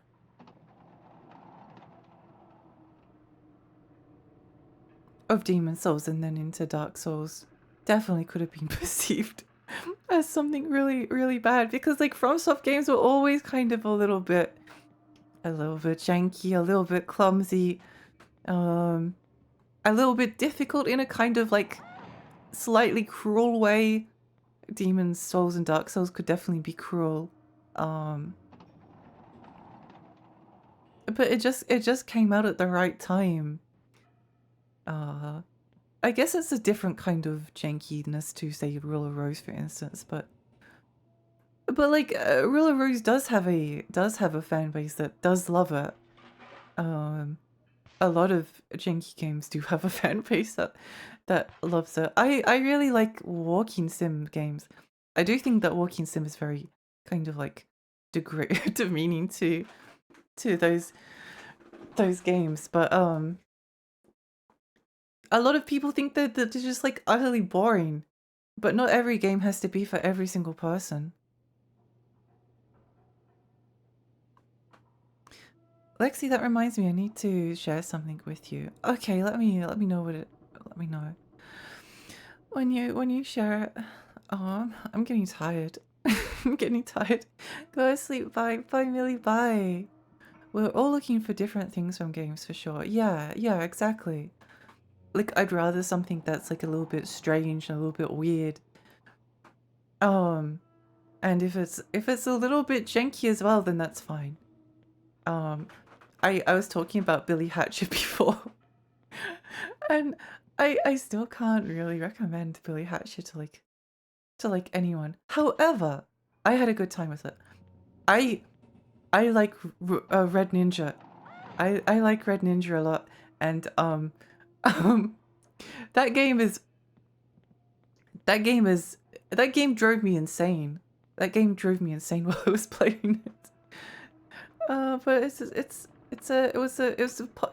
Demon Souls and then into Dark Souls definitely could have been perceived as something really, really bad, because like FromSoft games were always kind of a little bit janky, a little bit clumsy, a little bit difficult in a kind of like slightly cruel way. Demon Souls and Dark Souls could definitely be cruel. But it just came out at the right time. I guess it's a different kind of jankiness to, say, Rule of Rose, for instance, but like Rule of Rose does have a fan base that does love it. A lot of janky games do have a fan base that loves it. I really like walking sim games. I do think that walking sim is very kind of like demeaning to those games, but a lot of people think that they're just like utterly boring, but not every game has to be for every single person. Lexi, that reminds me, I need to share something with you. Okay, let me know let me know. When you share it. Oh, I'm getting tired. I'm getting tired. Go to sleep. Bye, Millie. Bye. We're all looking for different things from games for sure. Yeah, exactly. Like, I'd rather something that's like a little bit strange and a little bit weird. And if it's a little bit janky as well, then that's fine. I was talking about Billy Hatcher before, and I still can't really recommend Billy Hatcher to anyone. However, I had a good time with it. I like Red Ninja. I like Red Ninja a lot, and that game drove me insane. That game drove me insane while I was playing it. But it was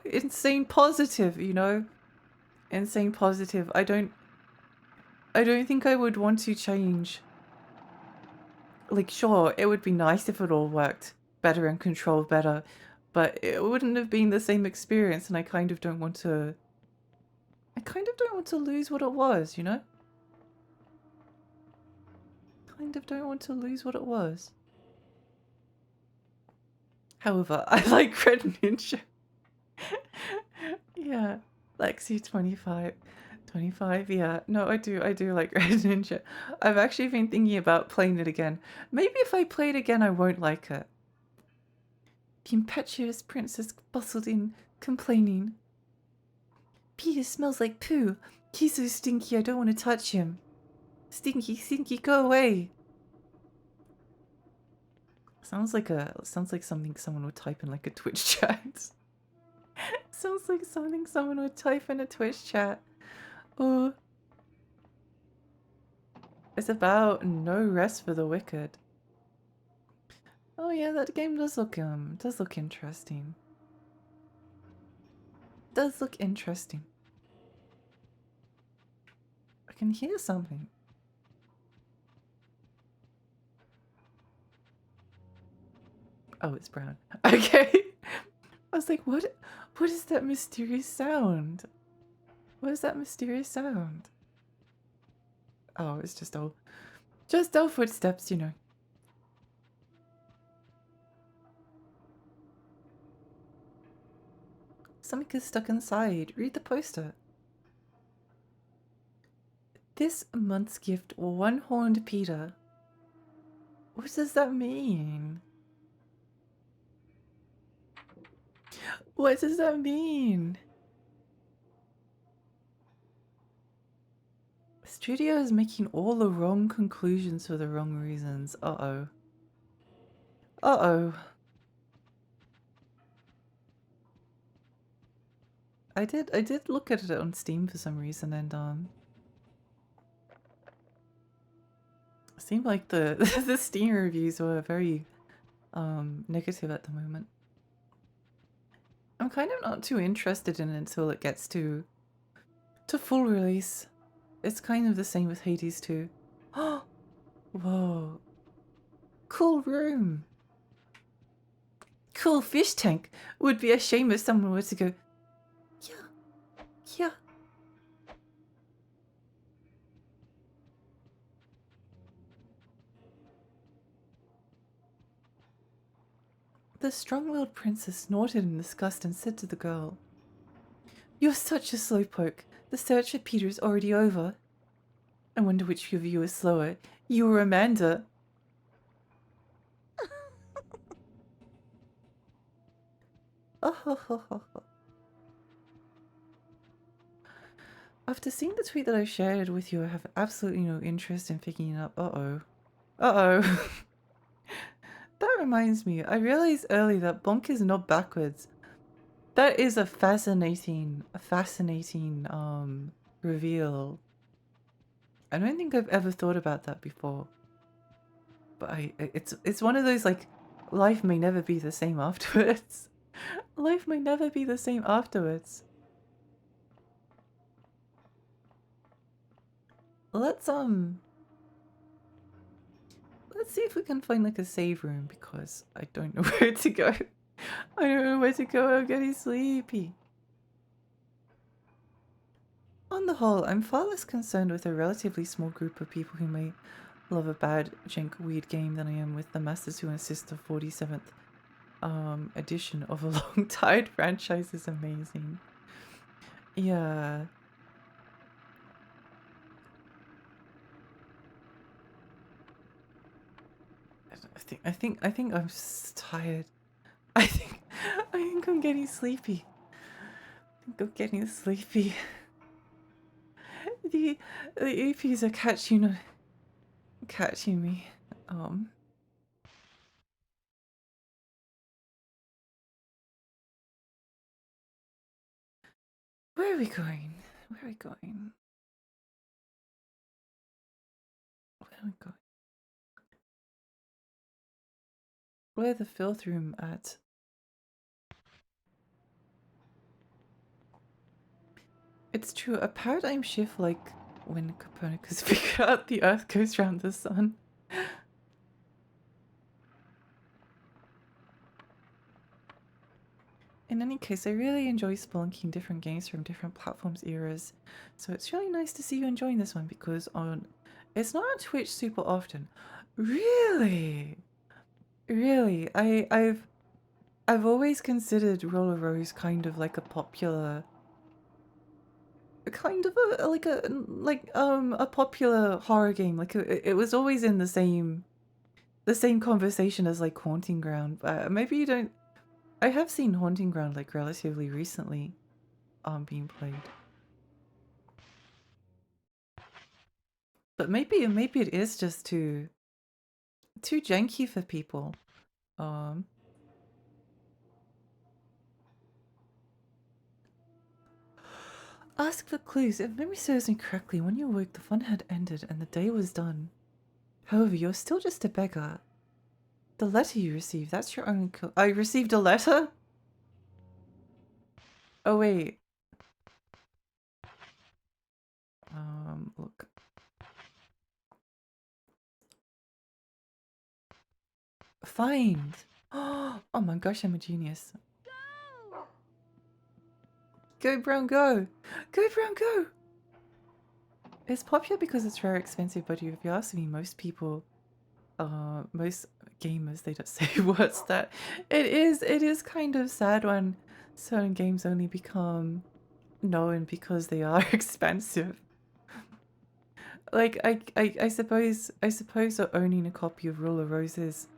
insane positive, you know? Insane positive. I don't think I would want to change. Like, sure, it would be nice if it all worked better and controlled better, but it wouldn't have been the same experience, and I kind of don't want to lose what it was, you know? Kind of don't want to lose what it was. However, I like Red Ninja. Yeah, Lexi 25. 25, yeah. No, I do like Red Ninja. I've actually been thinking about playing it again. Maybe if I play it again, I won't like it. The impetuous princess bustled in, complaining. Peter smells like poo. He's so stinky, I don't want to touch him. Stinky, stinky, go away. Sounds like something someone would type in like a Twitch chat. Sounds like something someone would type in a Twitch chat. Oh. It's about no rest for the wicked. Oh yeah, that game does look interesting. Does look interesting. I can hear something. Oh, it's brown. Okay. I was like, what is that mysterious sound? What is that mysterious sound? Oh, it's just our footsteps, you know. Something is stuck inside. Read the poster. This month's gift, one-horned Peter. What does that mean? What does that mean? Studio is making all the wrong conclusions for the wrong reasons. Uh-oh. Uh-oh. I did look at it on Steam for some reason, and seemed like the the Steam reviews were very negative at the moment. I'm kind of not too interested in it until it gets to full release. It's kind of the same with Hades 2. Whoa. Cool room. Cool fish tank. Would be a shame if someone were to go, yeah, yeah. The strong-willed princess snorted in disgust and said to the girl, "You're such a slowpoke. The search for Peter is already over. I wonder which of you is slower, you or Amanda." After seeing the tweet that I shared with you, I have absolutely no interest in picking it up. Uh-oh. Uh-oh. That reminds me, I realized early that bonk is not backwards. That is a fascinating reveal. I don't think I've ever thought about that before. But it's one of those, like, life may never be the same afterwards. Life may never be the same afterwards. Let's see if we can find like a save room, because I don't know where to go. I don't know where to go. I'm getting sleepy. On the whole, I'm far less concerned with a relatively small group of people who may love a bad, jank, weird game than I am with the masters who insist the 47th edition of a long tired franchise is amazing. Yeah. I think I'm tired. I think I'm getting sleepy. I think I'm getting sleepy. The EPs are catching me. Where are we going? Where are we going? Where are we going? Where's the filth room at? It's true, a paradigm shift like when Copernicus figured out the Earth goes round the sun. In any case, I really enjoy spelunking different games from different platforms eras, so it's really nice to see you enjoying this one, because it's not on Twitch super often. Really? Really? I've always considered Roller Rose kind of like a popular, a popular horror game. Like it was always in the same conversation as like Haunting Ground. Maybe you don't. I have seen Haunting Ground like relatively recently, being played. But maybe it is just too janky for people. Ask for clues. If memory serves me correctly, when you awoke, the fun had ended and the day was done. However, you're still just a beggar. The letter you received, that's your only clue. I received a letter? Oh, wait. Look. Find. Oh my gosh, I'm a genius. Go, Brown, go! Go, Brown, go! It's popular because it's very expensive, but if you ask me, most people, most gamers, they don't say words that it is kind of sad when certain games only become known because they are expensive. Like I suppose that owning a copy of Rule of Roses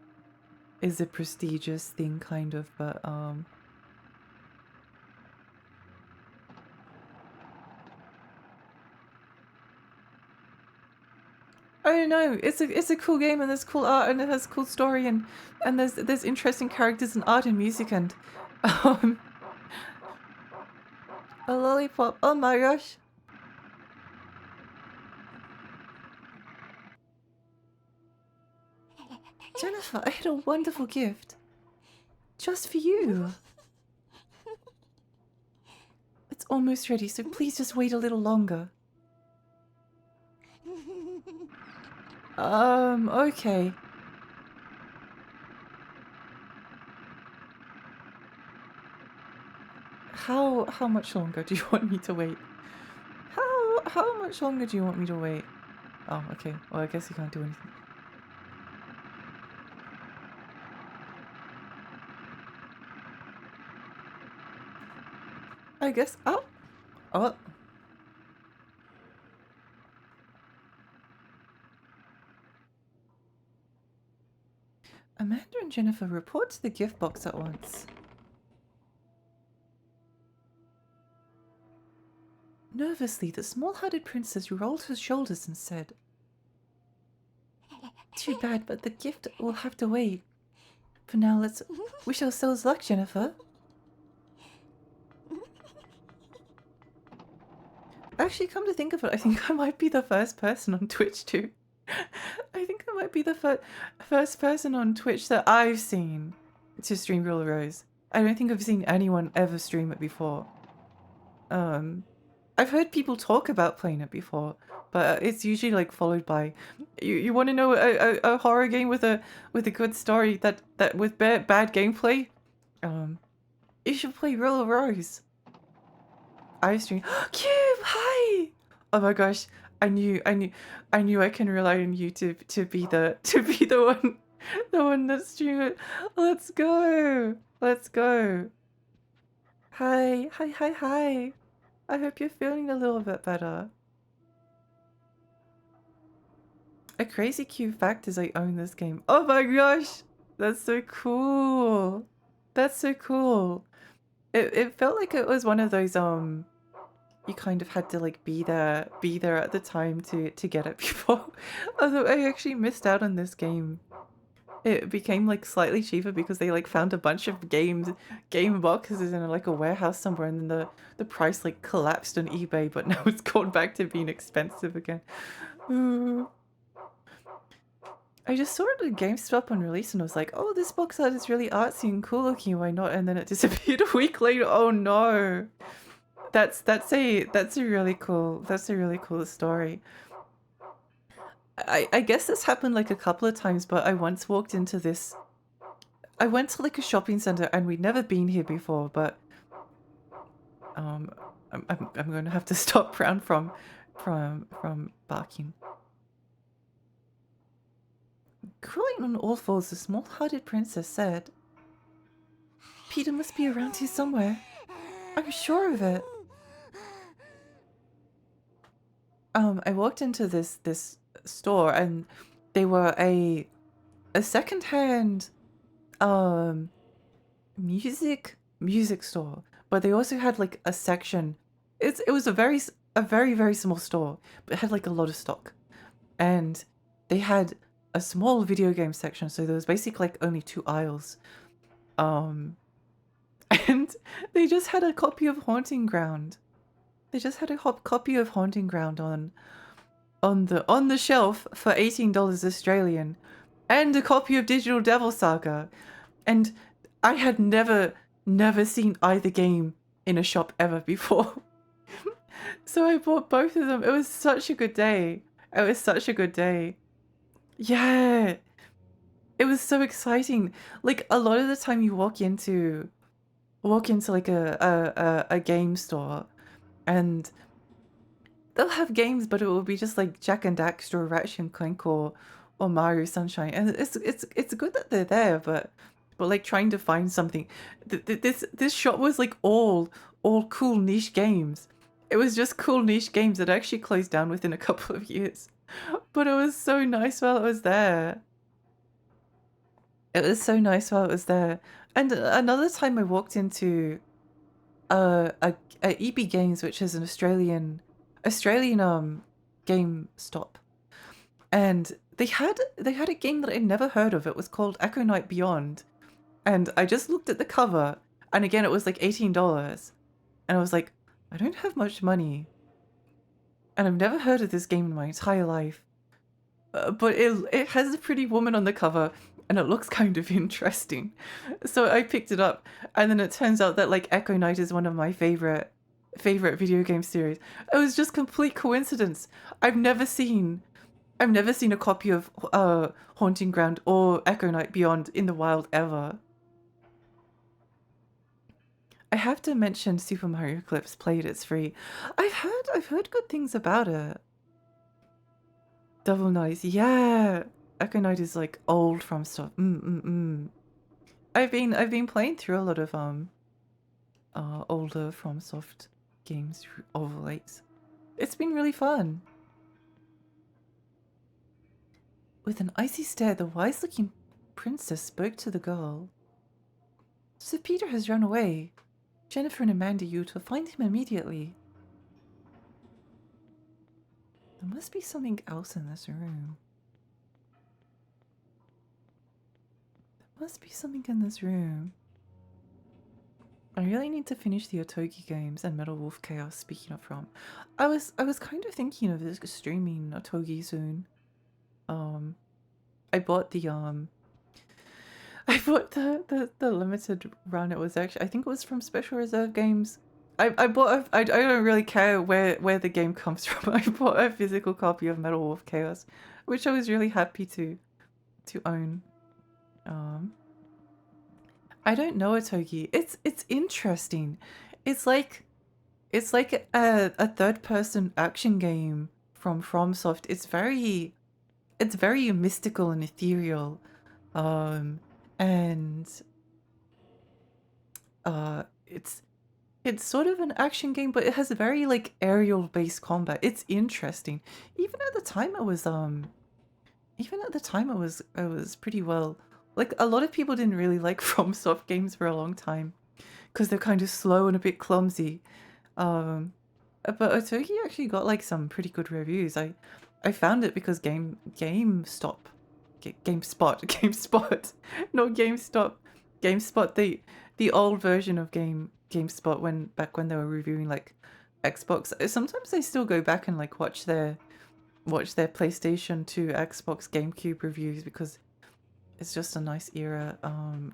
is a prestigious thing kind of, but I don't know. It's a cool game and there's cool art and it has cool story and there's interesting characters and art and music and um a lollipop. Oh my gosh. Jennifer, I had a wonderful gift. Just for you. It's almost ready, so please just wait a little longer. Okay. How much longer do you want me to wait? How much longer do you want me to wait? Oh, okay. Well, I guess you can't do anything. I guess. Oh. Amanda and Jennifer report to the gift box at once. Nervously, the small-hearted princess rolled her shoulders and said, "Too bad, but the gift will have to wait. For now, let's wish ourselves luck, Jennifer." Actually, come to think of it, I think I might be the first person on Twitch too. I think I might be the first person on Twitch that I've seen to stream Rule of Rose. I don't think I've seen anyone ever stream it before. I've heard people talk about playing it before, but it's usually like followed by, you want to know a horror game with a good story that with bad gameplay? You should play Rule of Rose. I stream. Cube, hi! Oh my gosh, I knew I can rely on you to be the one that stream it. Let's go. Hi. I hope you're feeling a little bit better. A crazy cute fact is I own this game. Oh my gosh! That's so cool. It felt like it was one of those you kind of had to like be there at the time to get it before. Although I actually missed out on this game. It became like slightly cheaper because they like found a bunch of game boxes in like a warehouse somewhere, and then the price like collapsed on eBay, but now it's gone back to being expensive again. Ooh. I just saw it at GameStop on release and I was like, oh, this box art is really artsy and cool looking, why not? And then it disappeared a week later. Oh no. That's a really cool story. I guess this happened like a couple of times, but I once walked into this. I went to like a shopping center and we'd never been here before, but I'm going to have to stop Brown from barking. Crawling on all fours, the small-hearted princess said, "Peter must be around here somewhere. I'm sure of it." I walked into this store and they were a secondhand music store, but they also had like a section. It was a very small store, but it had like a lot of stock, and they had a small video game section, so there was basically like only 2 aisles. And they just had a copy of Haunting Ground. They just had a copy of Haunting Ground on the shelf for $18 Australian, and a copy of Digital Devil Saga. And I had never seen either game in a shop ever before. So I bought both of them. It was such a good day. Yeah. It was so exciting. Like a lot of the time you walk into like a game store and they'll have games, but it will be just like Jack and Daxter or Ratchet and Clank or Mario Sunshine, and it's good that they're there, but like trying to find something. This shop was like all cool niche games. It was just cool niche games that actually closed down within a couple of years, but it was so nice while it was there. It was so nice while it was there. And another time I walked into a EB Games, which is an Australian game stop, and they had a game that I'd never heard of. It was called Echo Night Beyond, and I just looked at the cover, and again it was like $18, and I was like, I don't have much money, and I've never heard of this game in my entire life, but it has a pretty woman on the cover, and it looks kind of interesting. So I picked it up, and then it turns out that like Echo Night is one of my favorite video game series. It was just complete coincidence. I've never seen a copy of Haunting Ground or Echo Night Beyond in the wild ever. I have to mention Super Mario Clips Played, it's free. I've heard good things about it. Double Nice, yeah. Echo Night is like old from stuff. I've been playing through a lot of older FromSoft games over late. It's been really fun. With an icy stare, the wise-looking princess spoke to the girl. Sir Peter has run away. Jennifer and Amanda, you to find him immediately. There must be something else in this room. Must be something in this room. I really need to finish the Otogi games and Metal Wolf Chaos. Speaking of From, I was kind of thinking of this streaming Otogi soon. I bought the limited run. It was actually, I think it was from Special Reserve Games. I don't really care where the game comes from. I bought a physical copy of Metal Wolf Chaos, which I was really happy to own. I don't know Otogi. It's interesting. It's like a third person action game from FromSoft. It's very mystical and ethereal. And it's sort of an action game, but it has a very like aerial based combat. It's interesting. Even at the time it was pretty well. Like, a lot of people didn't really like FromSoft games for a long time because they're kind of slow and a bit clumsy. But Otogi actually got like some pretty good reviews. I found it because GameSpot, not GameStop, GameSpot, the old version of GameSpot back when they were reviewing like Xbox. Sometimes they still go back and like watch their PlayStation 2, Xbox, GameCube reviews because it's just a nice era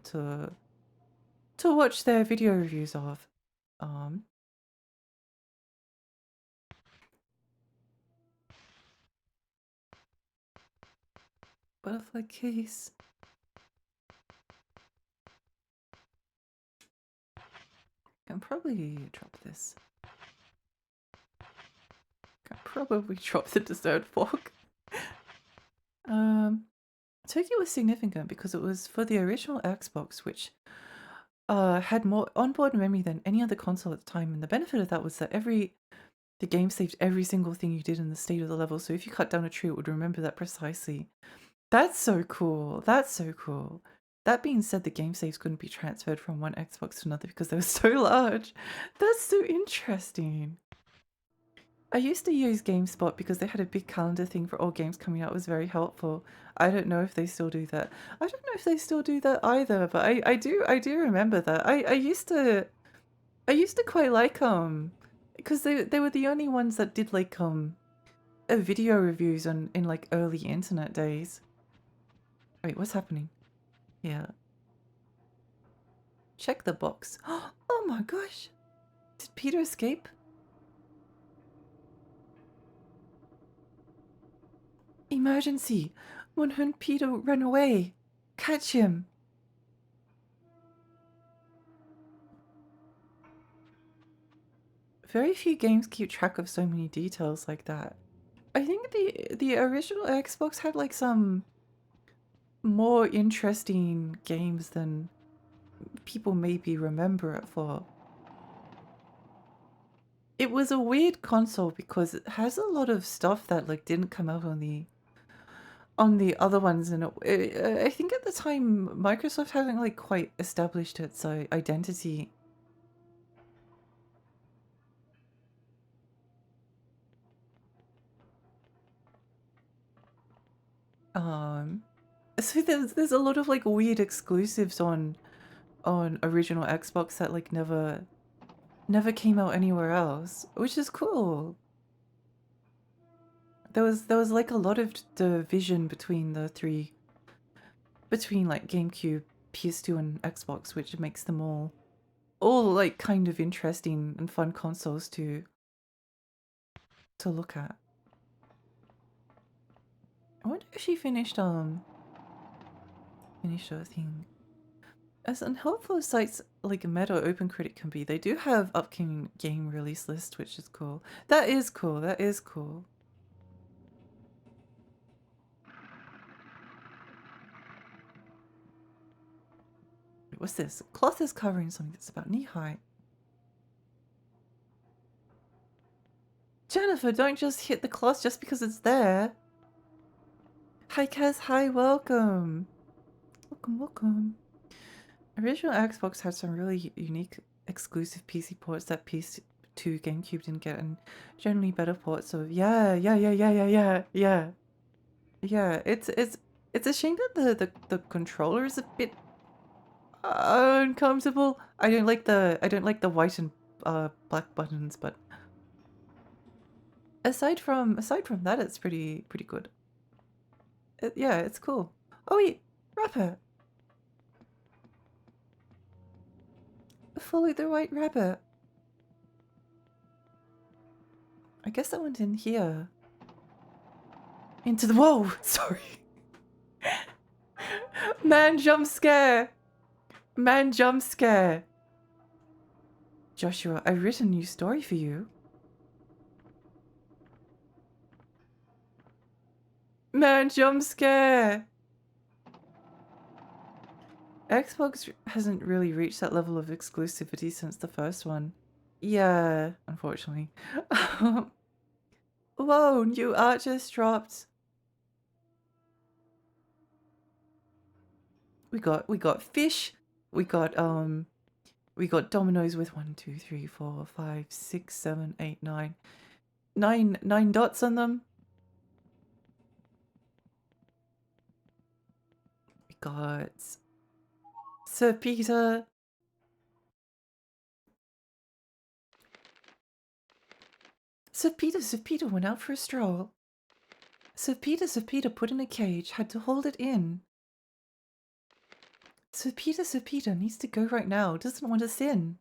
to watch their video reviews of. Butterfly case. Can probably drop this. Can probably drop the dessert fork. Tokyo was significant because it was for the original Xbox, which had more onboard memory than any other console at the time, and the benefit of that was that the game saved every single thing you did in the state of the level, so if you cut down a tree it would remember that precisely. That's so cool. That's so cool. That being said, the game saves couldn't be transferred from one Xbox to another because they were so large. That's so interesting. I used to use GameSpot because they had a big calendar thing for all games coming out. It was very helpful. I don't know if they still do that. I don't know if they still do that either, but I do remember that. I used to quite like because they were the only ones that did like video reviews in like early internet days. Wait, what's happening? Yeah. Check the box. Oh my gosh. Did Peter escape? Emergency! When Peter ran away! Catch him! Very few games keep track of so many details like that. I think the original Xbox had like some more interesting games than people maybe remember it for. It was a weird console because it has a lot of stuff that like didn't come out on the other ones, and I think at the time Microsoft hadn't like quite established its identity. So there's a lot of like weird exclusives on original Xbox that like never came out anywhere else, which is cool. There was like a lot of division between the three, between like GameCube, PS2, and Xbox, which makes them all like kind of interesting and fun consoles to look at. I wonder if she finished her thing. As unhelpful as sites like Meta or OpenCritic can be, they do have upcoming game release lists, which is cool. That is cool. That is cool. What's this? Cloth is covering something that's about knee high. Jennifer, don't just hit the cloth just because it's there. Hi Kaz, hi, welcome. Welcome. Original Xbox had some really unique exclusive PC ports that PS2 GameCube didn't get, and generally better ports of yeah. It's a shame that the controller is a bit uncomfortable. I don't like the white and black buttons, but aside from that, it's pretty good. Yeah, it's cool. Oh wait, rabbit. Follow the white rabbit. I guess that went in here. Into the whoa. Sorry. Man jump scare. Man jump scare. Joshua, I've written a new story for you. Man jump scare. Xbox hasn't really reached that level of exclusivity since the first one. Yeah, unfortunately. Whoa, new art just dropped. We got fish. We got dominoes with 1, 2, 3, 4, 5, 6, 7, 8, 9. 9 dots on them. We got Sir Peter. Sir Peter went out for a stroll. Sir Peter put in a cage, had to hold it in. Sir Peter needs to go right now, doesn't want to sin.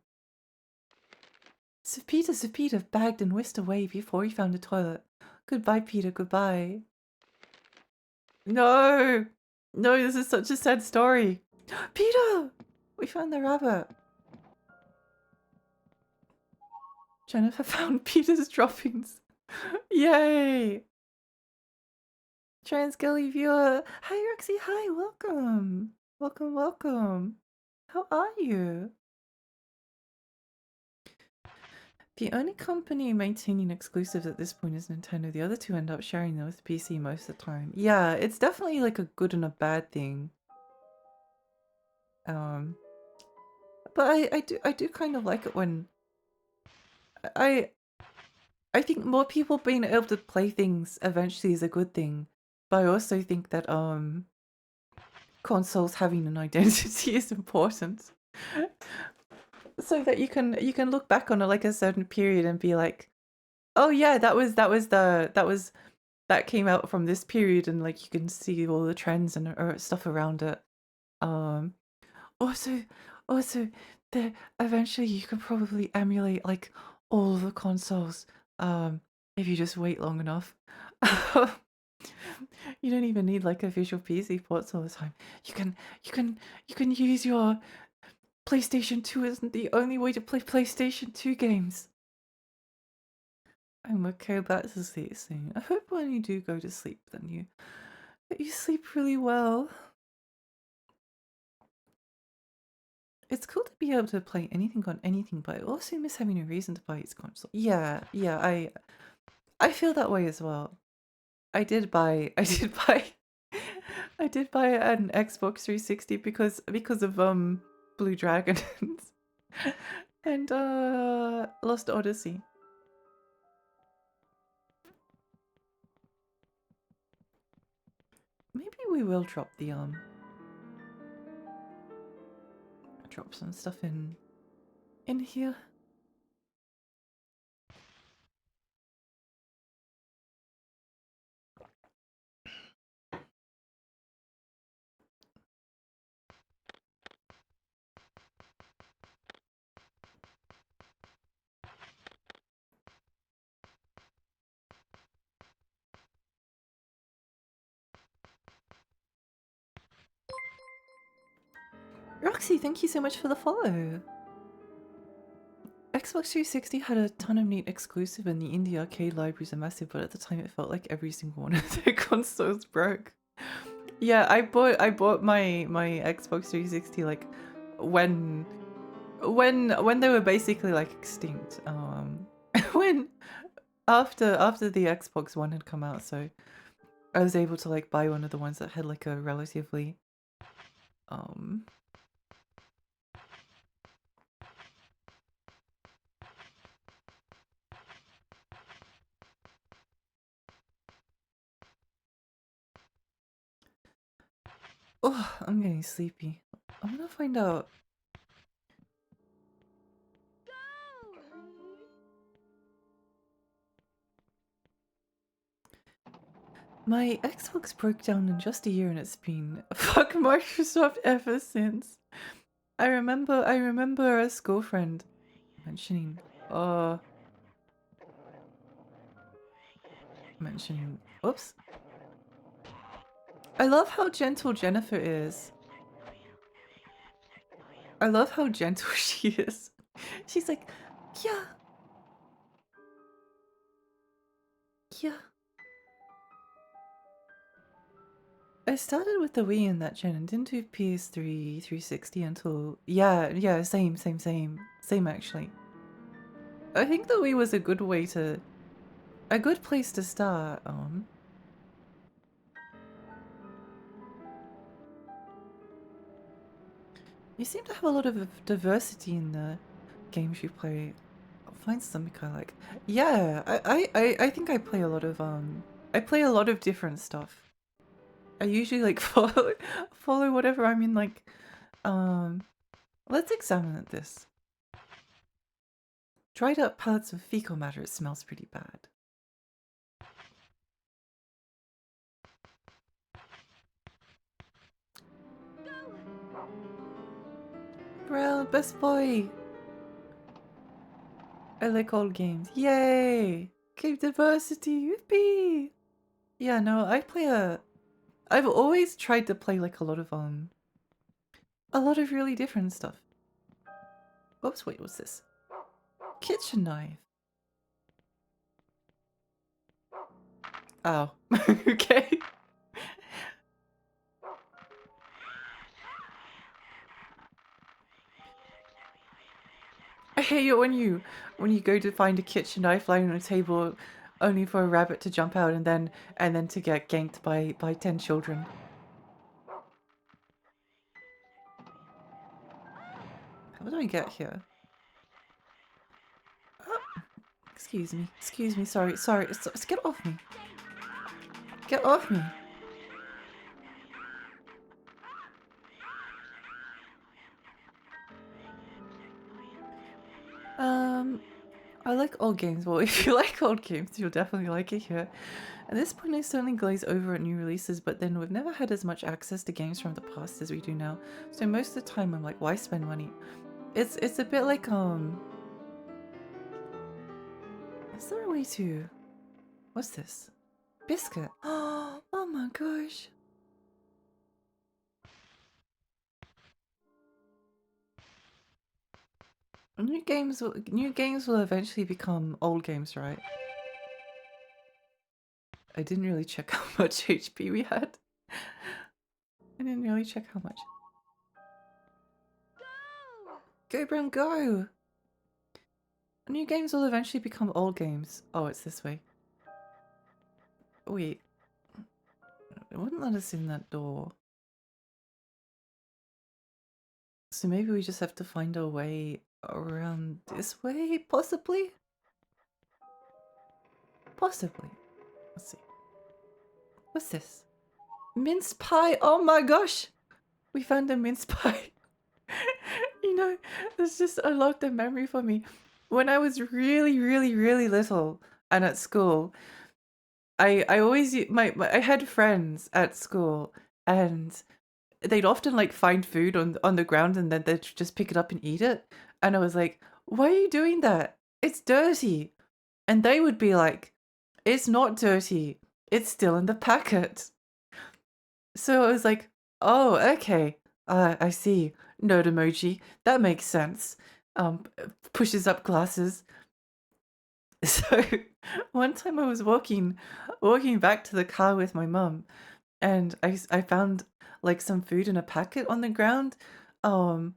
Sir Peter bagged and whisked away before he found a toilet. Goodbye, Peter, goodbye. No! No, this is such a sad story. Peter! We found the rabbit. Jennifer found Peter's droppings. Yay! Transgilly viewer. Hi, Roxy. Hi, welcome. Welcome. How are you? The only company maintaining exclusives at this point is Nintendo. The other two end up sharing them with PC most of the time. Yeah, it's definitely like a good and a bad thing. But I do kind of like it when I think more people being able to play things eventually is a good thing. But I also think that consoles having an identity is important. So that you can look back on like a certain period and be like, oh yeah, that came out from this period, and like you can see all the trends and stuff around it. Also there eventually you can probably emulate like all the consoles if you just wait long enough. You don't even need like official PC ports all the time. You can use your PlayStation 2 isn't the only way to play PlayStation 2 games. I'm okay about to sleep soon. I hope when you do go to sleep, then you sleep really well. It's cool to be able to play anything on anything, but I also miss having a reason to buy its console. Yeah, yeah, I feel that way as well. I did buy I did buy an Xbox 360 because of Blue Dragons and Lost Odyssey. Maybe we will drop the drop some stuff in here. Roxy, thank you so much for the follow. Xbox 360 had a ton of neat exclusive and the indie arcade libraries are massive, but at the time it felt like every single one of their consoles broke. Yeah, I bought my Xbox 360 like when they were basically like extinct. When after the Xbox One had come out, so I was able to like buy one of the ones that had like a relatively oh, I'm getting sleepy. I'm gonna find out. My Xbox broke down in just a year and it's been fuck Microsoft ever since. I remember a school friend mentioning oops. I love how gentle Jennifer is. I love how gentle she is. She's like, yeah. Yeah. I started with the Wii in that gen and didn't do PS3, 360 until... Yeah, same actually. I think the Wii was a good way to... a good place to start. You seem to have a lot of diversity in the games you play. I'll find something I like. Yeah, I think I play a lot of I play a lot of different stuff. I usually like follow whatever I'm in. Like let's examine this. Dried up pellets of fecal matter. It smells pretty bad. Bro, best boy. I like old games. Yay! Game diversity. Yippee! Yeah, no, I've always tried to play like a lot of really different stuff. Oops, wait, what's this? Kitchen knife. Oh, okay. I hate it when you go to find a kitchen knife lying on a table only for a rabbit to jump out and then to get ganked by 10 children. How do I get here? Oh, excuse me, sorry, get off me. Get off me. I like old games. Well, if you like old games, you'll definitely like it here. At this point, I certainly glaze over at new releases, but then we've never had as much access to games from the past as we do now. So most of the time, I'm like, why spend money? It's a bit like is there a way to... What's this? Biscuit. Oh my gosh. New games will eventually become old games, right? I didn't really check how much HP we had. I didn't really check how much. Go, Brown, go! New games will eventually become old games. Oh, it's this way. Wait. It wouldn't let us in that door. So maybe we just have to find our way around this way, possibly? Possibly. Let's see. What's this? Mince pie! Oh my gosh! We found a mince pie. You know, it's just unlocked a memory for me. When I was really, really, really little and at school, I always I had friends at school, and they'd often like find food on the ground and then they'd just pick it up and eat it. And I was like, "Why are you doing that? It's dirty." And they would be like, "It's not dirty. It's still in the packet." So I was like, "Oh, okay. I see. Nerd emoji. That makes sense." Pushes up glasses. So one time I was walking back to the car with my mum, and I found like some food in a packet on the ground, um,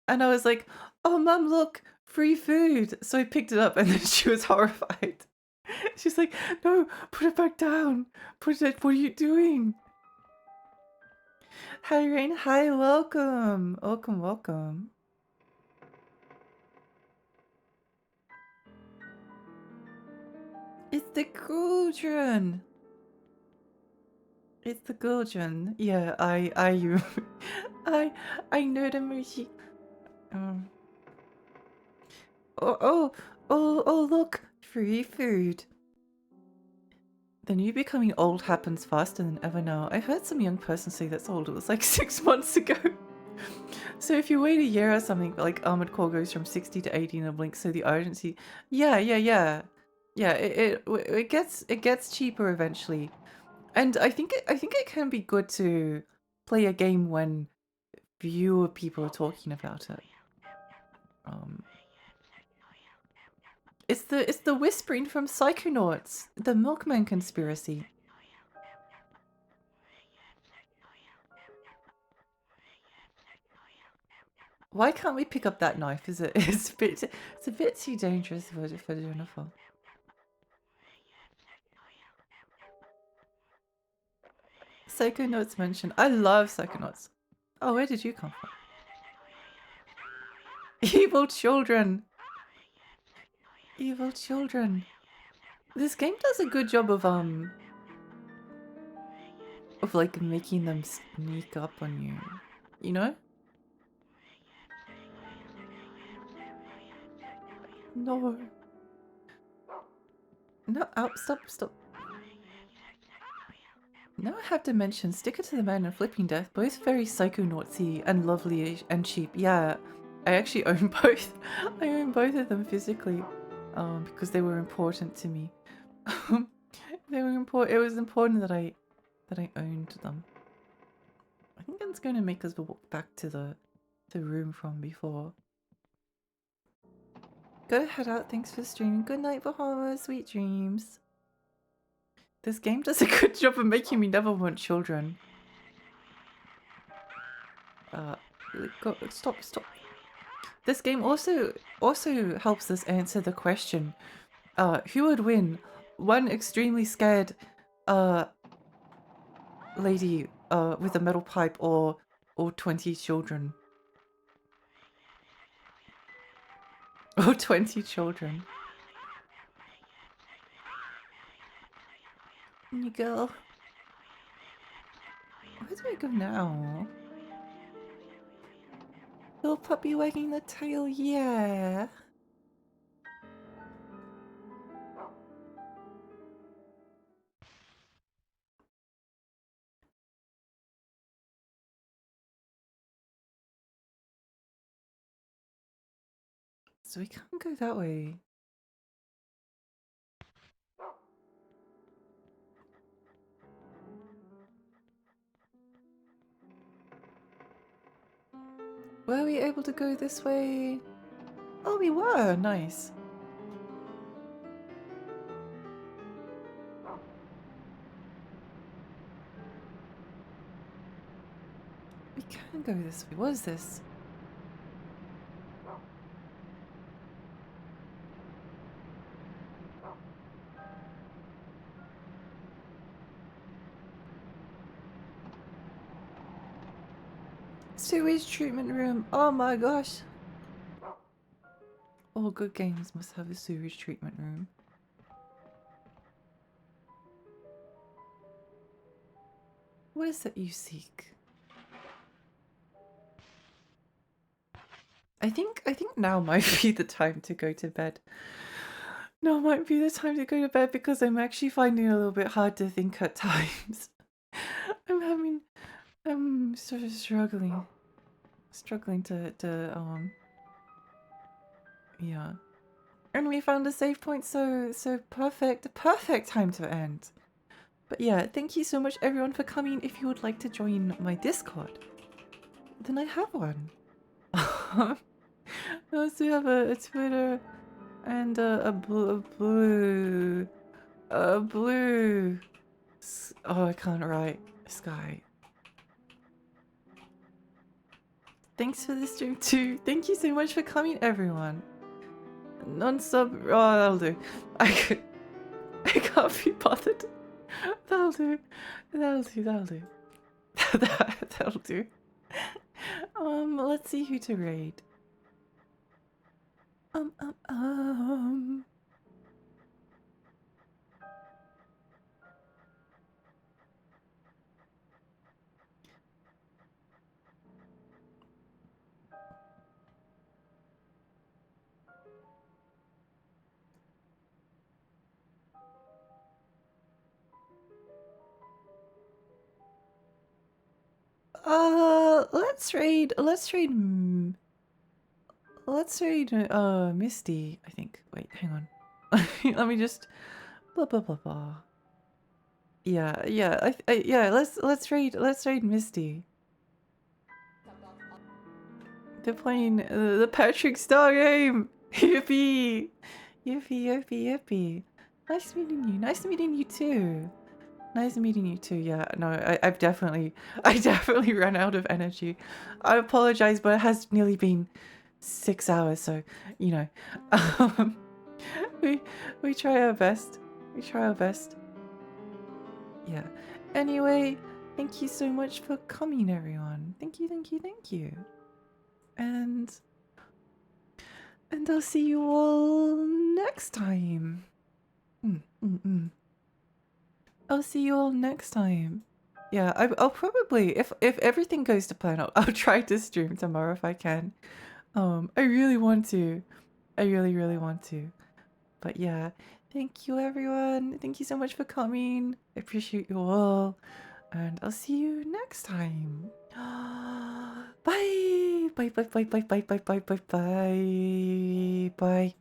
and I was like, "Oh, mum, look, free food!" So I picked it up, and then she was horrified. She's like, "No, put it back down. Put it. What are you doing?" Hi, Rain. Hi, welcome, welcome, welcome. It's the cauldron. It's the cauldron. Yeah, you, I know the emoji. Um. Oh, look, free food. The new becoming old happens faster than ever now. I heard some young person say that's old. It was like 6 months ago. So if you wait a year or something, like Armored Core goes from 60 to 80 in a blink, so the urgency. Yeah. Yeah, it gets cheaper eventually. And I think it can be good to play a game when fewer people are talking about it. It's the whispering from Psychonauts, the Milkman conspiracy. Why can't we pick up that knife? Is it? It's a bit too dangerous for Jennifer. Psychonauts mentioned. I love Psychonauts. Oh, where did you come from? Evil children. Evil children. This game does a good job of like making them sneak up on you. You know? No. No, oh, stop. Now I have to mention Sticker to the Man and Flipping Death, both very Psychonautsy and lovely and cheap. Yeah, I actually own both. I own both of them physically, because they were important to me. They were important. It was important that I owned them. I think that's going to make us walk back to the room from before. Go head out. Thanks for streaming. Good night, Bahama. Sweet dreams. This game does a good job of making me never want children. Stop. This game also helps us answer the question, who would win? One extremely scared lady with a metal pipe or 20 children. Or 20 children. You go. Where do I go now? Little puppy wagging the tail, yeah. So we can't go that way. Were we able to go this way? Oh, we were! Nice. can go this way. What is this? Sewage treatment room. Oh my gosh. All good games must have a sewage treatment room. What is it you seek? I think now might be the time to go to bed. Now might be the time to go to bed because I'm actually finding it a little bit hard to think at times. I'm sort of struggling to yeah. And we found a save point, so perfect time to end. But yeah, thank you so much everyone for coming. If you would like to join my Discord, then I have one. I also have a Twitter and a blue. Oh, I can't write. Sky. Thanks for the stream too. Thank you so much for coming, everyone. Non-sub. Oh, that'll do. I can't be bothered. That'll do. That'll do. That'll do. Let's see who to raid. Let's raid Misty, I think. Wait, hang on. Let me just blah blah blah blah. Yeah, yeah, let's raid Misty. They're playing the Patrick Star game. Yippee! Yippee! Nice meeting you. Nice meeting you too. Nice meeting you too. Yeah, no, I've definitely run out of energy. I apologize, but it has nearly been 6 hours, so you know, we try our best. We try our best. Yeah. Anyway, thank you so much for coming, everyone. Thank you. And I'll see you all next time. I'll see you all next time. Yeah, I'll probably, if everything goes to plan, I'll try to stream tomorrow if I can. I really want to. I really want to. But yeah, thank you everyone. Thank you so much for coming. I appreciate you all. And I'll see you next time. Bye. Bye.